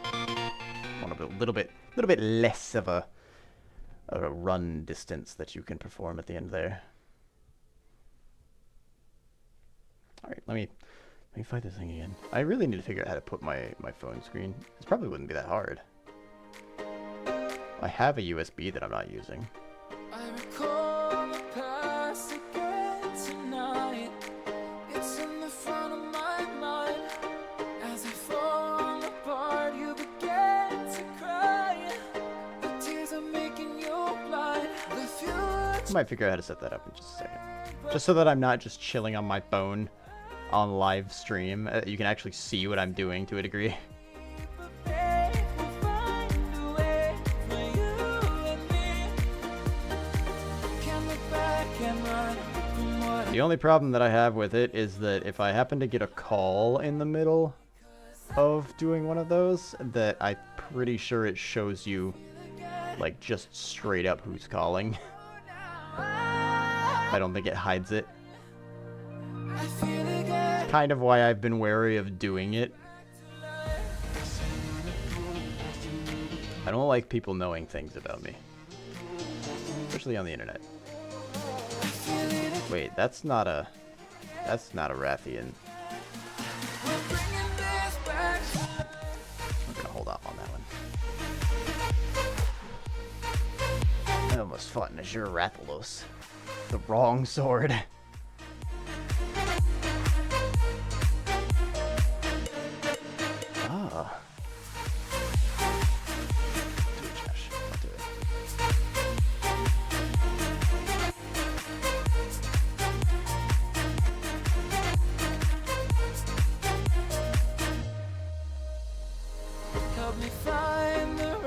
I want a little bit less of a run distance that you can perform at the end there. All right, let me fight this thing again. I really need to figure out how to put my phone screen. This probably wouldn't be that hard. I have a USB that I'm not using. I recall the past again tonight. It's in the front of my mind. I might figure out how to set that up in just a second. Just so that I'm not just chilling on my phone on live stream. You can actually see what I'm doing to a degree. The only problem that I have with it is that if I happen to get a call in the middle of doing one of those, that I'm pretty sure it shows you, like, just straight up who's calling. I don't think it hides it. Kind of why I've been wary of doing it. I don't like people knowing things about me. Especially on the internet. Wait, that's not a Rathian. I'm gonna hold off on that one. I almost fought an Azure Rathalos. The wrong sword. Ah. Do it, Josh. I'll do it.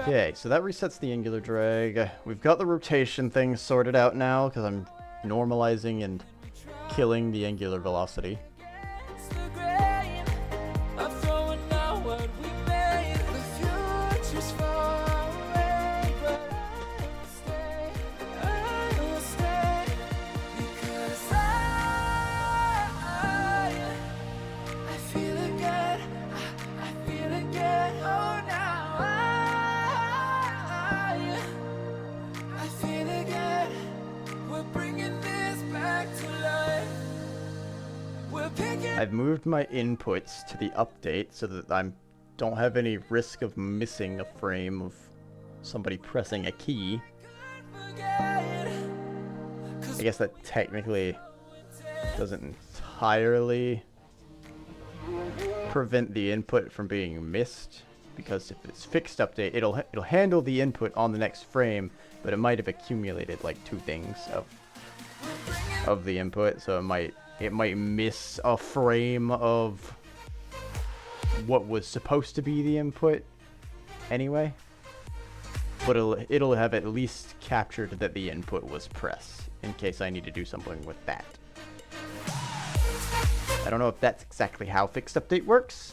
Okay, so that resets the angular drag. We've got the rotation thing sorted out now because I'm normalizing and killing the angular velocity. I've moved my inputs to the update so that I don't have any risk of missing a frame of somebody pressing a key. I guess that technically doesn't entirely prevent the input from being missed, because if it's fixed update, it'll handle the input on the next frame, but it might have accumulated like 2 things of the input, so it might miss a frame of what was supposed to be the input anyway. But it'll have at least captured that the input was pressed, in case I need to do something with that. I don't know if that's exactly how fixed update works.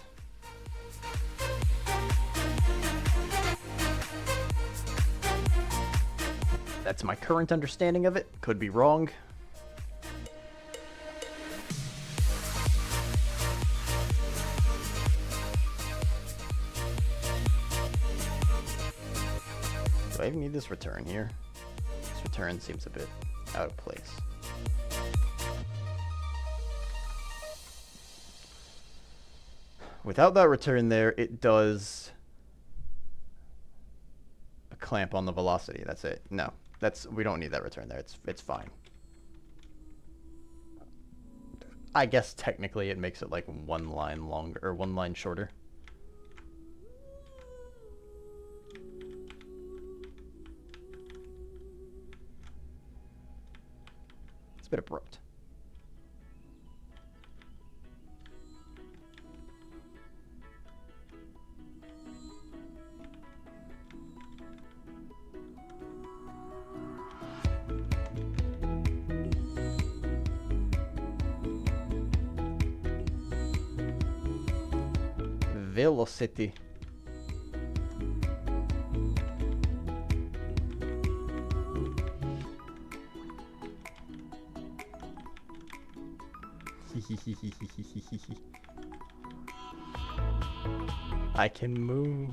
That's my current understanding of it. Could be wrong. Do I even need this return here? This return seems a bit out of place. Without that return there, it does a clamp on the velocity. That's it. No, we don't need that return there. It's fine. I guess technically it makes it like 1 line longer or 1 line shorter. It's a bit abrupt. Velocity. I can move.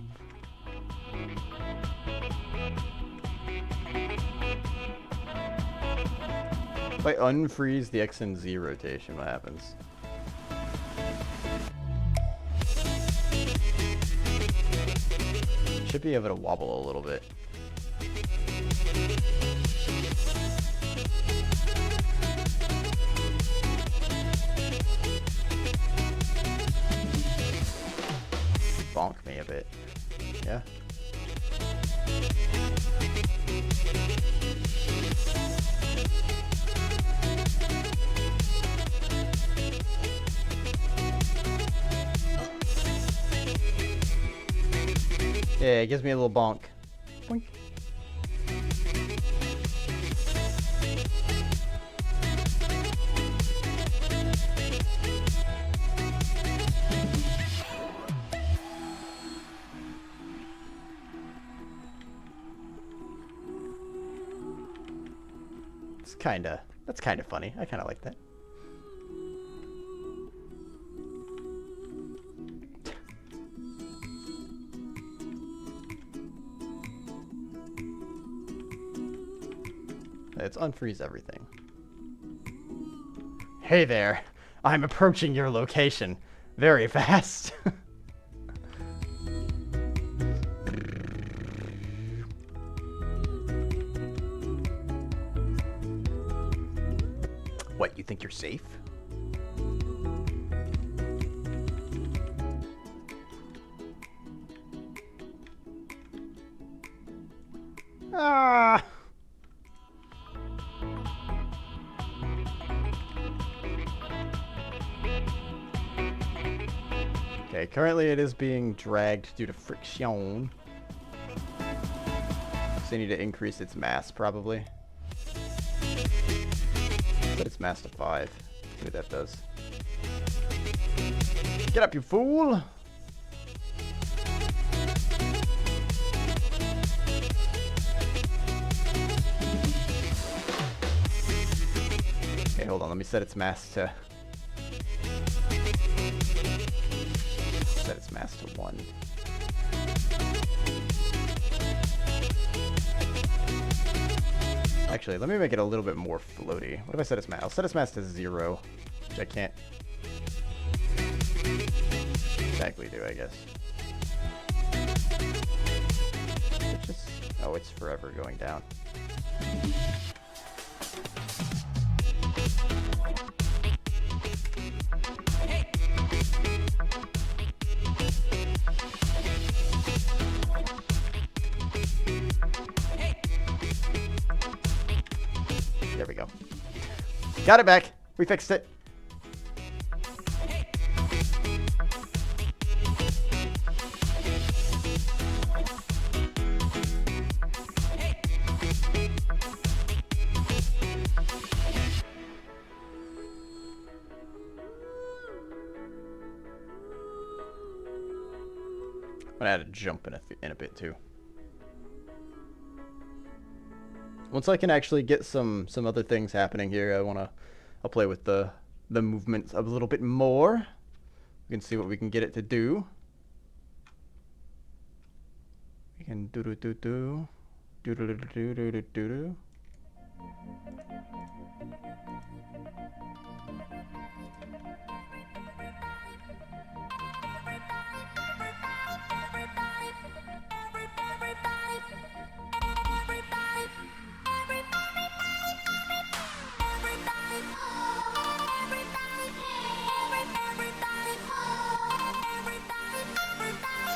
If I unfreeze the X and Z rotation, what happens? Should be able to wobble a little bit. Bonk me a bit. Yeah. Yeah, it gives me a little bonk. Boink. That's kinda funny. I kinda like that. Let's unfreeze everything. Hey there. I'm approaching your location very fast. What, you think you're safe? Ah! Okay, currently it is being dragged due to friction. So I need to increase its mass, probably. Set its mass to 5. See what that does. Get up, you fool! Okay, hold on. Let me set its mass to... Set its mass to 1. Actually, let me make it a little bit more floaty. What if I set its mass? I'll set its mass to 0, which I can't exactly do, I guess. It's just, oh, it's forever going down. There we go. Got it back. We fixed it. I'm gonna add a jump in a bit too. Once I can actually get some other things happening here, I'll play with the movements a little bit more. We can see what we can get it to do. We can do.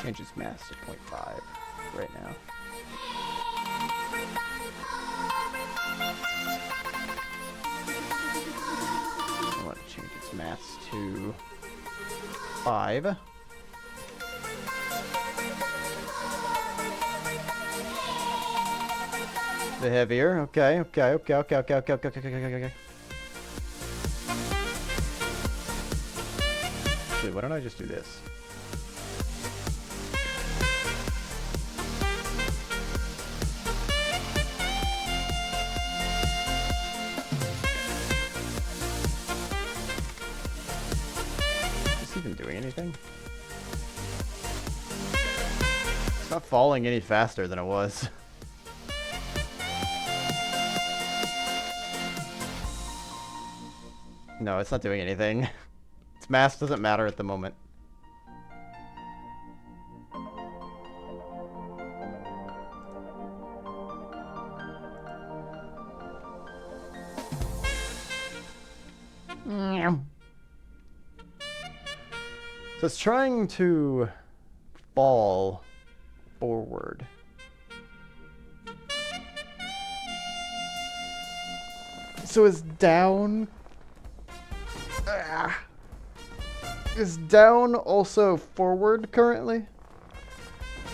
Change its mass to 0.5 right now. I want to change its mass to 5. The heavier. Okay. Actually, why don't I just do this? Anything? It's not falling any faster than it was. No, it's not doing anything. Its mass doesn't matter at the moment. So it's trying to fall forward. So is down... Is down also forward currently?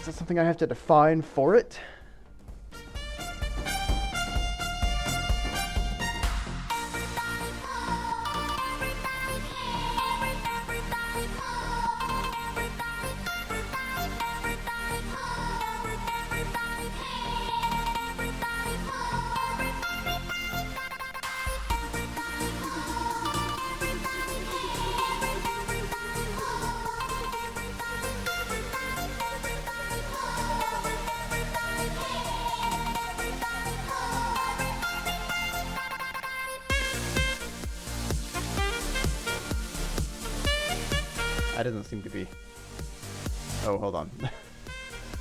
Is that something I have to define for it? That doesn't seem to be... Oh, hold on.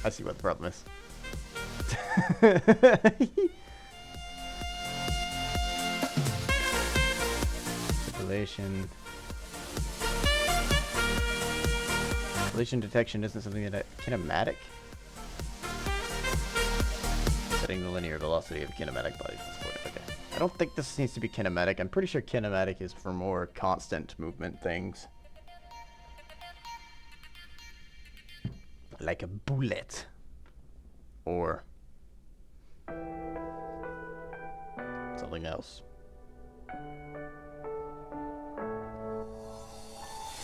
I see what the problem is. Manipulation. Collision detection isn't something that kinematic? Setting the linear velocity of a kinematic body. Okay. I don't think this needs to be kinematic. I'm pretty sure kinematic is for more constant movement things. Like a bullet. Or something else. I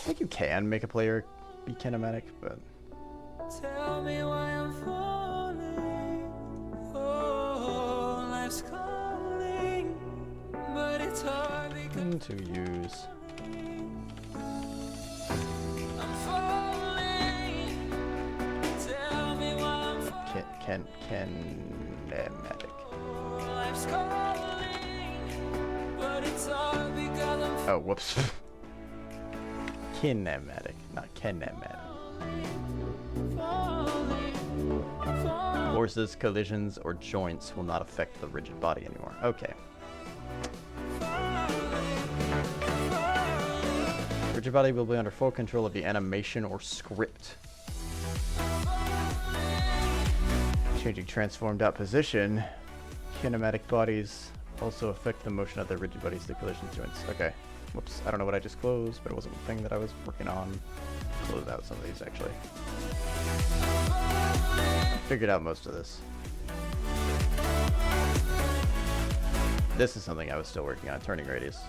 think you can make a player be kinematic, but Tell me why I'm falling. Oh, life's calling, but it's hard because to use. I'm falling. Tell me why I'm falling. Kinematic. Life's calling, but it's hard because I'm Oh, whoops. Kinematic, not kinematic. Forces, collisions, or joints will not affect the rigid body anymore. Okay. Rigid body will be under full control of the animation or script. Changing transformed out position. Kinematic bodies also affect the motion of the rigid bodies to collision joints. Okay. Whoops. I don't know what I just closed, but it wasn't the thing that I was working on. Close out some of these actually. Figured out most of this. This is something I was still working on, turning radius.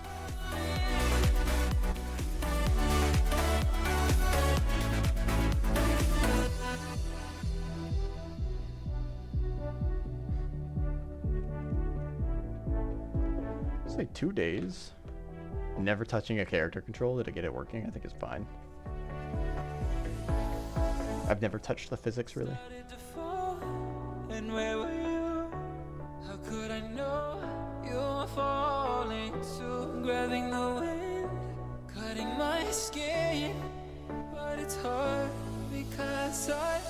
It's like 2 days. Never touching a character controller to get it working, I think is fine. I've never touched the physics really. started to fall. And where were you? How could I know you were falling too? Grabbing the wind, cutting my skin, but it's hard because I'm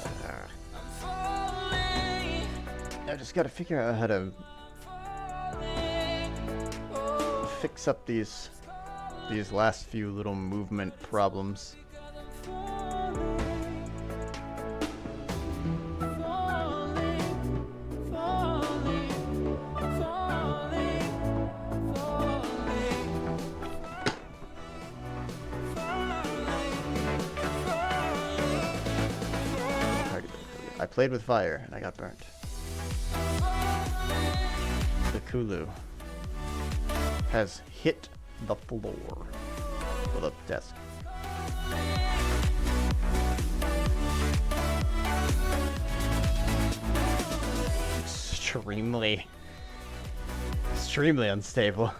falling, I just gotta figure out how to falling. Oh, fix up these last few little movement problems. I played with fire and I got burnt. The Kulu has hit the floor. Well, the desk. Extremely unstable.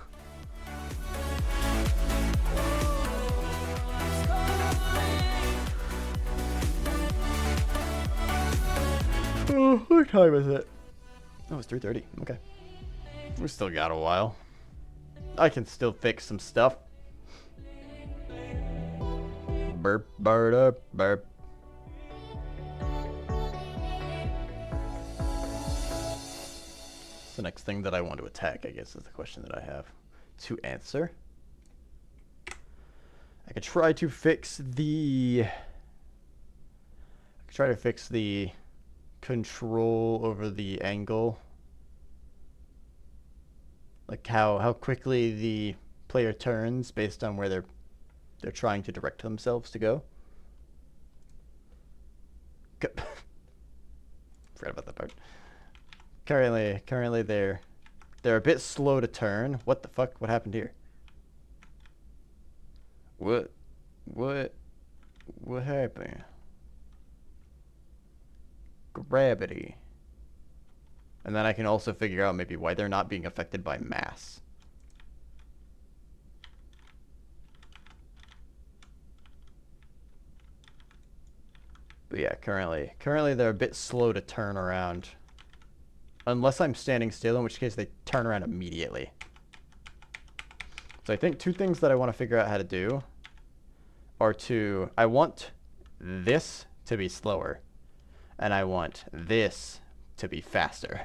Oh, what time is it? Oh, it's 3:30. Okay. We still got a while. I can still fix some stuff. Burp, burp, up, burp. What's the next thing that I want to attack, I guess is the question that I have to answer. I could try to fix the... control over the angle. Like how quickly the player turns based on where they're trying to direct themselves to go. Forgot about that part. Currently they're a bit slow to turn. What the fuck? What happened here? What happened? Gravity. And then I can also figure out maybe why they're not being affected by mass. But yeah, currently they're a bit slow to turn around. Unless I'm standing still, in which case they turn around immediately. So I think two things that I want to figure out how to do are I want this to be slower, and I want this to be faster.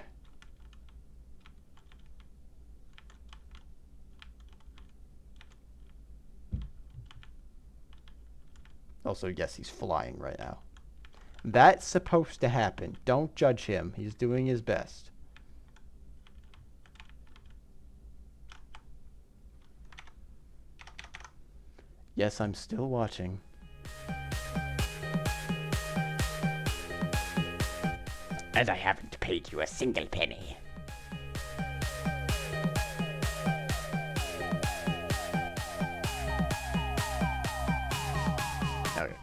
Also, yes, he's flying right now. That's supposed to happen. Don't judge him. He's doing his best. Yes, I'm still watching. And I haven't paid you a single penny. Okay.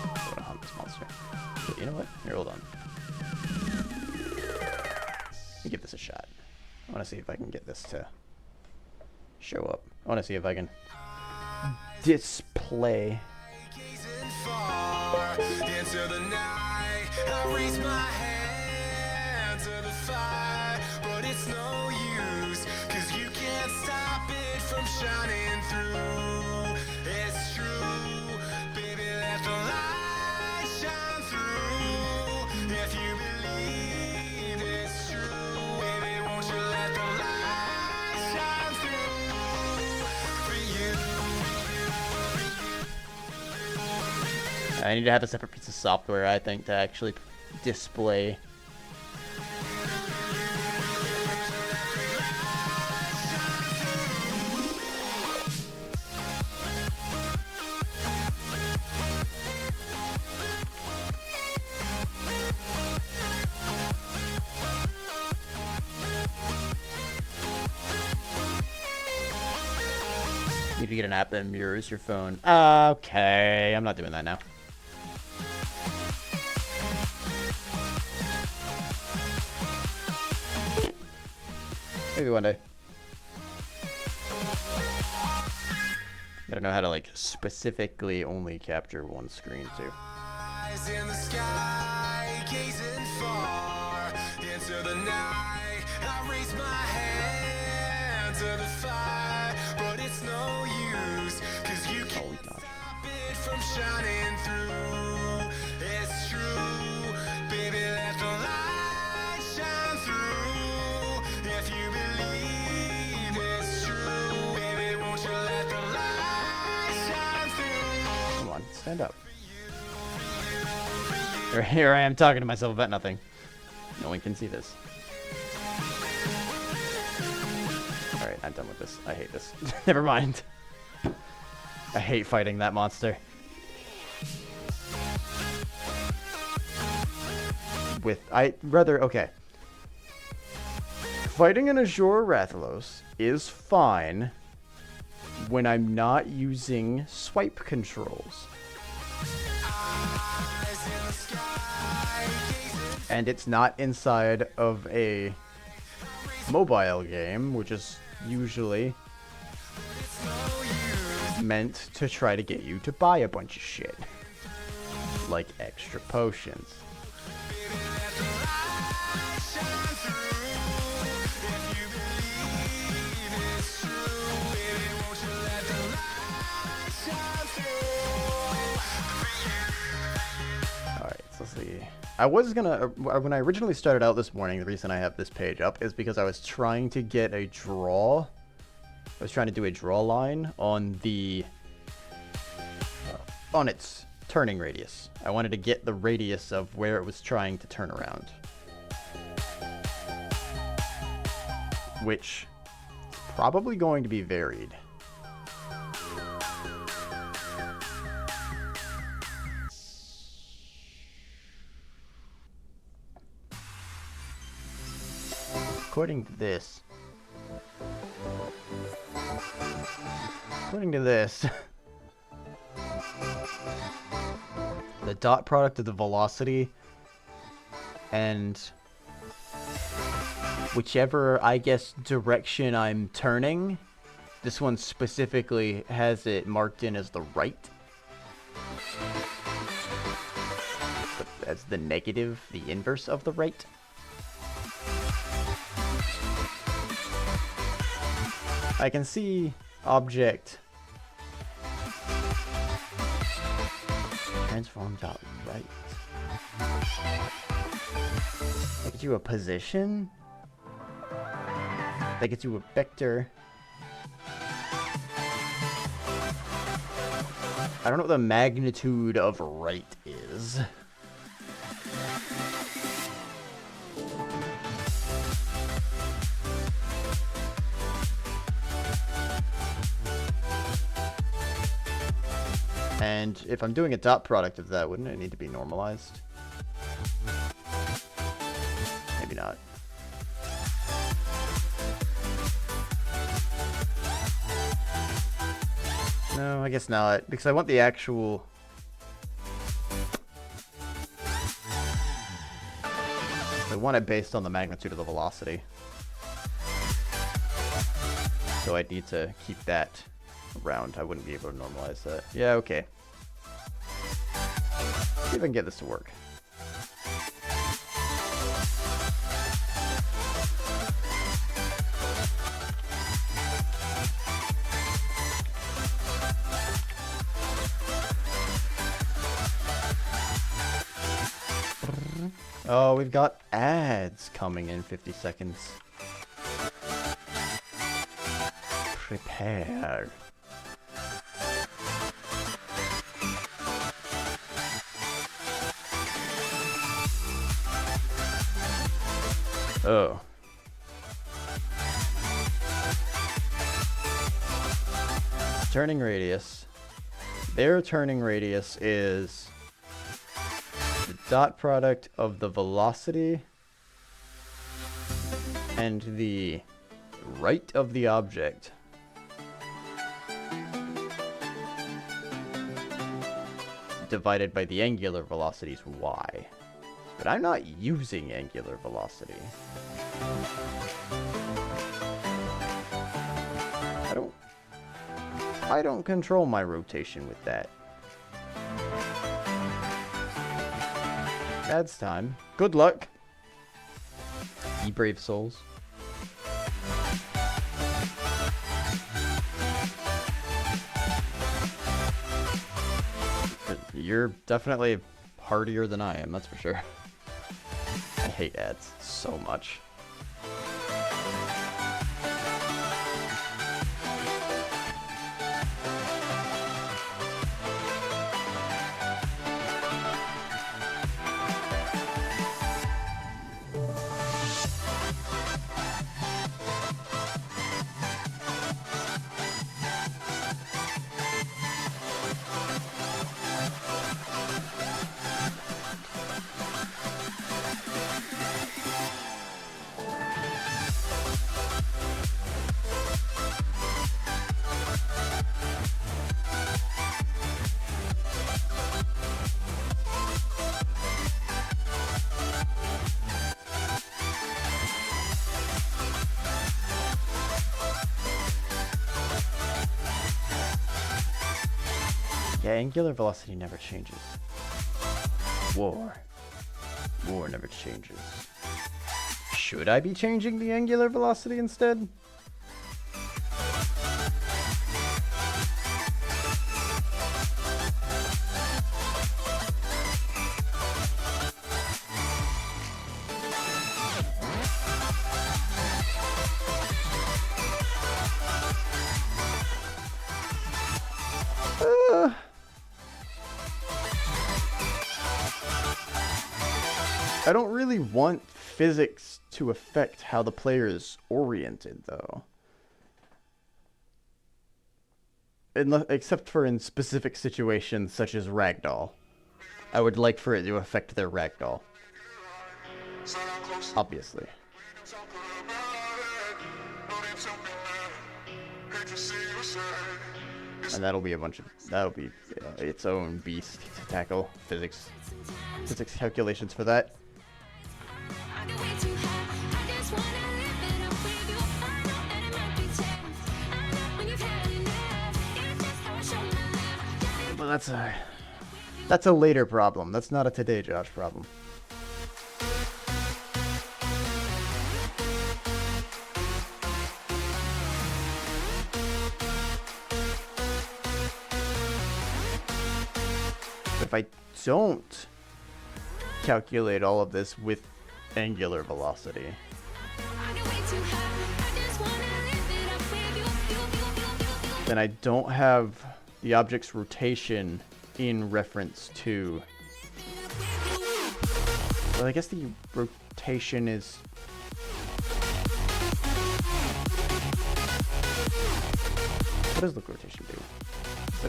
I'm gonna hunt this monster. But you know what? Here, hold on. Let me give this a shot. I want to see if I can get this to show up. I want to see if I can display. Gazing far into the night, I raise my hand to the fire, but it's no use, 'cause you can't stop it from shining through. It's true, baby, let the light shine through. If you believe it's true, baby, won't you let the light shine through for you. I need to have a separate piece of software, I think, to actually display. Need to get an app that mirrors your phone. Okay, I'm not doing that now. Maybe one day. Gotta know how to like specifically only capture one screen too. Eyes in the sky, gazing far into the night. I raise my hand to the fire, but it's no use, 'cause you can't stop it from shining through. It's true, baby, let the light shine through. If you believe it's true, baby, won't you let the light shine through. Come on, stand up. Here I am talking to myself about nothing. No one can see this. Alright, I'm done with this. I hate this. Never mind. I hate fighting that monster. Okay. Fighting an Azure Rathalos is fine when I'm not using swipe controls. And it's not inside of a mobile game, which is usually meant to try to get you to buy a bunch of shit. Like extra potions. Alright, so let's see. I was gonna, when I originally started out this morning, the reason I have this page up is because I was trying to get a draw. I was trying to do a draw line on the, on its turning radius. I wanted to get the radius of where it was trying to turn around. Which is probably going to be varied. According to this, the dot product of the velocity and whichever, I guess, direction I'm turning, this one specifically has it marked in as the right. As the negative, the inverse of the right. I can see object transform dot right. That gets you a position. That gets you a vector. I don't know what the magnitude of right is. And if I'm doing a dot product of that, wouldn't it need to be normalized? Maybe not. No, I guess not, because I want the actual... I want it based on the magnitude of the velocity. So I'd need to keep that around. I wouldn't be able to normalize that. Yeah, okay. See if I can get this to work. Oh, we've got ads coming in 50 seconds. Prepare. Oh. Turning radius. Their turning radius is the dot product of the velocity and the right of the object divided by the angular velocity's y. But I'm not using angular velocity. I don't control my rotation with that. That's time. Good luck, ye brave souls. You're definitely hardier than I am, that's for sure. I hate ads so much. Yeah, angular velocity never changes. War never changes. Should I be changing the angular velocity instead? I don't really want physics to affect how the player is oriented, though. Except for in specific situations such as ragdoll. I would like for it to affect their ragdoll. Obviously. And that'll be its own beast to tackle. Physics calculations for that. Well, that's a later problem. That's not a Today Josh problem. If I don't calculate all of this with angular velocity, then I don't have the object's rotation in reference to... Well, I guess the rotation is... What does the rotation do?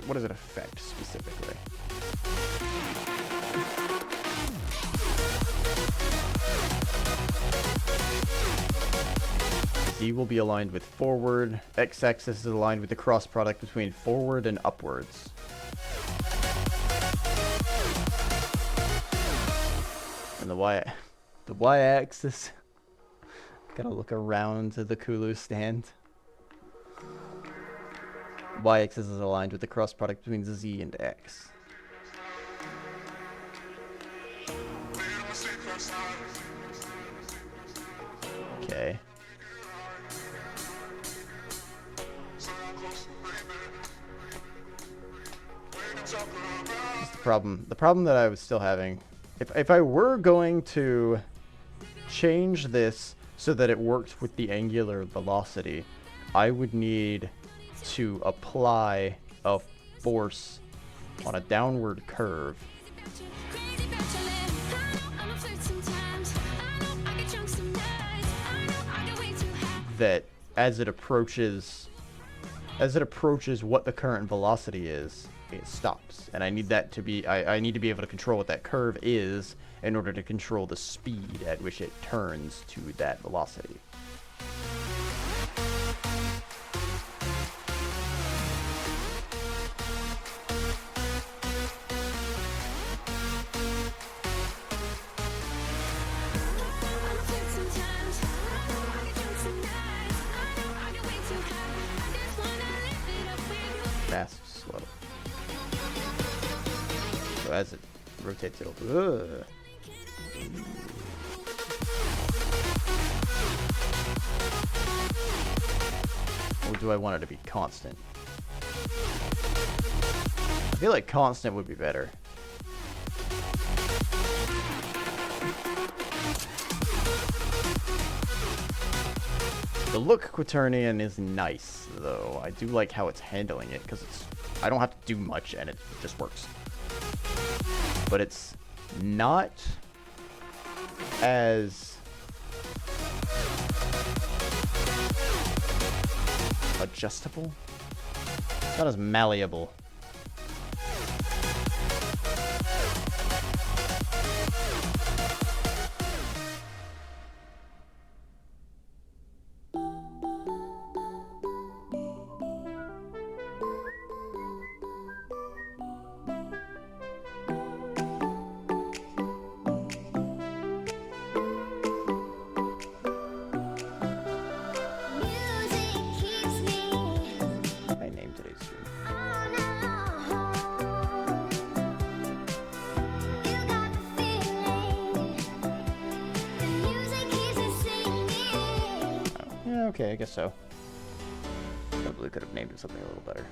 What does it affect specifically? Z will be aligned with forward. X-axis is aligned with the cross product between forward and upwards. And the y-axis. Gotta look around to the Kulu stand. Y-axis is aligned with the cross product between Z and X. Okay. That's the problem. The problem that I was still having, if I were going to change this so that it worked with the angular velocity, I would need to apply a force on a downward curve that as it approaches what the current velocity is, it stops. And I need that to be, I need to be able to control what that curve is in order to control the speed at which it turns to that velocity. Fast, slow. So as it rotates, it'll do. Or do I want it to be constant? I feel like constant would be better. The look Quaternion is nice, though. I do like how it's handling it, because I don't have to do much, and it just works. But it's not as adjustable. It's not as malleable. Okay, I guess so. Probably could have named it something a little better.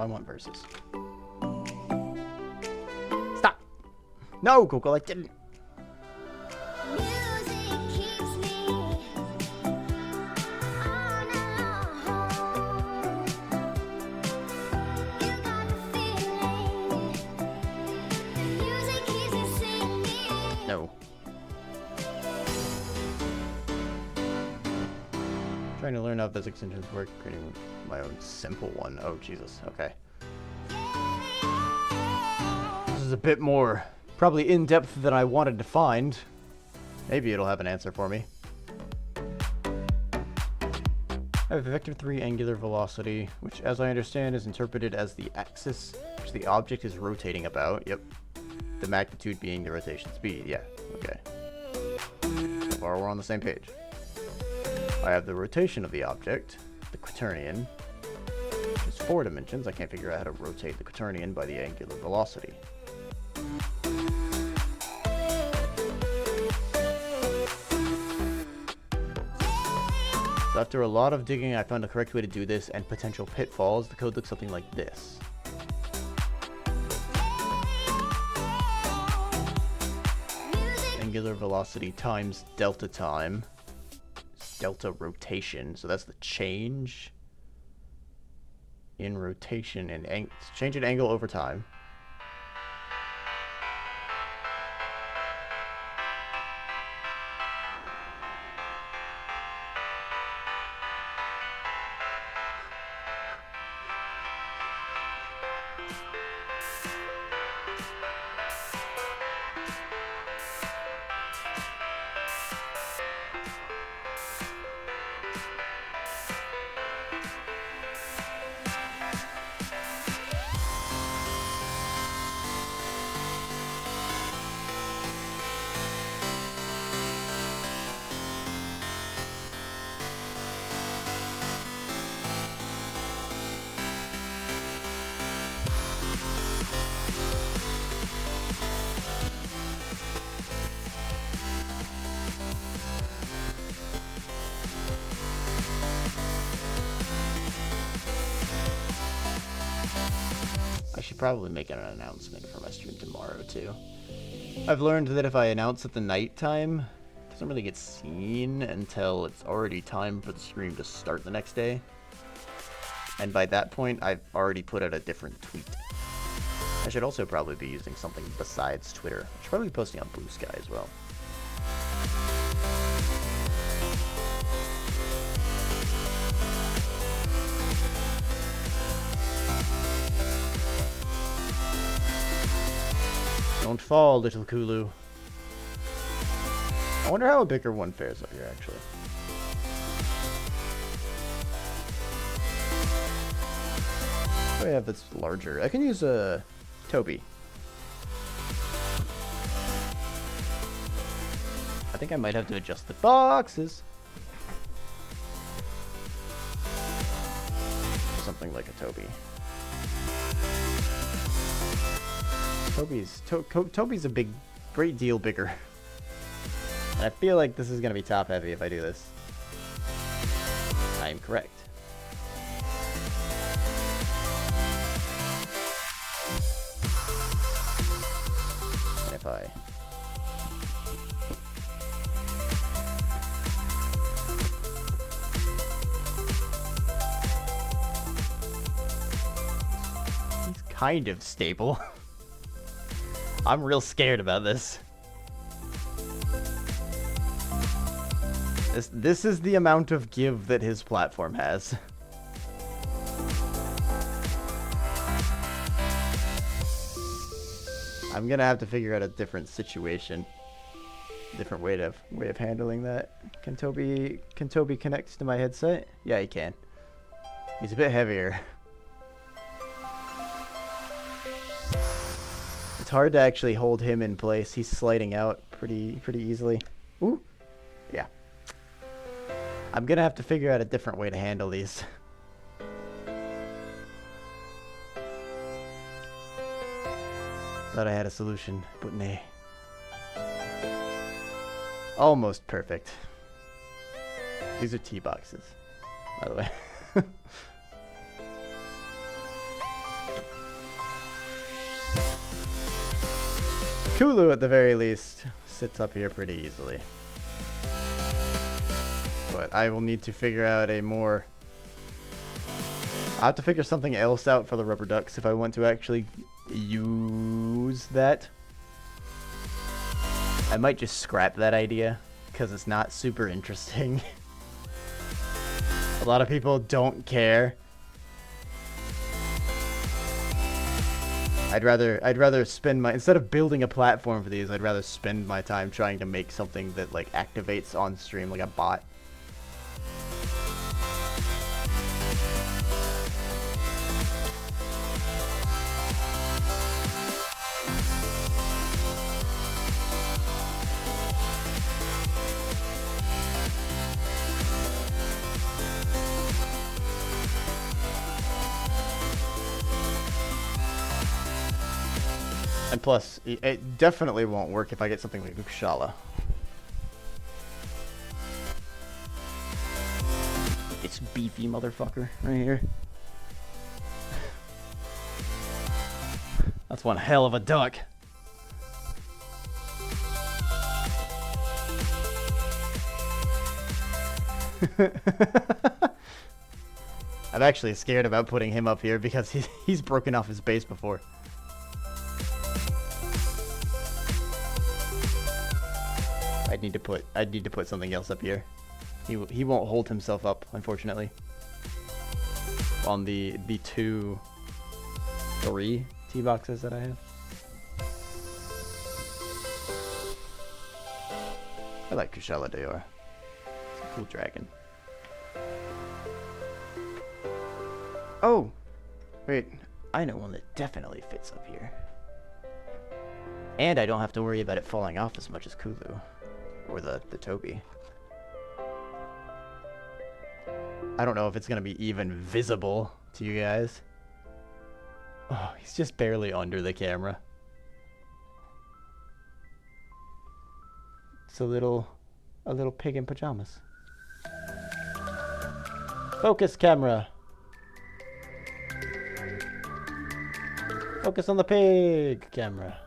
I want versus. Stop! No, Google, I didn't. No. Trying to learn how physics engines work, creating my own simple one. Oh, Jesus. Okay. This is a bit more, probably in-depth than I wanted to find. Maybe it'll have an answer for me. I have a vector 3 angular velocity, which as I understand is interpreted as the axis which the object is rotating about. Yep. The magnitude being the rotation speed. Yeah. Okay. So far we're on the same page. I have the rotation of the object, the quaternion. It's 4 dimensions. I can't figure out how to rotate the quaternion by the angular velocity. So after a lot of digging, I found the correct way to do this and potential pitfalls. The code looks something like this. Angular velocity times delta time. Delta rotation, so that's the change in rotation and change in angle over time. I should probably make an announcement for my stream tomorrow too. I've learned that if I announce at the night time, it doesn't really get seen until it's already time for the stream to start the next day. And by that point, I've already put out a different tweet. I should also probably be using something besides Twitter. I should probably be posting on Blue Sky as well. Don't fall, little Kulu. I wonder how a bigger one fares up here, actually. Oh yeah, that's larger. I can use a Toby. I think I might have to adjust the boxes. Something like a Toby. Toby's a great deal bigger. And I feel like this is gonna be top heavy if I do this. I am correct. And if I he's kind of stable. I'm real scared about this. This is the amount of give that his platform has. I'm gonna have to figure out a different situation, different way of handling that. Can Toby connect to my headset? Yeah, he can. He's a bit heavier. It's hard to actually hold him in place. He's sliding out pretty easily. Ooh. Yeah. I'm gonna have to figure out a different way to handle these. Thought I had a solution, but nay. Almost perfect. These are T boxes, by the way. Kulu, at the very least, sits up here pretty easily. But I will need to figure out a more... I have to figure something else out for the rubber ducks if I want to actually use that. I might just scrap that idea, because it's not super interesting. A lot of people don't care. I'd rather spend my, instead of building a platform for these, I'd rather spend my time trying to make something that like activates on stream like a bot. And plus, it definitely won't work if I get something like Kushala. This beefy motherfucker right here. That's one hell of a duck. I'm actually scared about putting him up here because he's broken off his base before. I'd need to put something else up here. He won't hold himself up, unfortunately. On the 3 T boxes that I have. I like Kushala Dayor. It's a cool dragon. Oh! Wait, I know one that definitely fits up here. And I don't have to worry about it falling off as much as Kulu. Or the Toby. I don't know if it's going to be even visible to you guys. Oh, he's just barely under the camera. It's a little pig in pajamas. Focus, camera. Focus on the pig, camera.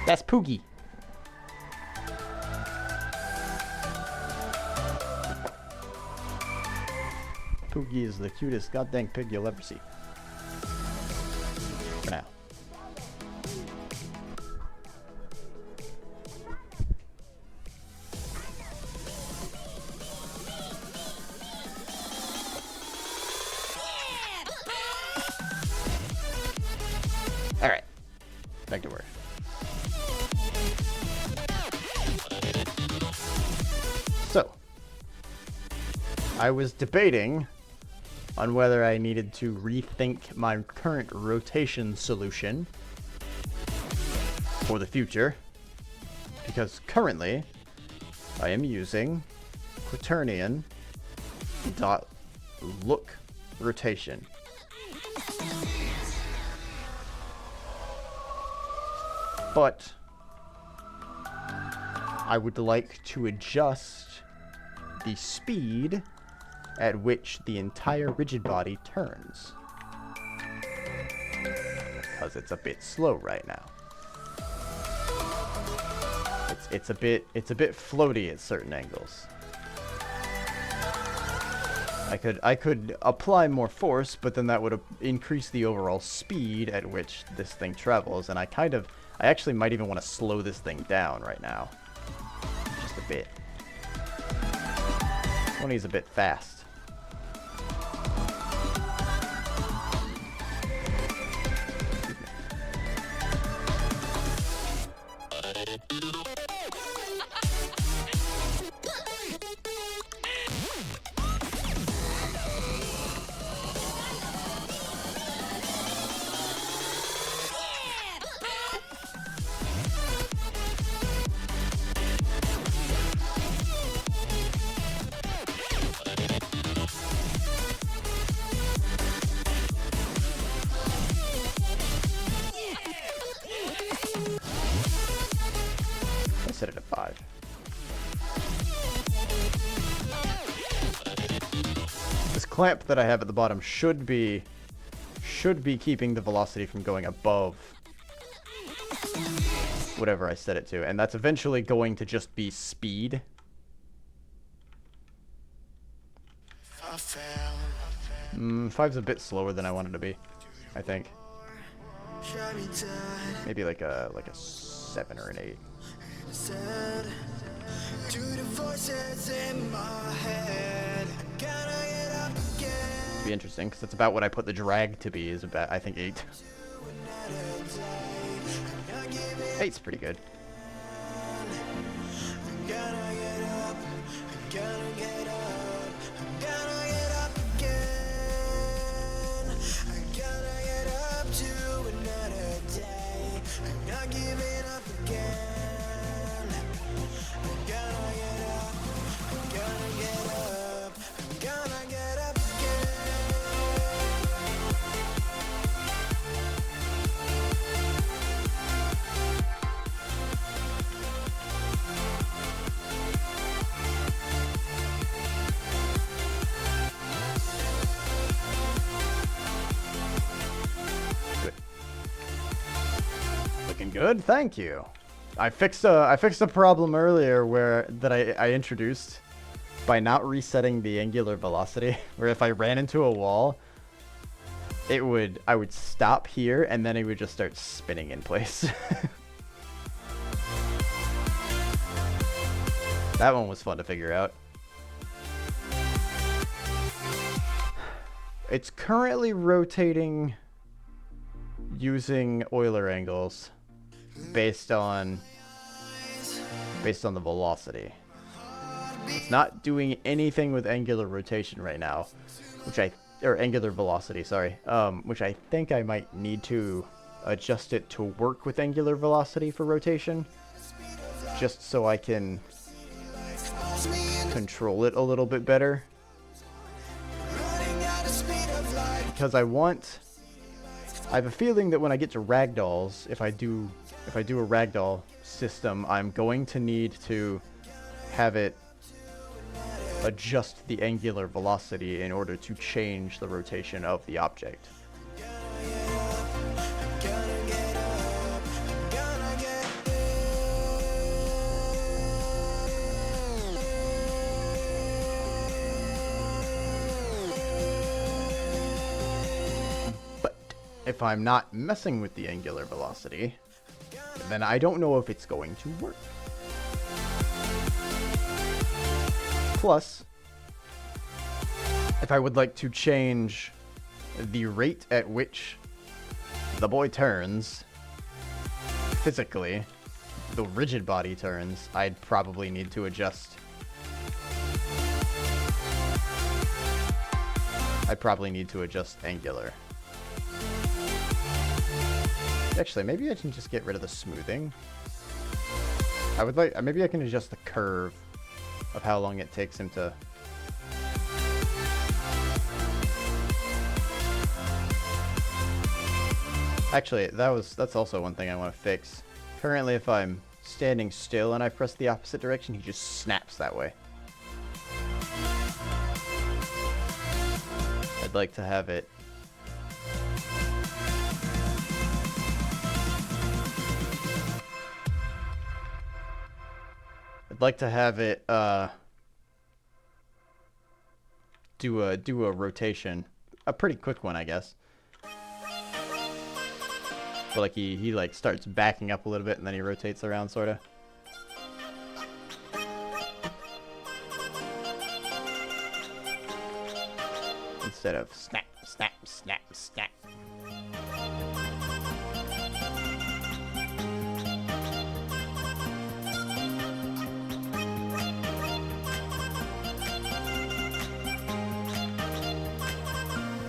That's Poogie. Poogie is the cutest goddamn pig you'll ever see. For now. Alright. Back to work. So, I was debating on whether I needed to rethink my current rotation solution for the future, because currently I am using Quaternion .look rotation. But I would like to adjust the speed at which the entire rigid body turns, because it's a bit slow right now. It's a bit floaty at certain angles. I could apply more force, but then that would increase the overall speed at which this thing travels, and I actually might even want to slow this thing down right now. Just a bit. When he's a bit fast. set it at 5. This clamp that I have at the bottom should be keeping the velocity from going above whatever I set it to, and that's eventually going to just be speed. Five's a bit slower than I wanted to be, I think. Maybe like a 7 or an 8. Be interesting, because that's about what I put the drag to be, is about, I think, 8. 8's pretty good. Good, thank you. I fixed a problem earlier that I introduced by not resetting the angular velocity, where if I ran into a wall, I would stop here and then it would just start spinning in place. That one was fun to figure out. It's currently rotating using Euler angles based on the velocity. It's not doing anything with angular rotation right now, or angular velocity, sorry, which I think I might need to adjust it to work with angular velocity for rotation, just so I can control it a little bit better. Because I have a feeling that when I get to ragdolls, if I do a ragdoll system, I'm going to need to have it adjust the angular velocity in order to change the rotation of the object. But if I'm not messing with the angular velocity, then I don't know if it's going to work. Plus, if I would like to change the rate at which the boy turns, physically, the rigid body turns, I'd probably need to adjust. Angular. Actually, maybe I can just get rid of the smoothing. Maybe I can adjust the curve of how long it takes him to... Actually, that's also one thing I want to fix. Currently, if I'm standing still and I press the opposite direction, he just snaps that way. I'd like to have it... do a rotation, a pretty quick one, I guess. But like he like starts backing up a little bit and then he rotates around, sorta. Instead of snap, snap, snap, snap.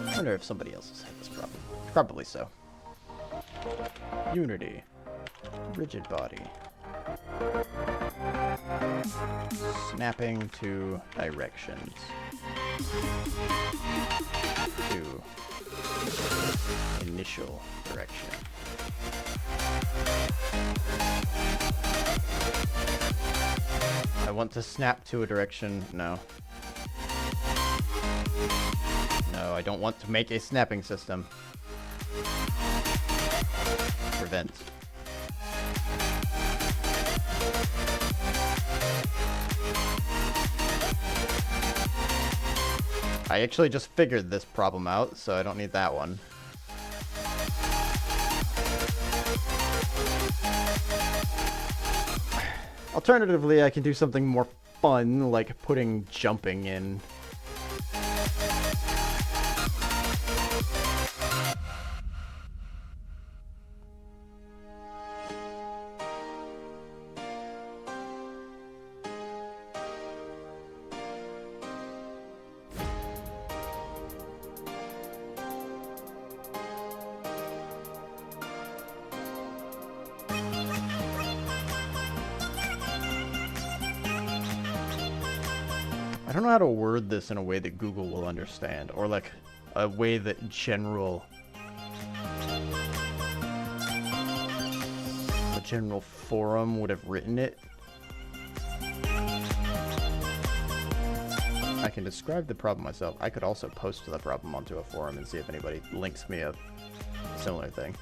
I wonder if somebody else has had this problem. Probably so. Unity. Rigid body. Snapping to directions. To initial direction. want to snap to a direction. No. No, I don't want to make a snapping system. Prevent. I actually just figured this problem out, so I don't need that one. Alternatively, I can do something more fun, like putting jumping in. I don't know how to word this in a way that Google will understand, or like a way that a general forum would have written it. I can describe the problem myself. I could also post the problem onto a forum and see if anybody links me a similar thing.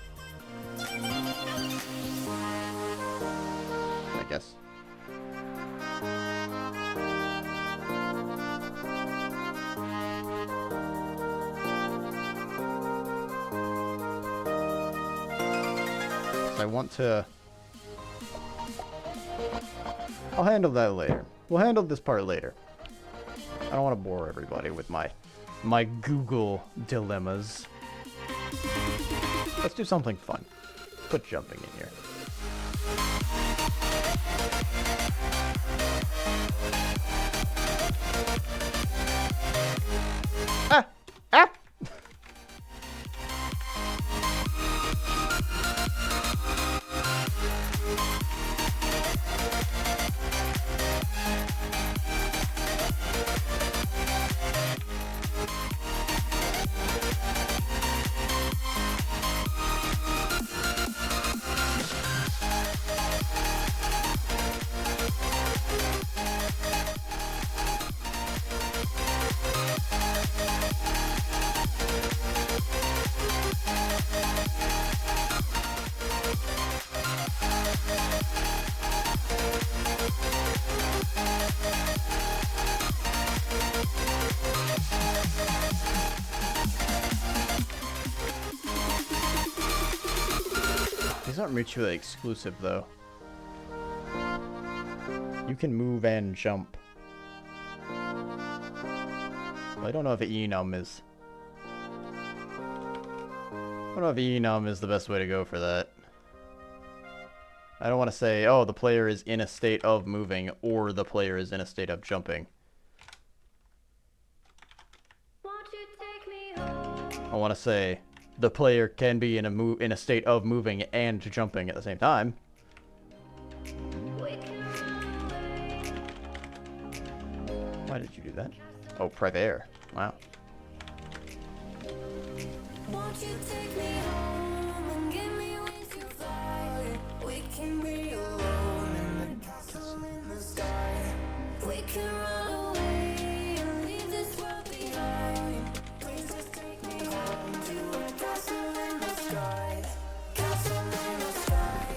I guess. I want to... I'll handle that later. We'll handle this part later. I don't want to bore everybody with my Google dilemmas. Let's do something fun. Put jumping in here. Ah! Ah! These aren't mutually exclusive, though. You can move and jump. Well, I don't know if enum is... I don't know if enum is the best way to go for that. I don't want to say, oh, the player is in a state of moving, or the player is in a state of jumping. I want to say, the player can be in a state of moving and jumping at the same time. Why did you do that? Oh, private air. Wow. Won't you take me home and give me wings to fly? We can be alone in the castle in the sky. We can run away and leave this world behind. Please just take me home to a castle in the sky. Castle in the sky.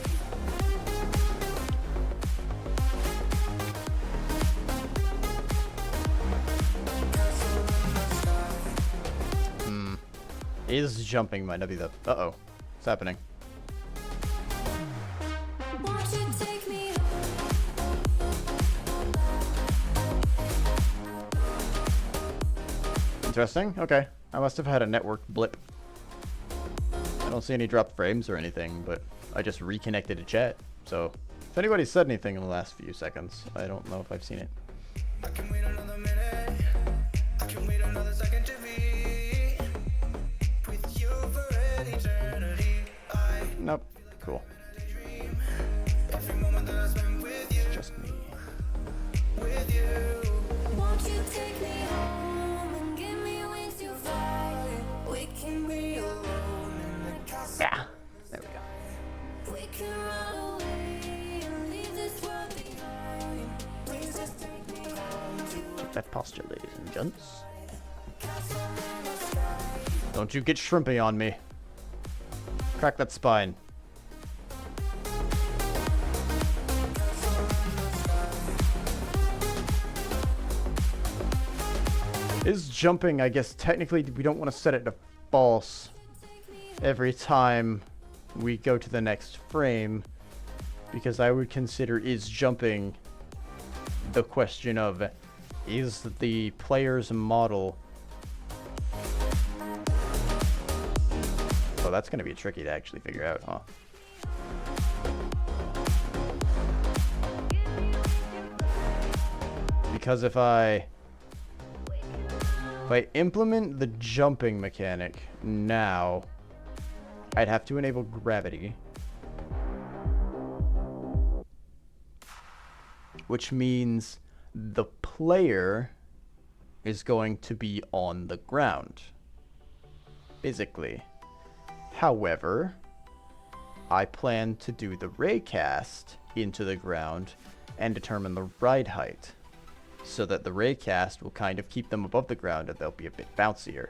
Is jumping might not be the... Uh-oh. What's happening? Won't you take me Interesting. Okay. I must have had a network blip. I don't see any dropped frames or anything, but I just reconnected to chat. So, if anybody said anything in the last few seconds, I don't know if I've seen it. I can wait another minute. I can wait another second to be with you for an eternity. Nope. Cool. Every moment that I spend with you, Just me. with you. Won't you take me home and give me wings to fly? We can be alone in the castle. Yeah. There we go. We can run away and leave this world behind. Please just that posture, ladies and gents. Don't you get shrimpy on me. Crack that spine. Is jumping, I guess, technically we don't want to set it to false every time we go to the next frame, because I would consider is jumping the question of, is the player's model... Oh, that's going to be tricky to actually figure out, huh? Because if I implement the jumping mechanic now, I'd have to enable gravity. Which means the player is going to be on the ground, physically. However, I plan to do the raycast into the ground and determine the ride height, so that the raycast will kind of keep them above the ground and they'll be a bit bouncier.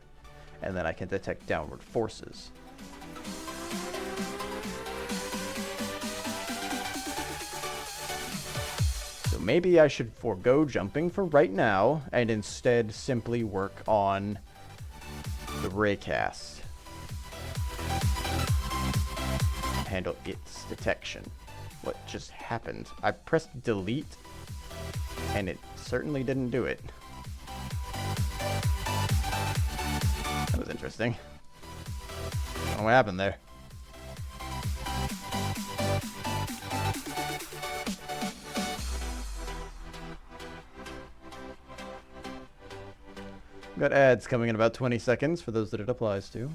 And then I can detect downward forces. So maybe I should forego jumping for right now and instead simply work on the raycast. Handle its detection. What just happened? I pressed delete and it certainly didn't do it. That was interesting. I don't know what happened there. We've got ads coming in about 20 seconds for those that it applies to.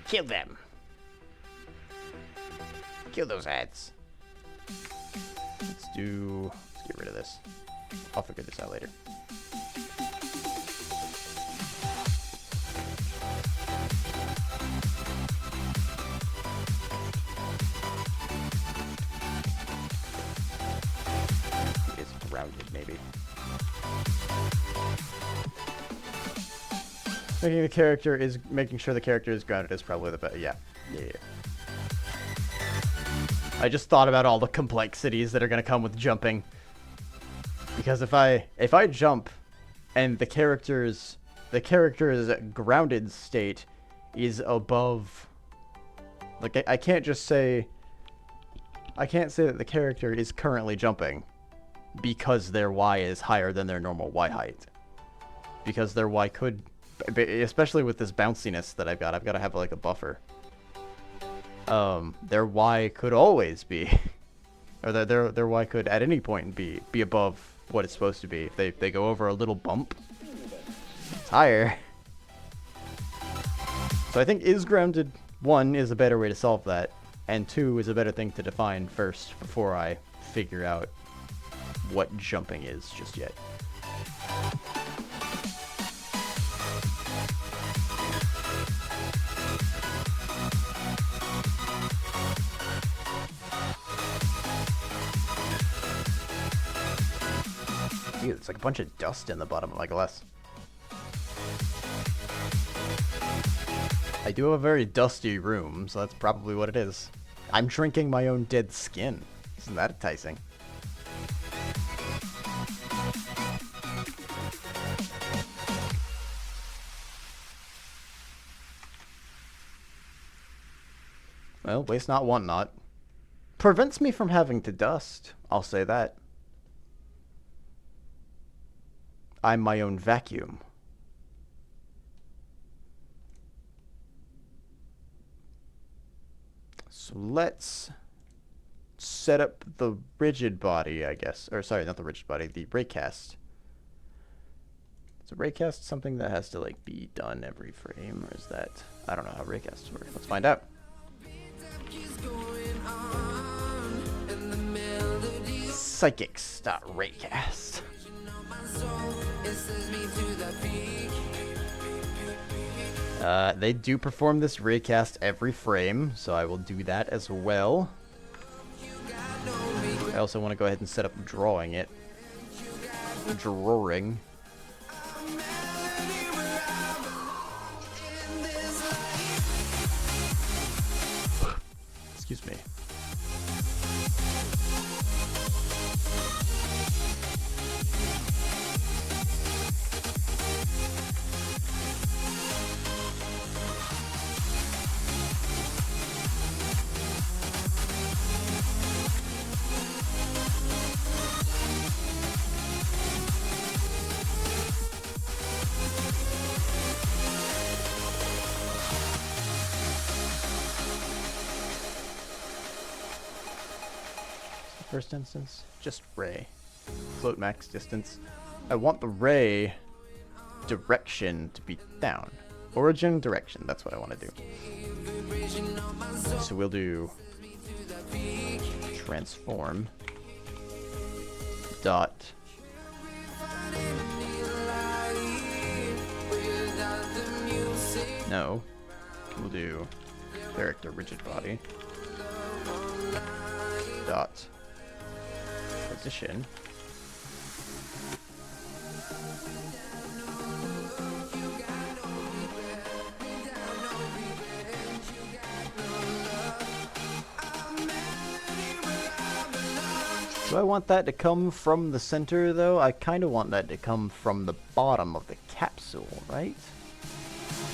Kill them. Kill those ads. Let's get rid of this. I'll figure this out later. It's grounded, maybe. Making sure the character is grounded is probably the best. Yeah. I just thought about all the complexities that are going to come with jumping. Because if I jump and the character's grounded state is above, like I can't say that the character is currently jumping because their Y is higher than their normal Y height. Because their Y could, especially with this bounciness that I've got to have like a buffer. Their Y could always be, or their Y could at any point be above what it's supposed to be. If they go over a little bump, it's higher. So I think is grounded, 1, is a better way to solve that, and 2 is a better thing to define first before I figure out what jumping is just yet. Dude, it's like a bunch of dust in the bottom of my glass. I do have a very dusty room, so that's probably what it is. I'm drinking my own dead skin. Isn't that enticing? Well, waste not, want not. Prevents me from having to dust, I'll say that. I'm my own vacuum. So let's set up the rigid body, I guess. Or sorry, not the rigid body, the raycast. Is a raycast something that has to like be done every frame, or is that... I don't know how raycasts work. Let's find out. Psychics.raycast. They do perform this raycast every frame, so I will do that as well. I also want to go ahead and set up drawing it. drawing. Excuse me. First instance, just ray. Float max distance. I want the ray direction to be down. Origin direction, that's what I want to do. So we'll do transform dot no. We'll do character rigid body dot position Do I want that to come from the center though? I kind of want that to come from the bottom of the capsule, right?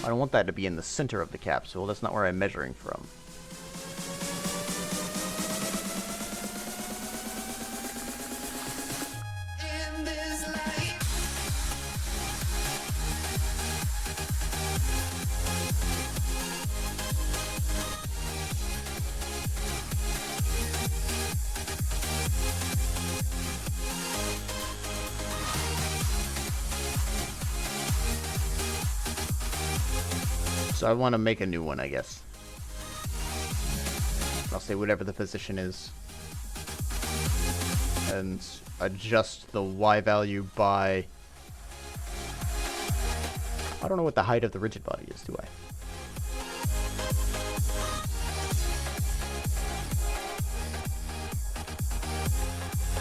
I don't want that to be in the center of the capsule. That's not where I'm measuring from. So I want to make a new one, I guess. I'll say whatever the position is. And adjust the Y value by... I don't know what the height of the rigid body is, do I?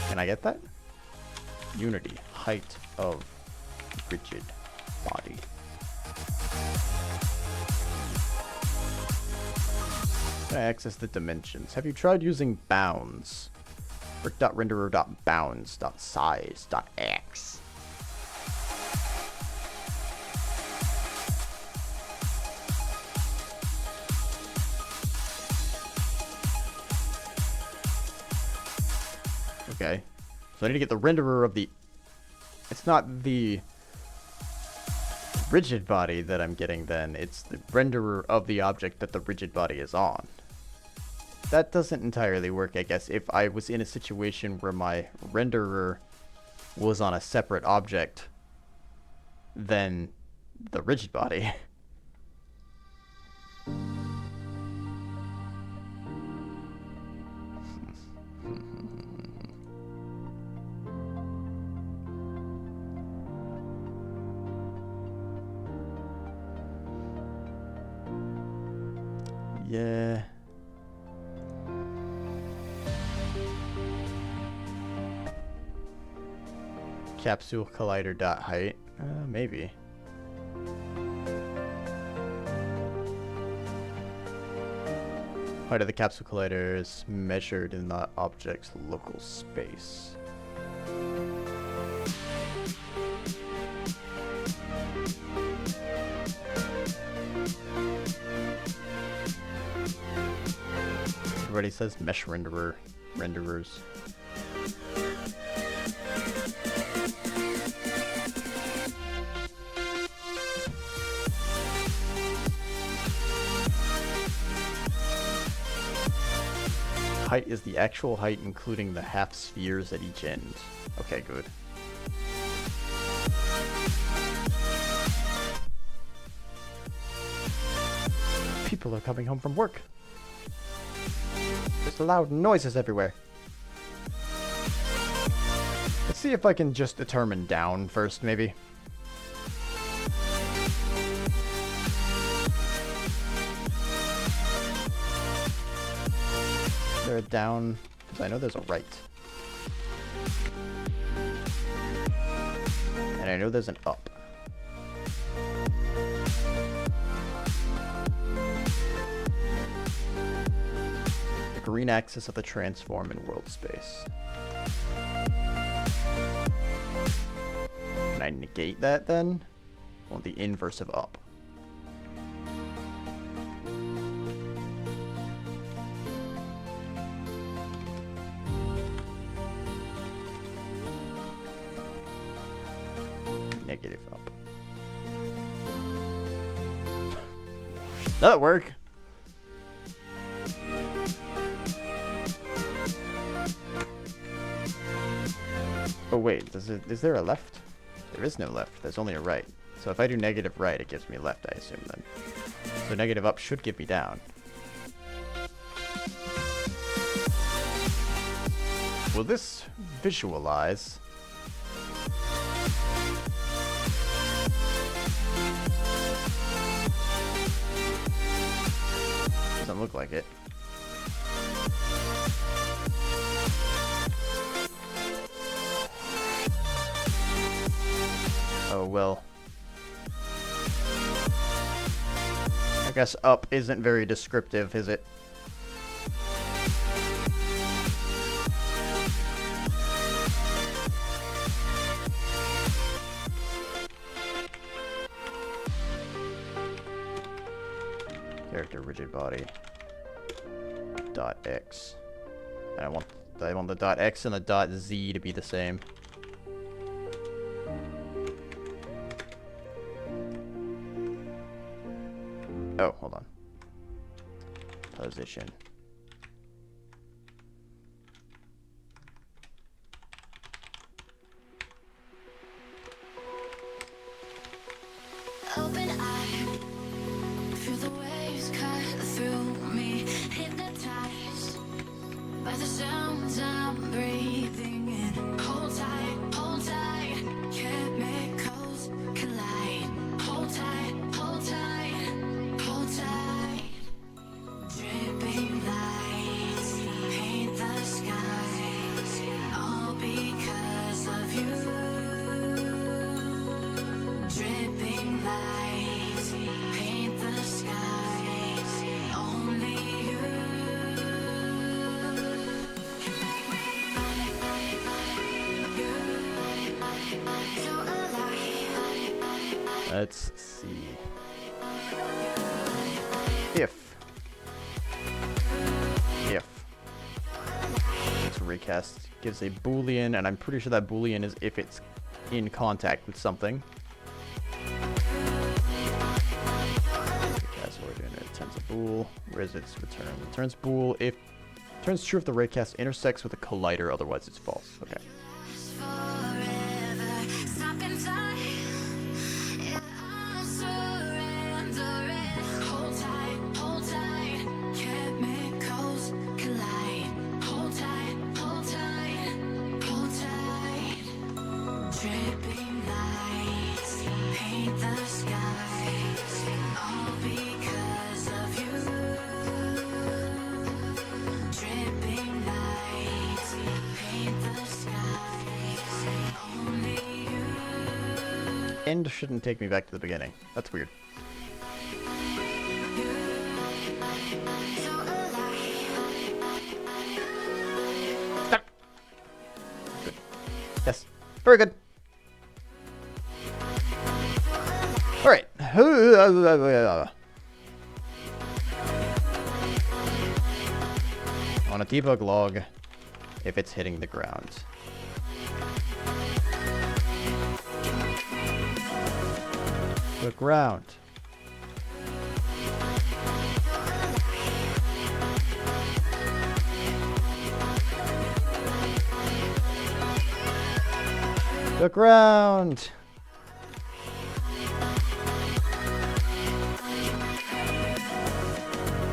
Can I get that? Unity, height of rigid body. Can I access the dimensions? Have you tried using bounds? Brick.renderer.bounds.size.x. Okay. So I need to get the renderer of the... It's not the rigid body that I'm getting then. It's the renderer of the object that the rigid body is on. That doesn't entirely work, I guess. If I was in a situation where my renderer was on a separate object than the rigid body. Yeah. Capsule collider dot height. Maybe. Height of the capsule collider is measured in the object's local space. Everybody says mesh renderers. Height is the actual height including the half spheres at each end. Okay, good. People are coming home from work. There's loud noises everywhere. Let's see if I can just determine down first, maybe. Is there a down? Because I know there's a right. And I know there's an up. The green axis of the transform in world space. Can I negate that then? Well, the inverse of up. Negative up. That'll work. Oh wait, is there a left? There is no left. There's only a right. So if I do negative right, it gives me left, I assume then. So negative up should give me down. Will this visualize? Doesn't look like it. Oh well. I guess up isn't very descriptive, is it? Character rigid body. Dot X. And I want the dot X and the dot Z to be the same. Oh, hold on. Position. Open eye, feel the waves cut through me, hypnotized by the sounds I'm breathing in. Hold tight, chemicals collide. Hold tight, hold tight, hold tight. Dripping lights paint the skies, all because of you. Dripping lights paint the skies, only you can make me so alive. Let's see. If it's recast gives a boolean, and I'm pretty sure that boolean is if it's in contact with something. That's what we're doing. It returns a bool. Where is its return? It returns bool if turns true if the raycast intersects with a collider, otherwise it's false. Okay. Forever, stop in time. Yeah, I'm surrendering. Hold tight, chemicals collide. Hold tight, hold tight, hold tight. Dripping lights paint the skies, all because of you. Dripping lights paint the skies, only you. End shouldn't take me back to the beginning. That's weird. So alive. Stop. Good. Yes. Very good. Alright. On a debug log, if it's hitting the ground. The ground. The ground.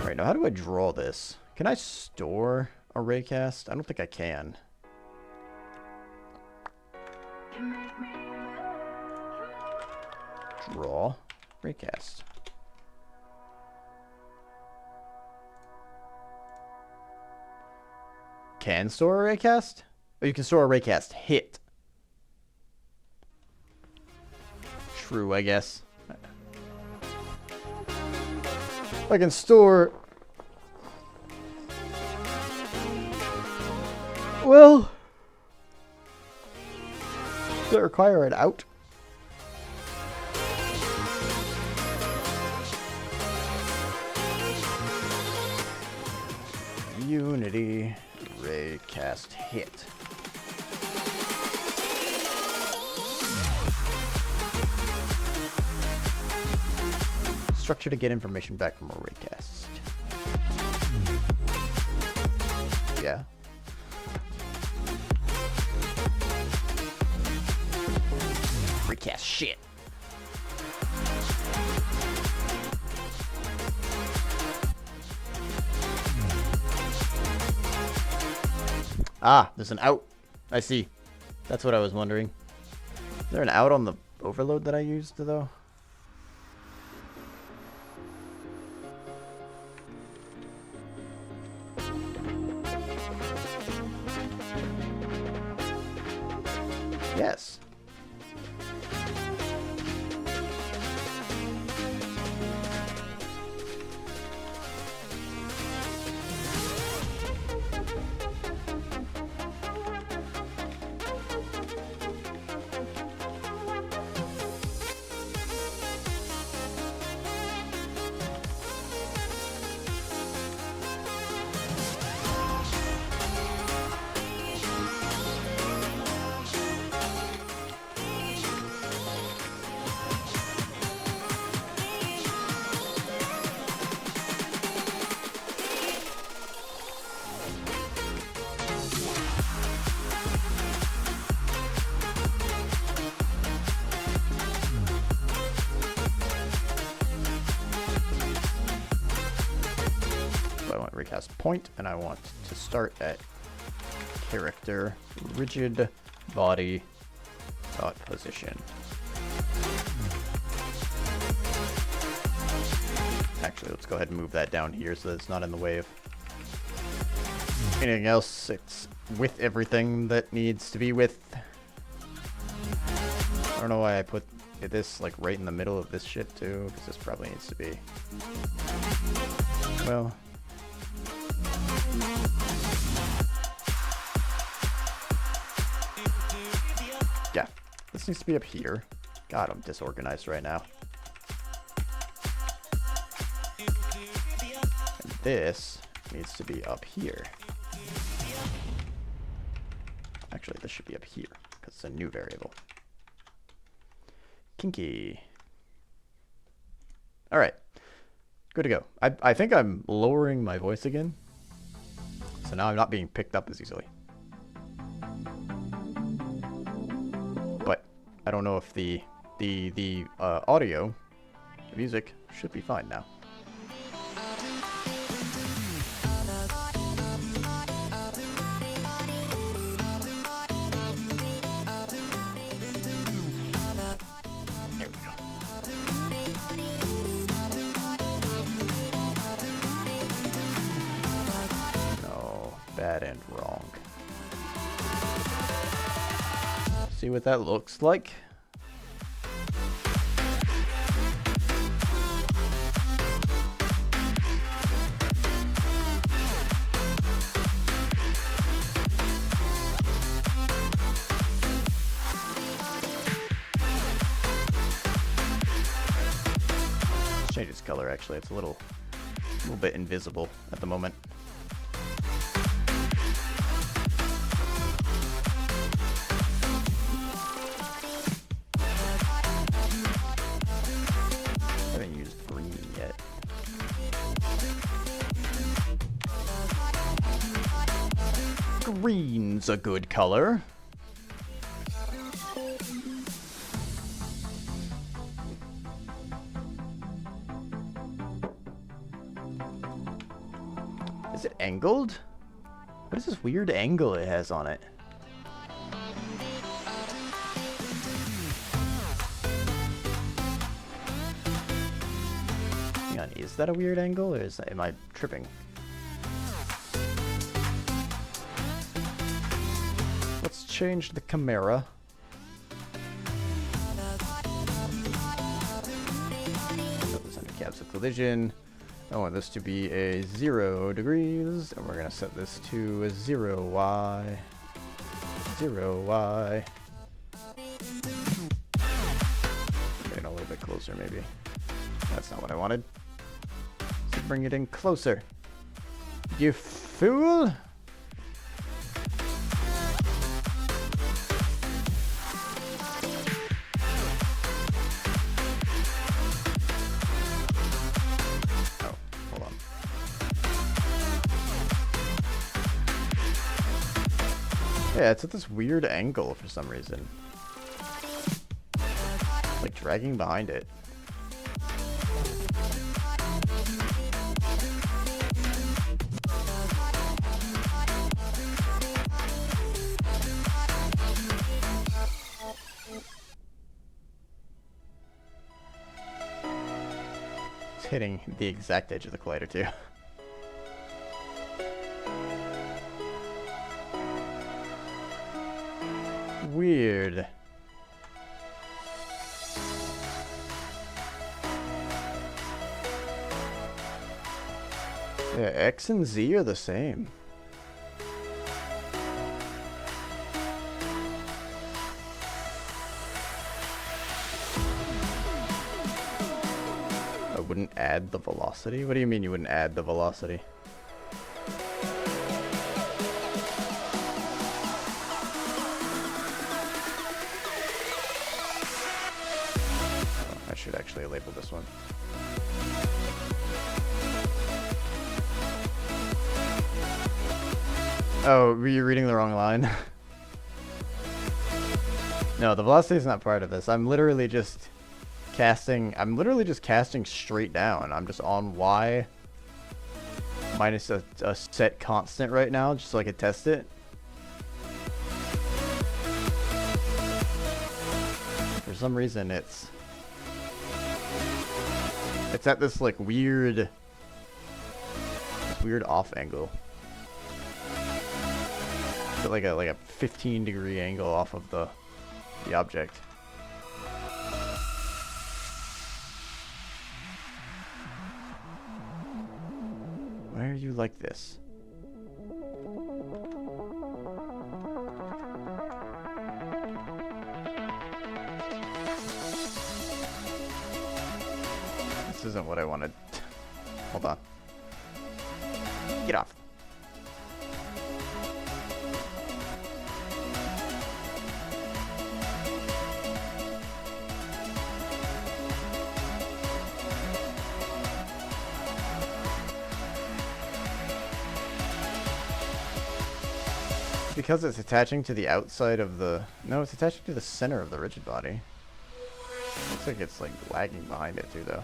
Right, now how do I draw this? Can I store a raycast? I don't think I can. Draw raycast. Can store a raycast? Oh, you can store a raycast hit. true, I guess. I can store... Well... Does it require an out? Unity raycast hit. Structure to get information back from a raycast. Yeah. Recast shit. Ah, there's an out. I see. That's what I was wondering. Is there an out on the overload that I used, though? Yes. Recast point, and I want to start at character rigid body dot position. Actually, let's go ahead and move that down here so that it's not in the way of anything else. It's with everything that needs to be with. I don't know why I put this like right in the middle of this shit too, because this probably needs to be, well, yeah, this needs to be up here. God, I'm disorganized right now. And this needs to be up here. Actually, this should be up here because it's a new variable. Kinky. All right, good to go. I think I'm lowering my voice again, so now I'm not being picked up as easily. But I don't know if the audio, the music should be fine now. Bad and wrong. See what that looks like. Let's change its color. Actually, it's a little bit invisible at the moment. Green's a good color. Is it angled? What is this weird angle it has on it? Hang on, is that a weird angle, or am I tripping? Let's change the camera. force of collision. I want this to be a 0 degrees, and we're gonna set this to a 0y. 0y. Get a little bit closer, maybe. That's not what I wanted. So bring it in closer. You fool! Oh, hold on. Yeah, it's at this weird angle for some reason. Like dragging behind it. It's hitting the exact edge of the collider too. Weird. Yeah, X and Z are the same. I wouldn't add the velocity? What do you mean you wouldn't add the velocity? I should actually label this one. Oh, were you reading the wrong line? No, the velocity is not part of this. I'm literally just casting straight down. I'm just on Y minus a set constant right now, just so I could test it. For some reason, it's at this like weird off angle. It's at like a 15-degree angle off of the object. Why are you like this? This isn't what I wanted. Hold on. Get off. Because it's attaching to the outside of the... No, it's attaching to the center of the rigid body. Looks like it's like lagging behind it too, though.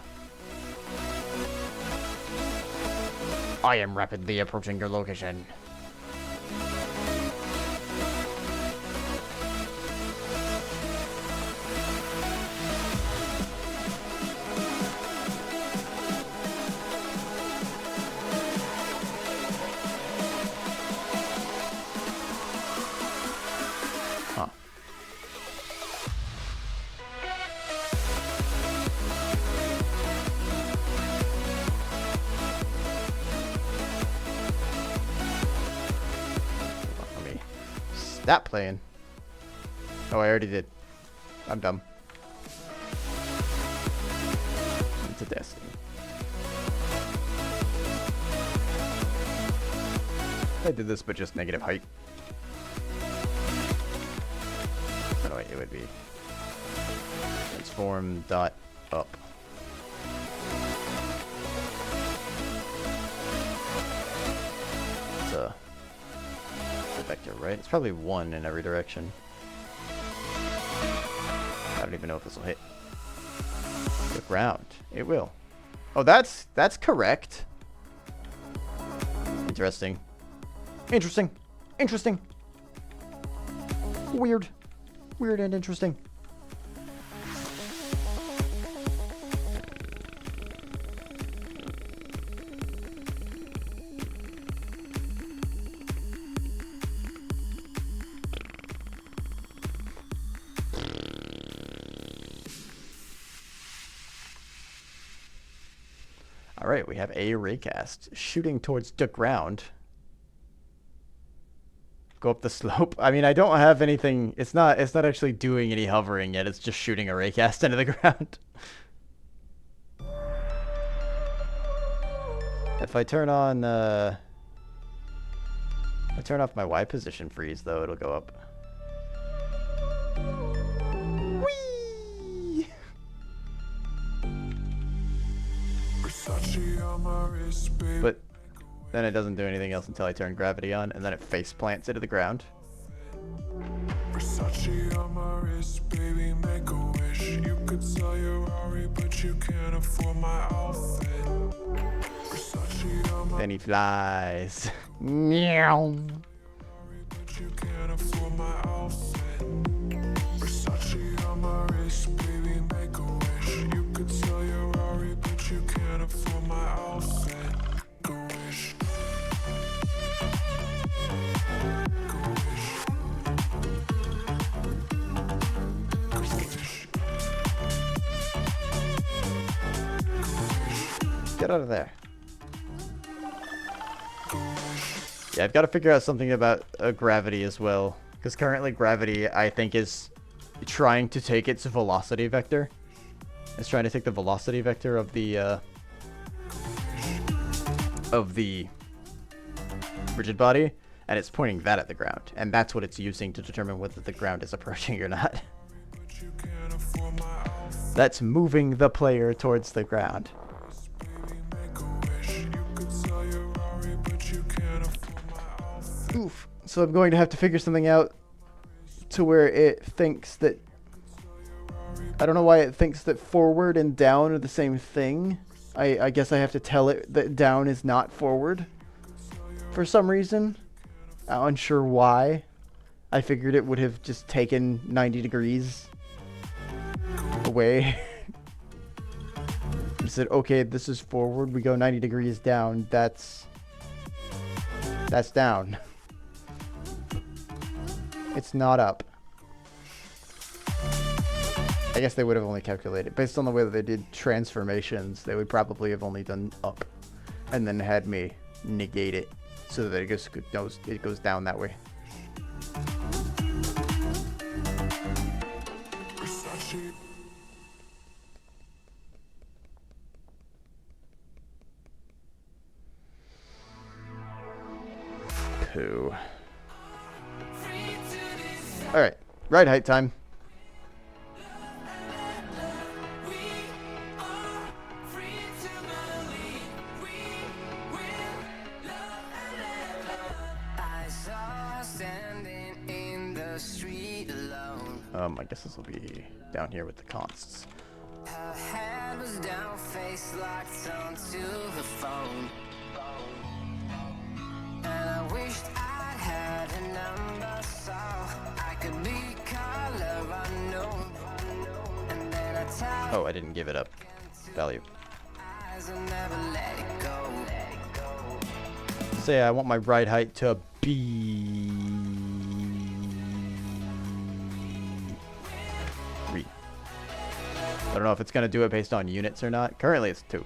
I am rapidly approaching your location. Huh. Let me stop playing. Oh, I already did. I'm dumb. Into Destiny. I did this, but just negative height. Oh, wait, it would be transform dot up. It's a vector, right? It's probably 1 in every direction. I don't even know if this will hit the ground. It will. Oh, that's correct. Interesting. Interesting. Interesting. Weird. Weird and interesting. All right, we have a raycast shooting towards the ground. Go up the slope. I mean, I don't have anything. It's not actually doing any hovering yet. It's just shooting a raycast into the ground. If I turn on, I turn off my Y position freeze, though, it'll go up. Whee! But then it doesn't do anything else until I turn gravity on, and then it face plants into the ground. Versace on my wrist, baby, make a wish. You could sell your Rari, but you can't afford my outfit. Versace on my Then he flies. Meow. but you can't afford my outfit. Versace on my wrist, baby, make a wish. You could sell your Rari, but you can't afford my outfit. Make a wish. Get out of there. Yeah, I've got to figure out something about gravity as well. Because currently gravity, I think, is trying to take its velocity vector. It's trying to take the velocity vector of the rigid body, and it's pointing that at the ground. And that's what it's using to determine whether the ground is approaching or not. That's moving the player towards the ground. Oof. So I'm going to have to figure something out to where it thinks that... I don't know why it thinks that forward and down are the same thing. I guess I have to tell it that down is not forward. For some reason. I'm unsure why. I figured it would have just taken 90 degrees away. It said, okay, this is forward. We go 90 degrees down. That's down. It's not up. I guess they would have only calculated. Based on the way that they did transformations, they would probably have only done up. And then had me negate it so that it goes down that way. Pooh. Alright, ride height time. I guess this will be down here with the consts. Her head was down, face locked onto the phone. And I wished I had a number so I could be color unknown. And then I tell Oh, I didn't give it up. Value. eyes and never let it go. Say I want my ride height to be 3. I don't know if it's gonna do it based on units or not. Currently it's 2.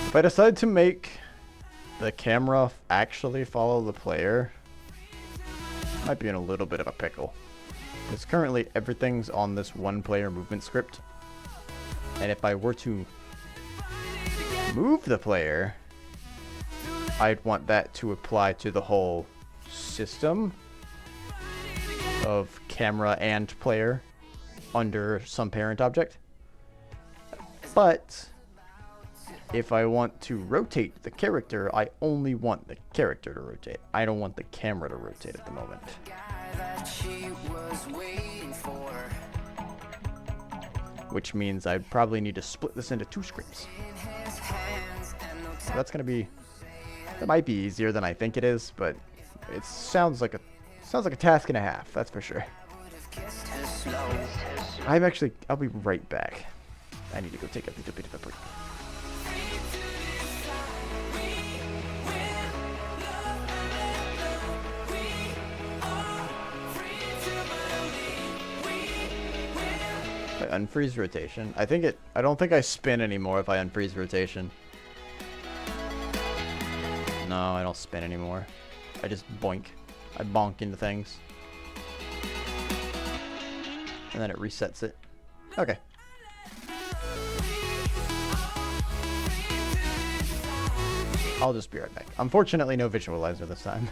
If I decide to make the camera actually follow the player, I might be in a little bit of a pickle. Because currently everything's on this one player movement script. And if I were to move the player, I'd want that to apply to the whole system of camera and player under some parent object. But if I want to rotate the character, I only want the character to rotate. I don't want the camera to rotate at the moment. Which means I probably need to split this into 2 scripts. So that's gonna be... That might be easier than I think it is, but it sounds like a Sounds like a task and a half, that's for sure. I'll be right back. I need to go take a little bit of a break. Unfreeze rotation. I don't think I spin anymore if I unfreeze rotation. No, I don't spin anymore. I just boink. I bonk into things. And then it resets it. Okay. I'll just be right back. Unfortunately, no visualizer this time.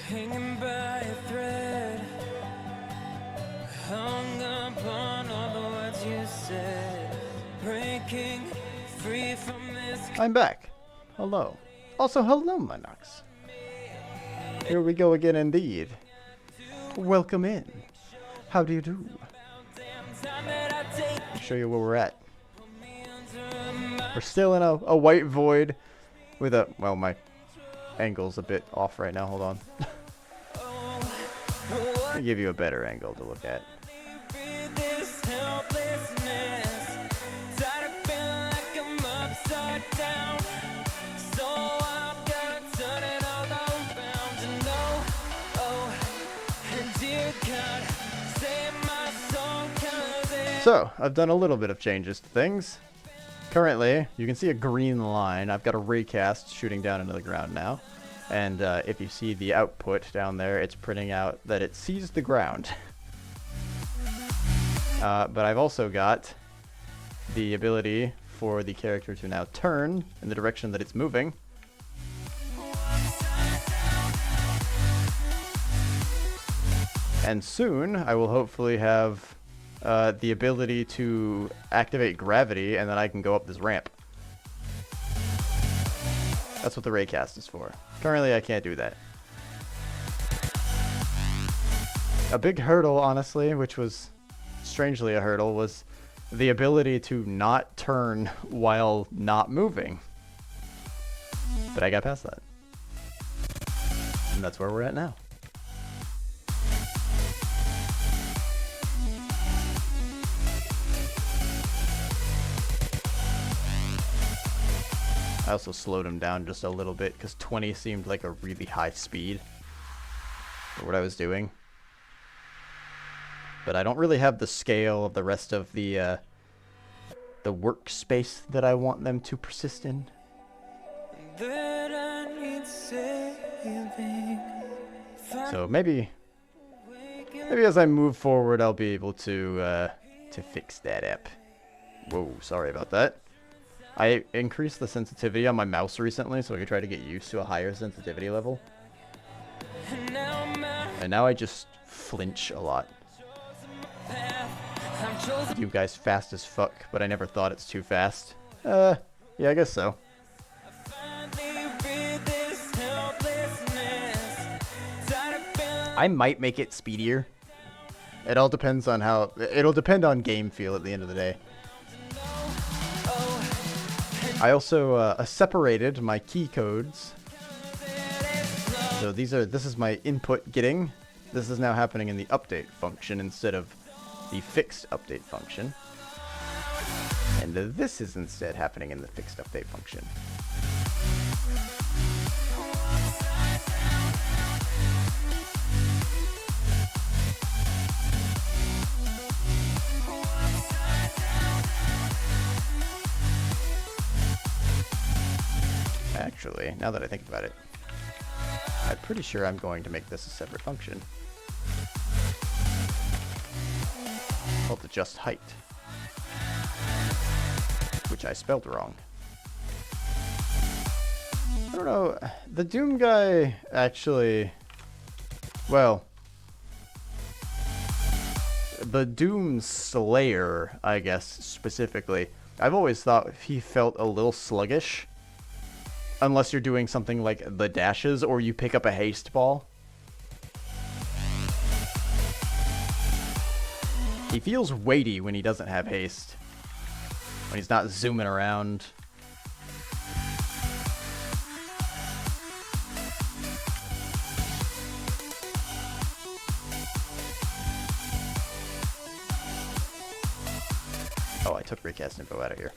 Hanging by a thread, hung upon all the words you said, breaking free from this. I'm back. Hello. Also, hello, Minox. Here we go again indeed. Welcome in. How do you do? I'll show you where we're at. We're still in a white void with a... Well, my angle's a bit off right now. Hold on. Let me give you a better angle to look at. This helplessness, tired of feeling like I'm upside down. So I'm gonna turn it all around and know, oh, dear God, save my soul 'cause it. So, I've done a little bit of changes to things. Currently, you can see a green line. I've got a raycast shooting down into the ground now. And if you see the output down there, it's printing out that it sees the ground. But I've also got the ability for the character to now turn in the direction that it's moving. And soon, I will hopefully have the ability to activate gravity, and then I can go up this ramp. That's what the raycast is for. Currently, I can't do that. A big hurdle, honestly, which was strangely a hurdle, was the ability to not turn while not moving. But I got past that. And that's where we're at now. I also slowed him down just a little bit because 20 seemed like a really high speed for what I was doing. But I don't really have the scale of the rest of the workspace that I want them to persist in. That I need saving. So maybe as I move forward, I'll be able to fix that up. Whoa, sorry about that. I increased the sensitivity on my mouse recently, so I could try to get used to a higher sensitivity level. And now I just flinch a lot. You guys fast as fuck, but I never thought it's too fast. Yeah, I guess so. I might make it speedier. It all depends on how... It'll depend on game feel at the end of the day. I also separated my key codes. So this is my input getting. This is now happening in the update function instead of the fixed update function. And this is instead happening in the fixed update function. Actually, now that I think about it, I'm pretty sure I'm going to make this a separate function. Called adjust height. Which I spelled wrong. I don't know, the Doom guy actually... Well... The Doom Slayer, I guess, specifically. I've always thought he felt a little sluggish. Unless you're doing something like the dashes or you pick up a haste ball. He feels weighty when he doesn't have haste. When he's not zooming around. Oh, I took raycast info out of here.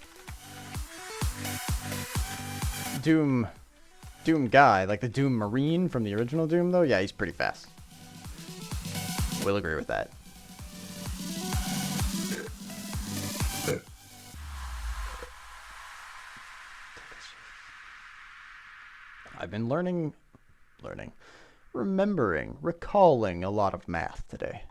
Doom guy, like the Doom Marine from the original Doom, though, yeah, he's pretty fast. We'll agree with that. I've been recalling a lot of math today.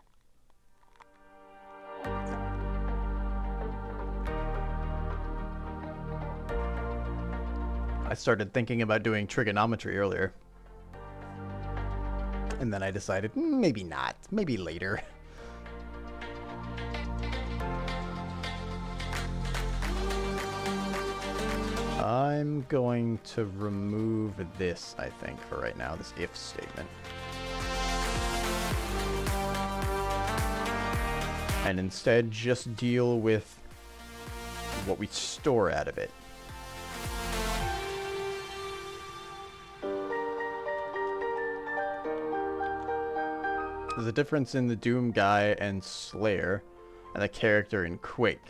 I started thinking about doing trigonometry earlier. And then I decided, maybe not. Maybe later. I'm going to remove this, I think, for right now, this if statement. And instead just deal with what we store out of it. There's a difference in the Doom guy and Slayer and the character in Quake.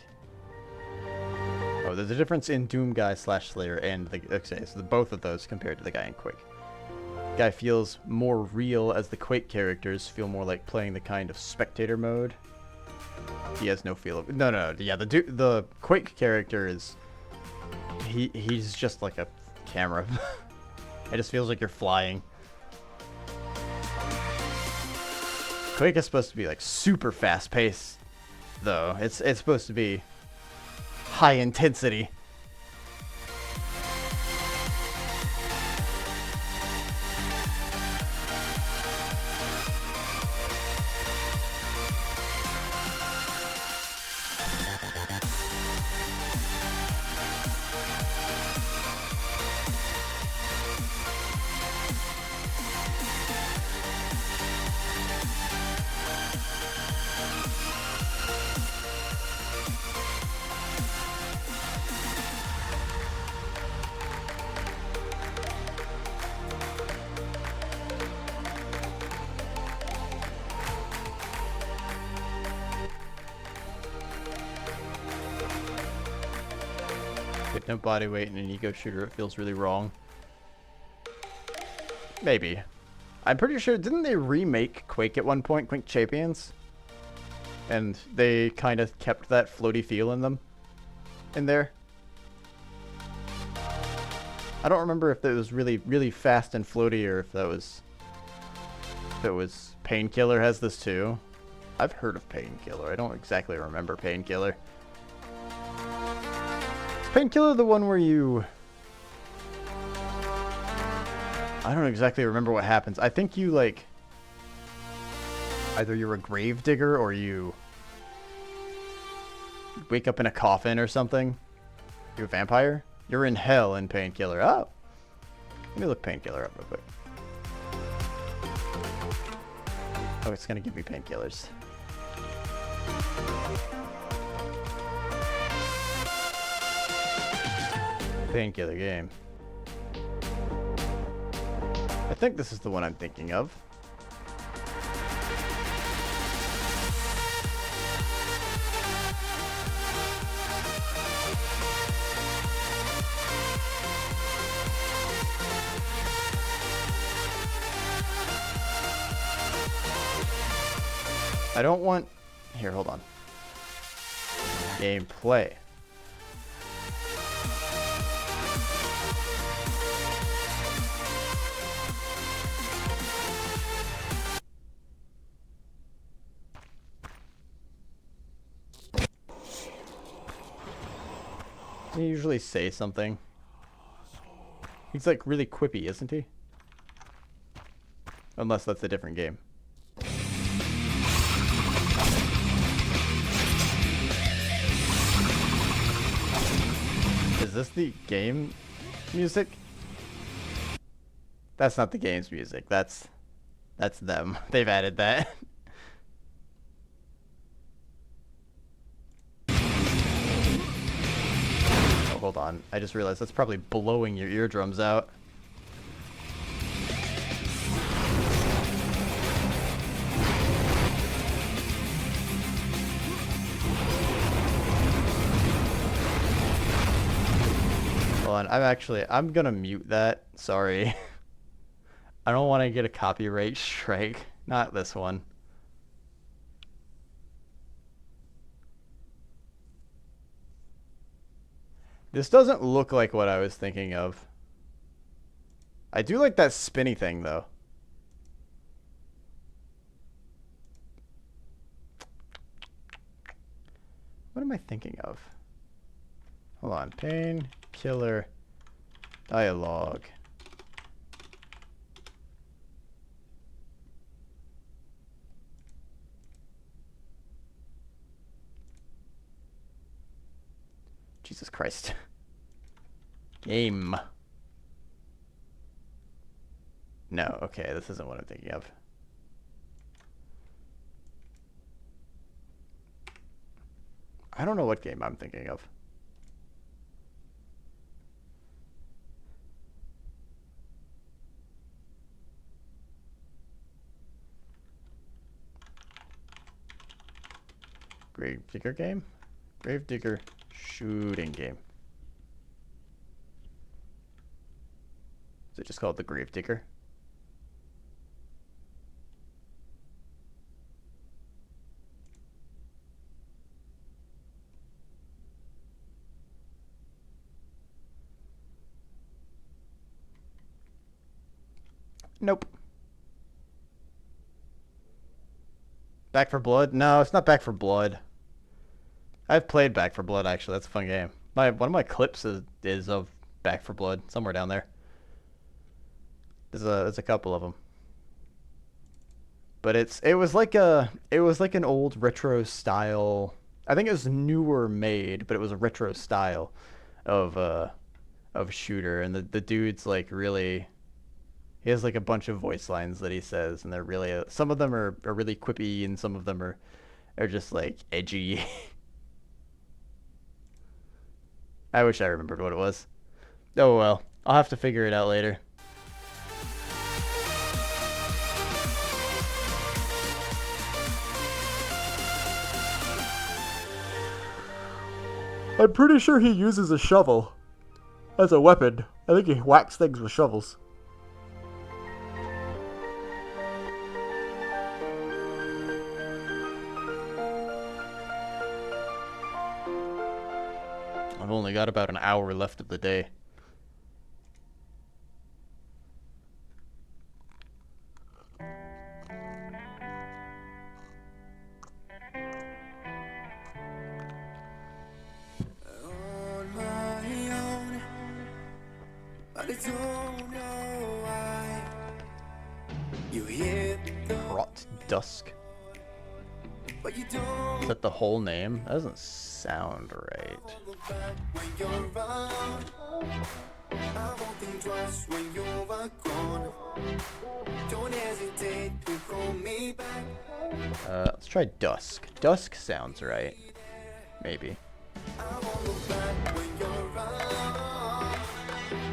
Oh, there's a difference in Doom guy / Slayer and the... Okay, so both of those compared to the guy in Quake. Guy feels more real as the Quake characters feel more like playing the kind of spectator mode. He has no feel of... No, yeah, the Quake character is... He's just like a camera. It just feels like you're flying. Quake is supposed to be like super fast-paced, though. It's supposed to be high intensity. With no body weight in an ego shooter, it feels really wrong. Maybe. I'm pretty sure, didn't they remake Quake at one point, Quake Champions? And they kind of kept that floaty feel in them. In there. I don't remember if it was really, really fast and floaty or if that was... If it was... Painkiller has this too. I've heard of Painkiller. I don't exactly remember Painkiller. Painkiller, the one where you... I don't exactly remember what happens. I think you, like... Either you're a grave digger or you... wake up in a coffin or something. You're a vampire? You're in hell in Painkiller. Oh! Let me look Painkiller up real quick. Oh, it's gonna give me painkillers. Painkiller game. I think this is the one I'm thinking of. I don't want... Here, hold on. Gameplay. He usually say something. He's like really quippy, isn't he? Unless that's a different game. Is this the game music? That's not the game's music. That's them. They've added that. Oh, hold on. I just realized that's probably blowing your eardrums out. I'm gonna mute that. Sorry. I don't want to get a copyright strike. Not this one. This doesn't look like what I was thinking of. I do like that spinny thing, though. What am I thinking of? Hold on. Painkiller dialogue. Jesus Christ. Game. No, okay, this isn't what I'm thinking of. I don't know what game I'm thinking of. Gravedigger game? Gravedigger shooting game. Is it just called the Gravedigger? Nope. Back 4 Blood? No, it's not Back 4 Blood. I've played Back 4 Blood, actually. That's a fun game. One of my clips is of Back 4 Blood, somewhere down there. There's a couple of them. But it was like an old retro style. I think it was newer made, but it was a retro style of shooter, and the dude's like really. He has like a bunch of voice lines that he says, and they're really some of them are really quippy, and some of them are just like edgy. I wish I remembered what it was. Oh well, I'll have to figure it out later. I'm pretty sure he uses a shovel as a weapon. I think he whacks things with shovels. I've only got about an hour left of the day. On my own, but I don't know why. You hit the Rot Dusk. but you don't Is that the whole name? That doesn't sound right. look back when you're around. I won't think twice when you're gone. Don't hesitate to call me back. Let's try Dusk. Dusk sounds right. Maybe. I won't look back when you're around.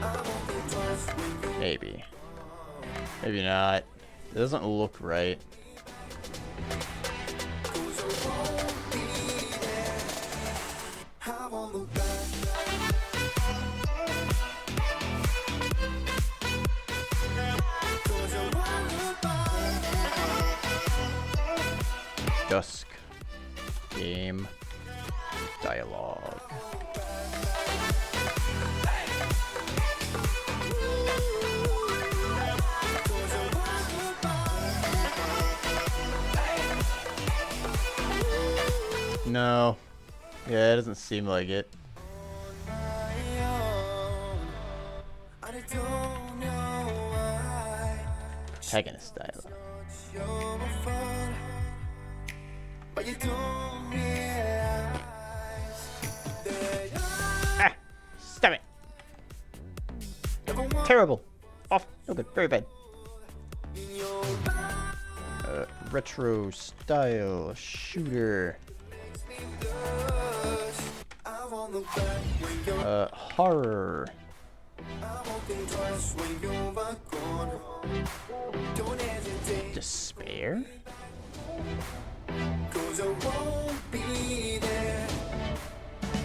I won't think twice when you're Maybe. Maybe not. It doesn't look right. I won't look back. Dusk. Game. Dialogue. No. Yeah, it doesn't seem like it. I don't know why Protagonist dialogue. you're my fault, but you don't realize that Ah! Stop it! Terrible! Off! No good. Very bad. Retro style shooter. I won't look back when you're Horror. I won't think twice when you're gone. Don't hesitate, Despair? 'cause I won't be there.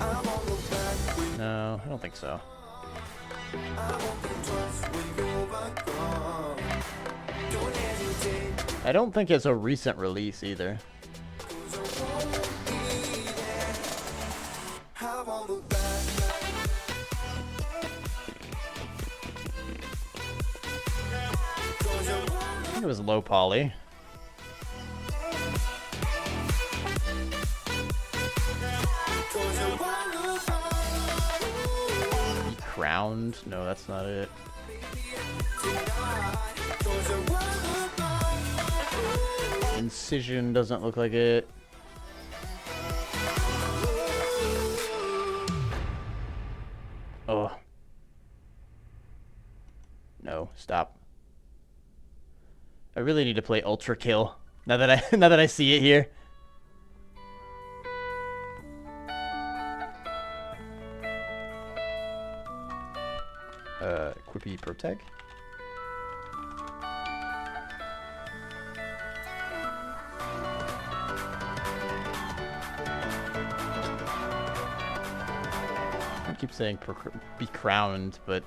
I won't look back when No, I don't think so. I won't think twice when you're gone. Don't hesitate, I don't think it's a recent release either. 'cause I won't be there. I won't look back. I think it was low poly. Crowned? No, that's not it. Incision doesn't look like it. Oh. Stop. I really need to play Ultra Kill now that I see it here. Quippy Proteg. I keep saying be crowned, but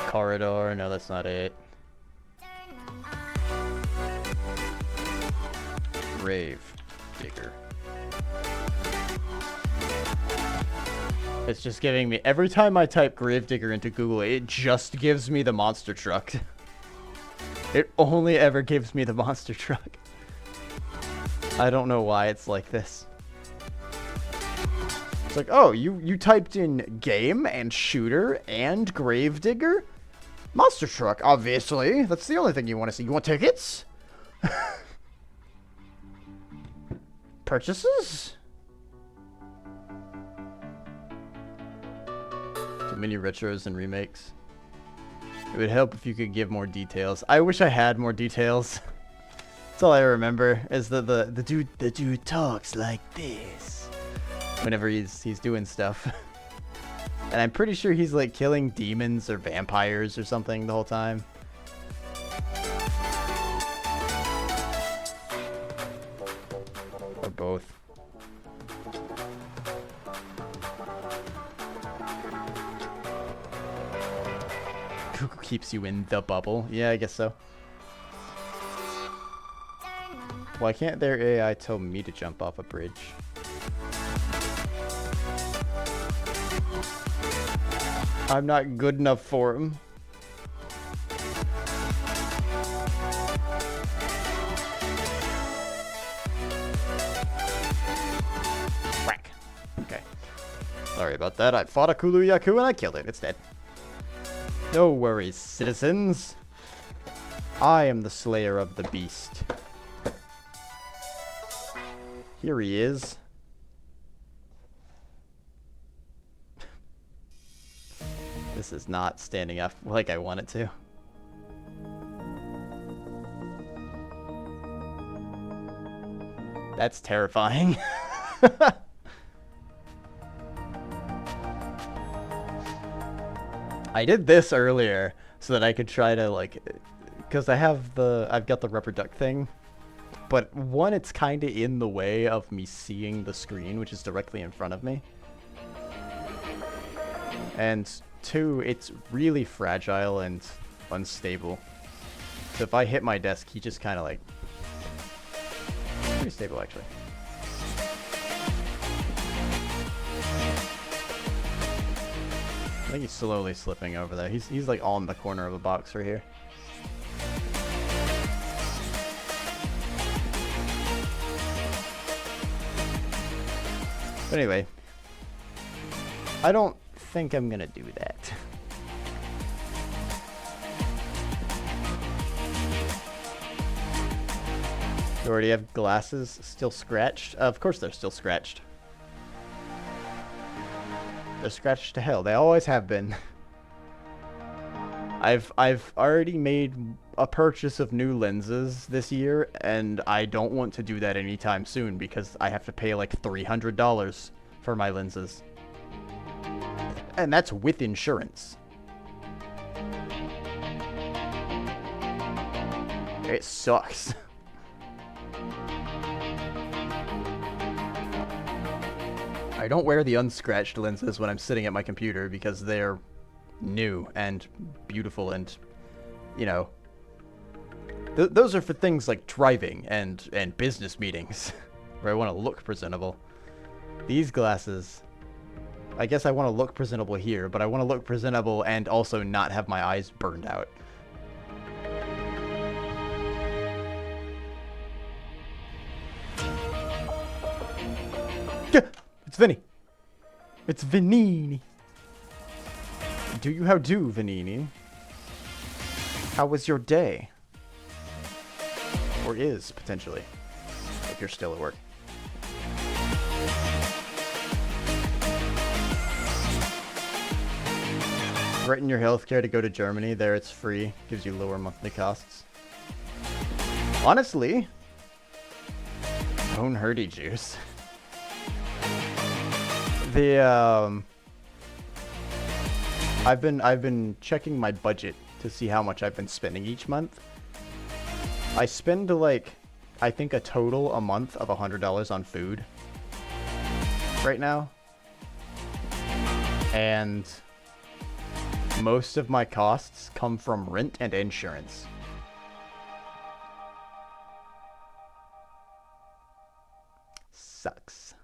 Corridor, no, that's not it. Grave Digger. It's just giving me, every time I type Gravedigger into Google, it just gives me the monster truck. It only ever gives me the monster truck. I don't know why it's like this. It's like, oh, you typed in game and shooter and Gravedigger? Monster truck, obviously. That's the only thing you want to see. You want tickets? Purchases? Too many retros and remakes. It would help if you could give more details. I wish I had more details. That's all I remember is the dude talks like this whenever he's doing stuff. And I'm pretty sure he's like killing demons or vampires or something the whole time. Or both. Cuckoo keeps you in the bubble. Yeah, I guess so. Why can't their AI tell me to jump off a bridge? I'm not good enough for him. Whack. Okay. Sorry about that. I fought a Kulu Yaku and I killed it. It's dead. No worries, citizens. I am the slayer of the beast. Here he is. This is not standing up like I want it to. That's terrifying. I did this earlier so that I could try to like, because I've got the rubber duck thing, but one, it's kind of in the way of me seeing the screen, which is directly in front of me. And two, it's really fragile and unstable. So if I hit my desk, he just kind of like, pretty stable actually. I think he's slowly slipping over there. He's like all in the corner of a box right here. But anyway, I don't think I'm gonna do that. You already have glasses still scratched? Of course they're still scratched. They're scratched to hell. They always have been. I've already made a purchase of new lenses this year, and I don't want to do that anytime soon because I have to pay like $300 for my lenses. And that's with insurance. It sucks. I don't wear the unscratched lenses when I'm sitting at my computer because they're new and beautiful and, you know, those are for things like driving and business meetings where I want to look presentable. These glasses, I guess I want to look presentable here, but I want to look presentable and also not have my eyes burned out. It's Vinny. It's Vinini. Do you how do, Vinini? How was your day? Or is, potentially, if you're still at work. threaten your healthcare to go to Germany. There it's free. Gives you lower monthly costs. Honestly, own Herdy juice. The I've been checking my budget to see how much I've been spending each month. I spend like, I think a total a month of $100 on food right now. And most of my costs come from rent and insurance. Sucks.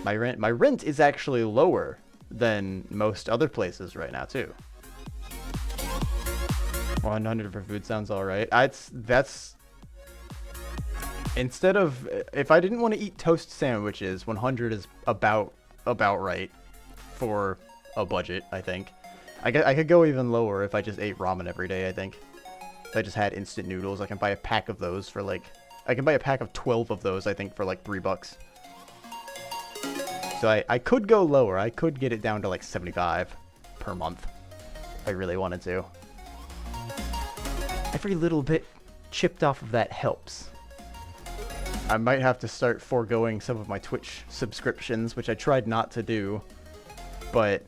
My rent is actually lower than most other places right now too. 100 for food sounds alright. That's instead of, if I didn't want to eat toast sandwiches, 100 is about right for a budget, I think. I could go even lower if I just ate ramen every day, I think. If I just had instant noodles, I can buy a pack of those for like, I can buy a pack of 12 of those, I think, for like $3. So I could go lower. I could get it down to like 75 per month if I really wanted to. Every little bit chipped off of that helps. I might have to start foregoing some of my Twitch subscriptions, which I tried not to do, but,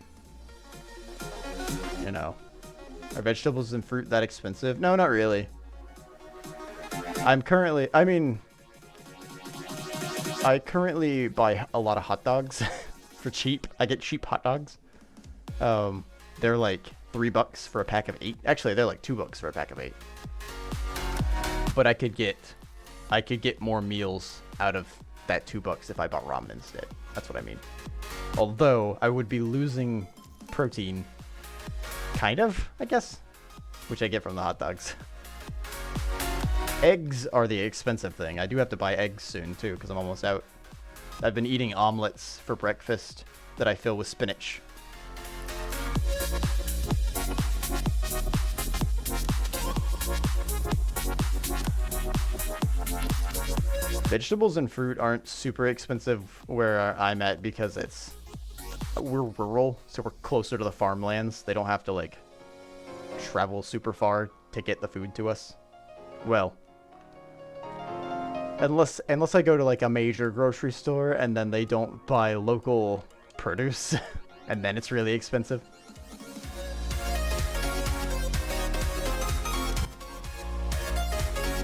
you know. Are vegetables and fruit that expensive? No, not really. I currently buy a lot of hot dogs for cheap. I get cheap hot dogs. They're like $3 for a pack of 8. Actually, they're like $2 for a pack of 8. But I could get more meals out of that $2 if I bought ramen instead. That's what I mean. Although I would be losing protein, kind of, I guess, which I get from the hot dogs. Eggs are the expensive thing. I do have to buy eggs soon too, because I'm almost out. I've been eating omelets for breakfast that I fill with spinach. Vegetables and fruit aren't super expensive where I'm at because we're rural, so we're closer to the farmlands. They don't have to like travel super far to get the food to us. Well, unless I go to like a major grocery store and then they don't buy local produce and then it's really expensive.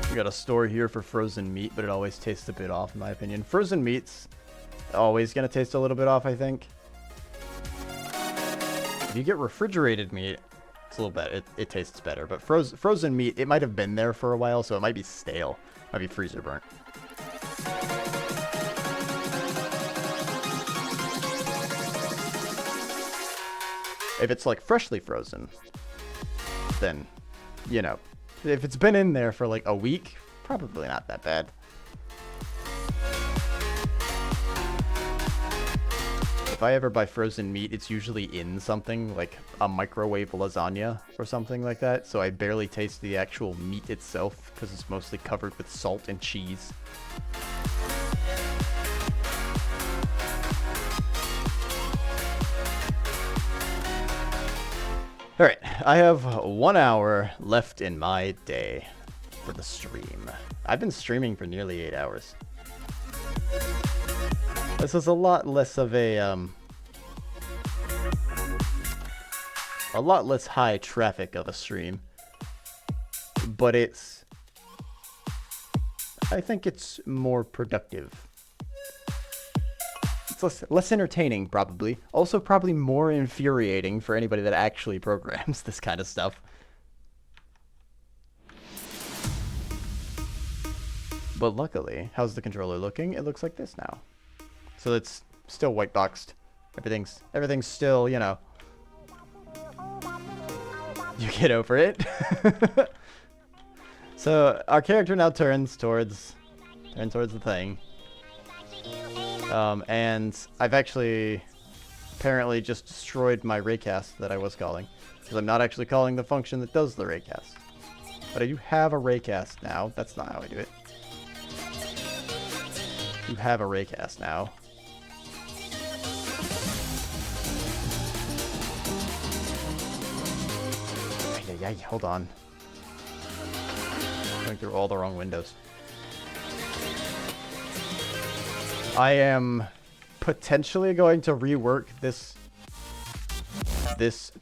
We got a store here for frozen meat, but it always tastes a bit off in my opinion. Frozen meat's always gonna taste a little bit off, I think. If you get refrigerated meat, it's a little better. It tastes better, but frozen meat, it might have been there for a while, so it might be stale. Might be freezer burnt. If it's like freshly frozen, then, you know, if it's been in there for like a week, probably not that bad. If I ever buy frozen meat, it's usually in something like a microwave lasagna or something like that, so I barely taste the actual meat itself because it's mostly covered with salt and cheese. Alright, I have 1 hour left in my day for the stream. I've been streaming for nearly 8 hours. This is a lot less of a lot less high traffic of a stream, but I think it's more productive. It's less entertaining, probably. Also, probably more infuriating for anybody that actually programs this kind of stuff. But luckily, how's the controller looking? It looks like this now. So it's still white boxed. Everything's still, you know. You get over it. So our character now turns towards the thing. And I've actually apparently just destroyed my raycast that I was calling, because I'm not actually calling the function that does the raycast. But I do have a raycast now. That's not how I do it. You have a raycast now. ay, ay, hold on. Going through all the wrong windows. I am potentially going to rework this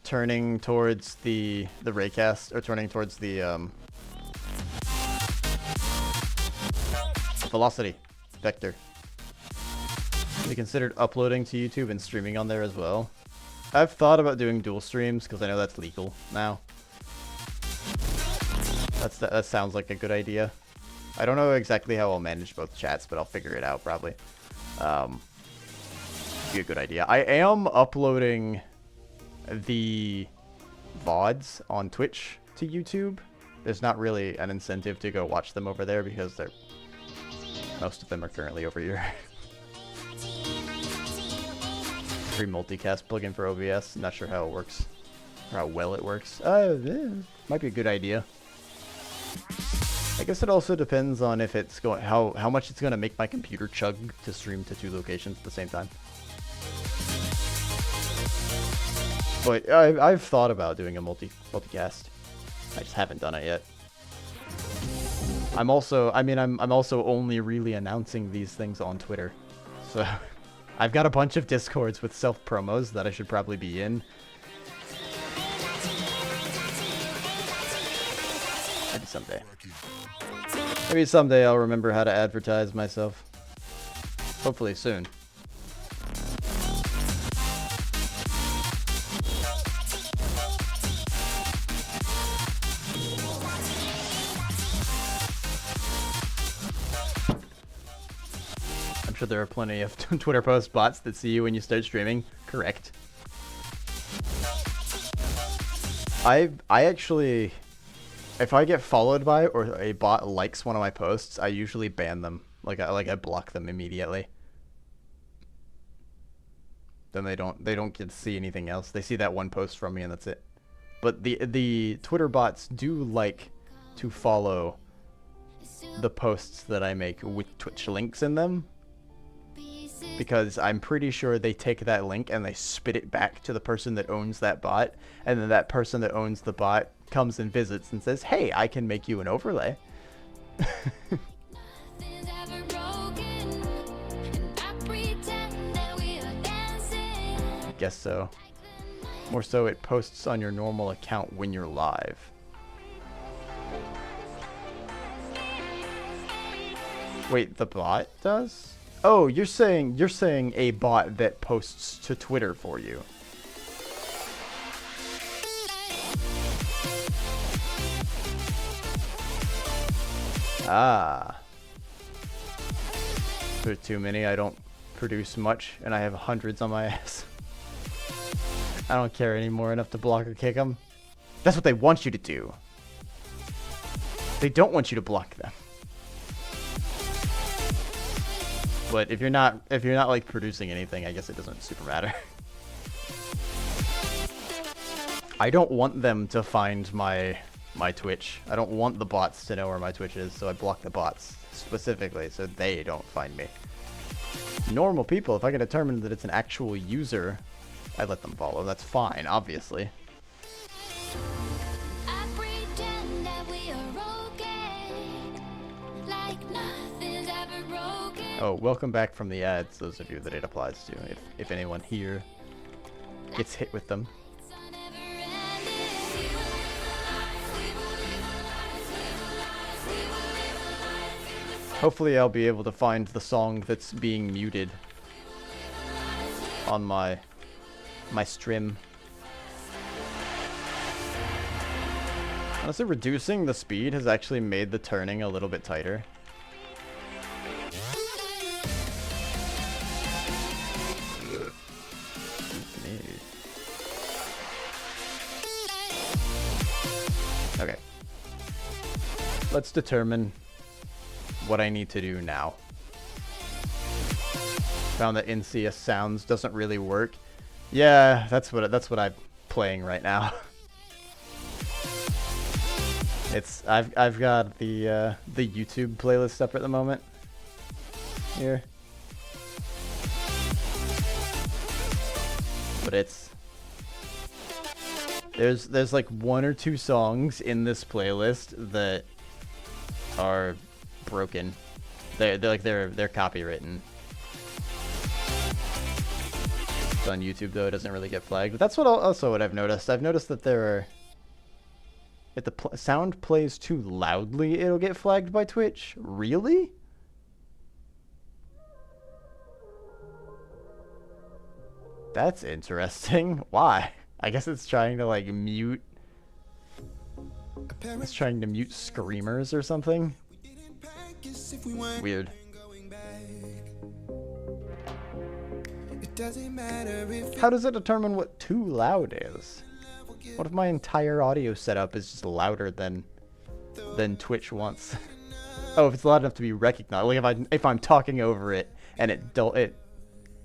turning towards the raycast, or turning towards the velocity vector. Be considered uploading to YouTube and streaming on there as well. I've thought about doing dual streams because I know that's legal now. That sounds like a good idea. I don't know exactly how I'll manage both chats, but I'll figure it out probably. Be a good idea. I am uploading the VODs on Twitch to YouTube. There's not really an incentive to go watch them over there because most of them are currently over here. Free multicast plugin for OBS. Not sure how it works or how well it works. Might be a good idea. I guess it also depends on if it's going how much it's gonna make my computer chug to stream to 2 locations at the same time. But I've thought about doing a multicast. I just haven't done it yet. I'm also only really announcing these things on Twitter. So I've got a bunch of Discords with self-promos that I should probably be in. Maybe someday. Maybe someday I'll remember how to advertise myself. Hopefully soon. I'm sure there are plenty of Twitter post bots that see you when you start streaming. Correct. I actually, if I get followed by or a bot likes one of my posts, I usually ban them. Like I block them immediately. Then they don't get to see anything else. They see that one post from me and that's it. But the Twitter bots do like to follow the posts that I make with Twitch links in them. Because I'm pretty sure they take that link and they spit it back to the person that owns that bot, and then that person that owns the bot comes and visits and says, "Hey, I can make you an overlay." I guess so. More so, it posts on your normal account when you're live. Wait, the bot does? Oh, you're saying a bot that posts to Twitter for you. Ah. There's too many. I don't produce much, and I have hundreds on my ass. I don't care anymore enough to block or kick them. That's what they want you to do. They don't want you to block them. But if you're not like producing anything, I guess it doesn't super matter. I don't want them to find my Twitch. I don't want the bots to know where my Twitch is, so I block the bots specifically so they don't find me. Normal people, if I can determine that it's an actual user, I let them follow. That's fine, obviously. Oh, welcome back from the ads, those of you that it applies to, if anyone here gets hit with them. Hopefully I'll be able to find the song that's being muted on my stream. Honestly, reducing the speed has actually made the turning a little bit tighter. Okay. Let's determine what I need to do now. Found that NCS sounds doesn't really work. Yeah, that's what I'm playing right now. I've got the YouTube playlist up at the moment. Here. But There's like 1 or 2 songs in this playlist that are broken. They're copywritten. It's on YouTube though, it doesn't really get flagged. But that's also what I've noticed. I've noticed that there are, if the sound plays too loudly, it'll get flagged by Twitch. Really? That's interesting. Why? I guess it's trying to like mute. It's trying to mute screamers or something. Weird. How does it determine what too loud is? What if my entire audio setup is just louder than Twitch wants? Oh, if it's loud enough to be recognized. Like if I'm talking over it and it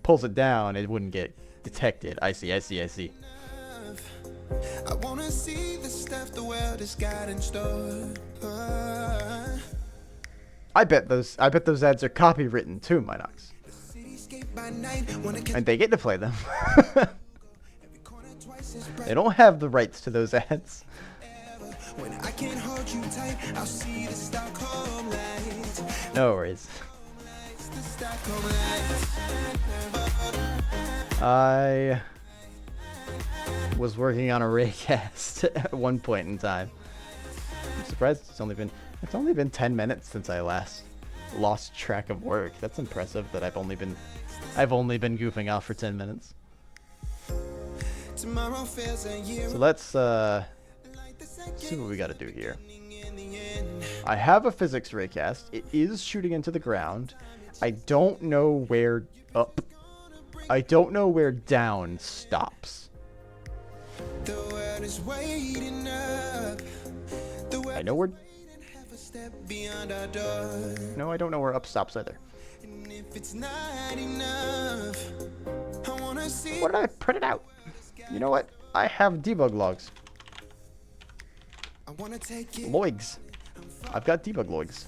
pulls it down, it wouldn't get detected. I see. I wanna see the stuff the world has got in store. I bet those ads are copywritten too, Minox. And they get to play them. They don't have the rights to those ads. When I can't hold you tight, I'll see the Stockholm lights. No worries. I was working on a raycast at one point in time. I'm surprised it's only been 10 minutes since I last lost track of work. That's impressive that I've only been goofing off for 10 minutes. So let's see what we got to do here. I have a physics raycast. It is shooting into the ground. I don't know where up. I don't know where down stops. I know where. No, I don't know where up stops either. What did I print it out? You know what? I have debug logs. Logs. I've got debug logs.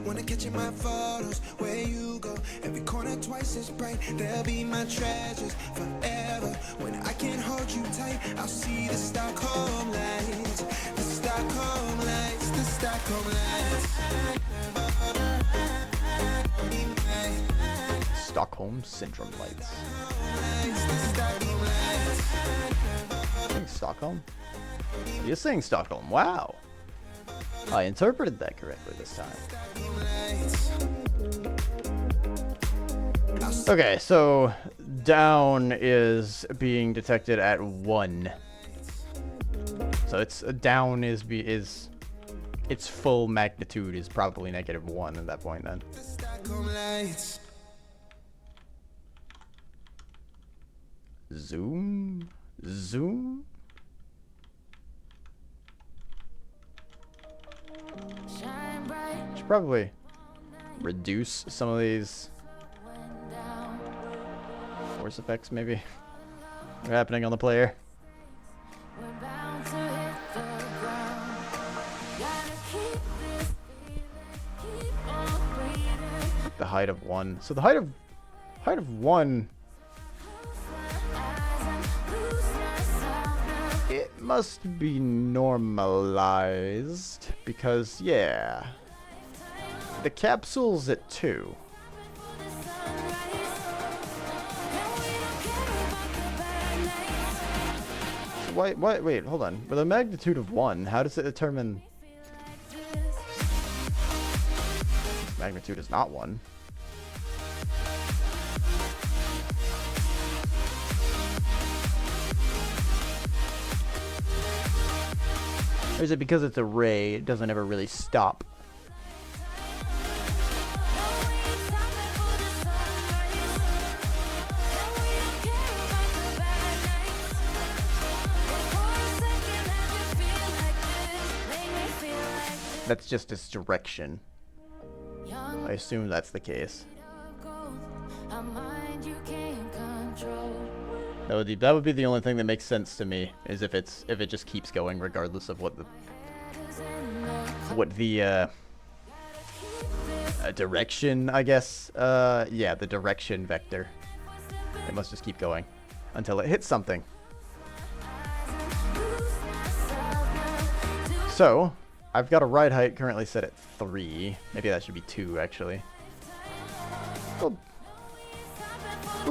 Wanna catch my photos where you go. Every corner twice as bright. They'll be my treasures forever. When I can't hold you tight, I'll see the Stockholm lights. The Stockholm lights. The Stockholm lights. Stockholm Syndrome lights. Saying Stockholm? You're saying Stockholm. Wow. I interpreted that correctly this time. Okay, so down is being detected at 1. So it's down is its full magnitude is probably -1 at that point then. Zoom. Should probably reduce some of these force effects maybe that are happening on the player. The height of 1. So the height of 1. It must be normalized because, yeah, the capsule's at 2. Wait, hold on. With a magnitude of 1, how does it determine magnitude is not 1? Or is it because it's a ray, it doesn't ever really stop? That's just its direction. I assume that's the case. That would be the only thing that makes sense to me, is if it just keeps going regardless of what the direction, I guess. Yeah, the direction vector. It must just keep going until it hits something. So, I've got a ride height currently set at 3. Maybe that should be 2, actually. We'll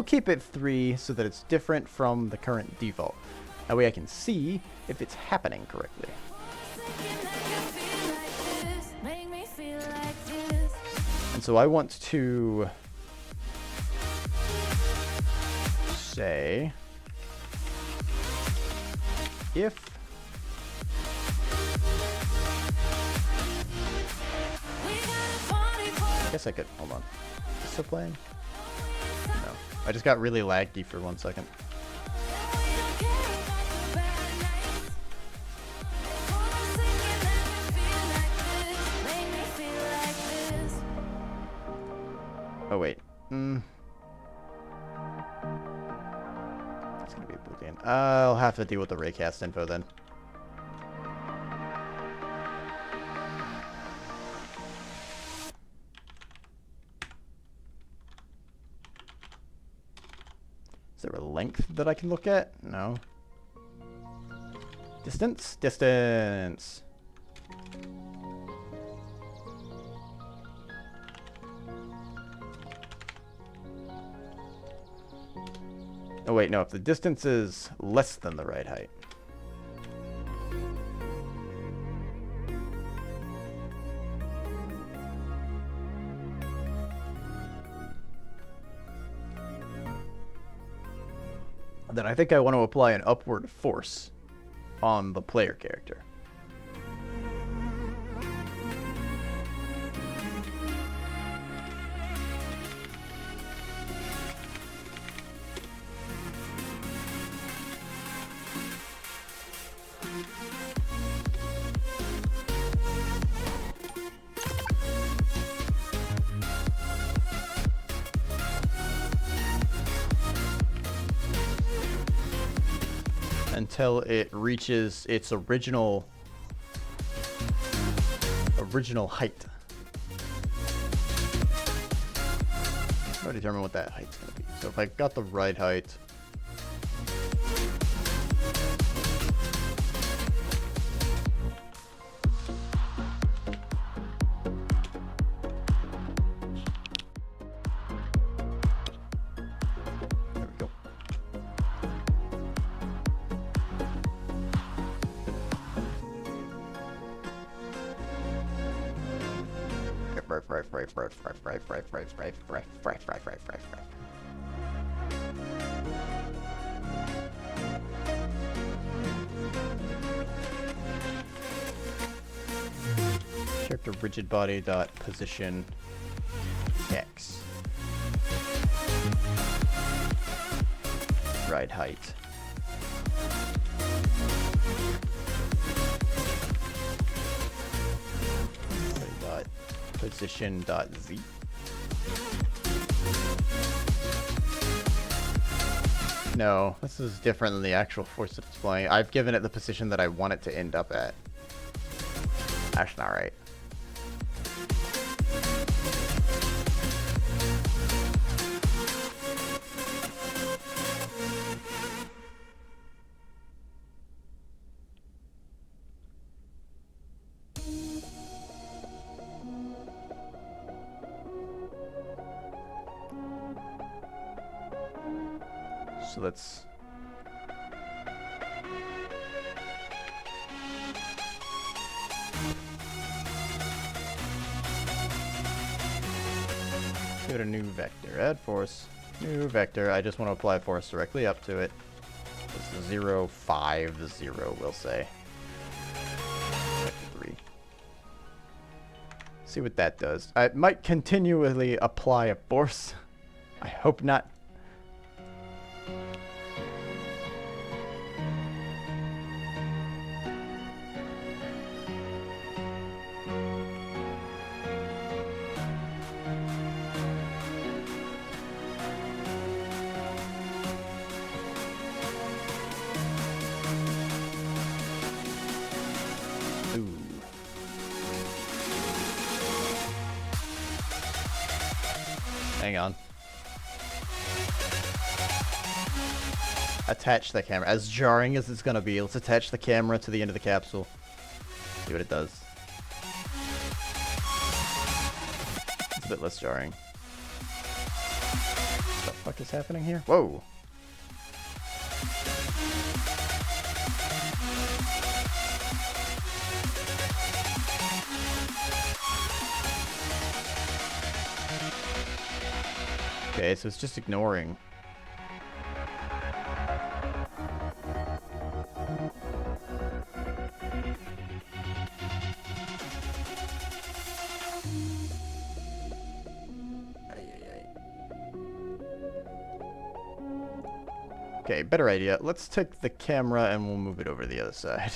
keep it 3 so that it's different from the current default. That way I can see if it's happening correctly. And so I want to say if I guess I could, hold on. Is it still playing? No. I just got really laggy for 1 second. Oh wait. It's gonna be a Boolean. I'll have to deal with the raycast info then. Is there a length that I can look at? No. Distance? Distance. Oh wait, no, if the distance is less than the ride height. Then I think I want to apply an upward force on the player character. Until it reaches its original height. I'll determine what that height's gonna be. So if I got the right height, there we go. Character rigid body dot position X. Ride height. Dot position dot Z. No, this is different than the actual force that it's flying. I've given it the position that I want it to end up at. That's not right. So let's give it a new vector. Add force. New vector. I just want to apply force directly up to it. It's 0, 5, 0, we'll say. Vector 3. See what that does. I might continually apply a force. I hope not. Hang on. Attach the camera. As jarring as it's gonna be, let's attach the camera to the end of the capsule. See what it does. It's a bit less jarring. What the fuck is happening here? Whoa! Okay, so it's just ignoring. Okay, better idea. Let's take the camera and we'll move it over to the other side.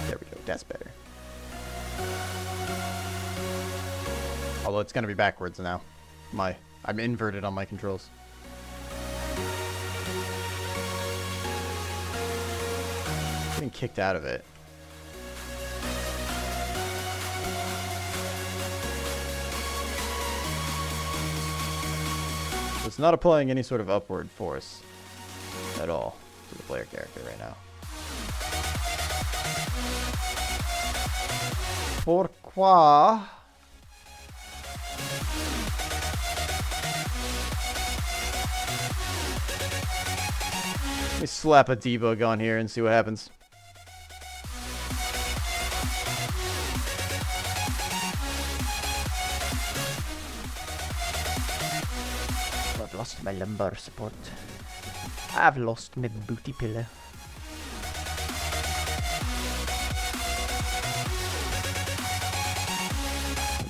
There we go. That's better. Although it's gonna be backwards now. I'm inverted on my controls. Getting kicked out of it. So it's not applying any sort of upward force at all to the player character right now. Pourquoi? Let me slap a debug on here and see what happens. I've lost my lumbar support. I've lost my booty pillow.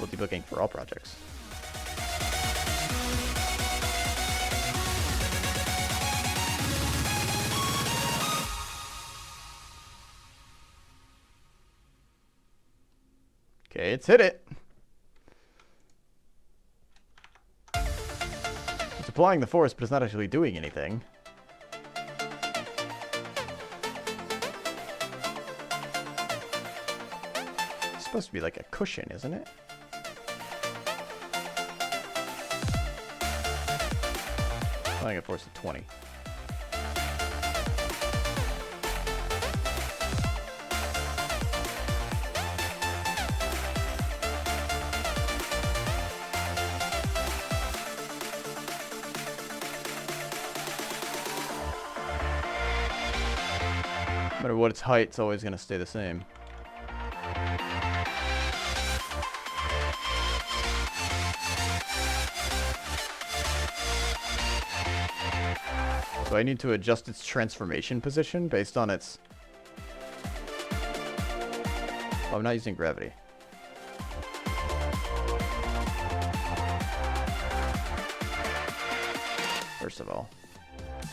We'll debugging for all projects. Okay, it's hit it. It's applying the force, but it's not actually doing anything. It's supposed to be like a cushion, isn't it? Applying a force of 20. No matter what its height, it's always going to stay the same. So I need to adjust its transformation position based on its... Oh, I'm not using gravity. First of all,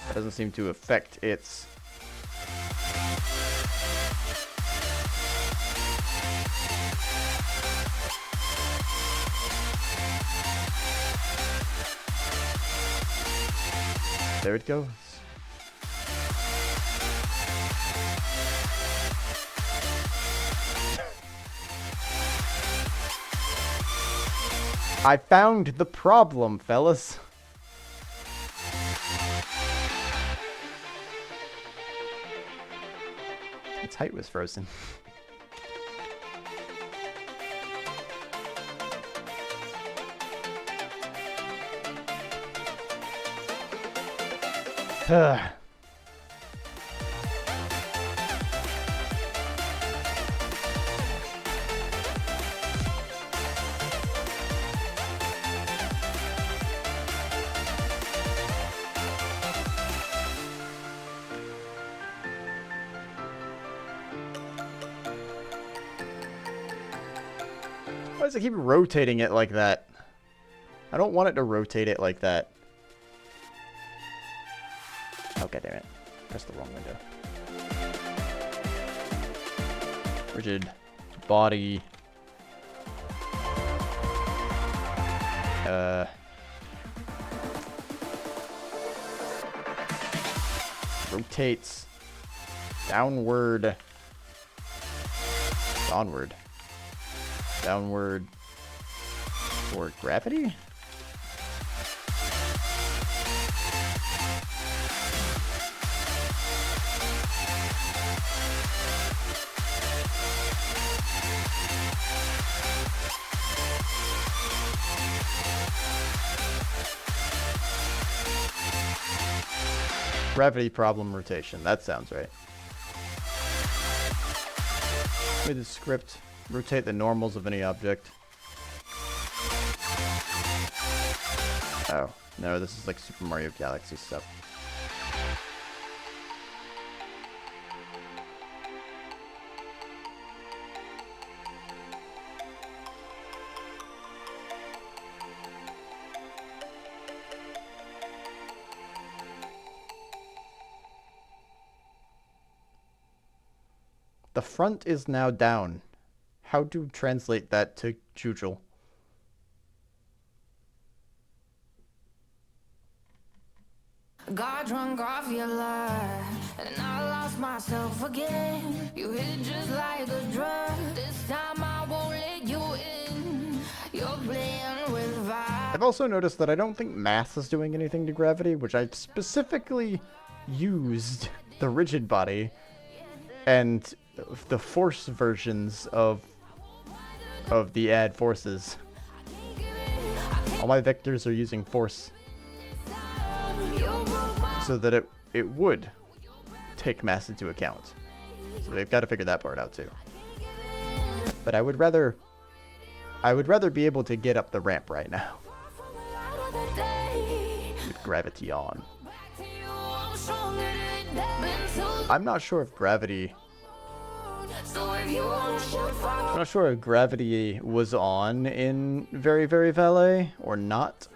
that doesn't seem to affect its... There it goes. I found the problem, fellas. Its height was frozen. Why does it keep rotating it like that? I don't want it to rotate it like that. Oh, goddammit. Press the wrong window. Rigid body. rotates downward. Onward. Downward toward gravity? Gravity problem rotation. That sounds right. With the script, rotate the normals of any object. Oh, no, this is like Super Mario Galaxy stuff. The front is now down. How to translate that to Jujul? Got drunk off your lie, and I lost myself again. You hit just like a drug. This time I won't let you in. You're playing with fire. I've also noticed that I don't think mass is doing anything to gravity, which I've specifically used the rigid body and the force versions of the add forces. All my vectors are using force so that it would take mass into account. So they've got to figure that part out too. But I would rather be able to get up the ramp right now with gravity on. I'm not sure if gravity was on in Very Very Valet or not.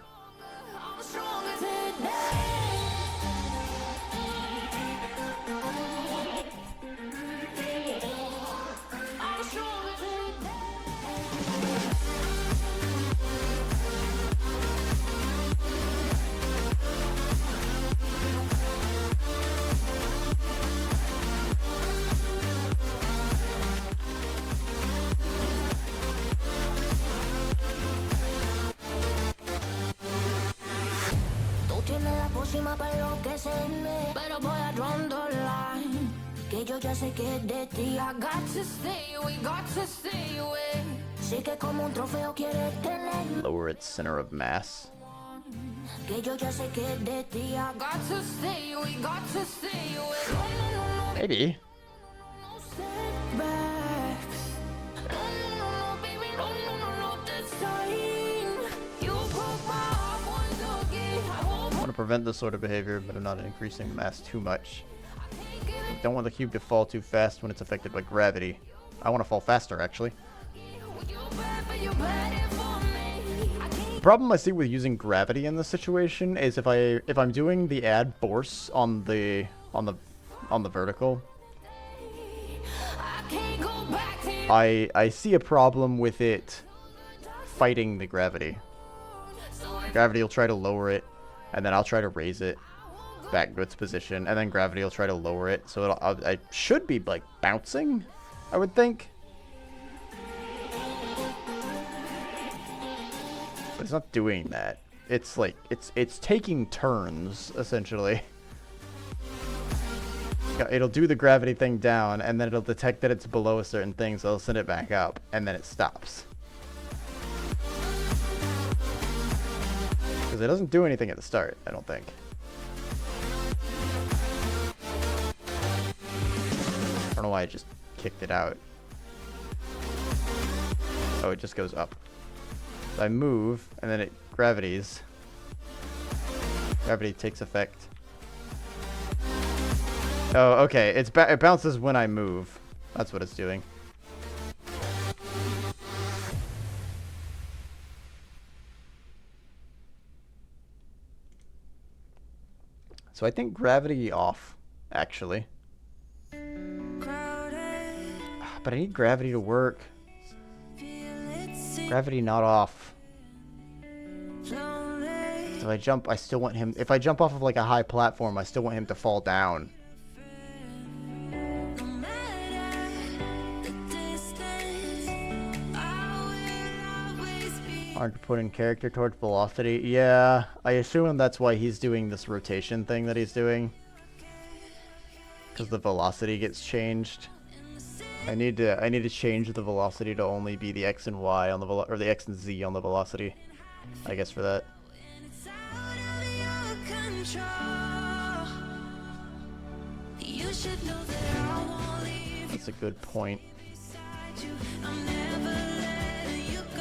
Pero voy a draw the line. Que yo ya sé que de ti. I got to stay away, got to stay away. Sé que como un trofeo quieres tener. Lower its center of mass. Que yo ya sé que de ti. I got to stay away, got to stay away. Maybe. No setbacks. No, baby, no, this time. You broke my heart once again. I want to prevent this sort of behavior, but I'm not increasing mass too much. Don't want the cube to fall too fast when it's affected by gravity. I want to fall faster, actually. The problem I see with using gravity in this situation is if I'm doing the add force on the vertical, I see a problem with it fighting the gravity. Gravity will try to lower it, and then I'll try to raise it back to its position, and then gravity will try to lower it, so I should be like bouncing, I would think. But it's not doing that. It's like it's taking turns essentially. It'll do the gravity thing down, and then it'll detect that it's below a certain thing, so it'll send it back up, and then it stops. Because it doesn't do anything at the start, I don't think. I don't know why I just kicked it out. Oh, it just goes up. So I move, and then it gravities. Gravity takes effect. Oh, okay. It bounces when I move. That's what it's doing. So I think gravity off, actually. But I need gravity to work. Gravity not off. So I still want him, if I jump off of like a high platform, I still want him to fall down Hard to put in character towards velocity. Yeah, I assume that's why he's doing this rotation thing that he's doing. Because the velocity gets changed. I need to change the velocity to only be the X and Y on the or the X and Z on the velocity. I guess for that. That's a good point.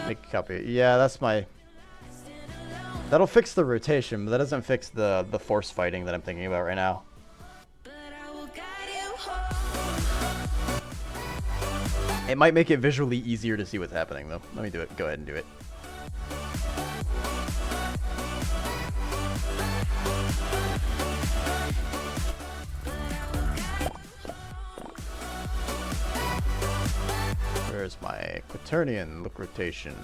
Make a copy. Yeah, that's my... That'll fix the rotation, but that doesn't fix the force fighting that I'm thinking about right now. It might make it visually easier to see what's happening, though. Let me do it. Go ahead and do it. Where's my Quaternion look rotation?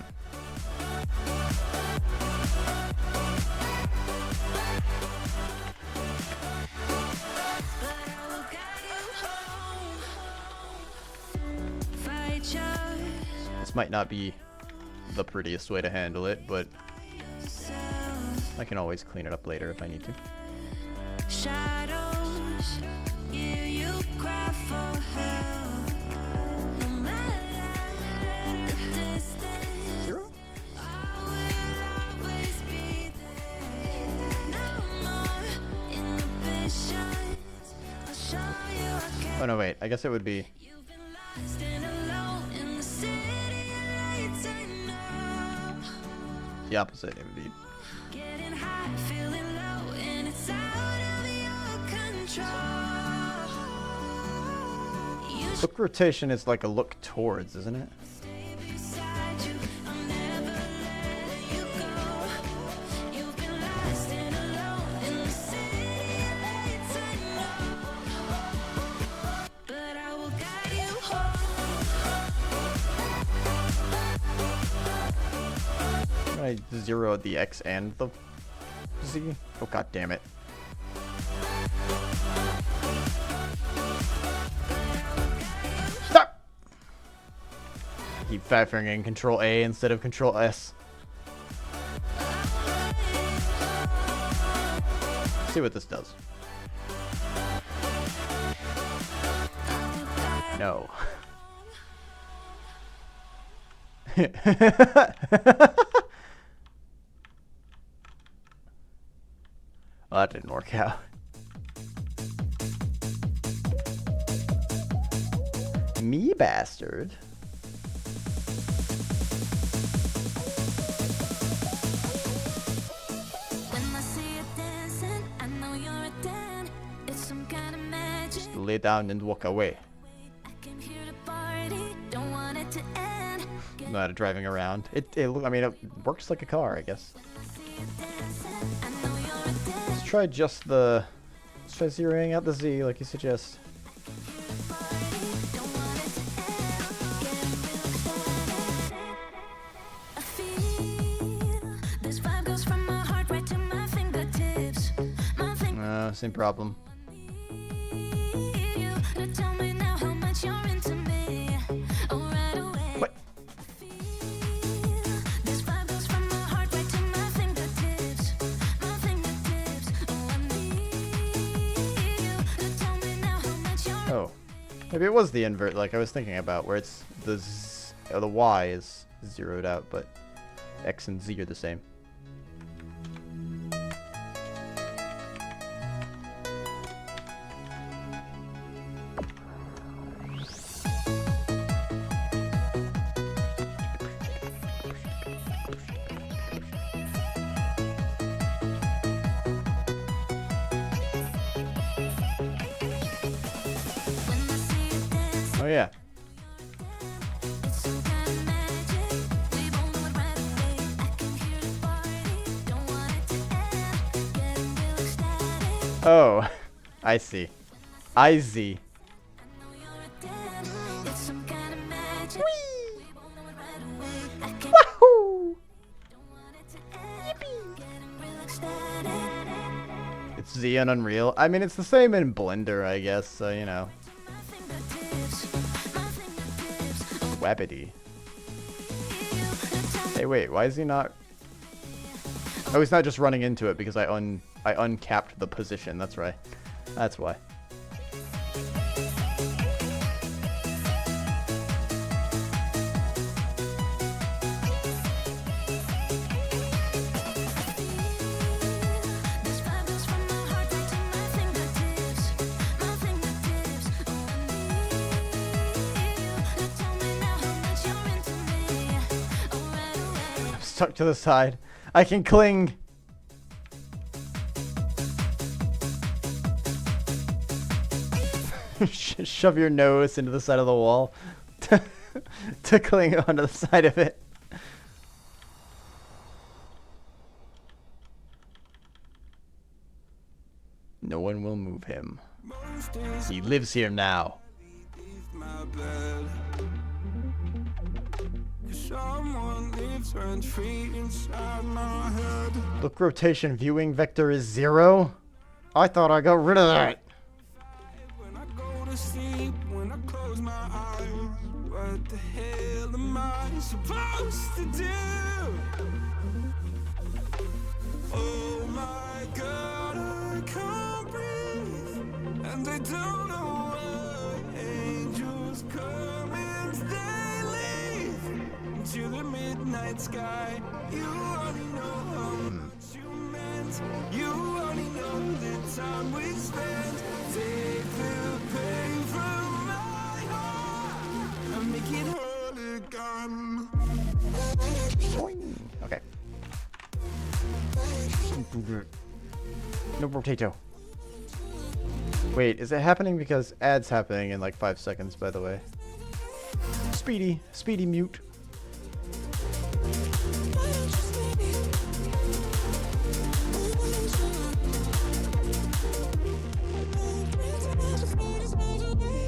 This might not be the prettiest way to handle it, but I can always clean it up later if I need to. Shadows, yeah, you cry for help. No matter the distance, Zero? I will always be there. No more inhibitions. I'll show you I can. Oh no, wait. I guess it would be... You've been lost and alone in the city lights. I know. the opposite. It would be... Getting high, feeling low, and it's out of your control. You should Look rotation is like a look towards, isn't it? stay beside you. I'm never letting you go. You've been lost and alone in the city lights. I know, but I will guide you home. I zeroed the X and the Z. Oh god damn it. Stop! I keep fat fingering Control A instead of Control S. See what this does. No. Well, that didn't work out. Me bastard. When I see you dancing, I know you're a Dan. It's some kind of magic. Lay down and walk away. I came here to party, don't want it to end. Not driving around. I mean, it works like a car, I guess. Let's try just the... Let's try zeroing out the Z like you suggest. I feel this vibe goes from my heart right to my fingertips. My Same problem. you to tell me now how much you're into me. Oh, right away. What? This vibe goes from my heart right to my fingertips. My fingertips. Oh, I need you to tell me now how much you're Oh. Maybe it was the invert like I was thinking about, where it's the Z, or the Y is zeroed out, but X and Z are the same. Oh yeah. It's some kind of magic. We both know it right away. I can hear the party. Don't want it to end. Getting real ecstatic. Oh, I see. IZ. I know you're a Dan. It's some kind of magic. We both know it right away. I can Wahoo! don't want it to end. Getting real ecstatic. It's Z and Unreal. I mean, it's the same in Blender, I guess, so, you know. My fingertips. My fingertips. Oh, Wabbity. you to tell Hey, wait, why is he not? Oh, he's not just running into it because I uncapped the position. That's right. That's why. This vibe is from my heart right to my fingertips. My fingertips. Oh, I need you. Tell me now how much you're into me. Oh, right away. I'm stuck to the side. I can cling. Shove your nose into the side of the wall to cling onto the side of it. No one will move him. He lives here now. My bed. Someone lives rent free inside my head. Look, rotation viewing vector is 0. I thought I got rid of that. When I go to sleep, when I close my eyes, what the hell am I supposed to do? Oh my God, I can't breathe, and I don't know why. Angels come and they leave to the midnight sky. You only know how much you meant. You only know the time we spent. Take the pain from my heart and make it whole again. Okay. No potato. Wait, is it happening because ad's happening in like 5 seconds, by the way? Speedy mute.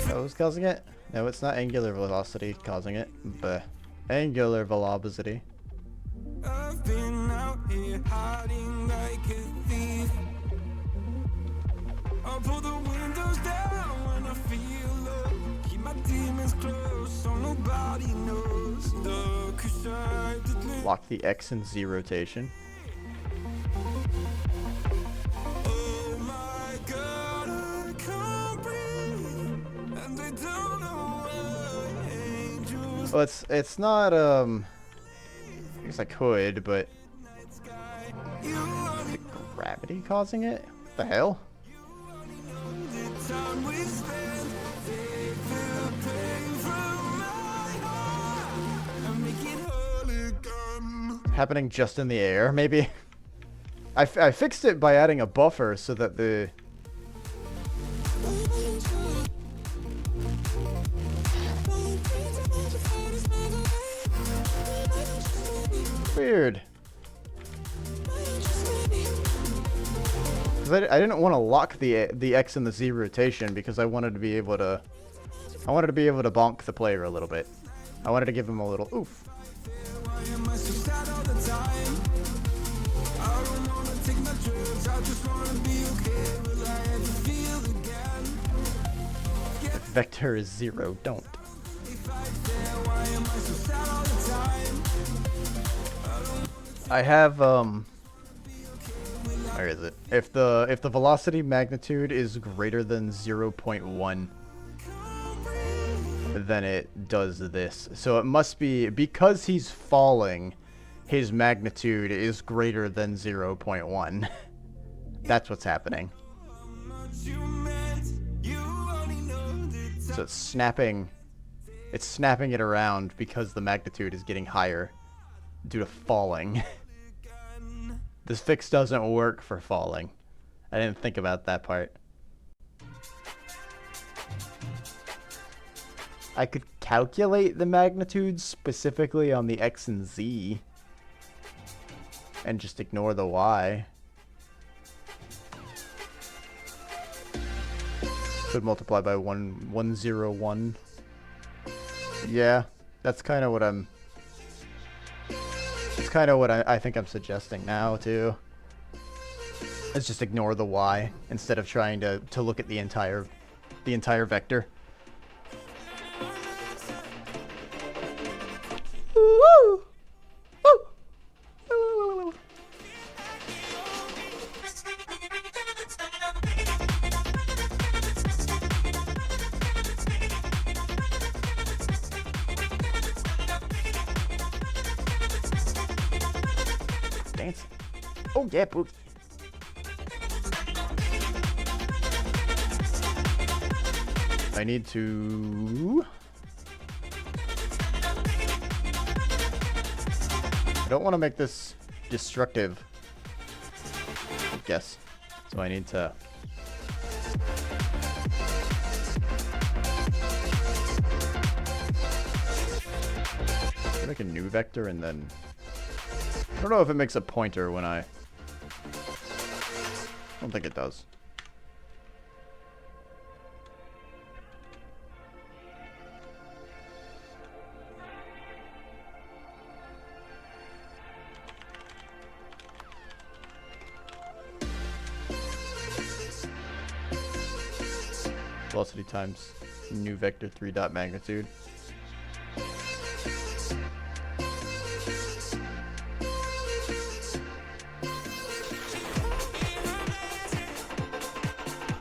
Oh, who's causing it? No, it's not angular velocity causing it, but angular velocity. I've been out here hiding like a thief. I'll pull the windows down when I feel low. Keep my demons close so nobody knows. Look aside the glimpse. Lock the X and Z rotation. Oh my God, I can't breathe, and I don't know why. Angels Well, it's not I guess I could, but you only gravity causing it? What the hell? the time we spent. Take the pain from my heart and make it whole again. Happening just in the air, maybe? I fixed it by adding a buffer so that the... Weird. 'Cause I didn't want to lock the X and the Z rotation because I wanted to be able to... I wanted to be able to bonk the player a little bit. I wanted to give him a little oof. Why am I so sad all the time? I don't wanna take my drugs, I just wanna be okay. Will I ever feel again? Vector is 0, don't. If I fail, why am I so sad all the time? I have where is it? If the velocity magnitude is greater than 0.1, then it does this. So it must be because he's falling, his magnitude is greater than 0.1. That's what's happening. You meant you only know the So it's snapping it around because the magnitude is getting higher due to falling. This fix doesn't work for falling. I didn't think about that part. I could calculate the magnitudes specifically on the X and Z and just ignore the Y. Could multiply by 101. Yeah, that's kind of what I'm... It's kind of what I think I'm suggesting now, too. Is just ignore the Y instead of trying to look at the entire vector. Woo! Woo! Oh yeah, bro. I need to... I don't want to make this destructive. I guess. So I need to... make a new vector and then... I don't know if it makes a pointer when I... don't think it does. Velocity times new vector 3 dot magnitude.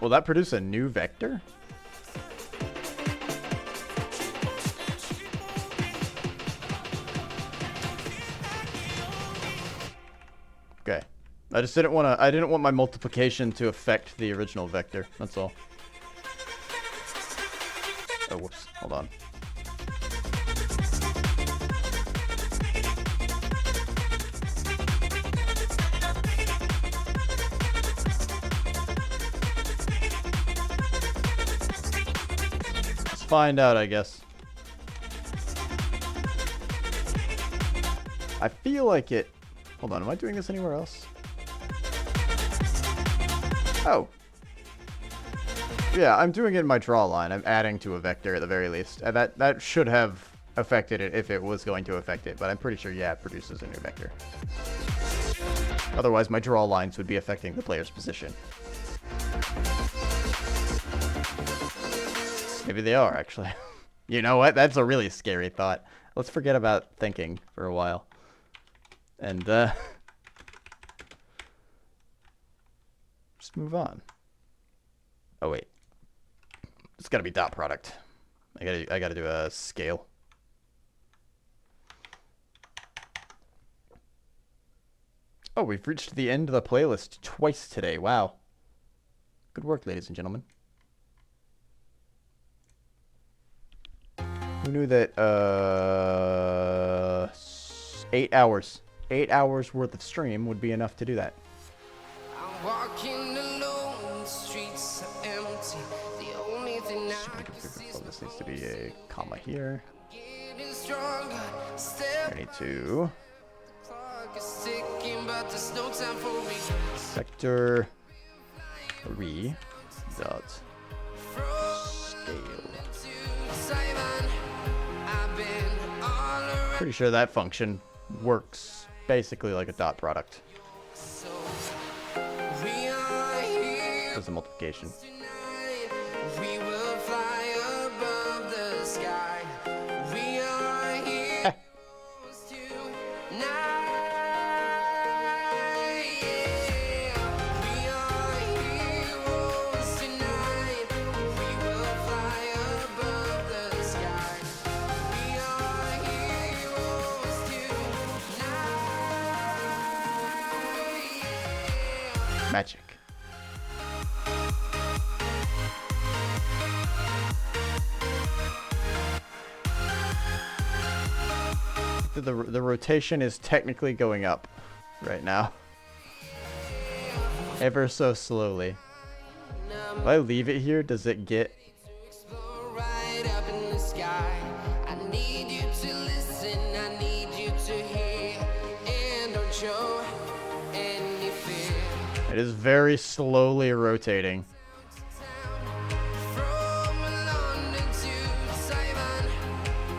Will that produce a new vector? Okay. I just didn't want to, I didn't want my multiplication to affect the original vector. That's all. Oh, whoops. Hold on. Let's find out, I guess. I feel like it... Hold on, am I doing this anywhere else? Oh. Yeah, I'm doing it in my draw line. I'm adding to a vector at the very least. That should have affected it if it was going to affect it, but I'm pretty sure, yeah, it produces a new vector. Otherwise, my draw lines would be affecting the player's position. Maybe they are, actually. You know what? That's a really scary thought. Let's forget about thinking for a while. And, just move on. Oh, wait. It's gotta be dot product. I gotta do a scale. Oh, we've reached the end of the playlist twice today. Wow. Good work, ladies and gentlemen. Who knew that, 8 hours. 8 hours worth of stream would be enough to do that. I'm walking alone, the streets are empty. The only thing I can see is This needs to be a comma here. getting stronger. Step I need to clock is ticking, but there's no time for regrets. vector 3 dot scale. To Simon, I've been all around. Pretty sure that function works basically like a dot product. So we are here Does the multiplication. tonight. We will fly above the sky. We are heroes tonight. Yeah. We are heroes tonight. We will fly above the sky. We are heroes tonight. Yeah. Magic. The rotation is technically going up right now. Ever so slowly. If I leave it here, does it get... Explore right up in the sky. I need you to listen, I need you to hear, and don't show any fear. It is very slowly rotating. From London to Taiwan,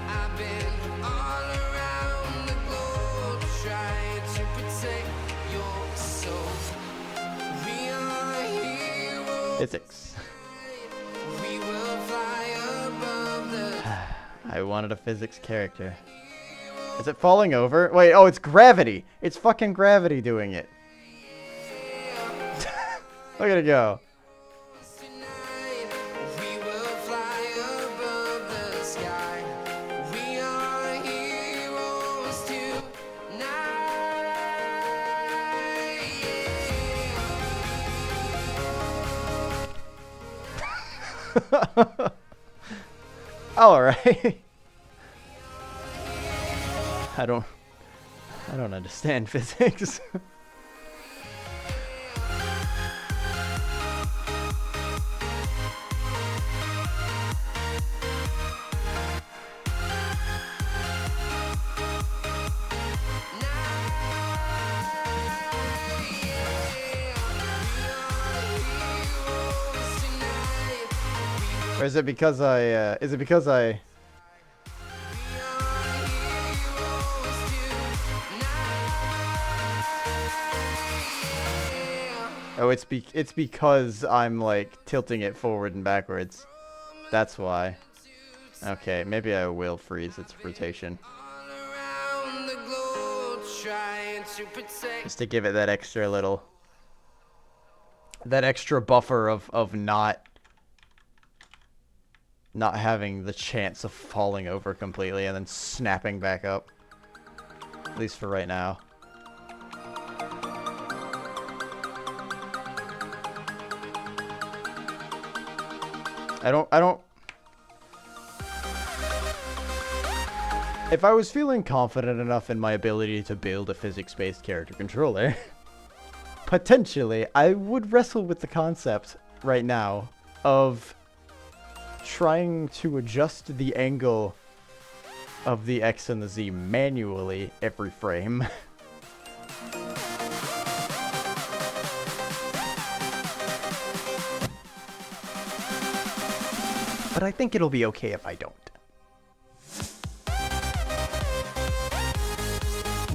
I've been all around the globe trying to protect your soul. We are heroes. Physics. We will fly above the I wanted a physics character. Is it falling over? Wait, oh, it's gravity. It's fucking gravity doing it. Look at it go. tonight. We will fly above the sky. We are heroes tonight. Yeah. Alright. I don't understand physics. Or is it because I Oh, it's because I'm like tilting it forward and backwards. That's why. Okay, maybe I will freeze its rotation. Just to give it that extra little, that extra buffer of not having the chance of falling over completely and then snapping back up. At least for right now. I don't... If I was feeling confident enough in my ability to build a physics-based character controller, potentially, I would wrestle with the concept right now of trying to adjust the angle of the X and the Z manually every frame. But I think it'll be okay if I don't.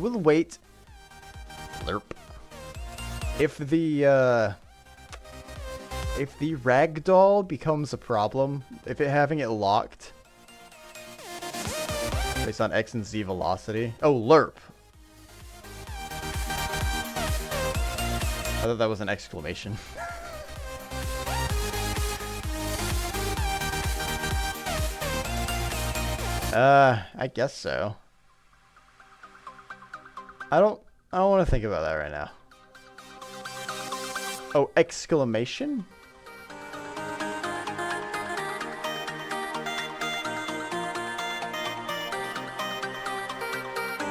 We'll wait. Lerp. If the ragdoll becomes a problem, if having it locked based on X and Z velocity. Oh, lerp. I thought that was an exclamation. I guess so. I don't want to think about that right now. Oh, exclamation?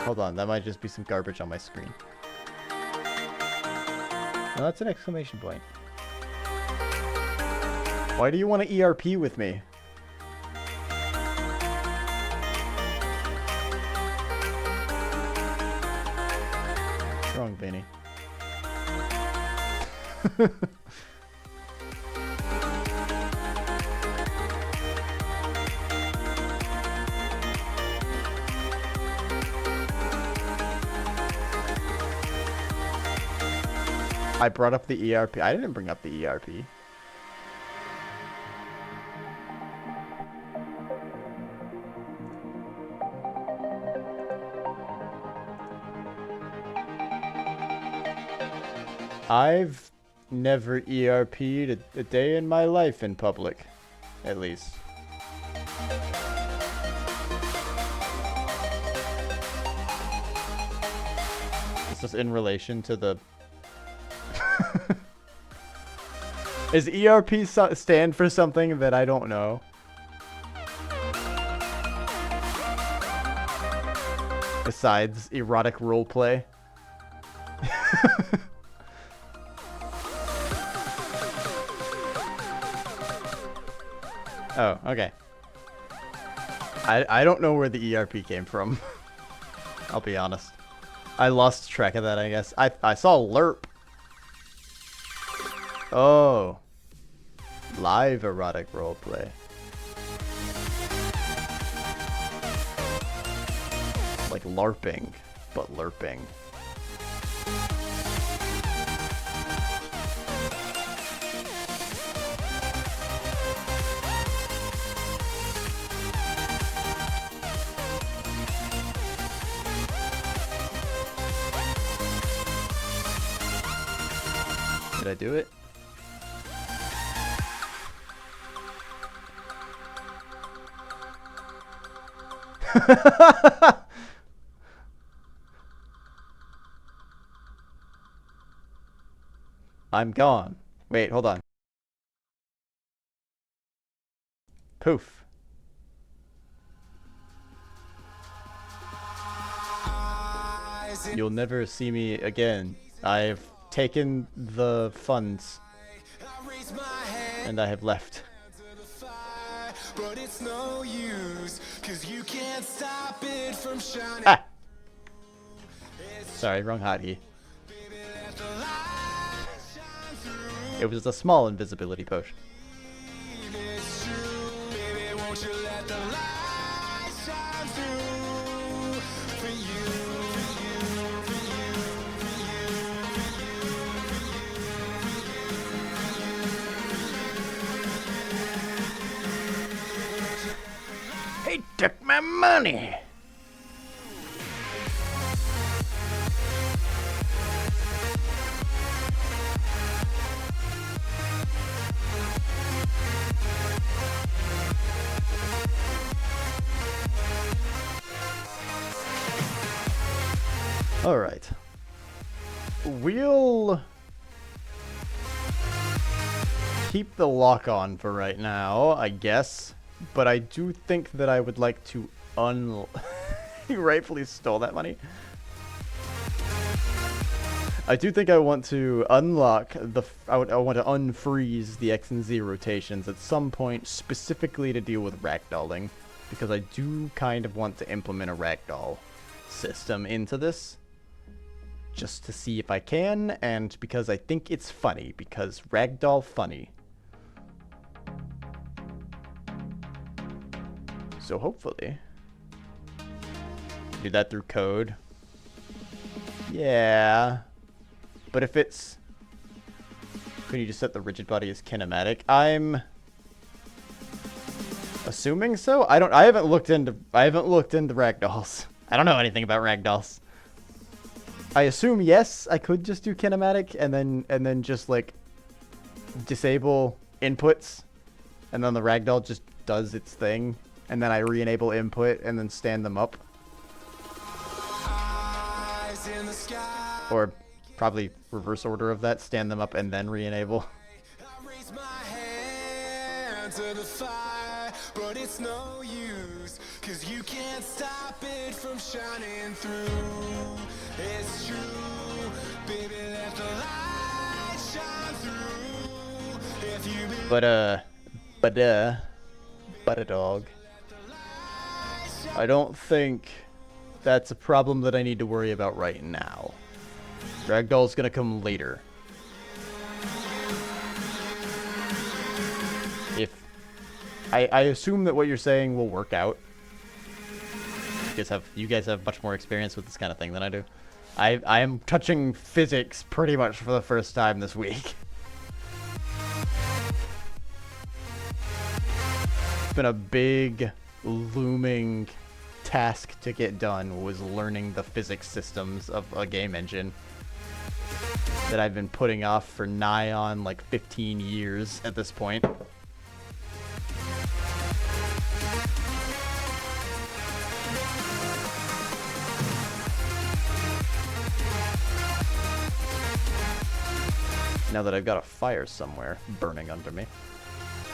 Hold on, that might just be some garbage on my screen. No, that's an exclamation point. Why do you want to ERP with me? What's wrong, Vinny? I brought up the ERP. I didn't bring up the ERP. I've never ERP'd a day in my life in public, at least. This is in relation to the... Is ERP stand for something that I don't know? Besides erotic roleplay. Oh, okay. I don't know where the ERP came from. I'll be honest. I lost track of that, I guess. I saw lerp. Oh. Live erotic roleplay. Like LARPing, but lerping. Did I do it? I'm gone. Wait, hold on. Poof. You'll never see me again. I've taken the funds. And I have left. But it's no use, 'cause you can't stop it from shining. Ah! Sorry, wrong hotkey. It was a small invisibility potion. It's true, baby, won't you let the light shine through for you, for you, for you, for you, for you, for you. He took my money. All right. We'll keep the lock on for right now, I guess. But I do think that I would like to He rightfully stole that money. I do think I want to unlock the... I want to unfreeze the X and Z rotations at some point, specifically to deal with ragdolling. Because I do kind of want to implement a ragdoll system into this. Just to see if I can, and because I think it's funny, because ragdoll funny. So hopefully, do that through code. Yeah, but if it's, can you just set the rigid body as kinematic? I'm assuming so. I haven't looked into ragdolls. I don't know anything about ragdolls. I assume yes, I could just do kinematic and then just like disable inputs, and then the ragdoll just does its thing, and then I re-enable input and then stand them up. Eyes in the sky. Or probably reverse order of that, stand them up and then re-enable. I raise my hand to the fire, but it's no use, 'cause you can't stop it from shining through. It's true, baby, let the light shine through. If you believe But a dog. I don't think that's a problem that I need to worry about right now. Ragdoll's gonna come later. If I assume that what you're saying will work out. You guys have much more experience with this kind of thing than I do. I am touching physics pretty much for the first time this week. It's been a big, looming task to get done, was learning the physics systems of a game engine that I've been putting off for nigh on like 15 years at this point. Now that I've got a fire somewhere burning under me,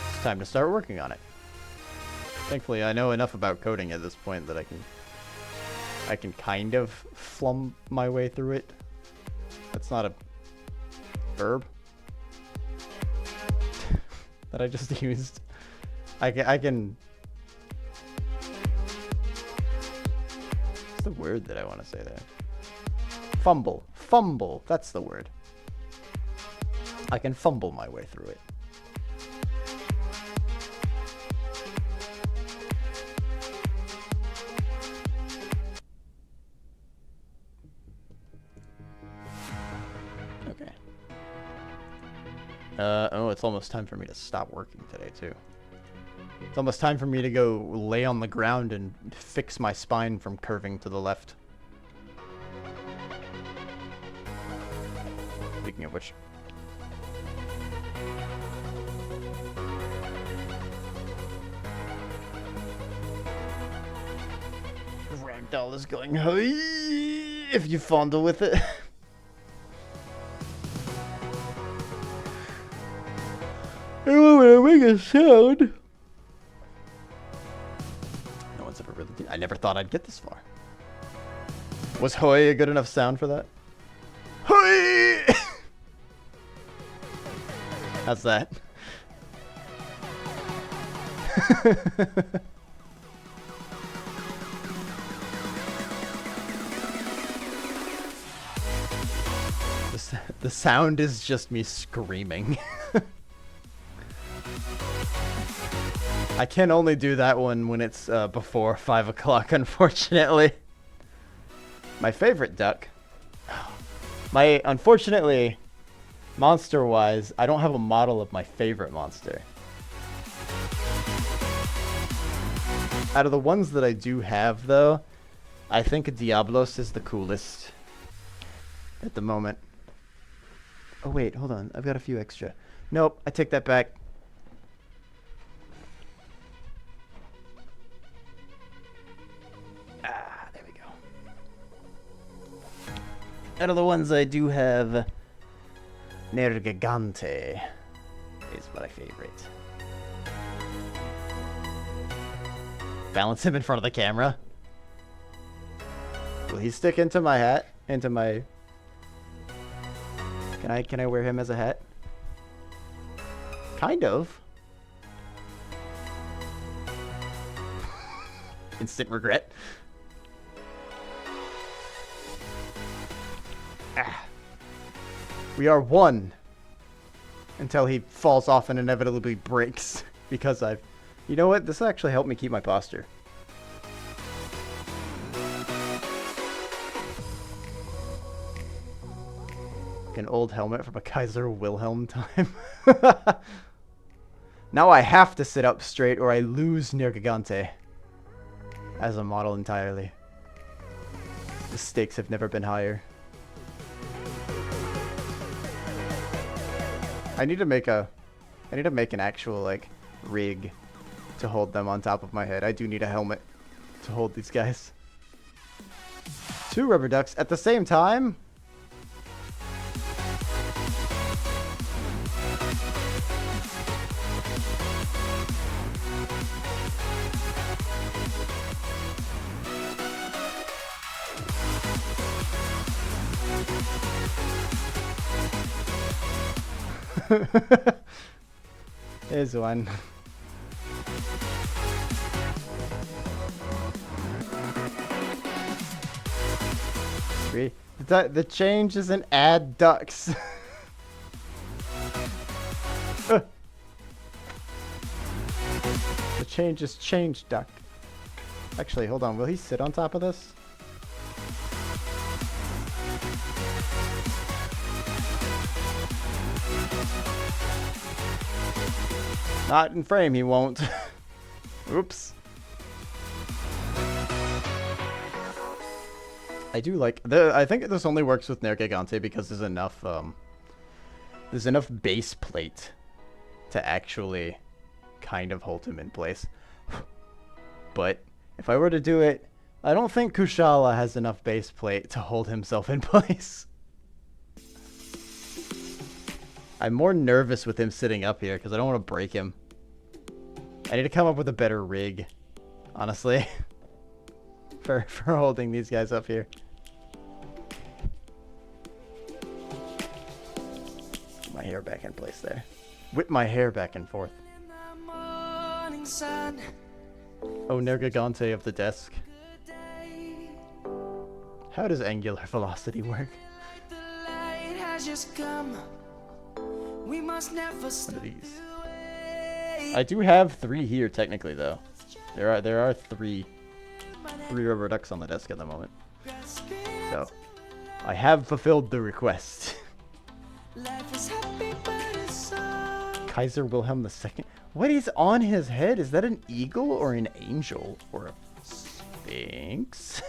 it's time to start working on it. Thankfully, I know enough about coding at this point that I can kind of flum my way through it. That's not a verb that I just used. I can. What's the word that I want to say there? Fumble. Fumble. That's the word. I can fumble my way through it. Okay. Oh, it's almost time for me to stop working today, too. It's almost time for me to go lay on the ground and fix my spine from curving to the left. Speaking of which... Ragdoll is going, "Hey," if you fondle with it. I want to make a sound. I never thought I'd get this far. Was Hoi a good enough sound for that? Hoi! How's that? The sound is just me screaming. I can only do that one when it's before 5 o'clock, unfortunately. My favorite duck. Unfortunately, monster-wise, I don't have a model of my favorite monster. Out of the ones that I do have, though, I think Diablos is the coolest at the moment. Oh wait, hold on. I've got a few extra. Nope, I take that back. Ah, there we go. Out of the ones I do have, Nergigante is my favorite. Balance him in front of the camera. Will he stick into my hat? Into my... Can I wear him as a hat? Kind of. Instant regret. Ah. We are one until he falls off and inevitably breaks because I've... You know what? This actually helped me keep my posture. An old helmet from a Kaiser Wilhelm time. Now I have to sit up straight or I lose Nergigante as a model entirely. The stakes have never been higher. I need to make an actual like rig to hold them on top of my head. I do need a helmet to hold these guys. 2 rubber ducks at the same time. There's one. The change isn't add ducks. The change is change duck. Actually, hold on. Will he sit on top of this? Not in frame, he won't. Oops. I do like I think this only works with Nergigante because there's enough base plate to actually kind of hold him in place. But if I were to do it, I don't think Kushala has enough base plate to hold himself in place. I'm more nervous with him sitting up here because I don't want to break him. I need to come up with a better rig, honestly, for holding these guys up here. Get my hair back in place there. Whip my hair back and forth. Oh, Nergigante of the desk. How does angular velocity work? What are these? I do have 3 here technically though. There are 3 rubber ducks on the desk at the moment. So I have fulfilled the request. Kaiser Wilhelm II. What is on his head? Is that an eagle or an angel or a sphinx?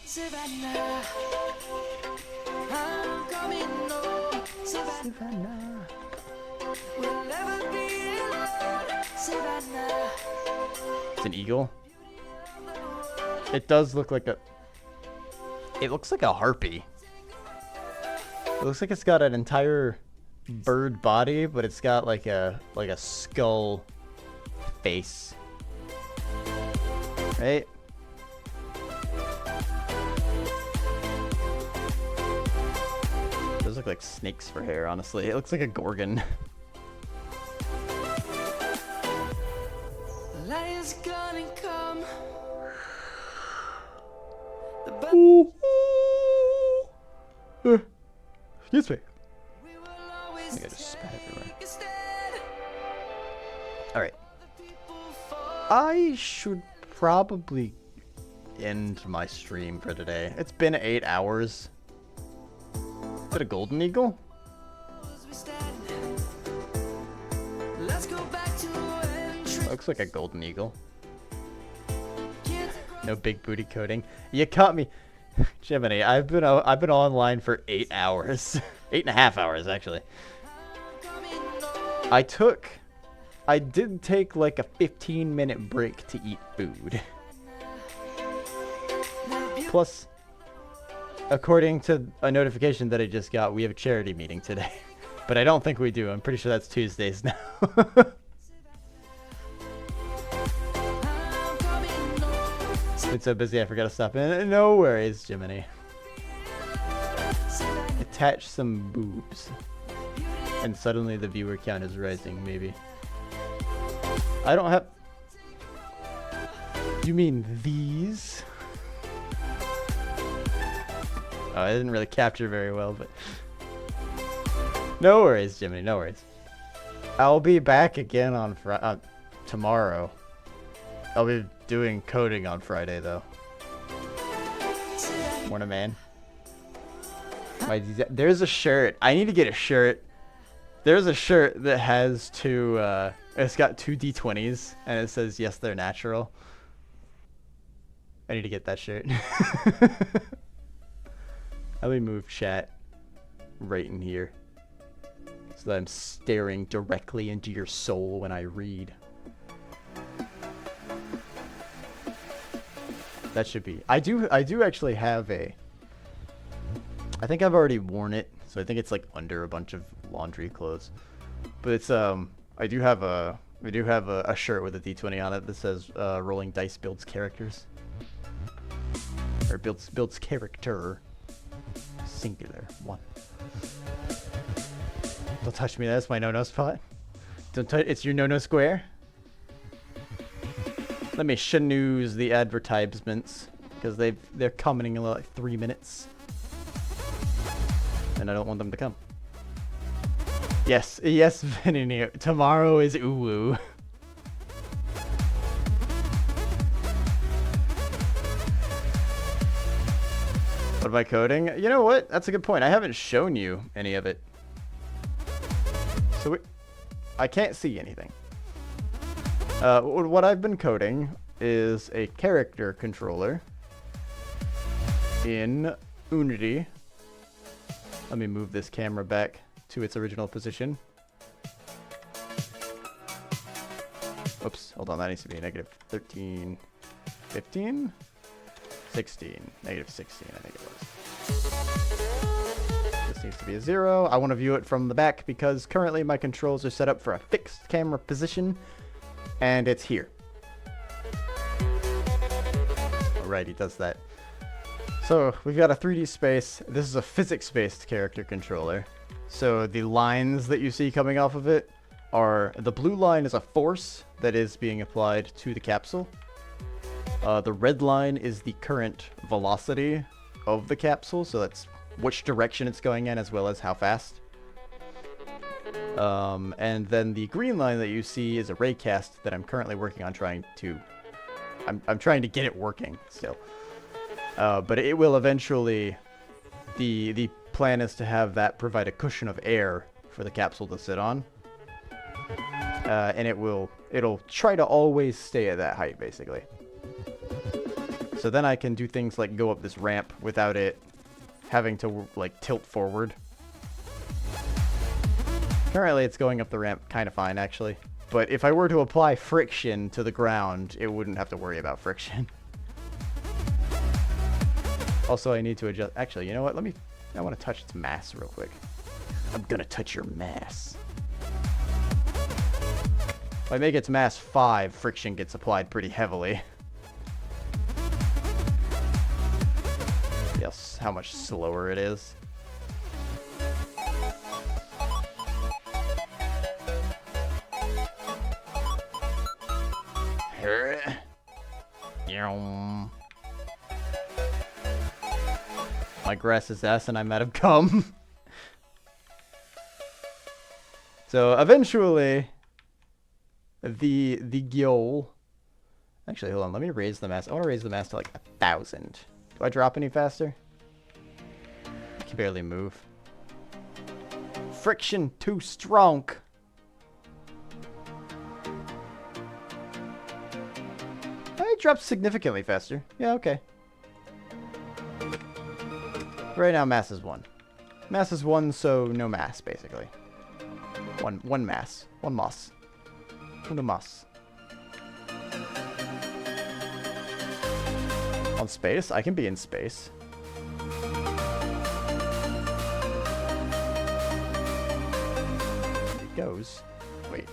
Savannah. I'm coming home. Savannah. We'll never be alone. Savannah. It's an eagle. It does look like a... It looks like a harpy. It looks like it's got an entire bird body, but it's got like a skull face. Right? those look like snakes for hair, honestly. It looks like a gorgon. Lights gonna come. Excuse me. We will always I think I just spat everywhere. take a stand. Alright. People fall. I should probably end my stream for today. It's been 8 hours. Is it a golden eagle? As we stand. Let's go back to when truth Looks like a golden eagle. can't No big booty coding. You caught me. Jiminy, I've been online for 8 hours. 8.5 hours, actually. I did take like a 15-minute break to eat food. Plus, according to a notification that I just got, we have a charity meeting today. But I don't think we do. I'm pretty sure that's Tuesdays now. Been so busy I forgot to stop in. No worries, Jiminy. Attach some boobs. And suddenly the viewer count is rising, maybe. I don't have... You mean these? Oh, I didn't really capture very well, but... No worries, Jiminy, no worries. I'll be back again on tomorrow. I'll be doing coding on Friday, though. Morning, man. There's a shirt. I need to get a shirt. There's a shirt that has two, it's got 2 D20s, and it says, yes, they're natural. I need to get that shirt. Let me move chat right in here, so that I'm staring directly into your soul when I read. That should be. I do actually have a... I think I've already worn it, so I think it's like under a bunch of laundry clothes. But it's I do have a shirt with a D20 on it that says Rolling Dice builds characters. Or builds character. Singular. 1. Don't touch me, that's my no-no spot. Don't touch, it's your no-no square. Let me snooze the advertisements, because they're coming in like 3 minutes. And I don't want them to come. Yes, Venenir. Tomorrow is Uwu. What am I coding? You know what? That's a good point. I haven't shown you any of it. So I can't see anything. What I've been coding is a character controller in Unity. Let me move this camera back to its original position. Oops, hold on, that needs to be negative 13, 15, 16, negative 16, I think it was. This needs to be a 0. I want to view it from the back because currently my controls are set up for a fixed camera position, and it's here. Alrighty, does that. So we've got a 3D space. This is a physics-based character controller. So the lines that you see coming off of it are, the blue line is a force that is being applied to the capsule. The red line is the current velocity of the capsule, so that's which direction it's going in as well as how fast. And then the green line that you see is a raycast that I'm currently working on trying to... I'm trying to get it working still. But it will eventually... The plan is to have that provide a cushion of air for the capsule to sit on. And it'll try to always stay at that height, basically. So then I can do things like go up this ramp without it having to, like, tilt forward. Currently it's going up the ramp kind of fine, actually. But if I were to apply friction to the ground, it wouldn't have to worry about friction. Also, I need to adjust... Actually, you know what? I want to touch its mass real quick. I'm gonna touch your mass. If I make its mass 5, friction gets applied pretty heavily. Yes, how much slower it is. My grass is ass and I'm out of gum. So eventually, the goal. Actually, hold on. Let me raise the mass. I want to raise the mass to like 1,000. Do I drop any faster? I can barely move. Friction too strong. It drops significantly faster. Yeah, okay. Right now, mass is 1. Mass is 1, so no mass, basically. One mass. One moss. One mass. On space? I can be in space. There he goes. Wait.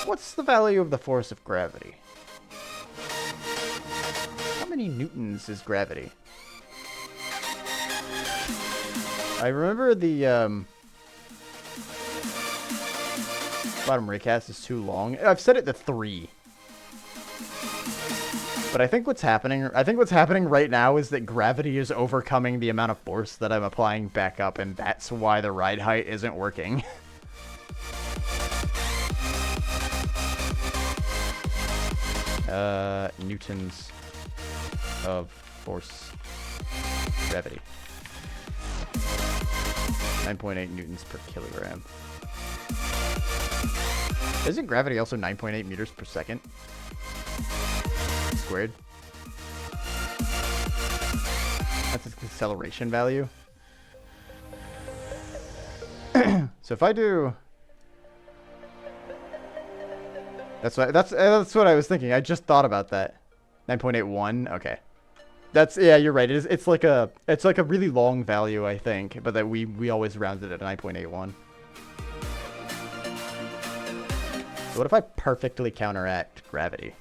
What's the value of the force of gravity? How many newtons is gravity? I remember the bottom recast is too long. I've set it to 3. But I think what's happening right now is that gravity is overcoming the amount of force that I'm applying back up, and that's why the ride height isn't working. Newtons of force gravity. 9.8 newtons per kilogram. Isn't gravity also 9.8 meters per second? Squared? That's its acceleration value. So if I do... That's what I was thinking. I just thought about that. 9.81. Okay. Yeah, you're right. It's like a really long value, I think, but that we always rounded it at 9.81. So what if I perfectly counteract gravity?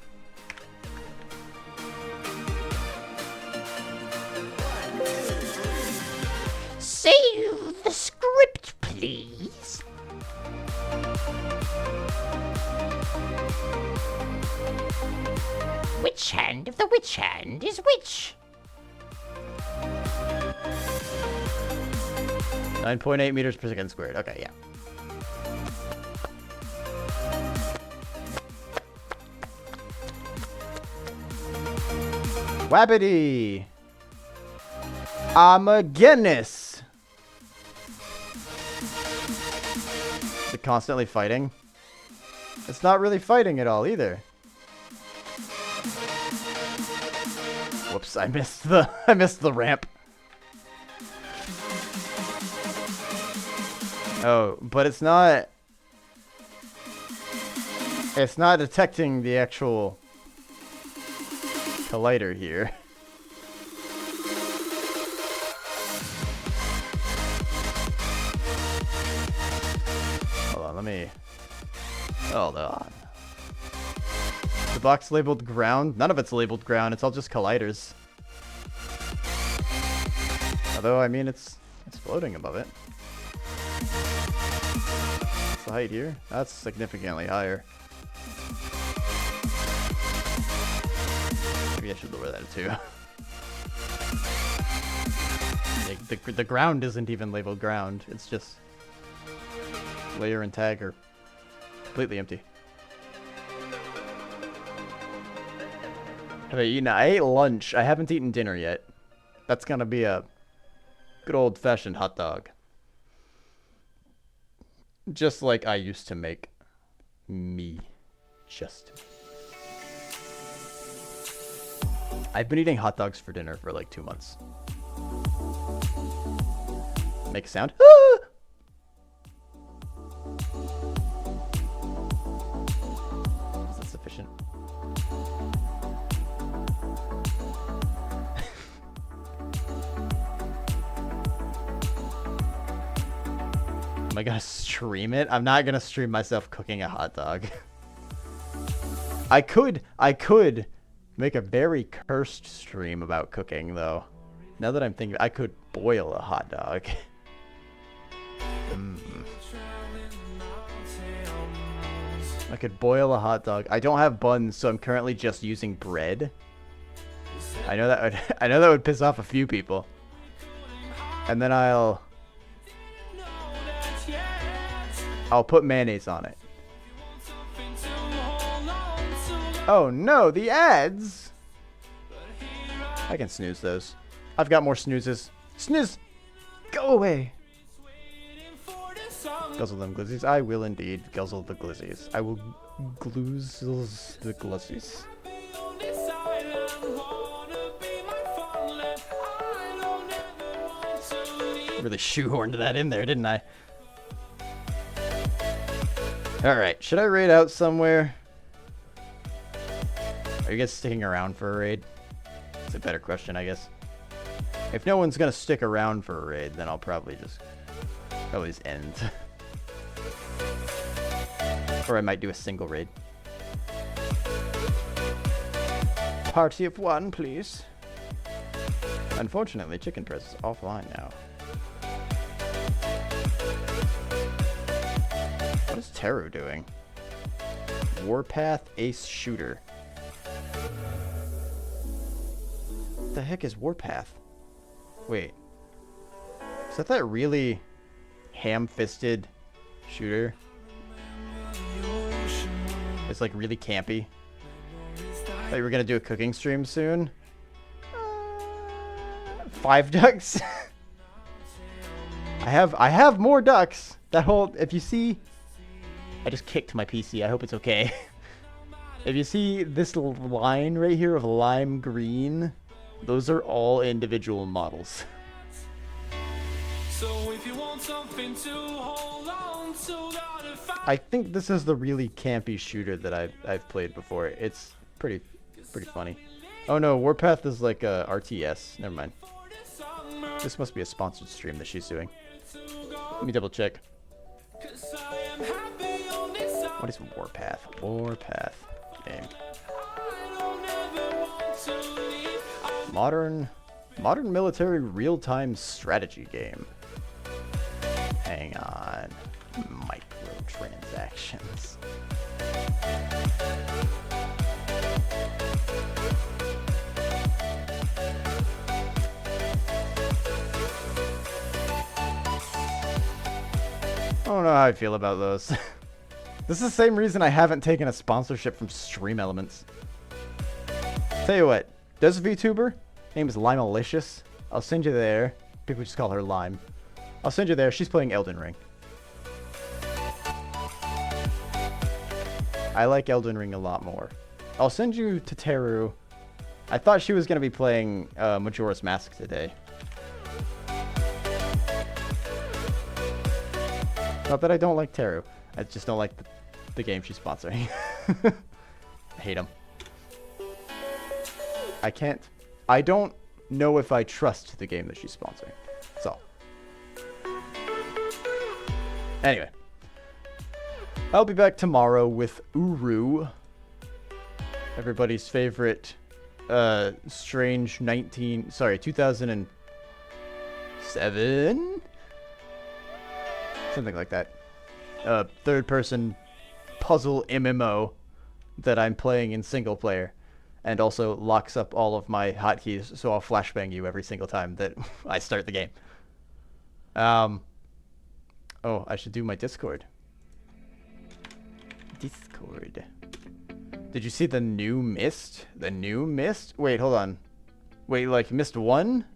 Save the script, please. Which hand of the witch hand is which? 9.8 meters per second squared. Okay, yeah. Wabbity! Guinness! Is it constantly fighting? It's not really fighting at all either. Whoops, I missed the ramp. Oh, but it's not detecting the actual collider here. Hold on. The box labeled ground? None of it's labeled ground, it's all just colliders. Although, I mean, it's floating above it. What's the height here? That's significantly higher. Maybe I should lower that too. The ground isn't even labeled ground. It's just layer and tag are completely empty. Have I eaten? I ate lunch. I haven't eaten dinner yet. That's gonna be a good old-fashioned hot dog. Just like I used to make. Me. Just. I've been eating hot dogs for dinner for like 2 months. Make a sound. Ah! Is that sufficient? Am I gonna stream it? I'm not gonna stream myself cooking a hot dog. I could make a very cursed stream about cooking though. Now that I'm thinking, I could boil a hot dog. I could boil a hot dog. I don't have buns, so I'm currently just using bread. I know that would piss off a few people. And then I'll put mayonnaise on it. Oh no, the ads! I can snooze those. I've got more snoozes. Snooze! Go away! Guzzle them glizzies. I will indeed guzzle the glizzies. I will gloozle the glizzies. Really shoehorned that in there, didn't I? Alright, should I raid out somewhere? Are you guys sticking around for a raid? It's a better question, I guess. If no one's gonna stick around for a raid, then I'll probably just end. Or I might do a single raid. Party of one, please. Unfortunately, Chicken Press is offline now. What is Teru doing? Warpath Ace Shooter. What the heck is Warpath? Wait. Is that really ham-fisted shooter? It's like really campy. Thought you were gonna do a cooking stream soon. 5 ducks. I have more ducks. That whole, if you see, I just kicked my PC. I hope it's okay. If you see this line right here of lime green, those are all individual models. So if you want something to hold on to, I think this is the really campy shooter that I've played before. It's pretty funny. Oh no, Warpath is like a RTS. Never mind. This must be a sponsored stream that she's doing. Let me double check. What is Warpath? Warpath game. Modern military real-time strategy game. Hang on. Microtransactions. I don't know how I feel about those. This is the same reason I haven't taken a sponsorship from Stream Elements. Tell you what, there's a VTuber. Name is Limelicious. I'll send you there. People just call her Lime. I'll send you there. She's playing Elden Ring. I like Elden Ring a lot more. I'll send you to Teru. I thought she was going to be playing Majora's Mask today. Not that I don't like Teru. I just don't like the game she's sponsoring. I hate him. I don't know if I trust the game that she's sponsoring. That's all. Anyway. I'll be back tomorrow with Uru. Everybody's favorite strange 2007? Something like that. Third-person puzzle MMO that I'm playing in single player, and also locks up all of my hotkeys, so I'll flashbang you every single time that I start the game. Oh, I should do my Discord. Discord. Did you see the new Mist? The new Mist? Wait, hold on. Wait, like Mist 1?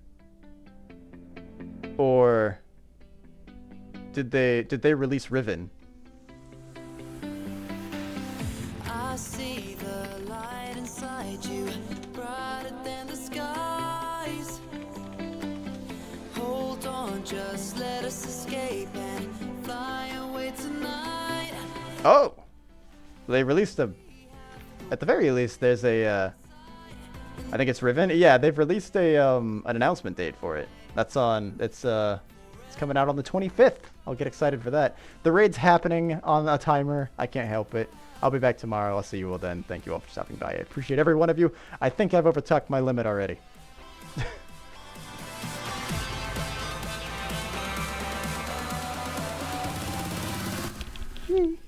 Or did they release Riven? I see the light inside you, brighter than the skies. Hold on, just let us escape and fly away tonight. Oh! They released at the very least, there's a, I think it's Riven. Yeah, they've released an announcement date for it. That's on, it's coming out on the 25th. I'll get excited for that. The raid's happening on a timer. I can't help it. I'll be back tomorrow. I'll see you all then. Thank you all for stopping by. I appreciate every one of you. I think I've overtook my limit already. me.